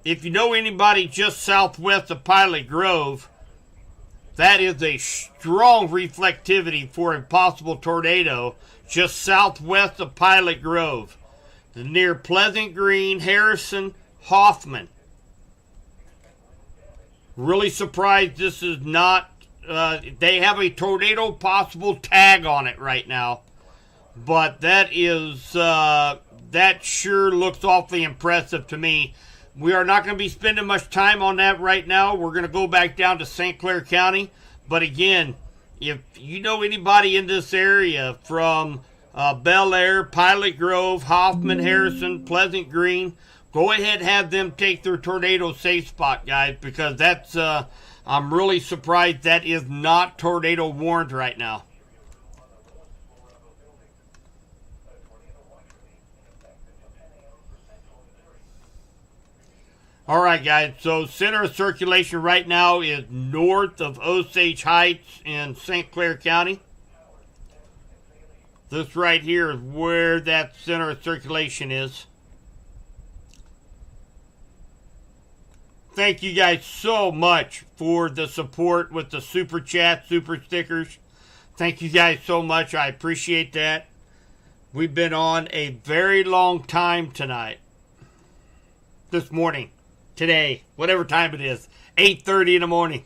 if you know anybody just southwest of Pilot Grove, that is a strong reflectivity for a possible tornado just southwest of Pilot Grove, near Pleasant Green, Harrison, Hoffman. Really surprised this is not, they have a tornado possible tag on it right now. But that is, that sure looks awfully impressive to me. We are not going to be spending much time on that right now. We're going to go back down to St. Clair County. But again, if you know anybody in this area from Bel Air, Pilot Grove, Hoffman, Harrison, Pleasant Green, go ahead and have them take their tornado safe spot, guys, because that's, I'm really surprised that is not tornado warned right now. All right, guys, so center of circulation right now is north of Osage Heights in St. Clair County. This right here is where that center of circulation is. Thank you guys so much for the support with the super chat, super stickers. Thank you guys so much. I appreciate that. We've been on a very long time tonight. This morning. Today, whatever time it is, 8:30 in the morning.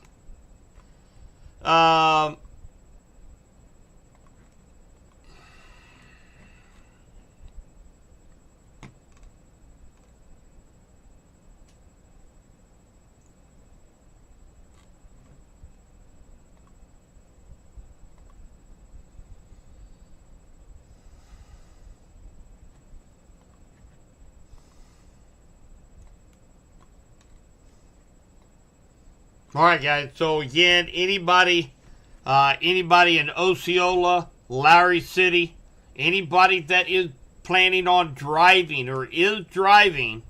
All right, guys. So again, anybody in Osceola, Larry City, anybody that is planning on driving or is driving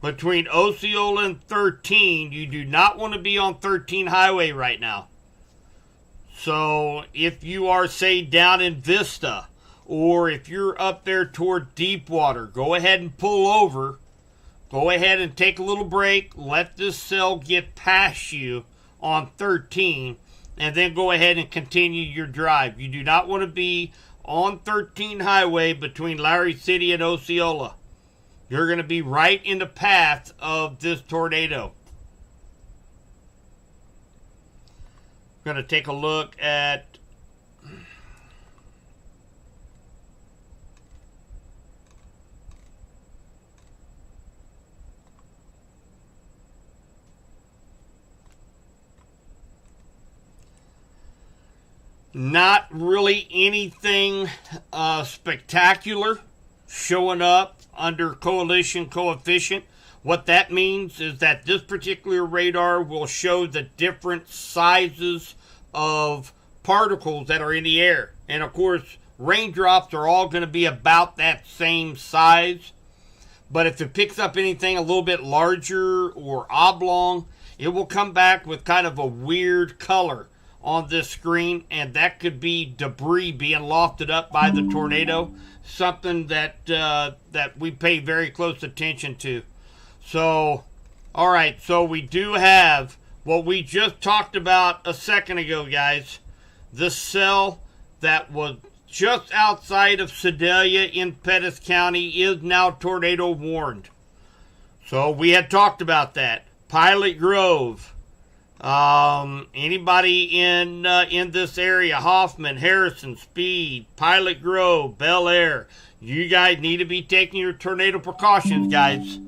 between Osceola and 13, you do not want to be on 13 highway right now. So if you are, say, down in Vista, or if you're up there toward Deepwater, go ahead and pull over. Go ahead and take a little break. Let this cell get past you on 13. And then go ahead and continue your drive. You do not want to be on 13 highway between Larry City and Osceola. You're going to be right in the path of this tornado. I'm going to take a look at Not really anything spectacular showing up under coalition coefficient. What that means is that this particular radar will show the different sizes of particles that are in the air. And of course, raindrops are all going to be about that same size. But if it picks up anything a little bit larger or oblong, it will come back with kind of a weird color on this screen, and that could be debris being lofted up by the tornado, something that that we pay very close attention to. So, all right, so we do have what we just talked about a second ago, guys. This cell that was just outside of Sedalia in Pettis County is now tornado warned. So we had talked about that. Pilot Grove, anybody in this area, Hoffman, Harrison, Speed, Pilot Grove, Bel Air, you guys need to be taking your tornado precautions, guys.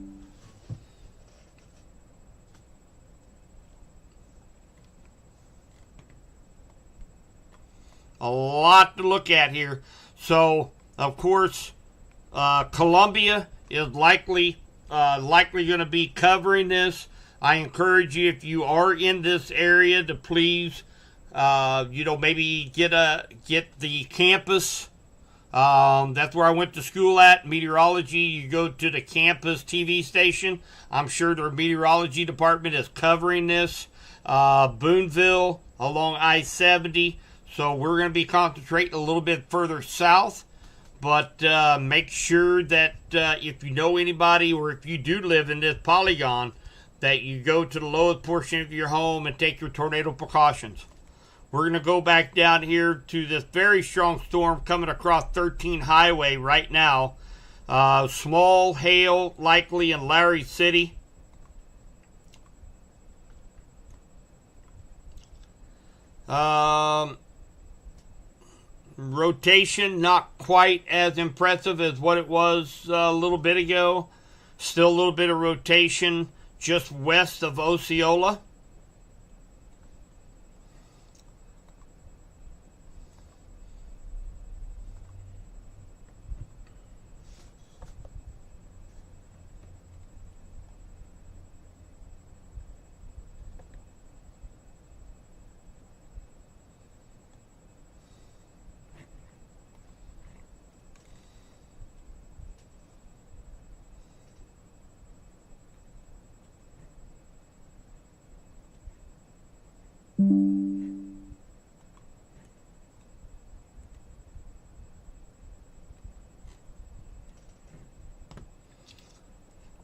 A lot to look at here. So, of course, Columbia is likely going to be covering this. I encourage you, if you are in this area, to please, maybe get the campus. That's where I went to school at, meteorology. You go to the campus TV station. I'm sure their meteorology department is covering this. Boonville along I-70. So we're going to be concentrating a little bit further south, but make sure that if you know anybody or if you do live in this polygon, that you go to the lowest portion of your home and take your tornado precautions. We're going to go back down here to this very strong storm coming across 13 Highway right now. Small hail likely in Larry City. Rotation not quite as impressive as what it was a little bit ago. Still a little bit of rotation just west of Osceola.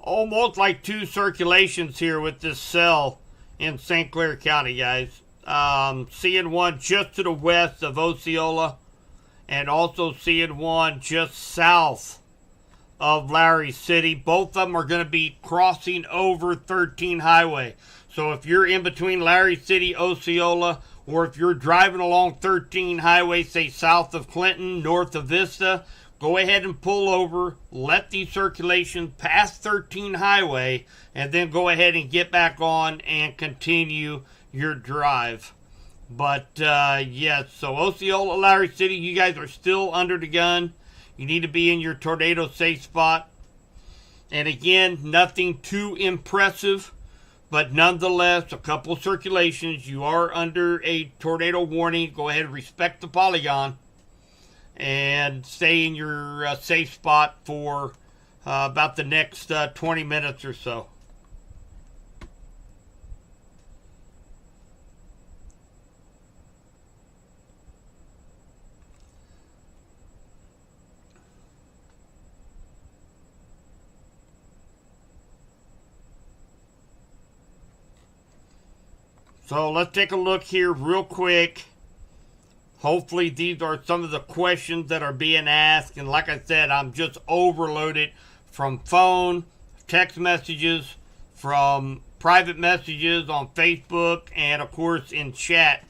Almost like two circulations here with this cell in St. Clair County, guys. Seeing one just to the west of Osceola, and also seeing one just south of Larry City. Both of them are going to be crossing over 13 Highway. So if you're in between Larry City, Osceola, or if you're driving along 13 Highway, say south of Clinton, north of Vista, go ahead and pull over, let these circulations pass 13 Highway, and then go ahead and get back on and continue your drive. But, yes, so Osceola, Larry City, you guys are still under the gun. You need to be in your tornado safe spot. And again, nothing too impressive, but nonetheless, a couple circulations. You are under a tornado warning. Go ahead and respect the polygon and stay in your safe spot for about the next 20 minutes or so. So let's take a look here real quick. Hopefully these are some of the questions that are being asked. And like I said, I'm just overloaded from phone, text messages, from private messages on Facebook, and of course in chat.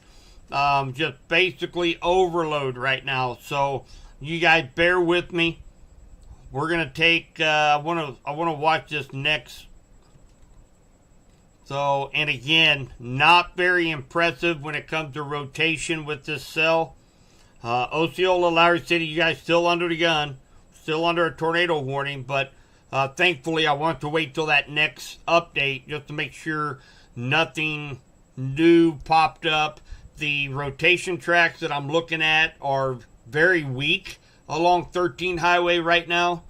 Just basically overload right now. So you guys bear with me. We're going to take, I want to watch this next. So, and again, not very impressive when it comes to rotation with this cell. Osceola, Lowry City, you guys still under the gun, still under a tornado warning, but thankfully I want to wait till that next update just to make sure nothing new popped up. The rotation tracks that I'm looking at are very weak along 13 Highway right now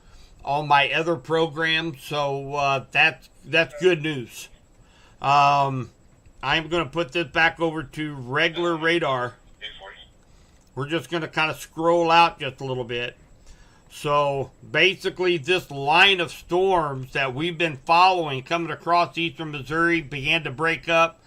on my other program, so that's good news. I'm going to put this back over to regular radar. We're just going to kind of scroll out just a little bit. So basically this line of storms that we've been following coming across eastern Missouri began to break up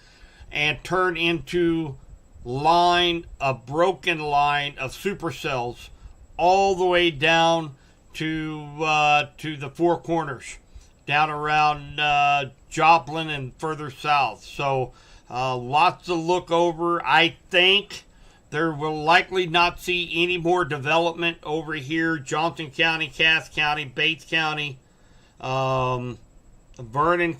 and turn into a broken line of supercells all the way down to the Four Corners, down around Joplin and further south. So lots to look over. I think there will likely not see any more development over here. Johnson County, Cass County, Bates County, Vernon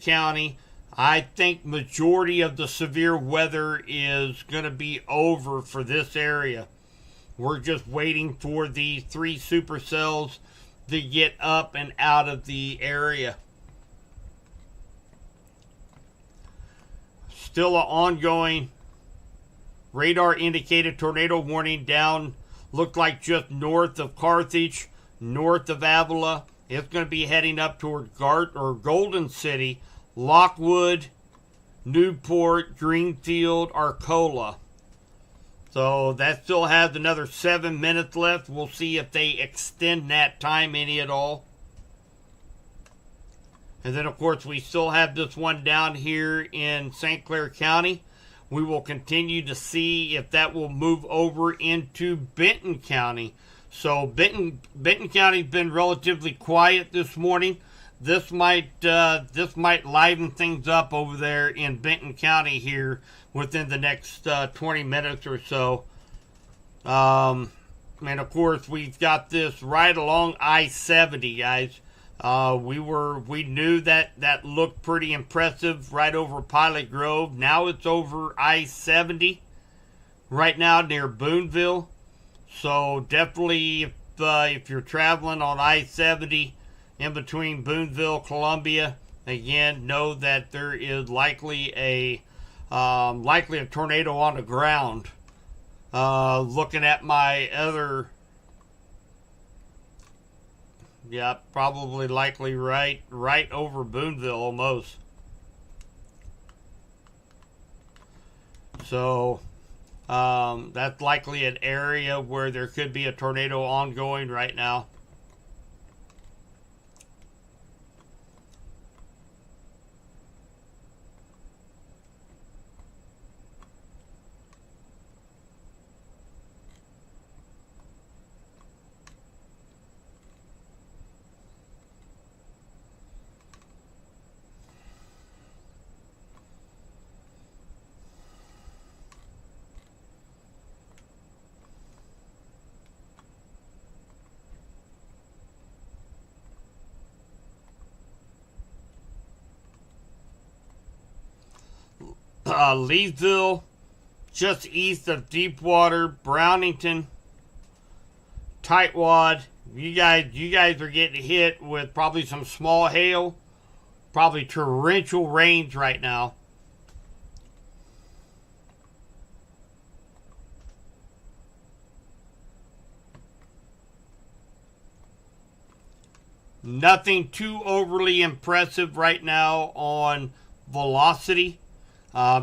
County. I think majority of the severe weather is going to be over for this area. We're just waiting for these 3 supercells to get up and out of the area. Still an ongoing radar indicated tornado warning down, looked like just north of Carthage, north of Avila. It's going to be heading up toward Golden City, Lockwood, Newport, Greenfield, Arcola. So that still has another 7 minutes left. We'll see if they extend that time any at all. And then, of course, we still have this one down here in St. Clair County. We will continue to see if that will move over into Benton County. So Benton County's been relatively quiet this morning. This might liven things up over there in Benton County here within the next 20 minutes or so. And of course, we've got this right along I-70, guys. We knew that looked pretty impressive right over Pilot Grove. Now it's over I-70 right now near Boonville. So definitely if you're traveling on I-70 in between Boonville, Columbia, again, know that there is likely a tornado on the ground. Looking at my other, yeah, probably likely right over Boonville almost. So that's likely an area where there could be a tornado ongoing right now. Leesville, just east of Deepwater, Brownington, Tightwad. You guys are getting hit with probably some small hail, probably torrential rains right now. Nothing too overly impressive right now on velocity.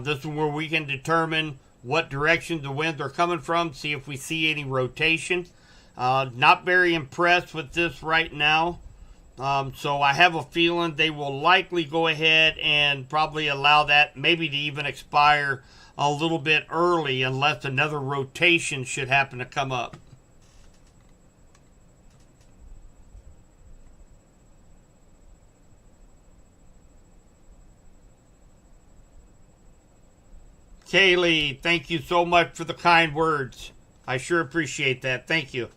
This is where we can determine what direction the winds are coming from, see if we see any rotation. Not very impressed with this right now. So I have a feeling they will likely go ahead and probably allow that maybe to even expire a little bit early unless another rotation should happen to come up. Kaylee, thank you so much for the kind words. I sure appreciate that. Thank you.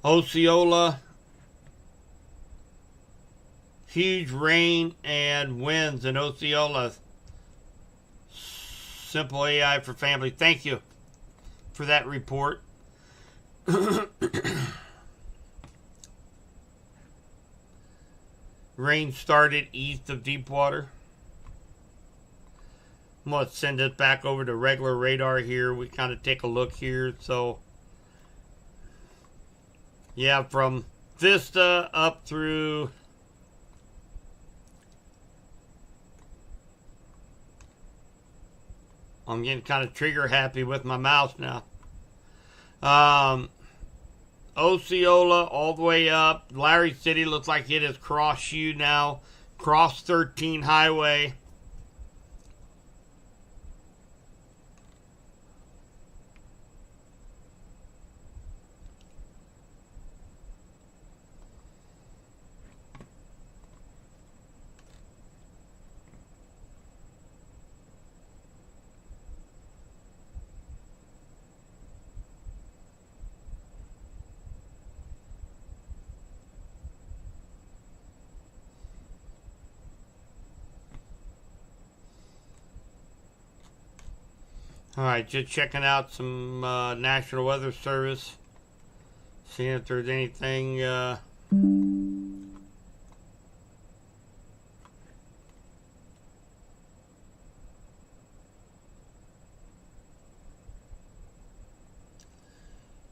Osceola, huge rain and winds in Osceola. Simple AI for Family. Thank you for that report. Rain started east of Deepwater. I'm going to send it back over to regular radar here. We kind of take a look here. So, yeah, from Vista up through... I'm getting kind of trigger happy with my mouse now. Osceola all the way up. Larry City looks like it has crossed you now. Cross 13 Highway. All right, just checking out some National Weather Service, seeing if there's anything.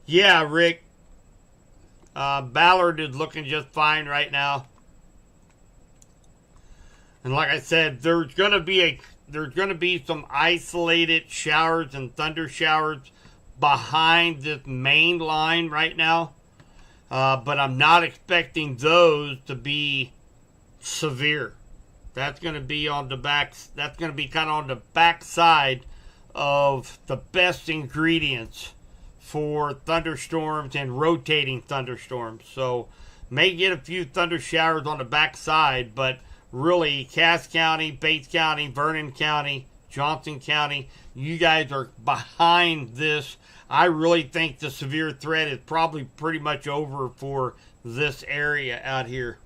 Yeah, Rick. Ballard is looking just fine right now, and like I said, there's gonna be some isolated showers and thunder showers behind this main line right now. But I'm not expecting those to be severe. That's going to be on the back. That's going to be kind of on the back side of the best ingredients for thunderstorms and rotating thunderstorms. So may get a few thunder showers on the back side, but really, Cass County, Bates County, Vernon County, Johnson County, you guys are behind this. I really think the severe threat is probably pretty much over for this area out here.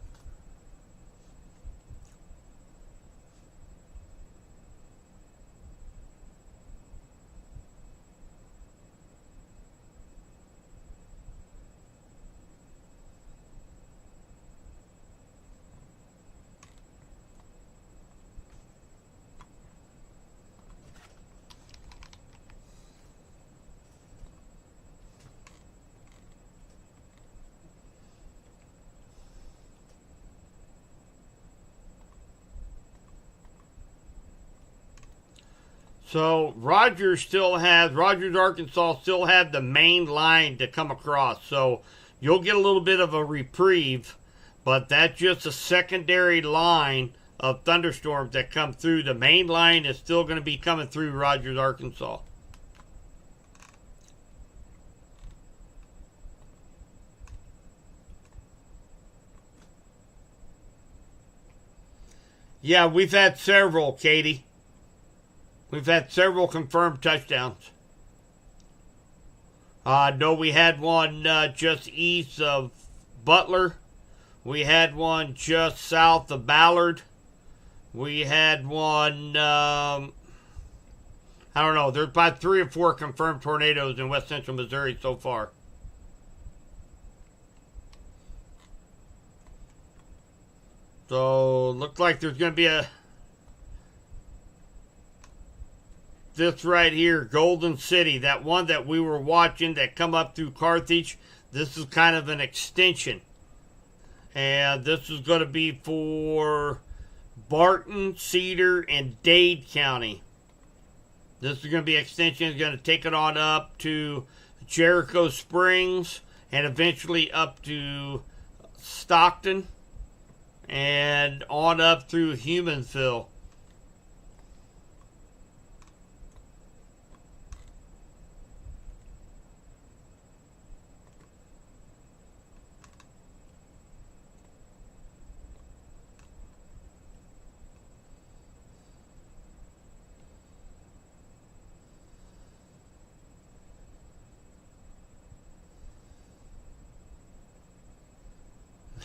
So Rogers, Arkansas still have the main line to come across. So you'll get a little bit of a reprieve, but that's just a secondary line of thunderstorms that come through. The main line is still going to be coming through Rogers, Arkansas. Yeah, we've had several, Katie. We've had several confirmed touchdowns. No, we had one just east of Butler. We had one just south of Ballard. We had one, I don't know, there's about 3 or 4 confirmed tornadoes in west central Missouri so far. So, looks like there's going to be this right here, Golden City, that one that we were watching that come up through Carthage. This is kind of an extension. And this is going to be for Barton, Cedar, and Dade County. This is going to be extension. It's going to take it on up to Jericho Springs and eventually up to Stockton and on up through Humansville.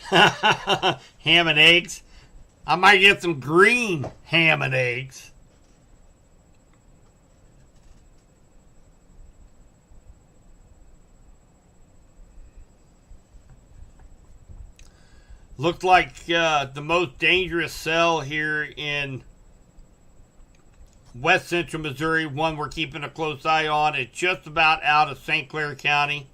Ham and eggs. I might get some green ham and eggs. Looked like the most dangerous cell here in west central Missouri, one we're keeping a close eye on. It's just about out of St. Clair County.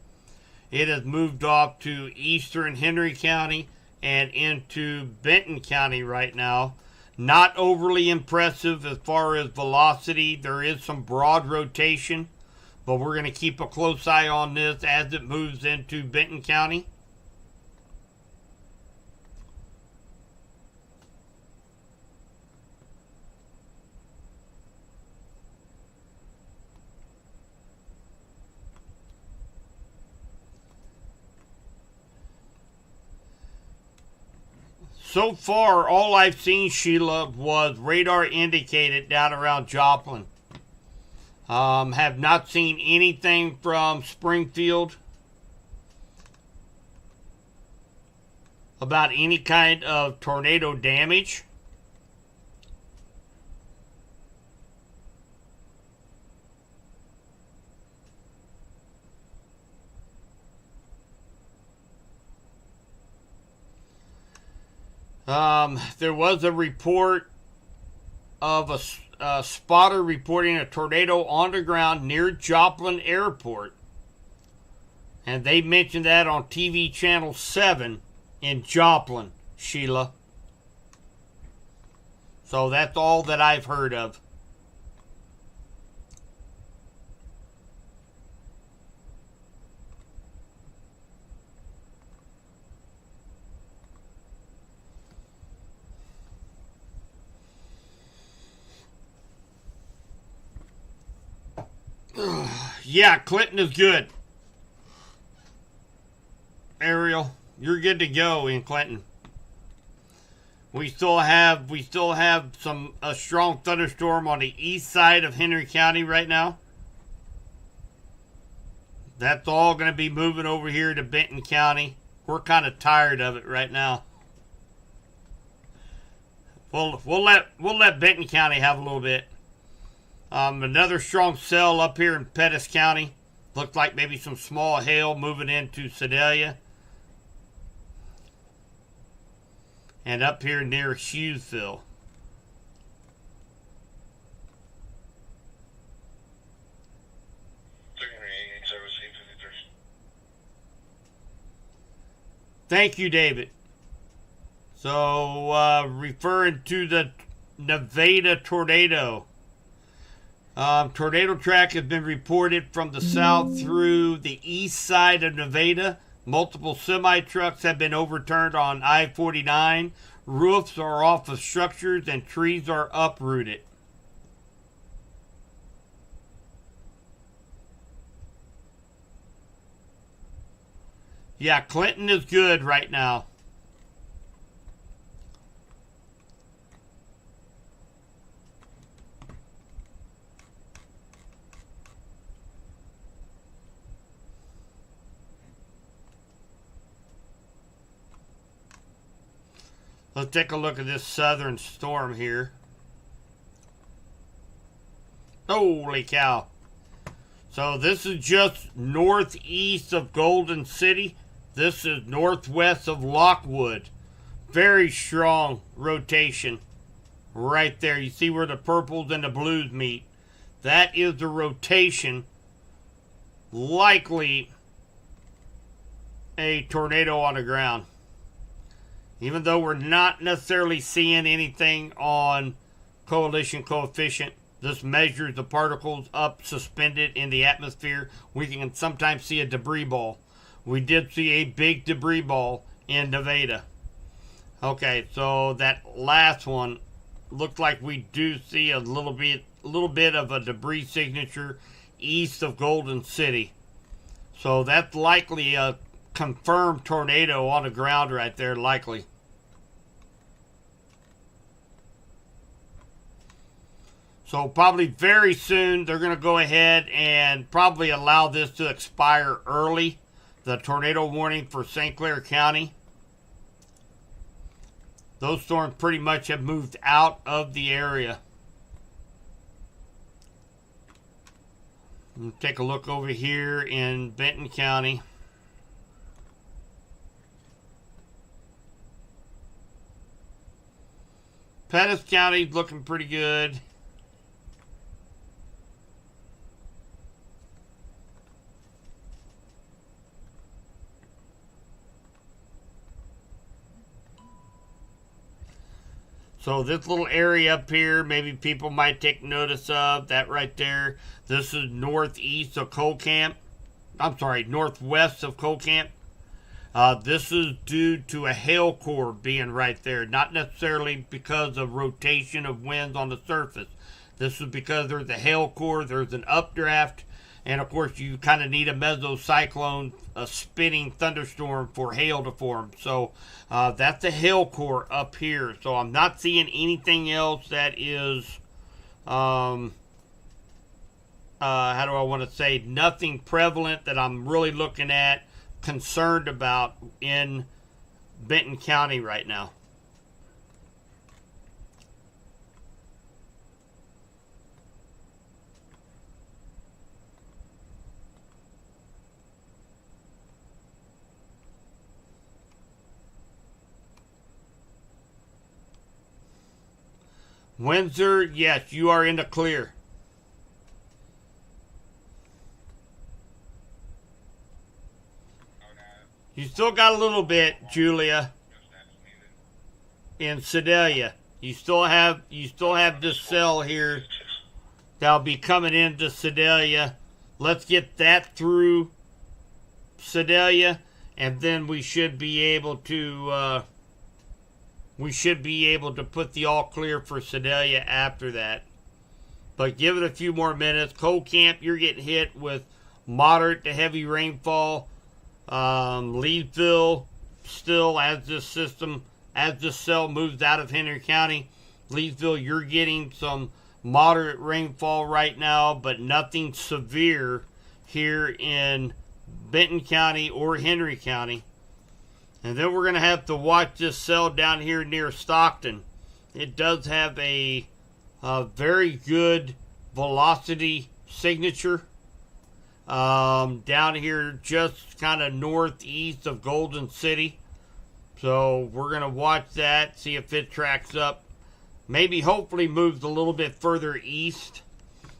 It has moved off to eastern Henry County and into Benton County right now. Not overly impressive as far as velocity. There is some broad rotation, but we're going to keep a close eye on this as it moves into Benton County. So far, all I've seen, Sheila, was radar indicated down around Joplin. Have not seen anything from Springfield about any kind of tornado damage. There was a report of a spotter reporting a tornado on the ground near Joplin Airport. And they mentioned that on TV Channel 7 in Joplin, Sheila. So that's all that I've heard of. Yeah, Clinton is good. Ariel, you're good to go in Clinton. We still have a strong thunderstorm on the east side of Henry County right now. That's all going to be moving over here to Benton County. We're kind of tired of it right now. We'll let Benton County have a little bit. Another strong cell up here in Pettis County. Looked like maybe some small hail moving into Sedalia. And up here near Hughesville. Thank you, David. So, referring to the Nevada tornado. Tornado track has been reported from the south through the east side of Nevada. Multiple semi-trucks have been overturned on I-49. Roofs are off of structures and trees are uprooted. Yeah, Clinton is good right now. Let's take a look at this southern storm here. Holy cow. So this is just northeast of Golden City. This is northwest of Lockwood. Very strong rotation right there. You see where the purples and the blues meet. That is the rotation. Likely a tornado on the ground. Even though we're not necessarily seeing anything on coalition coefficient, this measures the particles up suspended in the atmosphere. We can sometimes see a debris ball. We did see a big debris ball in Nevada. Okay, so that last one looked like we do see a little bit of a debris signature east of Golden City. So that's likely a confirmed tornado on the ground right there, likely. So probably very soon they're going to go ahead and probably allow this to expire early. The tornado warning for St. Clair County. Those storms pretty much have moved out of the area. Take a look over here in Benton County. Pettis County's looking pretty good. So this little area up here, maybe people might take notice of that right there. This is northeast of Coal Camp. I'm sorry, northwest of Coal Camp. This is due to a hail core being right there, not necessarily because of rotation of winds on the surface. This is because there's a hail core, there's an updraft, and of course you kind of need a mesocyclone, a spinning thunderstorm for hail to form. So that's a hail core up here. So I'm not seeing anything else that is, how do I want to say, nothing prevalent that I'm really looking at, concerned about in Benton County right now. Windsor, yes, you are in the clear. You still got a little bit, Julia, in Sedalia. You still have this cell here that'll be coming into Sedalia. Let's get that through Sedalia, and then we should be able to put the all clear for Sedalia after that. But give it a few more minutes. Coal Camp, you're getting hit with moderate to heavy rainfall. Leesville, still, as this cell moves out of Henry County, Leesville, you're getting some moderate rainfall right now, but nothing severe here in Benton County or Henry County. And then we're going to have to watch this cell down here near Stockton. It does have a very good velocity signature. Down here just kind of northeast of Golden City. So we're going to watch that, see if it tracks up. Maybe hopefully moves a little bit further east.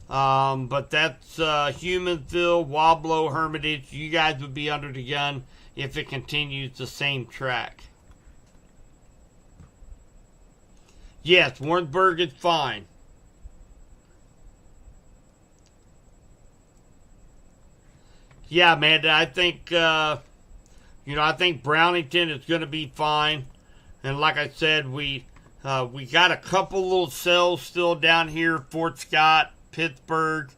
But that's Humansville, Wablo, Hermitage. You guys would be under the gun if it continues the same track. Yes, Warrensburg is fine. Yeah, Amanda, I think, I think Brownington is going to be fine. And like I said, we got a couple little cells still down here, Fort Scott, Pittsburgh.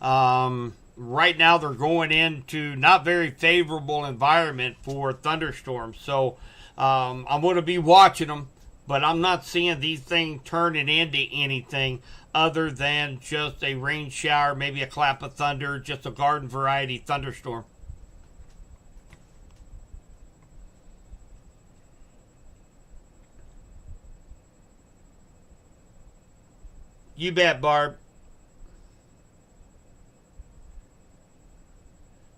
Right now they're going into not very favorable environment for thunderstorms. So I'm going to be watching them, but I'm not seeing these things turning into anything other than just a rain shower, maybe a clap of thunder, just a garden variety thunderstorm. You bet, Barb.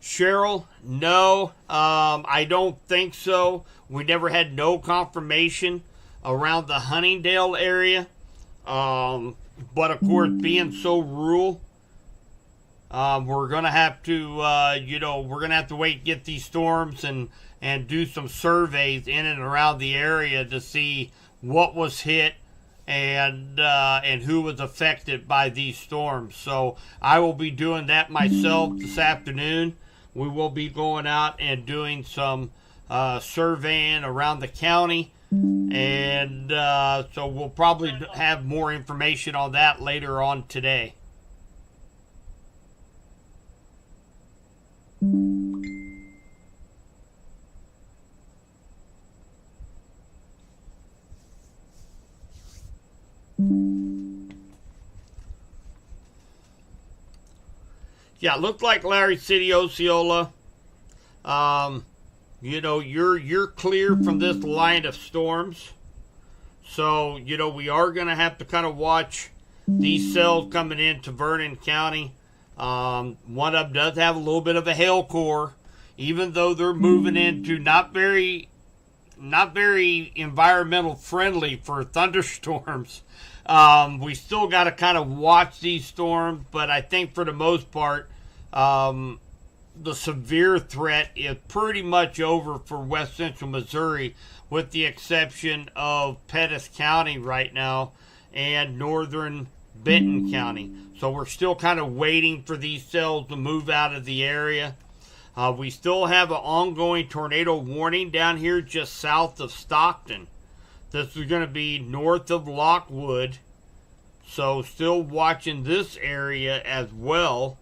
Cheryl, no, I don't think so. We never had no confirmation around the Huntingdale area. But of course, being so rural, we're gonna have to, we're gonna have to wait and get these storms and do some surveys in and around the area to see what was hit and who was affected by these storms. So I will be doing that myself this afternoon. We will be going out and doing some surveying around the county. And so we'll probably have more information on that later on today. Yeah, it looked like Larry City, Osceola. You're clear from this line of storms. So, we are going to have to kind of watch these cells coming into Vernon County. One of them does have a little bit of a hail core, even though they're moving into not very not very environmental friendly for thunderstorms. We still got to kind of watch these storms, but I think for the most part, the severe threat is pretty much over for west central Missouri, with the exception of Pettis County right now and northern Benton County. So we're still kind of waiting for these cells to move out of the area. We still have an ongoing tornado warning down here just south of Stockton. This is going to be north of Lockwood. So still watching this area as well.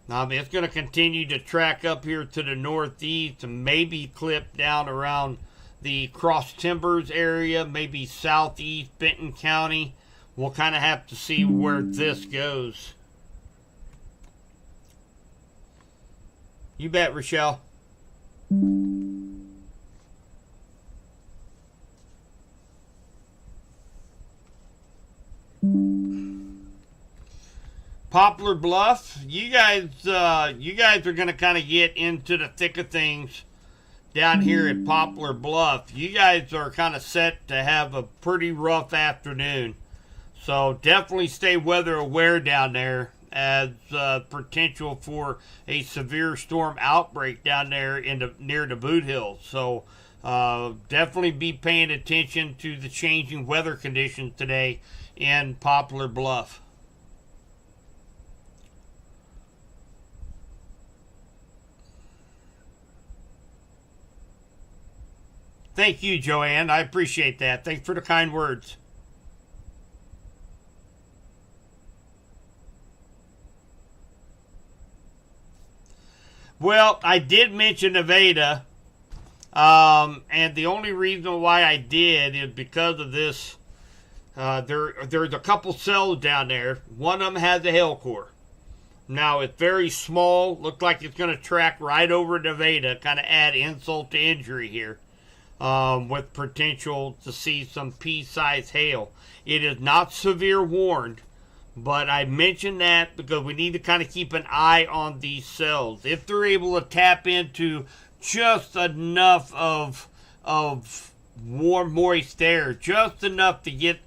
It's going to continue to track up here to the northeast and maybe clip down around the Cross Timbers area, maybe southeast Benton County. We'll kind of have to see where this goes. You bet, Rochelle. Poplar Bluff, you guys are going to kind of get into the thick of things down here at Poplar Bluff. You guys are kind of set to have a pretty rough afternoon. So definitely stay weather aware down there, as potential for a severe storm outbreak down there near the Boot Hills. So definitely be paying attention to the changing weather conditions today in Poplar Bluff. Thank you, Joanne. I appreciate that. Thanks for the kind words. Well, I did mention Nevada, and the only reason why I did is because of this. There's a couple cells down there. One of them has a hail core. Now, it's very small. Looks like it's going to track right over Nevada, kind of add insult to injury here, with potential to see some pea-sized hail. It is not severe warned. But I mentioned that because we need to kind of keep an eye on these cells. If they're able to tap into just enough of warm, moist air, just enough to get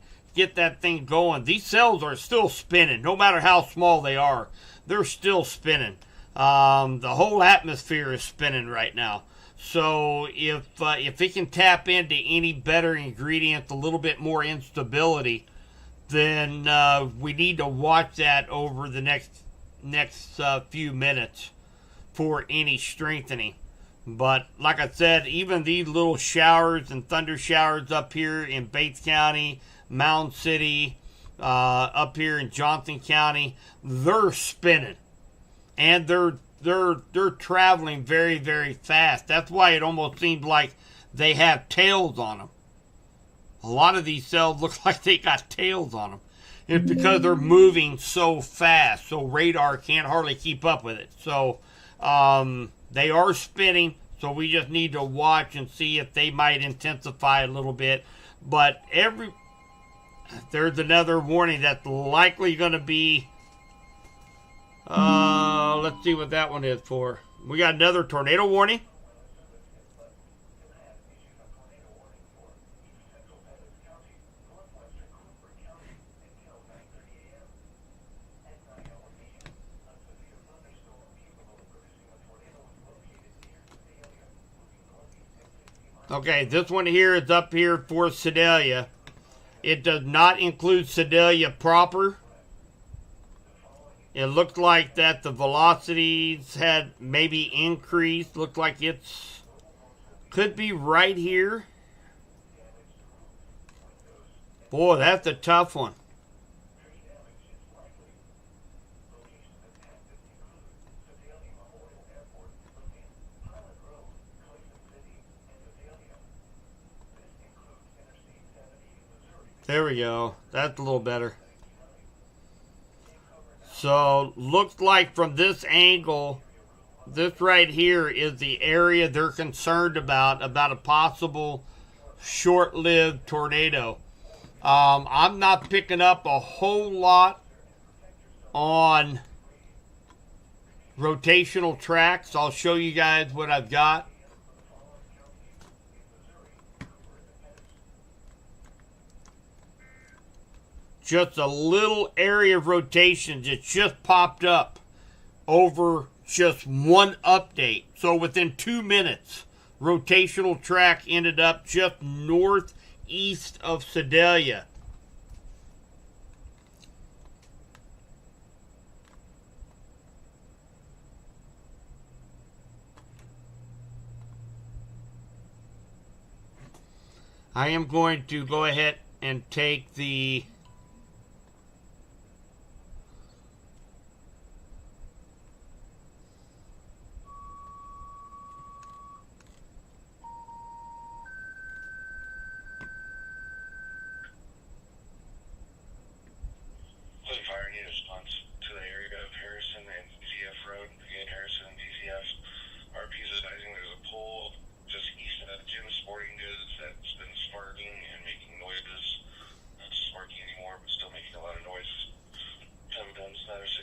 that thing going, these cells are still spinning. No matter how small they are, they're still spinning. The whole atmosphere is spinning right now. So if it can tap into any better ingredients, a little bit more instability, then we need to watch that over the next few minutes for any strengthening. But like I said, even these little showers and thunder showers up here in Bates County, Mound City, up here in Johnson County, they're spinning, and they're traveling very, very fast. That's why it almost seems like they have tails on them. A lot of these cells look like they got tails on them. It's because they're moving so fast, so radar can't hardly keep up with it. So they are spinning, so we just need to watch and see if they might intensify a little bit. But there's another warning that's likely going to be, let's see what that one is for. We got another tornado warning. Okay, this one here is up here for Sedalia. It does not include Sedalia proper. It looked like that the velocities had maybe increased. Looked like could be right here. Boy, that's a tough one. There we go. That's a little better. So, looks like from this angle, this right here is the area they're concerned about a possible short-lived tornado. I'm not picking up a whole lot on rotational tracks. I'll show you guys what I've got. just a little area of rotation that just popped up over just one update. So within 2 minutes, rotational track ended up just northeast of Sedalia. I am going to go ahead and take the Fire need a response to the area of Harrison and DCF Road between Harrison and DCF. RP's advising there's a pole just east of Jim Sporting Goods that's been sparking and making noises. Not sparking anymore, but still making a lot of noise. Time guns 9 or 6.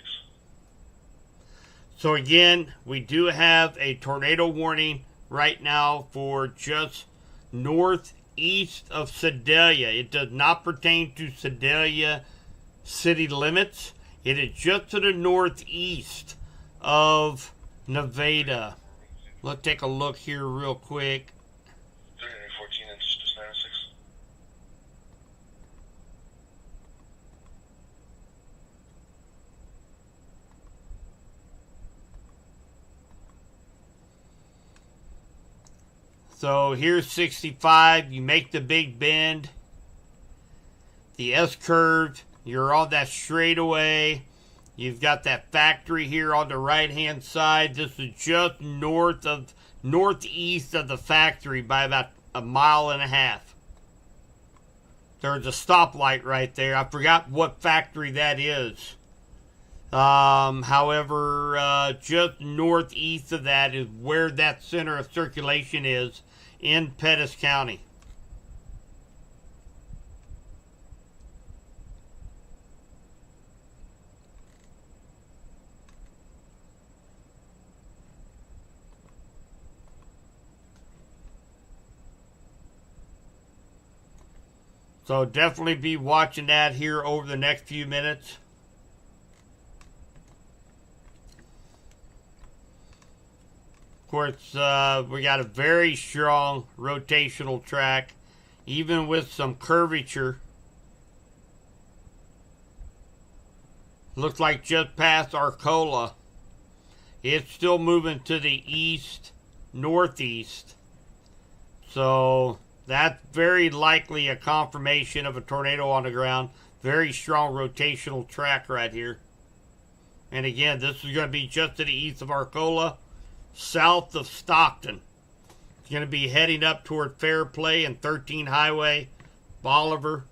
So again, we do have a tornado warning right now for just northeast of Sedalia. It does not pertain to Sedalia city limits. It is just to the northeast of Nevada. Let's take a look here real quick. 314 inches, just 9 or 6. So here's 65. You make the big bend. The S-curve. You're on that straightaway. You've got that factory here on the right-hand side. This is just northeast of the factory by about 1.5 miles. There's a stoplight right there. I forgot what factory that is. However, just northeast of that is where that center of circulation is in Pettis County. So definitely be watching that here over the next few minutes. Of course, we got a very strong rotational track, even with some curvature. Looks like just past Arcola. It's still moving to the east, northeast. So that's very likely a confirmation of a tornado on the ground. Very strong rotational track right here. And again, this is going to be just to the east of Arcola, south of Stockton. It's going to be heading up toward Fairplay and 13 Highway, Bolivar.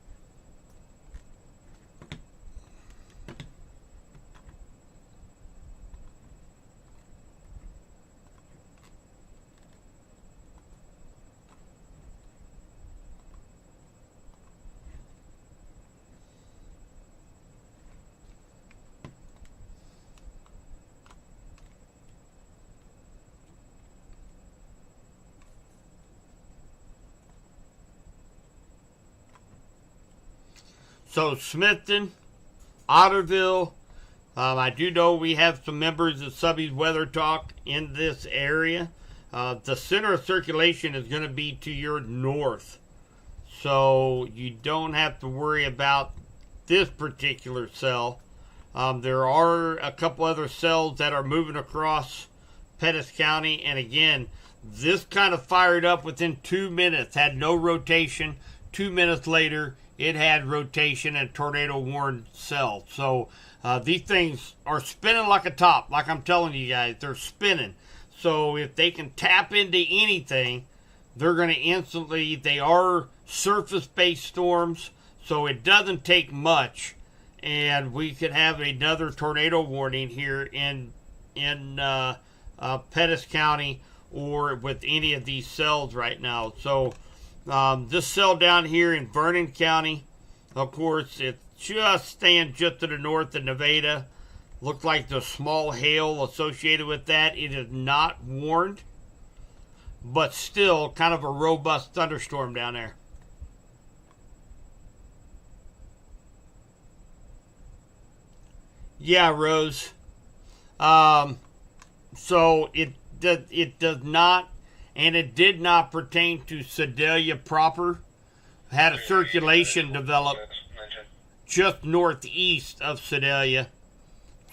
So Smithton, Otterville, I do know we have some members of Subby's Weather Talk in this area. The center of circulation is going to be to your north. So you don't have to worry about this particular cell. There are a couple other cells that are moving across Pettis County. And again, this kind of fired up within 2 minutes, had no rotation. 2 minutes later, it had rotation and tornado warned cell. So these things are spinning like a top. Like I'm telling you guys, they're spinning. So if they can tap into anything, they're going to instantly, they are surface-based storms. So it doesn't take much. And we could have another tornado warning here in Pettis County or with any of these cells right now. So this cell down here in Vernon County, of course, it's just staying just to the north of Nevada. Looks like the small hail associated with that. It is not warned, but still kind of a robust thunderstorm down there. Yeah, Rose. So it does not, and it did not pertain to Sedalia proper. Had a circulation develop just northeast of Sedalia.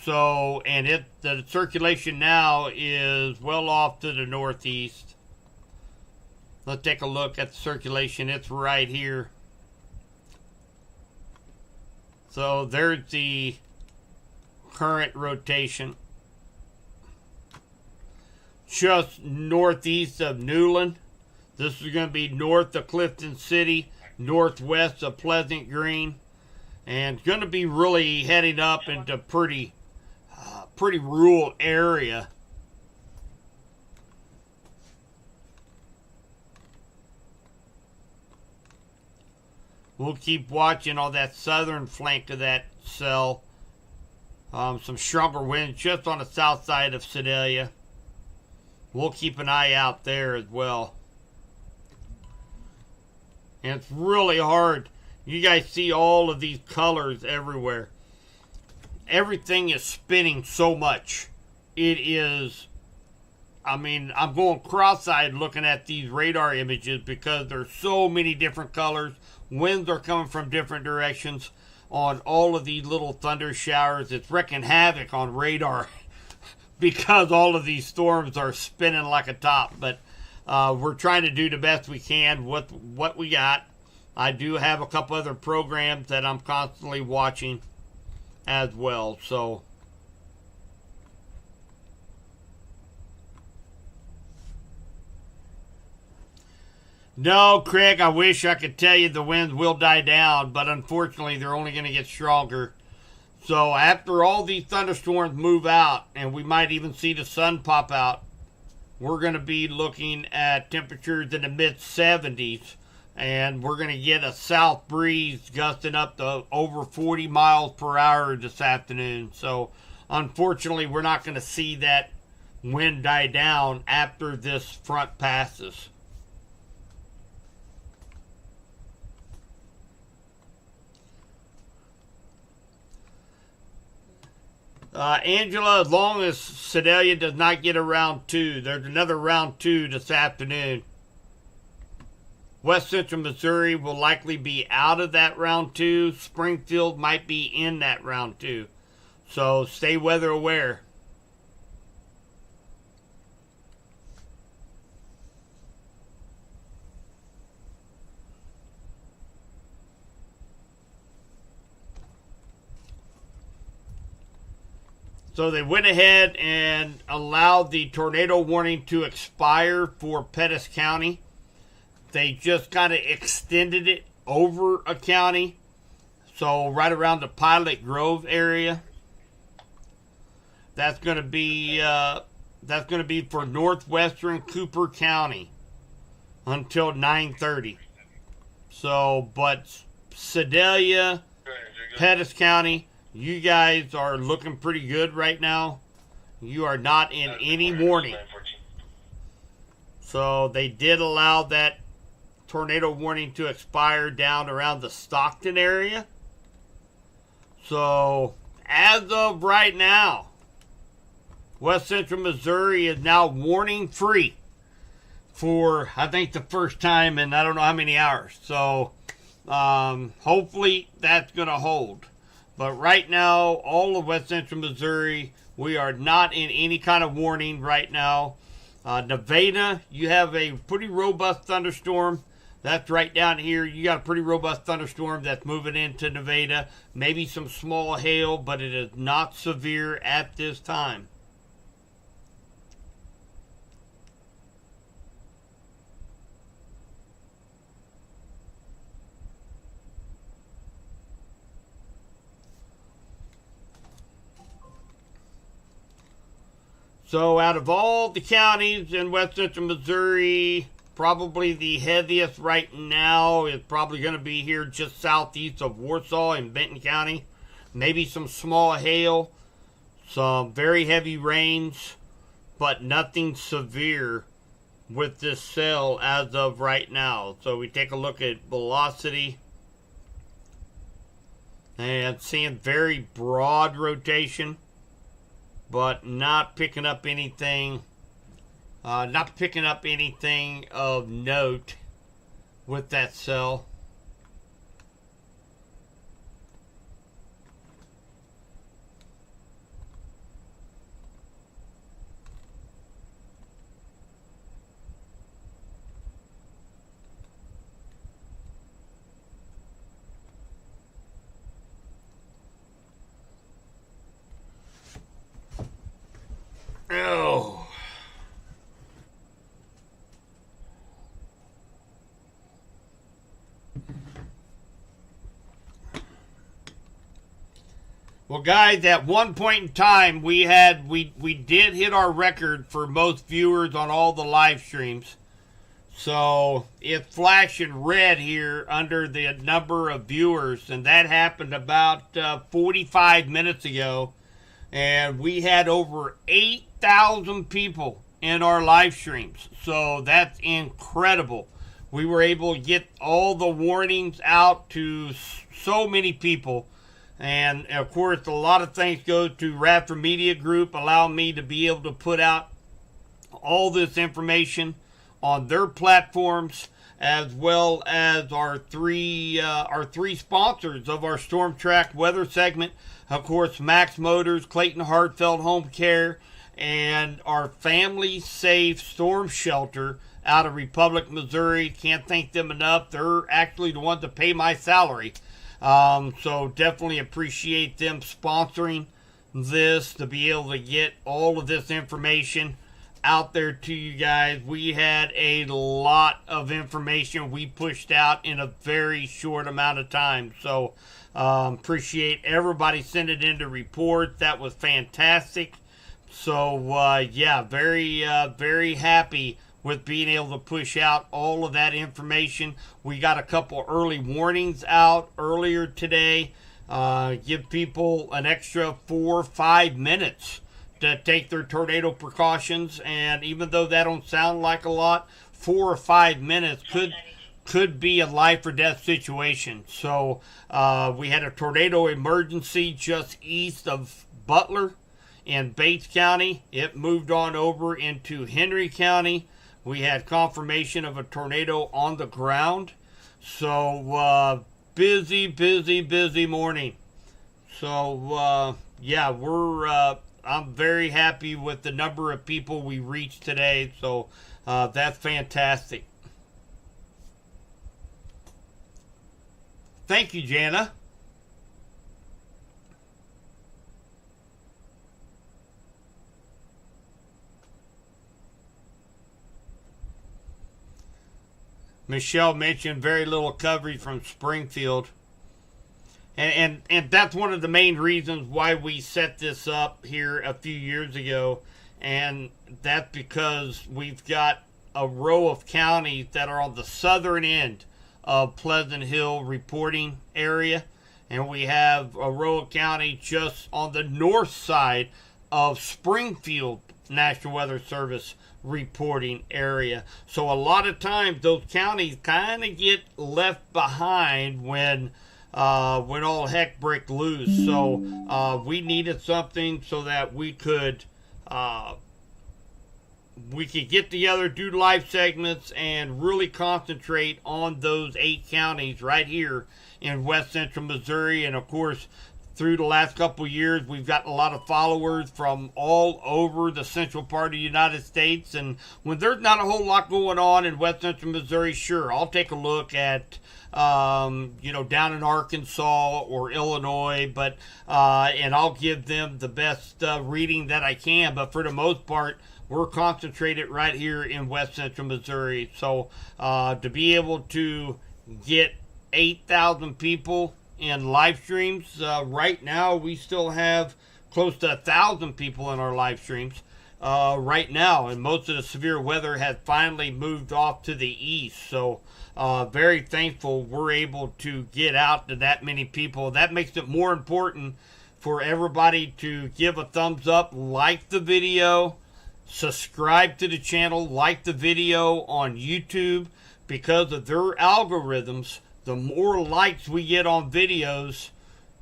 So, and the circulation now is well off to the northeast. Let's take a look at the circulation. It's right here. So there's the current rotation. Just northeast of Newland. This is going to be north of Clifton City, northwest of Pleasant Green, and it's going to be really heading up into pretty rural area. We'll keep watching on that southern flank of that cell. Some stronger winds just on the south side of Sedalia. We'll keep an eye out there as well. And it's really hard. You guys see all of these colors everywhere. Everything is spinning so much. It is, I mean, I'm going cross-eyed looking at these radar images because there's so many different colors. Winds are coming from different directions on all of these little thunder showers. It's wreaking havoc on radar because all of these storms are spinning like a top. But we're trying to do the best we can with what we got. I do have a couple other programs that I'm constantly watching as well. So no, Craig, I wish I could tell you the winds will die down, but unfortunately they're only going to get stronger. So after all these thunderstorms move out, and we might even see the sun pop out, we're going to be looking at temperatures in the mid-70s, and we're going to get a south breeze gusting up to over 40 miles per hour this afternoon. So unfortunately, we're not going to see that wind die down after this front passes. Angela, as long as Sedalia does not get a round 2, there's another round 2 this afternoon. West Central Missouri will likely be out of that round 2. Springfield might be in that round 2. So stay weather aware. So they went ahead and allowed the tornado warning to expire for Pettis County. They just kind of extended it over a county. So right around the Pilot Grove area. That's going to be for northwestern Cooper County until 9:30. So, but Sedalia, Pettis County, you guys are looking pretty good right now. You are not in any warning. So they did allow that tornado warning to expire down around the Stockton area. So as of right now, West Central Missouri is now warning free for, I think, the first time in I don't know how many hours. So hopefully that's going to hold. But right now, all of West Central Missouri, we are not in any kind of warning right now. Nevada, you have a pretty robust thunderstorm. That's right down here. You got a pretty robust thunderstorm that's moving into Nevada. Maybe some small hail, but it is not severe at this time. So out of all the counties in West Central Missouri, probably the heaviest right now is probably going to be here just southeast of Warsaw in Benton County. Maybe some small hail, some very heavy rains, but nothing severe with this cell as of right now. So we take a look at velocity. and seeing very broad rotation, but not picking up anything. Not picking up anything of note with that cell. Oh. Well, guys, at one point in time, we did hit our record for most viewers on all the live streams. So it's flashing red here under the number of viewers, and that happened about 45 minutes ago. And we had over 8,000 people in our live streams. So that's incredible. We were able to get all the warnings out to so many people. And, of course, a lot of thanks go to Radford Media Group, allowing me to be able to put out all this information on their platforms, as well as our three sponsors of our Storm Track weather segment. Of course, Max Motors, Clayton Hartfeld Home Care, and our Family Safe Storm Shelter out of Republic, Missouri. Can't thank them enough. They're actually the ones that pay my salary. So definitely appreciate them sponsoring this to be able to get all of this information out there to you guys. We had a lot of information we pushed out in a very short amount of time. So appreciate everybody sending in the report. That was fantastic. So yeah, very happy with being able to push out all of that information. We got a couple early warnings out earlier today. Give people an extra 4 or 5 minutes to take their tornado precautions. And even though that don't sound like a lot, 4 or 5 minutes could be a life or death situation. So we had a tornado emergency just east of Butler in Bates County. It moved on over into Henry County. We had confirmation of a tornado on the ground. So busy morning. So yeah, I'm very happy with the number of people we reached today. So that's fantastic. Thank you, Jana. Michelle mentioned very little coverage from Springfield. And that's one of the main reasons why we set this up here a few years ago. And that's because we've got a row of counties that are on the southern end of Pleasant Hill reporting area. And we have a row of counties just on the north side of Springfield National Weather Service reporting area. So a lot of times those counties kind of get left behind when all heck break loose. So we needed something so that we could get together, do live segments, and really concentrate on those 8 counties right here in west central Missouri. And of course, through the last couple of years, we've gotten a lot of followers from all over the central part of the United States. And when there's not a whole lot going on in west central Missouri, sure, I'll take a look at down in Arkansas or Illinois, but and I'll give them the best reading that I can. But for the most part, we're concentrated right here in west central Missouri. So to be able to get 8,000 people in live streams, right now we still have close to 1,000 people in our live streams right now, and most of the severe weather has finally moved off to the east. So very thankful we're able to get out to that many people. That makes it more important for everybody to give a thumbs up, like the video, subscribe to the channel, like the video on YouTube. Because of their algorithms, the more likes we get on videos,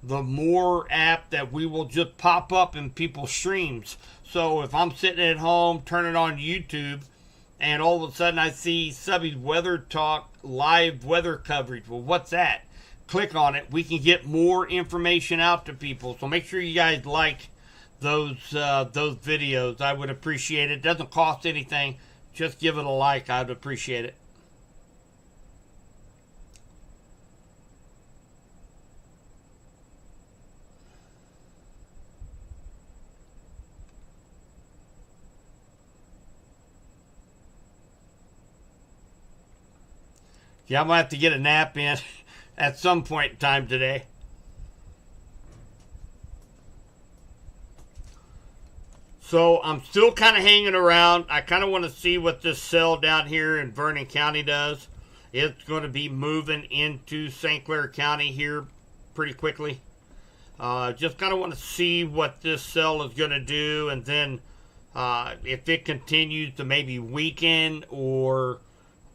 the more apt that we will just pop up in people's streams. So if I'm sitting at home, turning on YouTube, and all of a sudden I see Subby's Weather Talk live weather coverage, well, what's that? Click on it. We can get more information out to people. So make sure you guys like those videos. I would appreciate it. It doesn't cost anything. Just give it a like. I'd appreciate it. Yeah, I'm going to have to get a nap in at some point in time today. So I'm still kind of hanging around. I kind of want to see what this cell down here in Vernon County does. It's going to be moving into St. Clair County here pretty quickly. Just kind of want to see what this cell is going to do, and then if it continues to maybe weaken or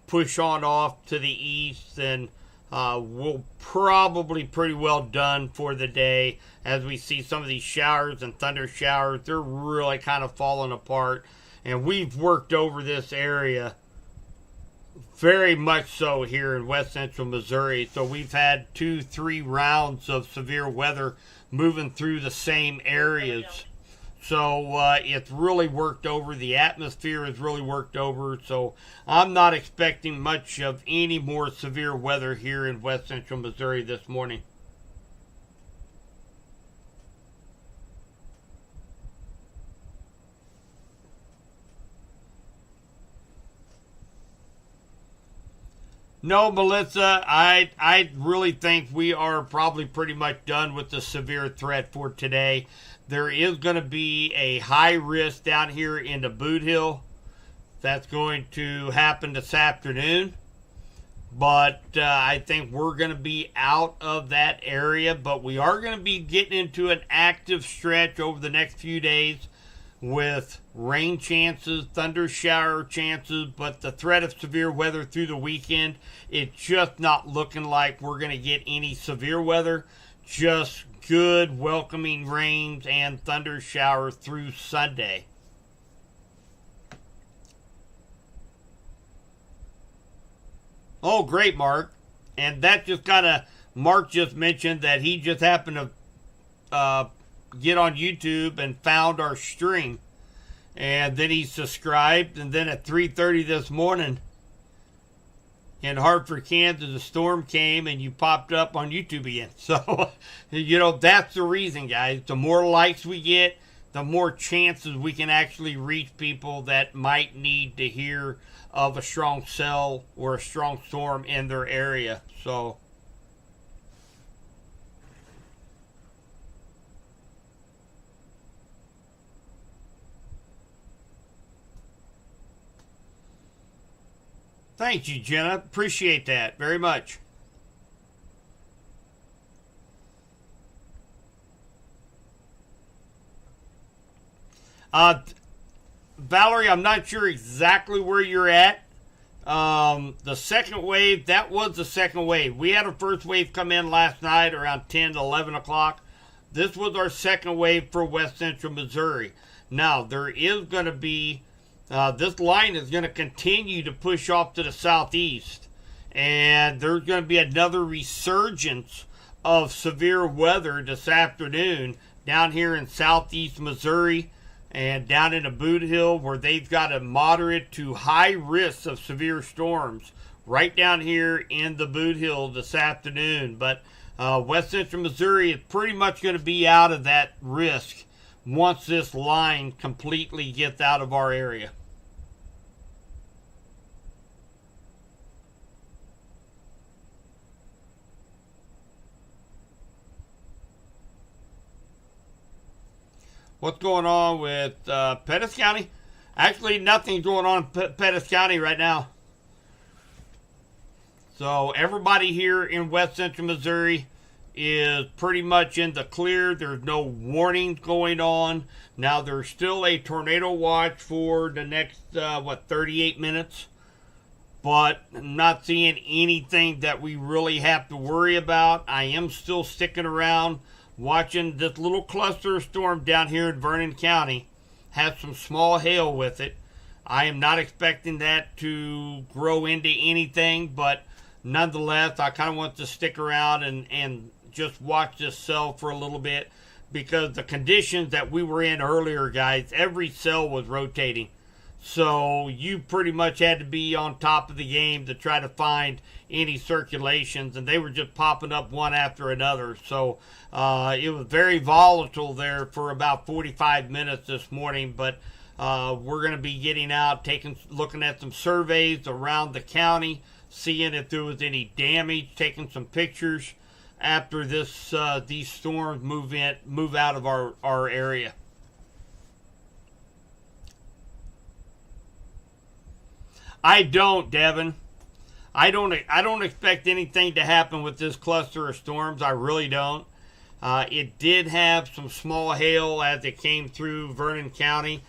push on off to the east, then we'll probably pretty well done for the day. As we see some of these showers and thunder showers, they're really kind of falling apart, and we've worked over this area very much so here in west central Missouri. So we've had 2-3 rounds of severe weather moving through the same areas. So it's really worked over. The atmosphere has really worked over. So I'm not expecting much of any more severe weather here in west central Missouri this morning. No, Melissa, I really think we are probably pretty much done with the severe threat for today. There is going to be a high risk down here in the Boot Hill. That's going to happen this afternoon. But I think we're going to be out of that area. But we are going to be getting into an active stretch over the next few days with rain chances, thunder shower chances. But the threat of severe weather through the weekend, it's just not looking like we're going to get any severe weather. Just good, welcoming rains and thunder showers through Sunday. Oh, great, Mark. And that just kind of, Mark just mentioned that he just happened to get on YouTube and found our stream. And then he subscribed. And then at 3:30 this morning in Hartford, Kansas, a storm came and you popped up on YouTube again. So, that's the reason, guys. The more likes we get, the more chances we can actually reach people that might need to hear of a strong cell or a strong storm in their area. So, thank you, Jenna. Appreciate that very much. Valerie, I'm not sure exactly where you're at. The second wave, that was the second wave. We had a first wave come in last night around 10 to 11 o'clock. This was our second wave for west central Missouri. Now, there is going to be, this line is going to continue to push off to the southeast. And there's going to be another resurgence of severe weather this afternoon down here in southeast Missouri and down in the Boot Hill, where they've got a moderate to high risk of severe storms right down here in the Boot Hill this afternoon. But west central Missouri is pretty much going to be out of that risk once this line completely gets out of our area. What's going on with Pettis County? Actually, nothing's going on in Pettis County right now. So everybody here in west central Missouri is pretty much in the clear. There's no warnings going on. Now, there's still a tornado watch for the next, 38 minutes. But I'm not seeing anything that we really have to worry about. I am still sticking around watching this little cluster of storm down here in Vernon County have some small hail with it. I am not expecting that to grow into anything, but nonetheless, I kind of want to stick around and just watch this cell for a little bit, because the conditions that we were in earlier, guys, every cell was rotating. So you pretty much had to be on top of the game to try to find any circulations, and they were just popping up one after another. So it was very volatile there for about 45 minutes this morning, but we're going to be getting out, looking at some surveys around the county, seeing if there was any damage, taking some pictures after these storms move out of our area. I don't, Devin. I don't expect anything to happen with this cluster of storms. I really don't. It did have some small hail as it came through Vernon County,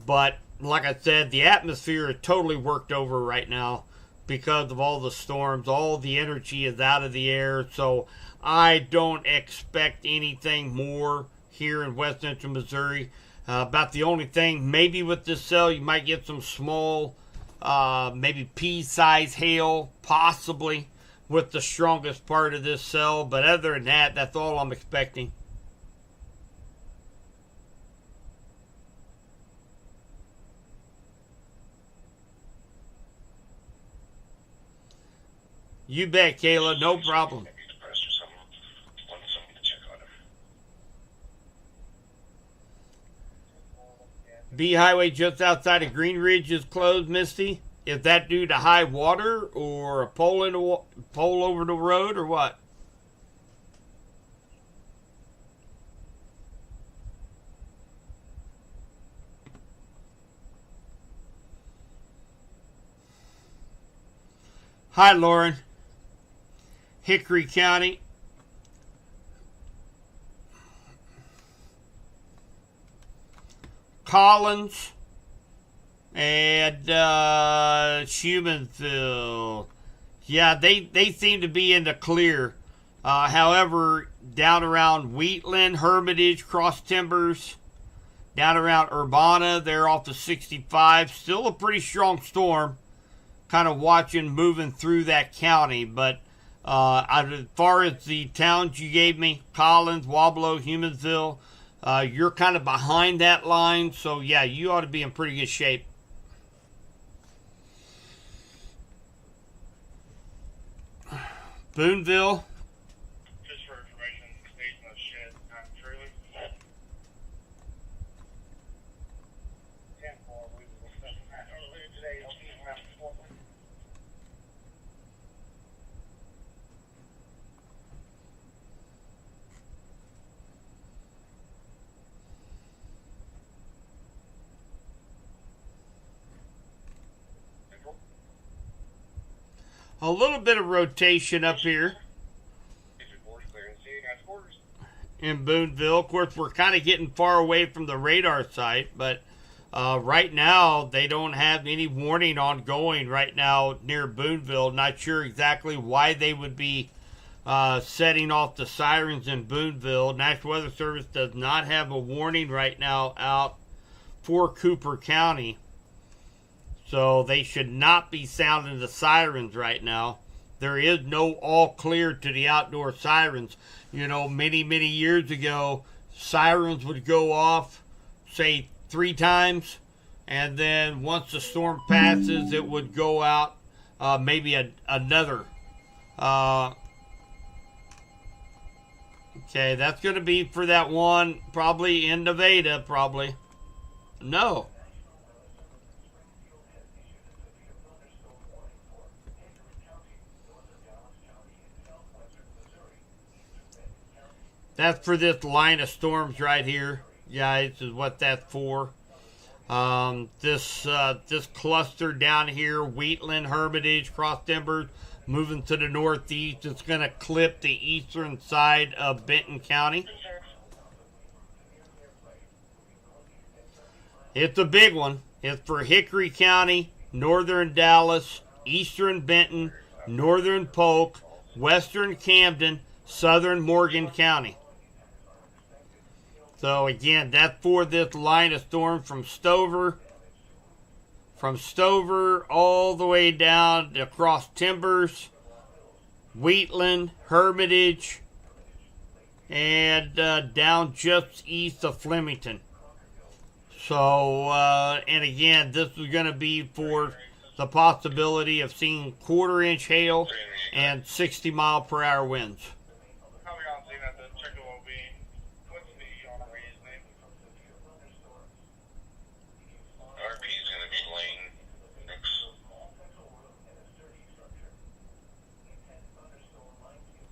but like I said, the atmosphere is totally worked over right now because of all the storms. All the energy is out of the air, so I don't expect anything more here in West Central Missouri. About the only thing, maybe with this cell, you might get some small, maybe pea-sized hail, possibly, with the strongest part of this cell. But other than that, that's all I'm expecting. You bet, Kayla. No problem. B Highway just outside of Green Ridge is closed, Misty. Is that due to high water or a pole over the road or what? Hi, Lauren. Hickory County. Collins and Humansville. Yeah, they seem to be in the clear. However, down around Wheatland, Hermitage, Cross Timbers, down around Urbana, they're off the 65. Still a pretty strong storm. Kind of watching moving through that county. But as far as the towns you gave me, Collins, Wablo, Humansville, you're kind of behind that line, so yeah, you ought to be in pretty good shape. Boonville. Just for information, station of shed, not trailer. 10-4, we will spend that earlier today. I'll be around 4. A little bit of rotation up here in Boonville. Of course, we're kind of getting far away from the radar site, but right now they don't have any warning ongoing right now near Boonville. Not sure exactly why they would be setting off the sirens in Boonville. National Weather Service does not have a warning right now out for Cooper County. So they should not be sounding the sirens right now. There is no all clear to the outdoor sirens. You know, many, many years ago, sirens would go off, say 3 times, and then once the storm passes, it would go out maybe another. Okay, that's going to be for that one, probably in Nevada, probably. No. That's for this line of storms right here, guys, is what that's for. This cluster down here, Wheatland, Hermitage, Cross Timbers, moving to the northeast. It's going to clip the eastern side of Benton County. It's a big one. It's for Hickory County, northern Dallas, eastern Benton, northern Polk, western Camden, southern Morgan County. So again, that's for this line of storm from Stover all the way down across Timbers, Wheatland, Hermitage, and down just east of Flemington. So, and again, this is going to be for the possibility of seeing quarter-inch hail and 60-mile-per-hour winds. RP is going to be Lane.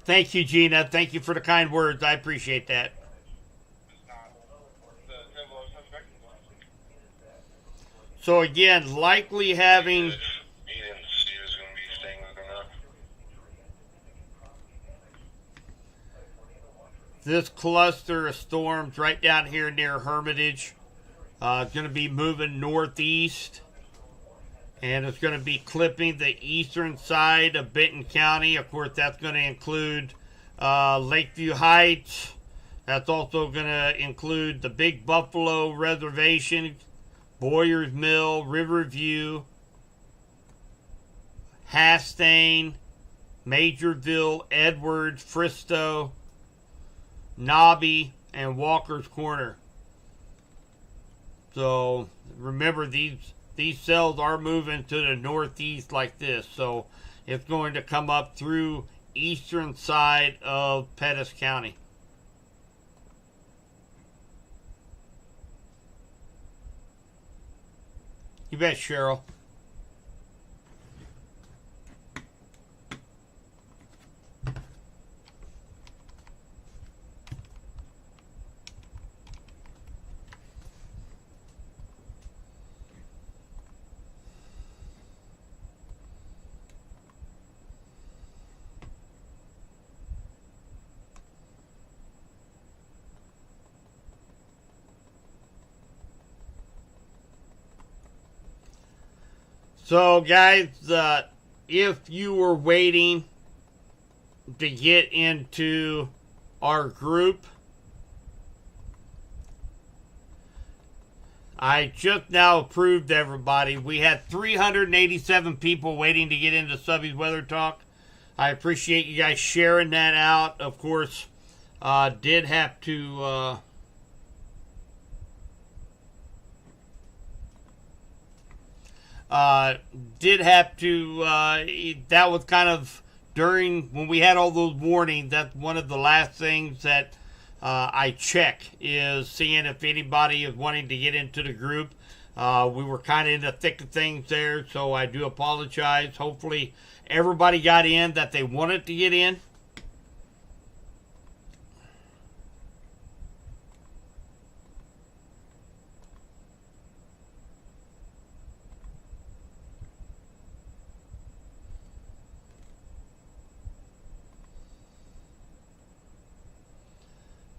Thank you, Gina. Thank you for the kind words. I appreciate that. So again, likely having... He didn't see he was going to be staying with him up. This cluster of storms right down here near Hermitage is going to be moving northeast, and it's going to be clipping the eastern side of Benton County. Of course, that's going to include Lakeview Heights. That's also going to include the Big Buffalo Reservation, Boyers Mill, Riverview, Hastane, Majorville, Edwards, Fristow, Nobby, and Walker's Corner. So remember, these cells are moving to the northeast like this. So it's going to come up through eastern side of Pettis County. You bet, Cheryl. So, guys, if you were waiting to get into our group, I just now approved everybody. We had 387 people waiting to get into Subby's Weather Talk. I appreciate you guys sharing that out. Of course, did have to... that was kind of during when we had all those warnings. That's one of the last things that I check, is seeing if anybody is wanting to get into the group. We were kind of in the thick of things there, so I do apologize. Hopefully everybody got in that they wanted to get in.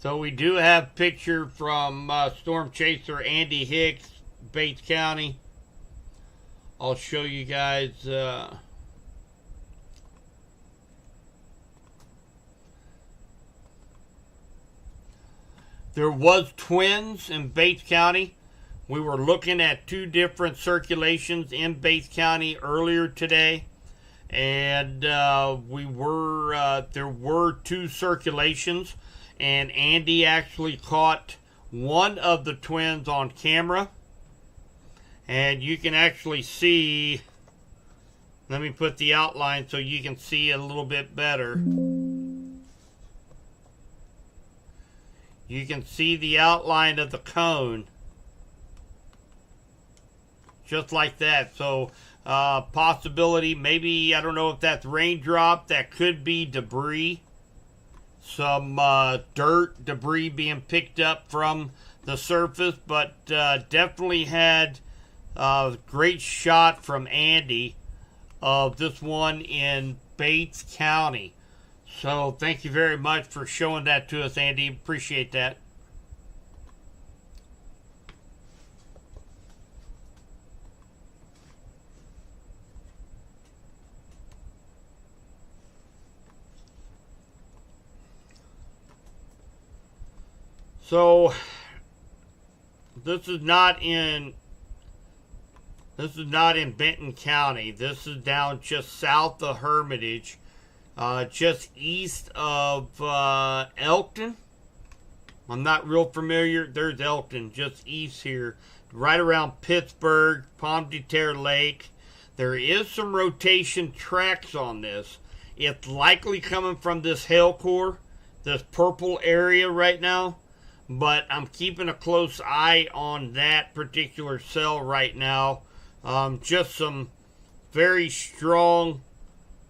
So we do have picture from Storm Chaser Andy Hicks, Bates County. I'll show you guys. There was twins in Bates County. We were looking at two different circulations in Bates County earlier today, and there were two circulations. And Andy actually caught one of the twins on camera. And you can actually see, let me put the outline so you can see a little bit better. You can see the outline of the cone. Just like that. So, possibility, maybe, I don't know if that's raindrop, that could be debris. Some dirt, debris being picked up from the surface, but definitely had a great shot from Andy of this one in Bates County. So thank you very much for showing that to us, Andy. Appreciate that. So this is not in Benton County. This is down just south of Hermitage, just east of Elkton. I'm not real familiar. There's Elkton, just east here, right around Pittsburgh, Pomme de Terre Lake. There is some rotation tracks on this. It's likely coming from this hail core, this purple area right now, but I'm keeping a close eye on that particular cell right now. Just some very strong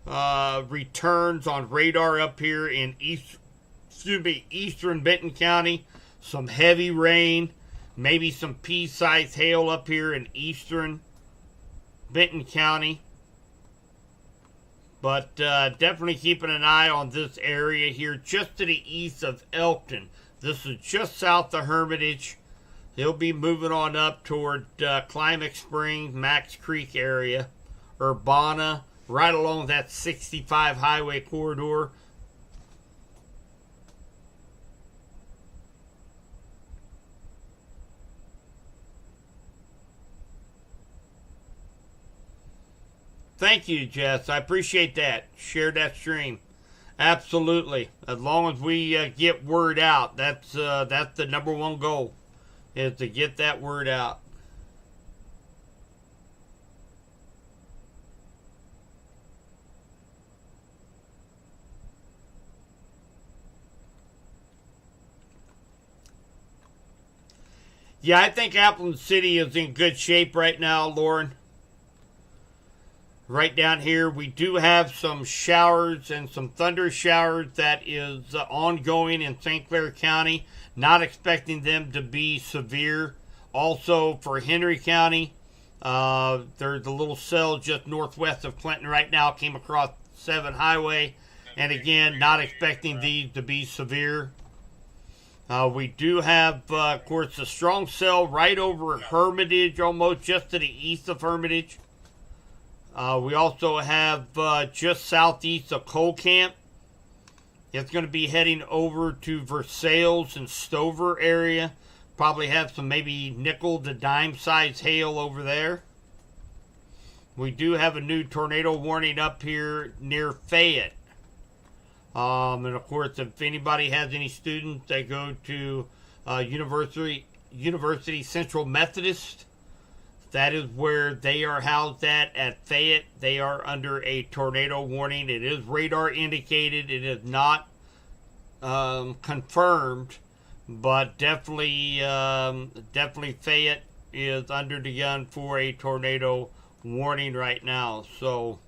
returns on radar up here in eastern Benton County. Some heavy rain, maybe some pea-sized hail up here in eastern Benton County. But definitely keeping an eye on this area here just to the east of Elkton. This is just south of Hermitage. He'll be moving on up toward Climax Springs, Max Creek area, Urbana, right along that 65 highway corridor. Thank you, Jess. I appreciate that. Share that stream. Absolutely. As long as we get word out, that's the number one goal, is to get that word out. Yeah, I think Appleton City is in good shape right now, Lauren. Right down here, we do have some showers and some thunder showers that is ongoing in St. Clair County. Not expecting them to be severe. Also for Henry County, there's a little cell just northwest of Clinton right now. Came across 7 Highway. And again, not expecting these to be severe. We do have, of course, a strong cell right over Hermitage, almost just to the east of Hermitage. We also have just southeast of Coal Camp. It's going to be heading over to Versailles and Stover area. Probably have some maybe nickel to dime size hail over there. We do have a new tornado warning up here near Fayette. And of course, if anybody has any students that go to University Central Methodist, that is where they are housed at Fayette. They are under a tornado warning. It is radar indicated. It is not confirmed, but definitely Fayette is under the gun for a tornado warning right now. So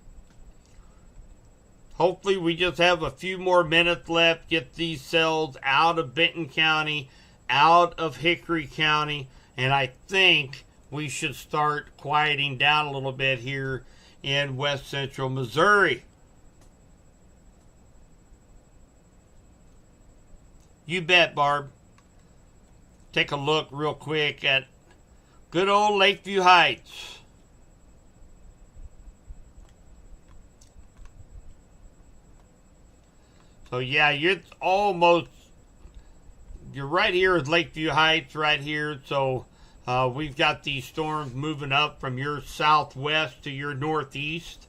hopefully we just have a few more minutes left. Get these cells out of Benton County, out of Hickory County, and I think we should start quieting down a little bit here in west central Missouri. You bet, Barb. Take a look real quick at good old Lakeview Heights. So yeah, you're right here at Lakeview Heights right here. So we've got these storms moving up from your southwest to your northeast.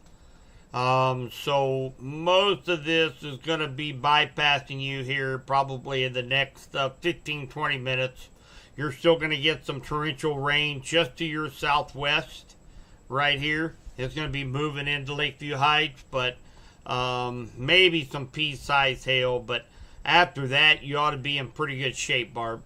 So most of this is going to be bypassing you here probably in the next 15-20 minutes. You're still going to get some torrential rain just to your southwest right here. It's going to be moving into Lakeview Heights, but maybe some pea-sized hail. But after that, you ought to be in pretty good shape, Barb.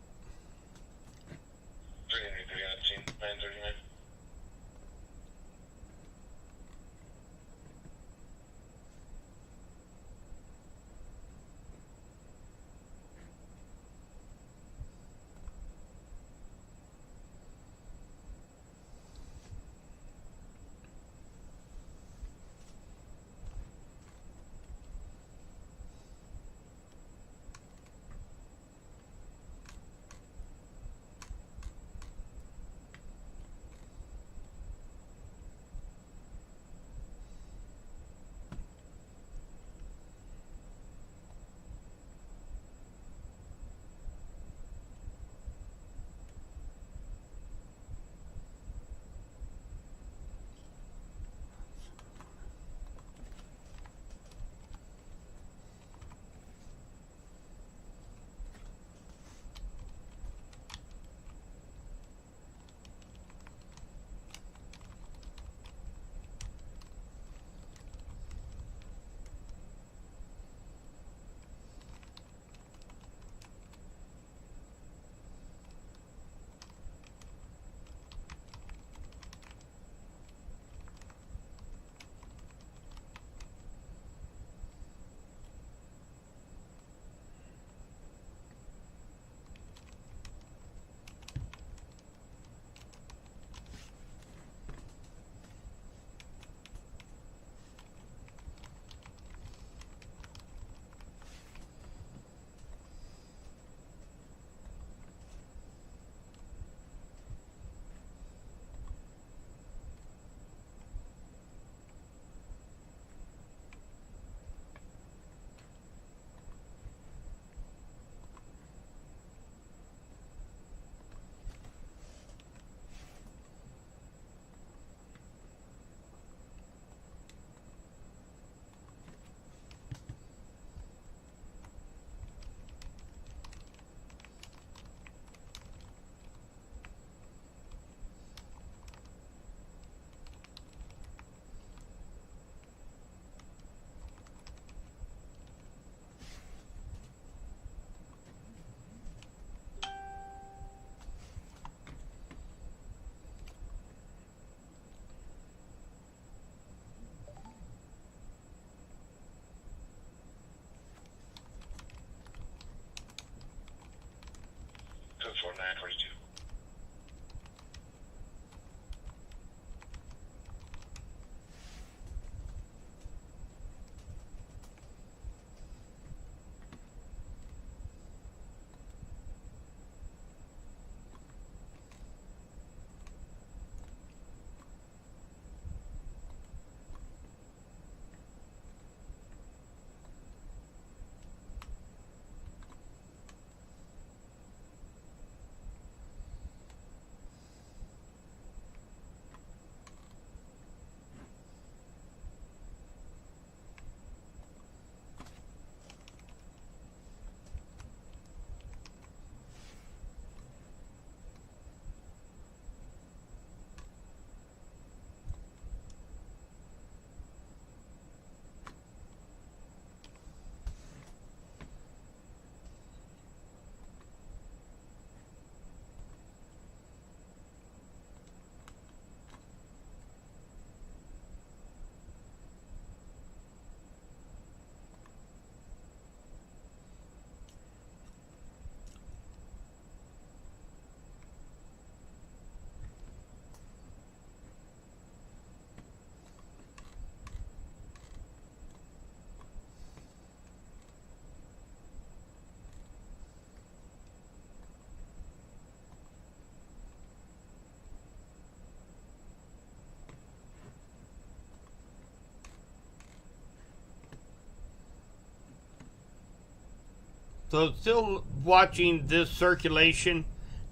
So still watching this circulation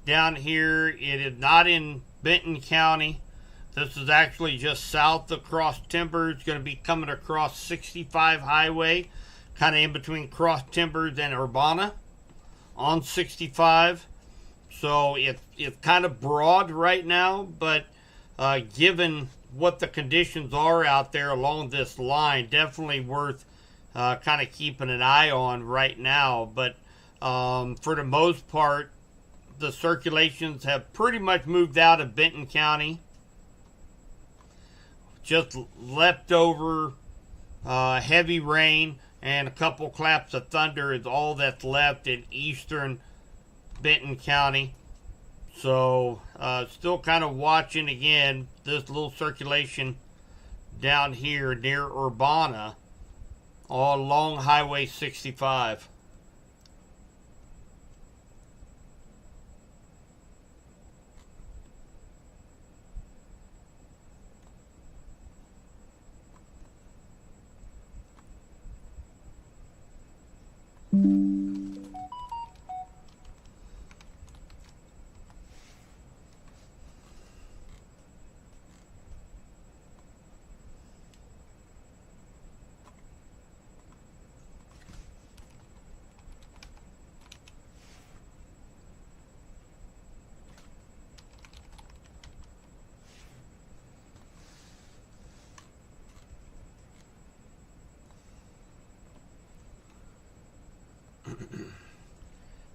down here. It is not in Benton County. This is actually just south of Cross Timbers. It's going to be coming across 65 highway, kind of in between Cross Timbers and Urbana on 65. So it's kind of broad right now, but given what the conditions are out there along this line, definitely worth kind of keeping an eye on right now. But for the most part, the circulations have pretty much moved out of Benton County. Just leftover heavy rain and a couple claps of thunder is all that's left in eastern Benton County. So still kind of watching again this little circulation down here near Urbana all along Highway 65.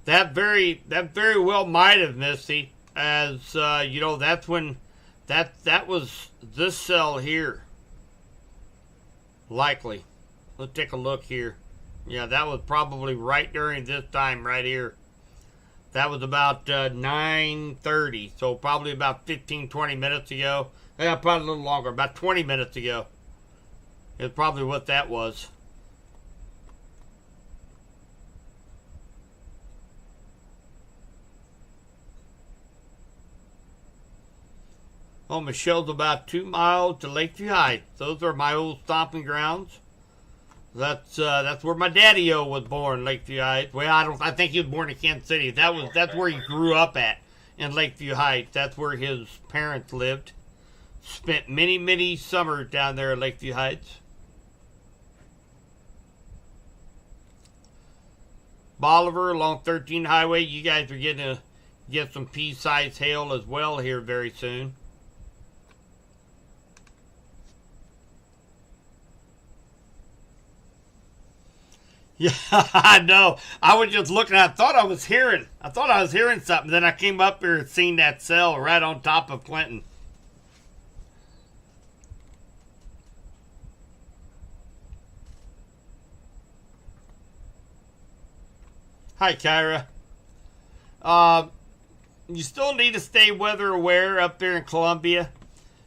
That very well might have, Misty, as you know, that's when that was this cell here. Likely. Let's take a look here. Yeah, that was probably right during this time right here. That was about 9:30, so probably about 15-20 minutes ago. Yeah, probably a little longer, about 20 minutes ago. Is probably what that was. Oh, Michelle's about 2 miles to Lakeview Heights. Those are my old stomping grounds. That's where my daddy-o was born, Lakeview Heights. Well, I think he was born in Kansas City. That's where he grew up at, in Lakeview Heights. That's where his parents lived. Spent many summers down there at Lakeview Heights. Bolivar along 13 Highway. You guys are getting to get some pea-sized hail as well here very soon. Yeah, I know. I was just looking. I thought I was hearing something. Then I came up here and seen that cell right on top of Clinton. Hi, Kyra. You still need to stay weather aware up there in Columbia.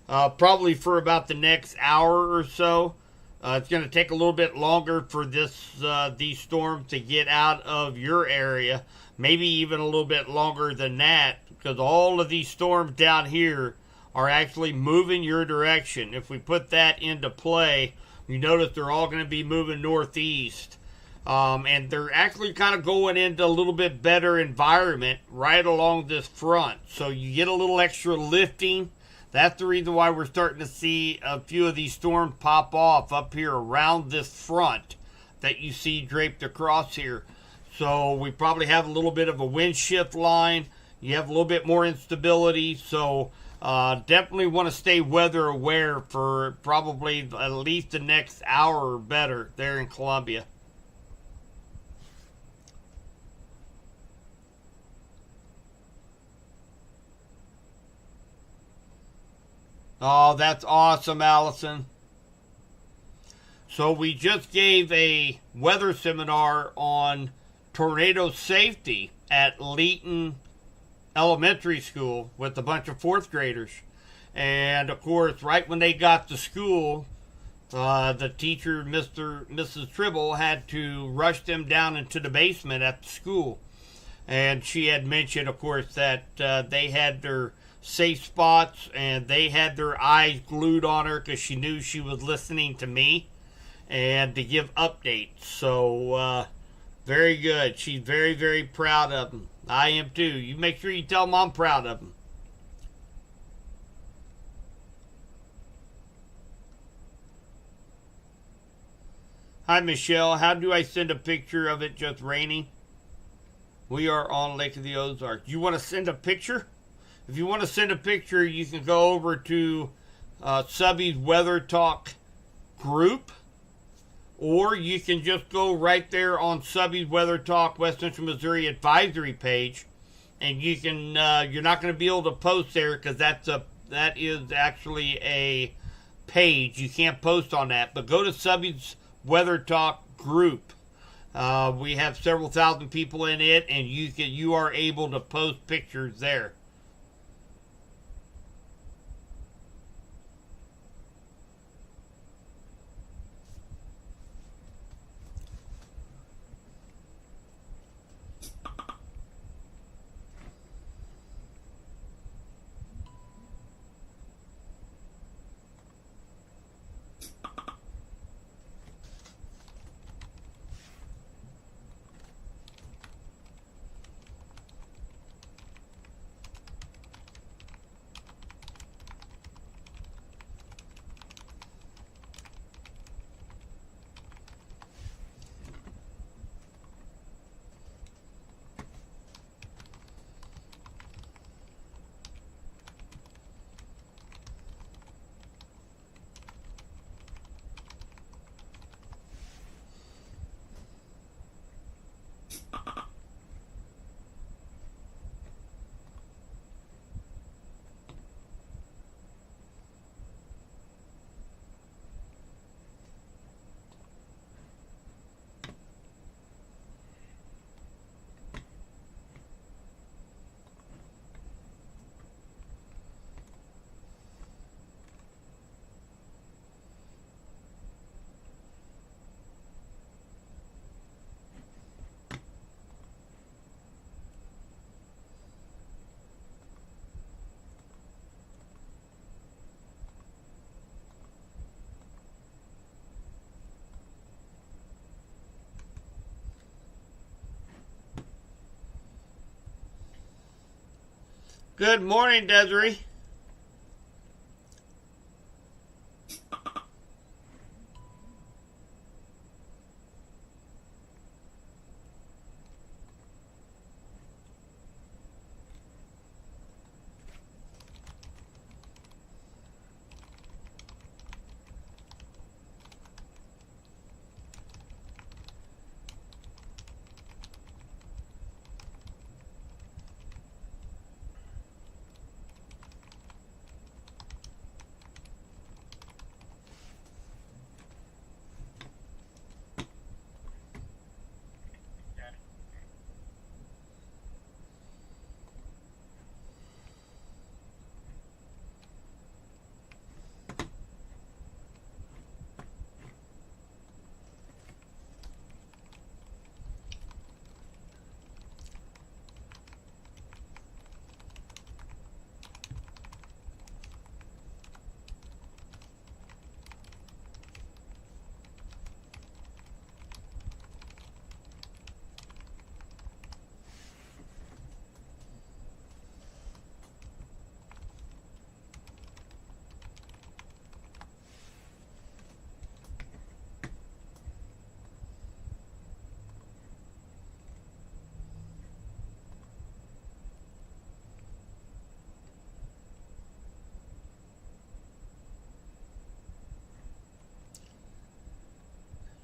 Probably for about the next hour or so. It's going to take a little bit longer for these storms to get out of your area. Maybe even a little bit longer than that, because all of these storms down here are actually moving your direction. If we put that into play, you notice they're all going to be moving northeast. And they're actually kind of going into a little bit better environment right along this front. So you get a little extra lifting. That's the reason why we're starting to see a few of these storms pop off up here around this front that you see draped across here. So we probably have a little bit of a wind shift line. You have a little bit more instability. So definitely want to stay weather aware for probably at least the next hour or better there in Columbia. Oh, that's awesome, Allison. So we just gave a weather seminar on tornado safety at Leeton Elementary School with a bunch of fourth graders. And, of course, right when they got to school, the teacher, Mrs. Tribble, had to rush them down into the basement at the school. And she had mentioned, of course, that they had their safe spots and they had their eyes glued on her because she knew she was listening to me and to give updates. So Very good. She's very, very proud of him. I am too. You make sure you tell him I'm proud of him. Hi, Michelle. How do I send a picture of it just raining? We are on Lake of the Ozarks. You want to send a picture? If you want to send a picture, you can go over to Subby's Weather Talk group, or you can just go right there on Subby's Weather Talk West Central Missouri advisory page, and you can. You're not going to be able to post there because that is actually a page. You can't post on that. But go to Subby's Weather Talk group. We have several thousand people in it, and you are able to post pictures there. Good morning, Desiree.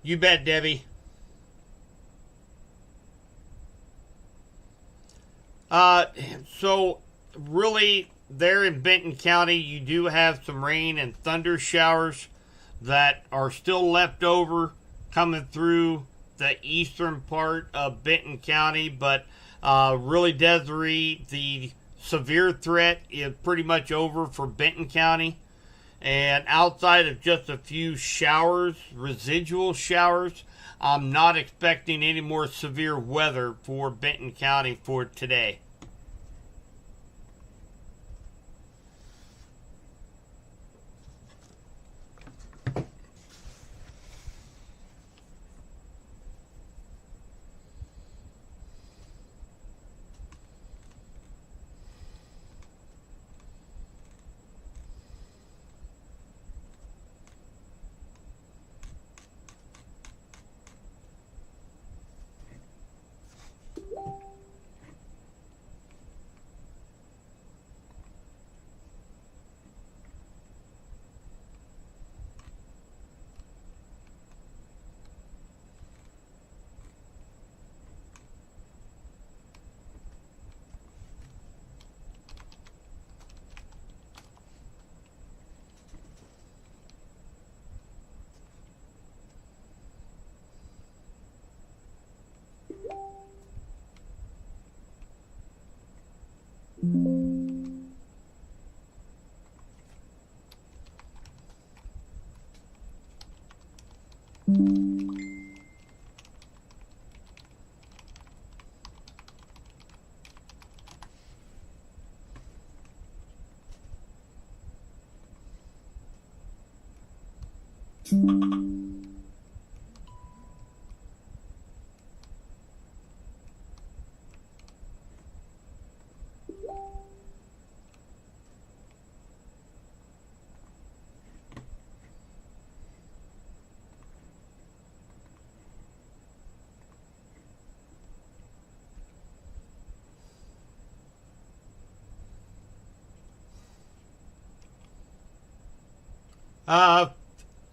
You bet, Debbie. Uh, so really, there in Benton County, you do have some rain and thunder showers that are still left over coming through the eastern part of Benton County. But really, Desiree, the severe threat is pretty much over for Benton County. And outside of just a few showers, residual showers, I'm not expecting any more severe weather for Benton County for today.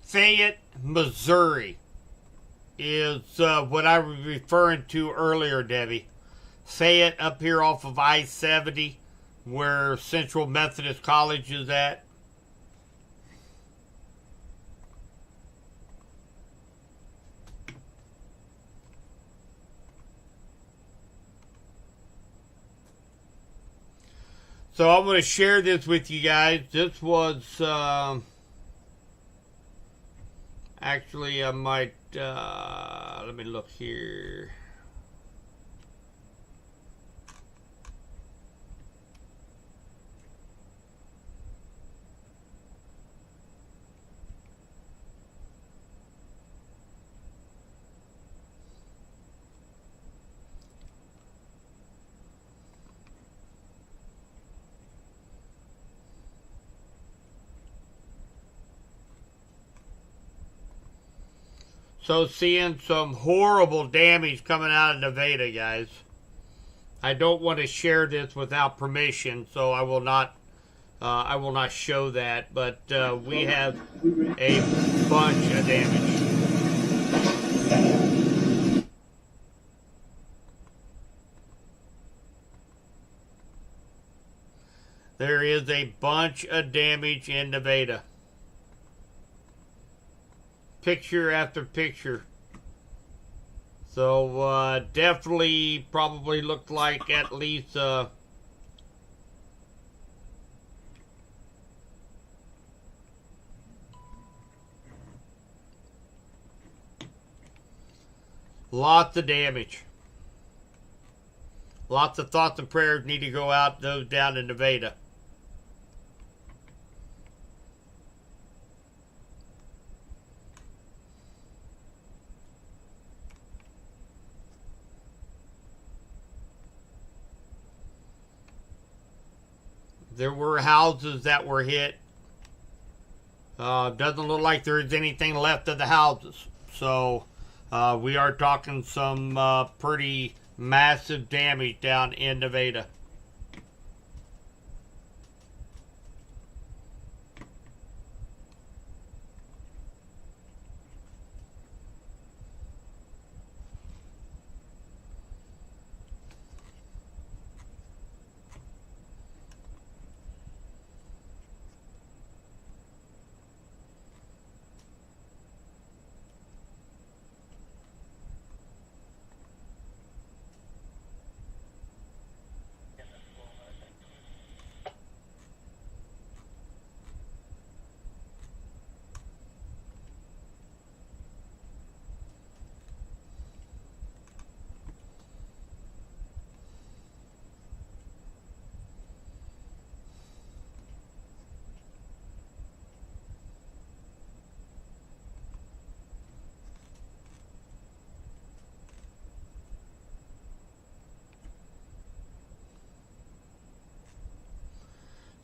Fayette, Missouri is what I was referring to earlier, Debbie. Fayette up here off of I-70 where Central Methodist College is at. So I'm going to share this with you guys. This was actually I might let me look here. So seeing some horrible damage coming out of Nevada, guys. I don't want to share this without permission, so I will not show that. But we have a bunch of damage. There is a bunch of damage in Nevada. Picture after picture. So definitely probably looked like at least lots of damage. Lots of thoughts and prayers need to go out those down in Nevada. There were houses that were hit. Doesn't look like there's anything left of the houses. So we are talking some pretty massive damage down in Nevada.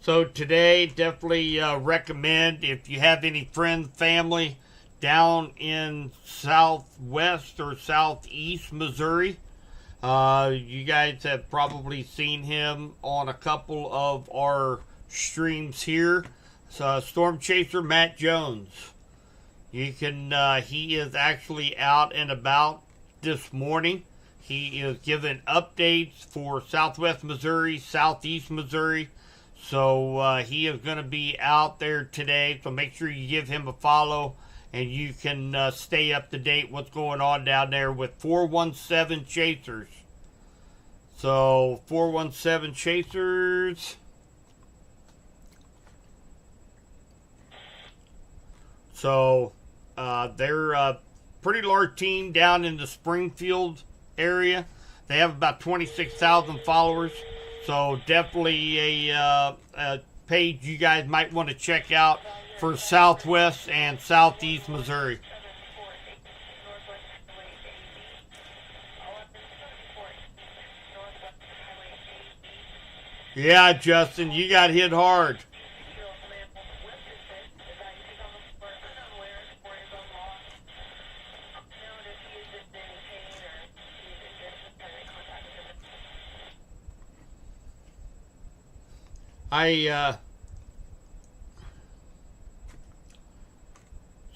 So today, definitely recommend if you have any friends, family down in southwest or southeast Missouri. You guys have probably seen him on a couple of our streams here. So Storm Chaser Matt Jones. You can. He is actually out and about this morning. He is giving updates for southwest Missouri, southeast Missouri. So he is going to be out there today. So make sure you give him a follow and you can stay up to date what's going on down there with 417 Chasers. So 417 Chasers. So they're pretty large team down in the Springfield area. They have about 26,000 followers. So definitely a page you guys might want to check out for Southwest and Southeast Missouri. Yeah, Justin, you got hit hard.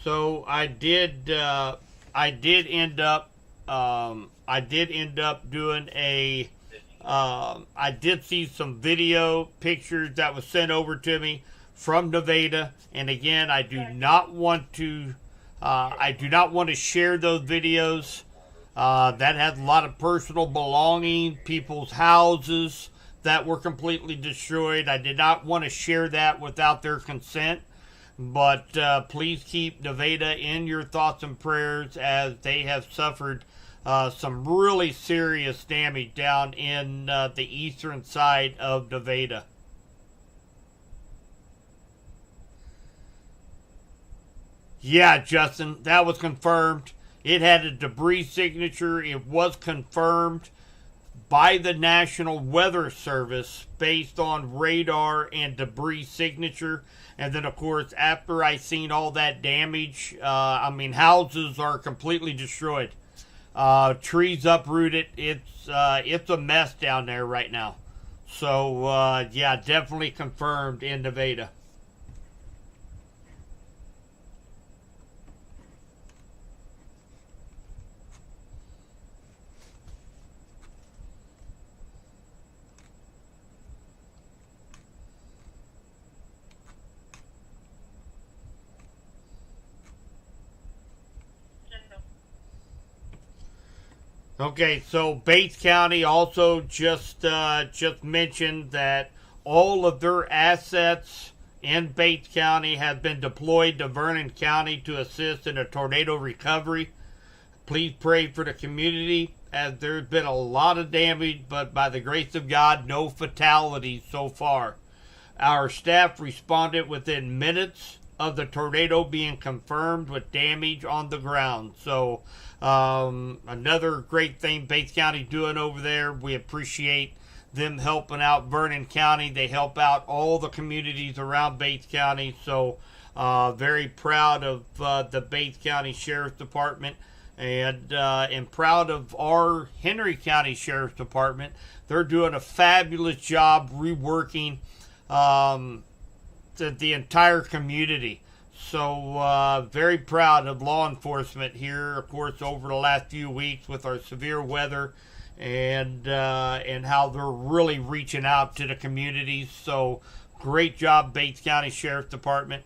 So I did end up doing a I did see some video pictures that was sent over to me from Nevada, and again, I do not want to share those videos. That has a lot of personal belonging, people's houses that were completely destroyed. I did not want to share that without their consent. But please keep Nevada in your thoughts and prayers, as they have suffered some really serious damage down in the eastern side of Nevada. Yeah, Justin, that was confirmed. It had a debris signature. It was confirmed by the National Weather Service based on radar and debris signature. And then, of course, after I seen all that damage, houses are completely destroyed. Trees uprooted. It's a mess down there right now. So, yeah, definitely confirmed in Nevada. Okay, so Bates County also just mentioned that all of their assets in Bates County have been deployed to Vernon County to assist in a tornado recovery. Please pray for the community, as there's been a lot of damage, but by the grace of God, no fatalities so far. Our staff responded within minutes of the tornado being confirmed with damage on the ground. So another great thing Bates County doing over there. We appreciate them helping out Vernon County. They help out all the communities around Bates County. So very proud of the Bates County Sheriff's Department, and proud of our Henry County Sheriff's Department. They're doing a fabulous job reworking the entire community. So very proud of law enforcement here, of course, over the last few weeks with our severe weather, and how they're really reaching out to the communities. So great job, Bates County Sheriff's Department.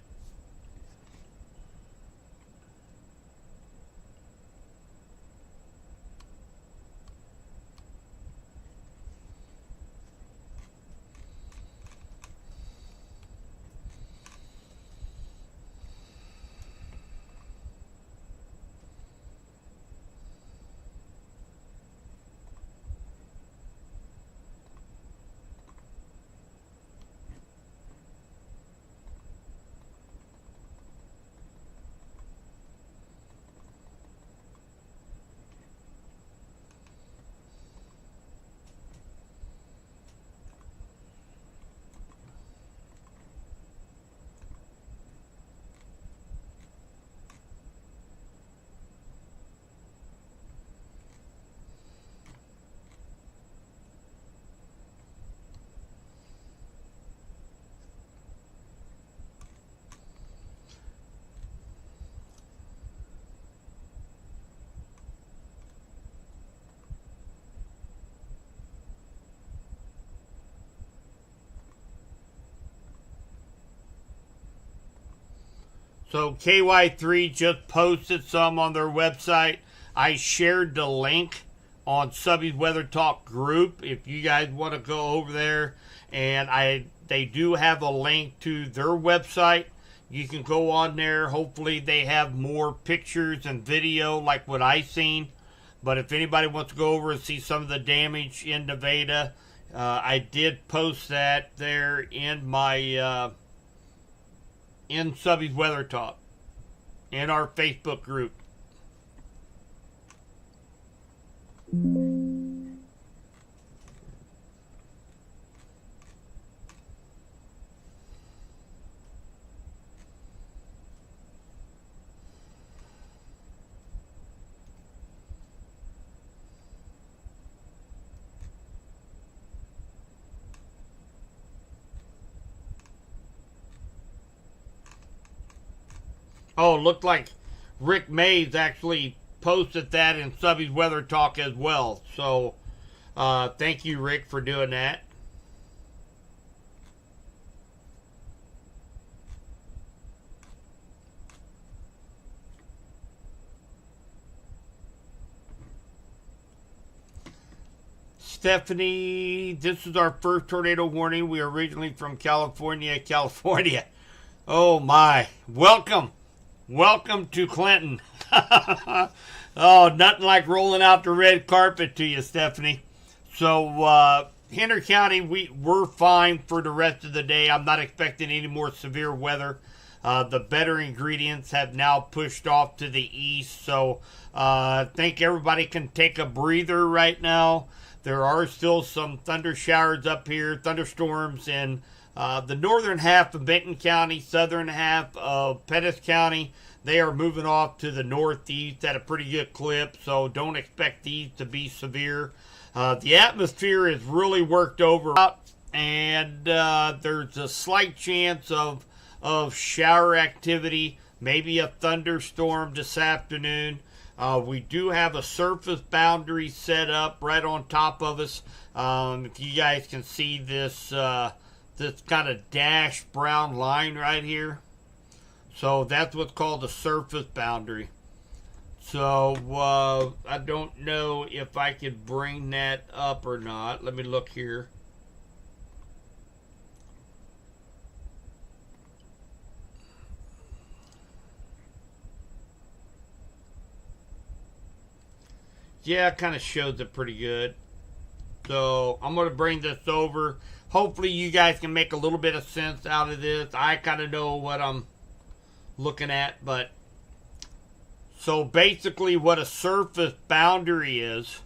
So KY3 just posted some on their website. I shared the link on Subby's Weather Talk group if you guys want to go over there. And they do have a link to their website. You can go on there. Hopefully they have more pictures and video like what I seen. But if anybody wants to go over and see some of the damage in Nevada, I did post that there in my in Subby's Weather Talk in our Facebook group. Oh, it looked like Rick Mays actually posted that in Subby's Weather Talk as well. So, thank you, Rick, for doing that. Stephanie, this is our first tornado warning. We are originally from California, California. Oh, my. Welcome. Welcome to Clinton. Oh, nothing like rolling out the red carpet to you, Stephanie. So, Henry County, we're fine for the rest of the day. I'm not expecting any more severe weather. The better ingredients have now pushed off to the east. So, I think everybody can take a breather right now. There are still some thunder showers up here, thunderstorms in the northern half of Benton County, southern half of Pettis County. They are moving off to the northeast at a pretty good clip, so don't expect these to be severe. The atmosphere is really worked over, and there's a slight chance of shower activity, maybe a thunderstorm this afternoon. We do have a surface boundary set up right on top of us. If you guys can see this this kind of dashed brown line right here. So that's what's called a surface boundary. So I don't know if I could bring that up or not. Let me look here. Yeah, it kind of shows it pretty good. So I'm going to bring this over. Hopefully you guys can make a little bit of sense out of this. I kind of know what I'm looking at, but so basically what a surface boundary is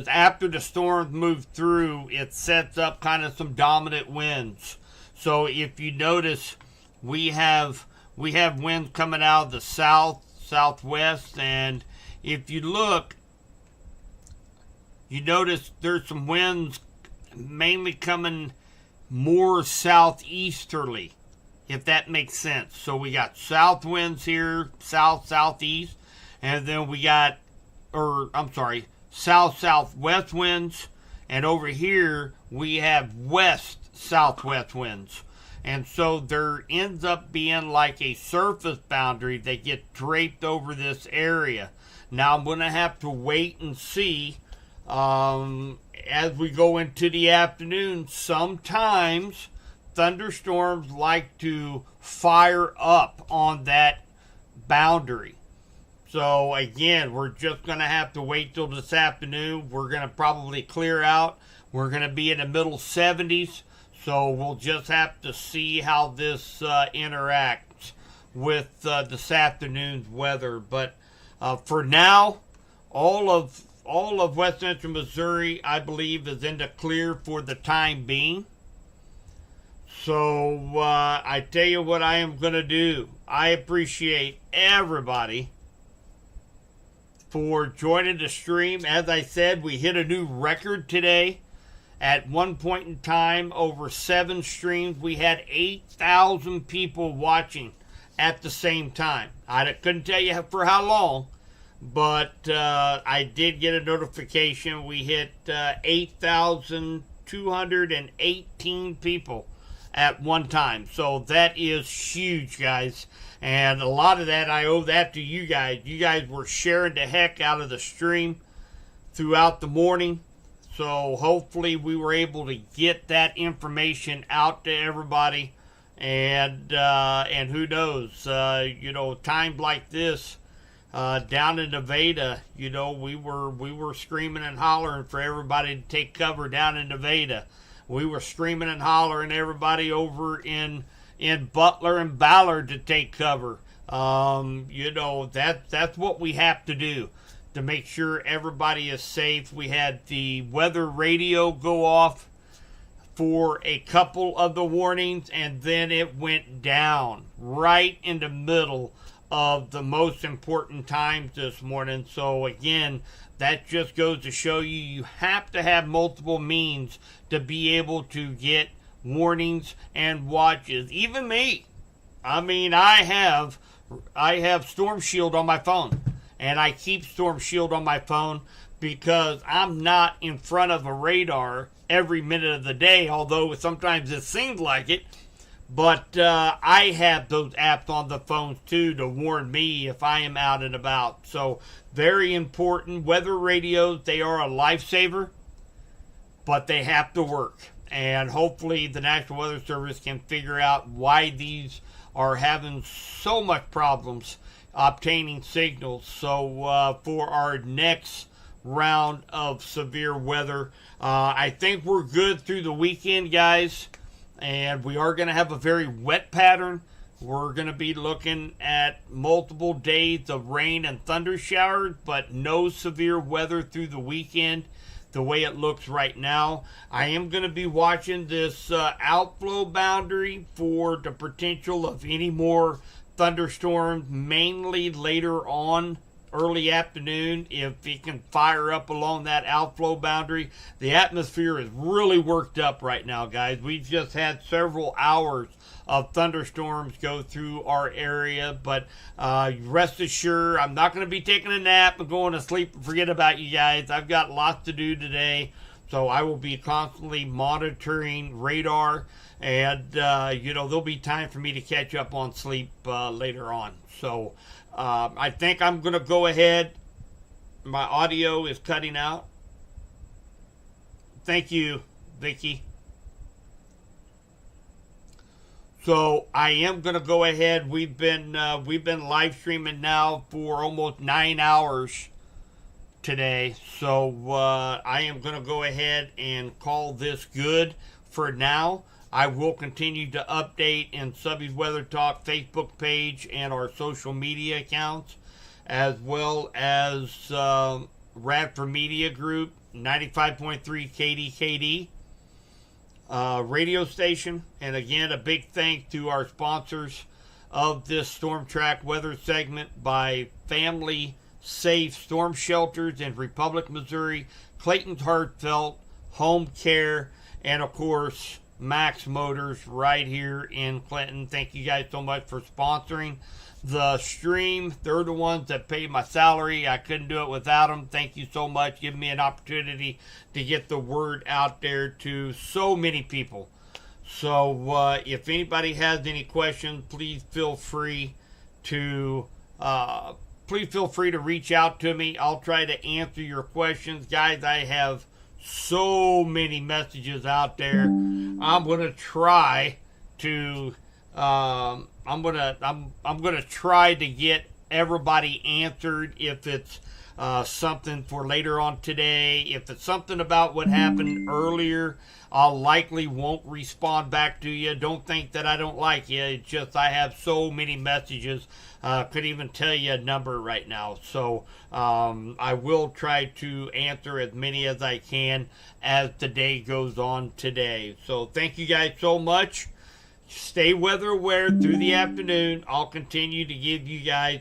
after the storms move through, it sets up kind of some dominant winds. So if you notice, we have winds coming out of the south, southwest, and if you look, you notice there's some winds mainly coming more southeasterly, if that makes sense. So we got south winds here, south, southeast, and then we got, south, southwest winds, and over here we have west, southwest winds. And so there ends up being like a surface boundary that gets draped over this area. Now I'm going to have to wait and see as we go into the afternoon. Sometimes thunderstorms like to fire up on that boundary. So again, we're just going to have to wait till this afternoon. We're going to probably clear out. We're going to be in the middle 70s. So we'll just have to see how this interacts with this afternoon's weather. But for now, all of West Central Missouri, I believe, is in the clear for the time being. So I tell you what I am going to do. I appreciate everybody for joining the stream. As I said, we hit a new record today. At one point in time, over 7 streams, we had 8,000 people watching at the same time. I couldn't tell you for how long, but I did get a notification. We hit 8,218 people at one time. So that is huge, guys. And a lot of that, I owe that to you guys. You guys were sharing the heck out of the stream throughout the morning. So hopefully we were able to get that information out to everybody. and who knows, times like this, down in Nevada, we were screaming and hollering for everybody to take cover down in Nevada. We were screaming and hollering everybody over in Butler and Ballard to take cover. That's what we have to do to make sure everybody is safe. We had the weather radio go off for a couple of the warnings, and then it went down right in the middle of the most important times this morning. So again, that just goes to show you have to have multiple means to be able to get warnings and watches. Even me, I have Storm Shield on my phone, and I keep Storm Shield on my phone because I'm not in front of a radar every minute of the day, although sometimes it seems like it. But I have those apps on the phones too to warn me if I am out and about. So very important. Weather radios, they are a lifesaver, but they have to work. And hopefully the National Weather Service can figure out why these are having so much problems obtaining signals. So for our next round of severe weather, I think we're good through the weekend, guys. And we are going to have a very wet pattern. We're going to be looking at multiple days of rain and thunder showers, but no severe weather through the weekend the way it looks right now. I am going to be watching this outflow boundary for the potential of any more thunderstorms, mainly later on, early afternoon, if it can fire up along that outflow boundary. The atmosphere is really worked up right now, guys. We've just had several hours of thunderstorms go through our area, but rest assured, I'm not going to be taking a nap and going to sleep and forget about you guys. I've got lots to do today, so I will be constantly monitoring radar, and there'll be time for me to catch up on sleep later on. So I think I'm going to go ahead. My audio is cutting out. Thank you, Vicky. So I am going to go ahead. We've been live streaming now for almost 9 hours today. So I am going to go ahead and call this good for now. I will continue to update in Subby's Weather Talk Facebook page and our social media accounts, as well as Radford Media Group, 95.3 KDKD radio station. And again, a big thanks to our sponsors of this Storm Track weather segment by Family Safe Storm Shelters in Republic, Missouri, Clayton's Heartfelt, Home Care, and of course, Max Motors right here in Clinton. Thank you guys so much for sponsoring the stream. They're the ones that pay my salary. I couldn't do it without them. Thank you so much. Give me an opportunity to get the word out there to so many people. So if anybody has any questions, please feel free to reach out to me. I'll try to answer your questions, guys. I have so many messages out there. I'm gonna try to try to get everybody answered. If it's something for later on today, if it's something about what happened earlier, I'll likely won't respond back to you. Don't think that I don't like you. It's just I have so many messages. Couldn't even tell you a number right now. So I will try to answer as many as I can as the day goes on today. So thank you guys so much. Stay weather aware through the afternoon. I'll continue to give you guys